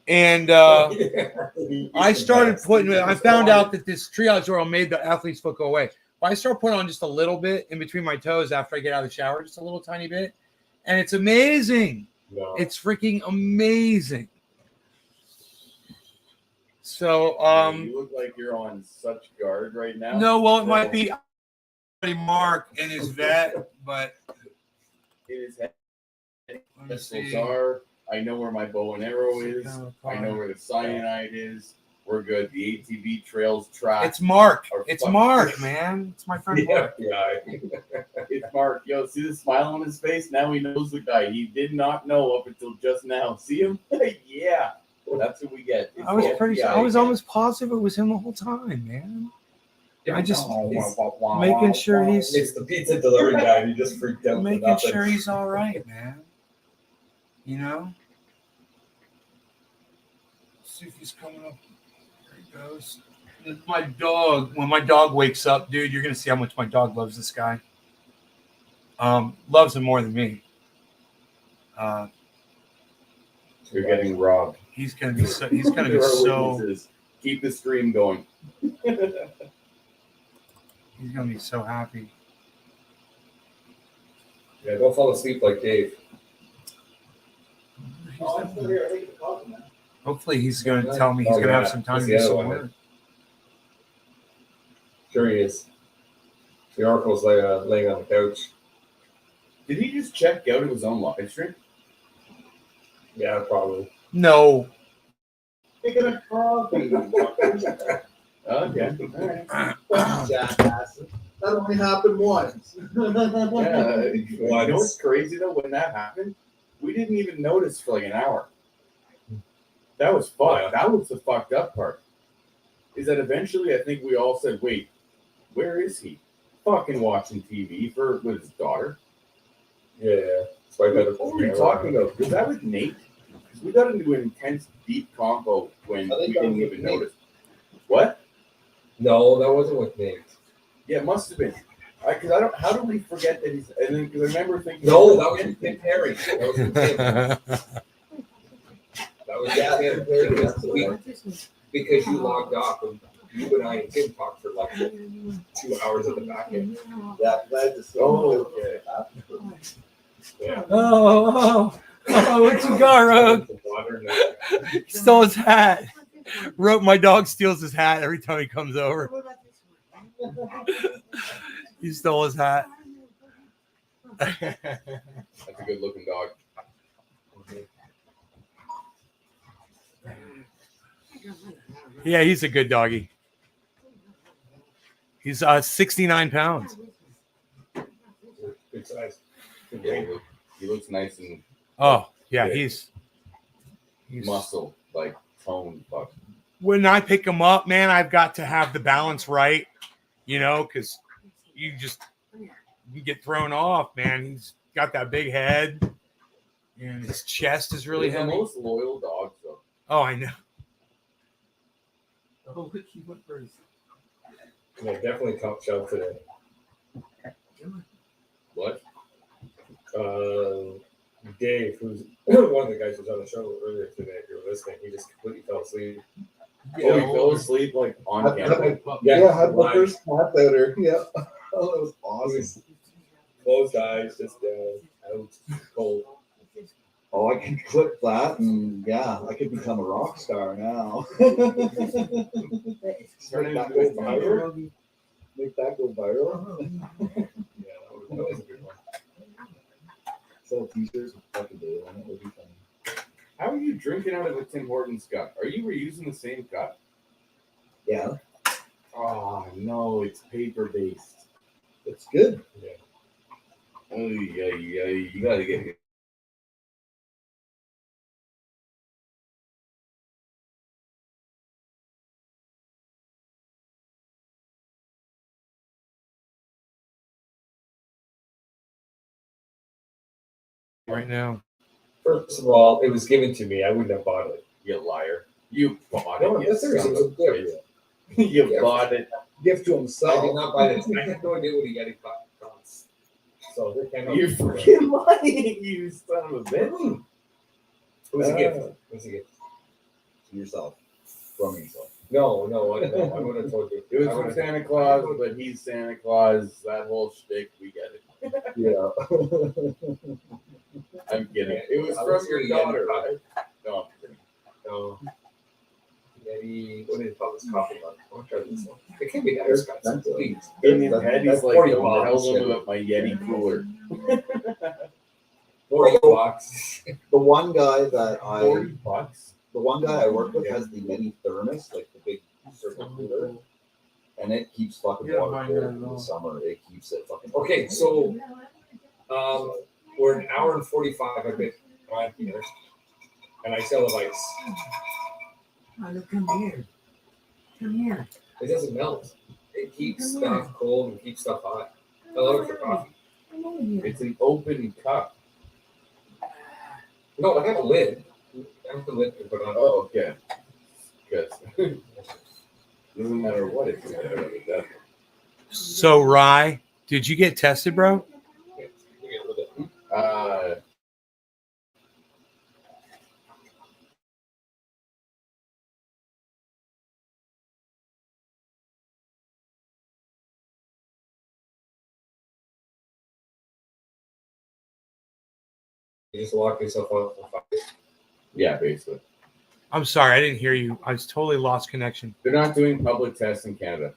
And I started putting. I found out that this triage oil made the athlete's foot go away. But I start putting on just a little bit in between my toes after I get out of the shower, just a little tiny bit, and it's amazing. no. It's freaking amazing. So, you look like you're on such guard right now. no, well, it might be Mark and his vet, but It is let me pistols see. are. I know where my bow and arrow is. I know where the cyanide is. We're good. The ATV trails track. It's Mark. Or It's fuck. Mark, man. It's my friend Yeah, Mark. yeah. It's Mark. Yo, see the smile on his face? Now he knows the guy. He did not know up until just now. See him? Yeah. That's what we get. It's I was the pretty. FBI I was again. almost positive it was him the whole time, man. I just It's- making sure he's It's the pizza delivery guy. And he just freaked out. for making nothing. sure he's all right, man. You know. Let's see if he's coming up. There he goes. My dog. When my dog wakes up, dude, you're gonna see how much my dog loves this guy. Loves him more than me. You're getting robbed. He's gonna be so. He's gonna be There are so. witnesses. Keep the stream going. He's gonna be so happy. Yeah, don't fall asleep like Dave. Hopefully, he's gonna tell me he's Oh, gonna have yeah. some time That's to the do other some one, work. Sure he is. The oracle's laying on the couch. Did he just check out of his own live stream? Yeah, probably. No. Okay. All right. Jackasses. That only happened once. Yeah. You know what's crazy though? When that happened, we didn't even notice for like an hour. That was fucked. Yeah. That was the fucked up part. Is that eventually I think we all said, "Wait, where is he?" Fucking watching TV with his daughter. Yeah. Swipe out What were you talking about? Was that with Nate? Because we got into an intense, deep combo when I we think that didn't was even with Nate. notice. What? No, that wasn't with Nate. Yeah, it must have been. Because I don't. How do we forget that he's? And then because I remember thinking. No, that was with Tim Perry. That was with Tim. That was Tim Perry. Because you logged off and you and I and Tim talked for like 2 hours at the back end. Yeah, glad to see Oh, you. okay. Yeah. Oh, what you got, Rogue? Water and that. He stole his hat. Rogue, my dog steals his hat every time he comes over. He stole his hat. That's a good looking dog. Yeah, he's a good doggy. He's 69 pounds. Good size. Good Yeah, weight. he looks nice and Oh, yeah, he's muscle, like toned. Fuck. when I pick him up, man, I've got to have the balance right, you know, because you get thrown off, man. He's got that big head, and his chest is really He's the heavy. most loyal dog, though. Oh, I know. Oh, look, he went first. Yeah, definitely top shelf today. What? Dave, who's one of the guys who was on the show earlier today, if you're listening, he just completely fell asleep. Oh, he fell asleep like on camera. Yeah, had my live. first cat outer. Yeah. Oh, that was awesome. Closed eyes, just out, cold. Oh, I can clip that, and yeah, I could become a rock star now. Turn Make that into go a viral. Make that go viral. Yeah, that was a good one. Sell t-shirts with fucking day on it. Would be funny. How are you drinking out of a Tim Hortons cup? Are you reusing the same cup? Yeah, Oh no, it's paper based. it's good. Oh yeah, you gotta get it. Right now. First of all, it was given to me. I wouldn't have bought it. You liar. You bought No, it. yes, there is. It was a gift. You bought it. Gift to I did himself. not buy it. I had no idea what he had costs. So there came out. You freaking lying, you son of a bitch. It was a gift. It was a gift. To yourself. From yourself. No, I would have told you. It was I from would've- Santa Claus, but he's Santa Claus. That whole shtick, we get it. Yeah. I'm kidding. It was I from was your gonna get daughter, it. right? No. No. Maybe what did he call this coffee mug? I'll try this one. It can be nice, guys. That's Please. In his head, he's That's like, 40 don't tell bucks, them yeah. about my Yeti cooler. 40 bucks. The one guy that $40. the one guy I work with has the mini thermos, like the big circle cooler, and it keeps fucking Yeah, water mine cold does in the all. summer. It keeps it fucking Okay, so we're an hour and 45. I bet 5 minutes, and I still have ice. Come here. Come here. It doesn't melt. It keeps stuff cold and keeps stuff hot. I love it for coffee. It's an open cup. No, I have a lid. I have the lid to put on. Oh, okay. Good. Doesn't matter what it's made out of. It doesn't. So, Rye, did you get tested, bro? You just lock yourself out for 5 days. Yeah, basically. I'm sorry, I didn't hear you. I was totally lost connection. They're not doing public tests in Canada.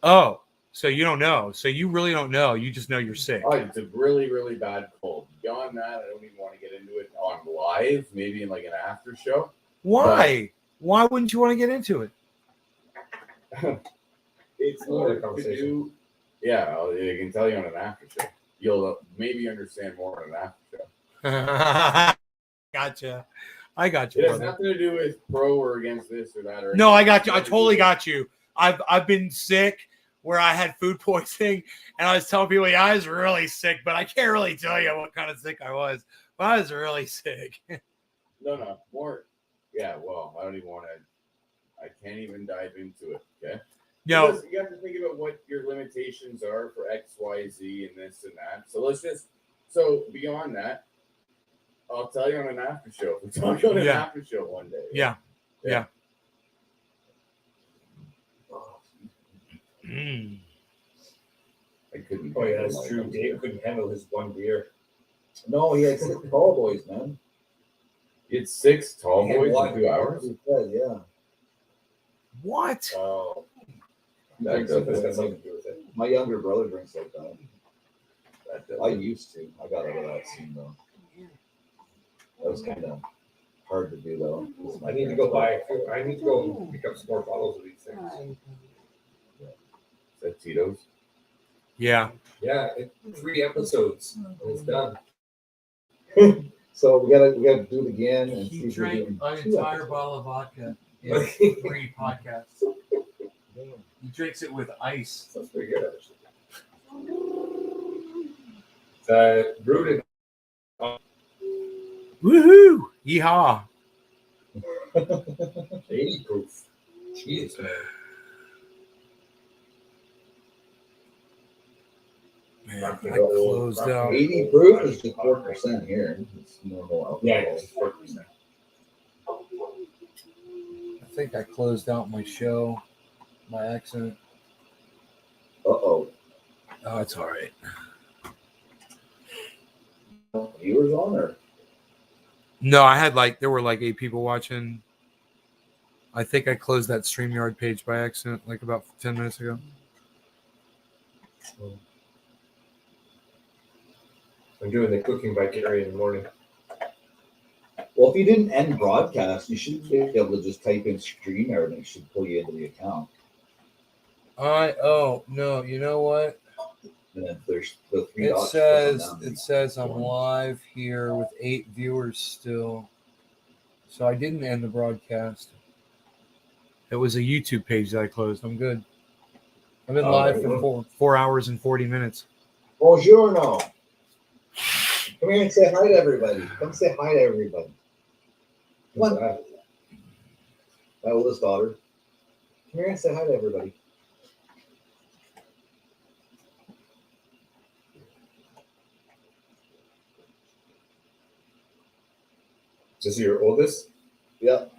Oh, so you don't know. So you really don't know. You just know you're sick. Oh, it's a really, really bad cold. Beyond that, I don't even want to get into it on live, maybe in like an after show. Why? Why wouldn't you want to get into it? It's more to do. Yeah, I can tell you on an after show. You'll maybe understand more on an after show. Gotcha. I got you. It has Brother. nothing to do with pro or against this or that. Or No, I got you. I anything. totally got you. I've been sick where I had food poisoning, and I was telling people, yeah, I was really sick, but I can't really tell you what kind of sick I was. But I was really sick. No, more. Yeah, well, I don't even want to. I can't even dive into it. Okay. No, Because you have to think about what your limitations are for X, Y, Z, and this and that. So let's just. So beyond that, I'll tell you on an after show. We'll talk on an Yeah. after show one day. Yeah. Yeah. Mm. I couldn't. Oh, yeah, handle that's my true. own Dave beer. couldn't handle his one beer. No, he had 6 tall boys, man. It's 6 tall He had boys one. in 2 hours. He said, yeah. What? Oh, That that's got doesn't. something to do with it. My younger brother drinks like that. That I doesn't. used to. I got out of that scene though. That was kind of hard to do though. I need to go buy. I need to go pick up some more bottles of these things. Is that Tito's? Yeah. Yeah, 3 episodes and it's done. So we gotta do it again and see He if we're drank doing an 2 entire episodes. bottle of vodka in 3 podcasts. He drinks it with ice. That's pretty good, actually. Brewed it. Woohoo! Yeehaw! 80 proof. Jeez, man. Man, I closed out. 80 proof is just 4% here. It's normal alcohol. Yeah, it's 4%. I think I closed out my show by accident. Uh-oh. Oh, it's all right. Viewers on or? No, I had there were 8 people watching. I think I closed that StreamYard page by accident about 10 minutes ago. I'm doing the cooking by Gary in the morning. Well, if you didn't end broadcast, you should be able to just type in StreamYard and it should pull you into the account. No, you know what? And then there's the 3 It dots. says I'm live here with 8 viewers still. So I didn't end the broadcast. It was a YouTube page that I closed. I'm good. I've been live for 4 hours and 40 minutes. Buongiorno. Come here and say hi to everybody. Come say hi to everybody. Come on. My oldest daughter. Come here and say hi to everybody. Is this your oldest? Yep.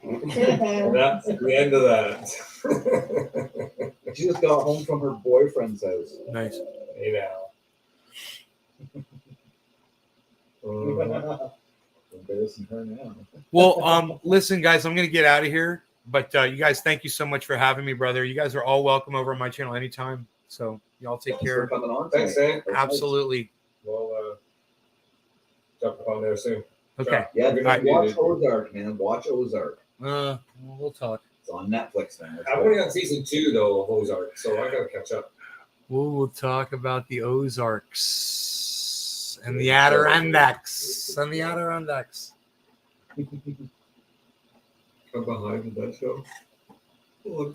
And that's the end of that. She just got home from her boyfriend's house. Nice. Hey now. Embarrassing her now. Well, listen, guys, I'm gonna get out of here. But you guys, thank you so much for having me, brother. You guys are all welcome over on my channel anytime. So y'all take Thanks for care. coming on. Thanks, tonight. Sam. Absolutely. We'll jump on there soon. Okay. Yeah, Good watch night, dude. Ozark, man. Watch Ozark. We'll talk. It's on Netflix now. I'm only on season 2 though of Ozark, so I gotta catch up. We'll talk about the Ozarks and the Adirondacks. on the Adirondacks. Come behind, did that show? Well,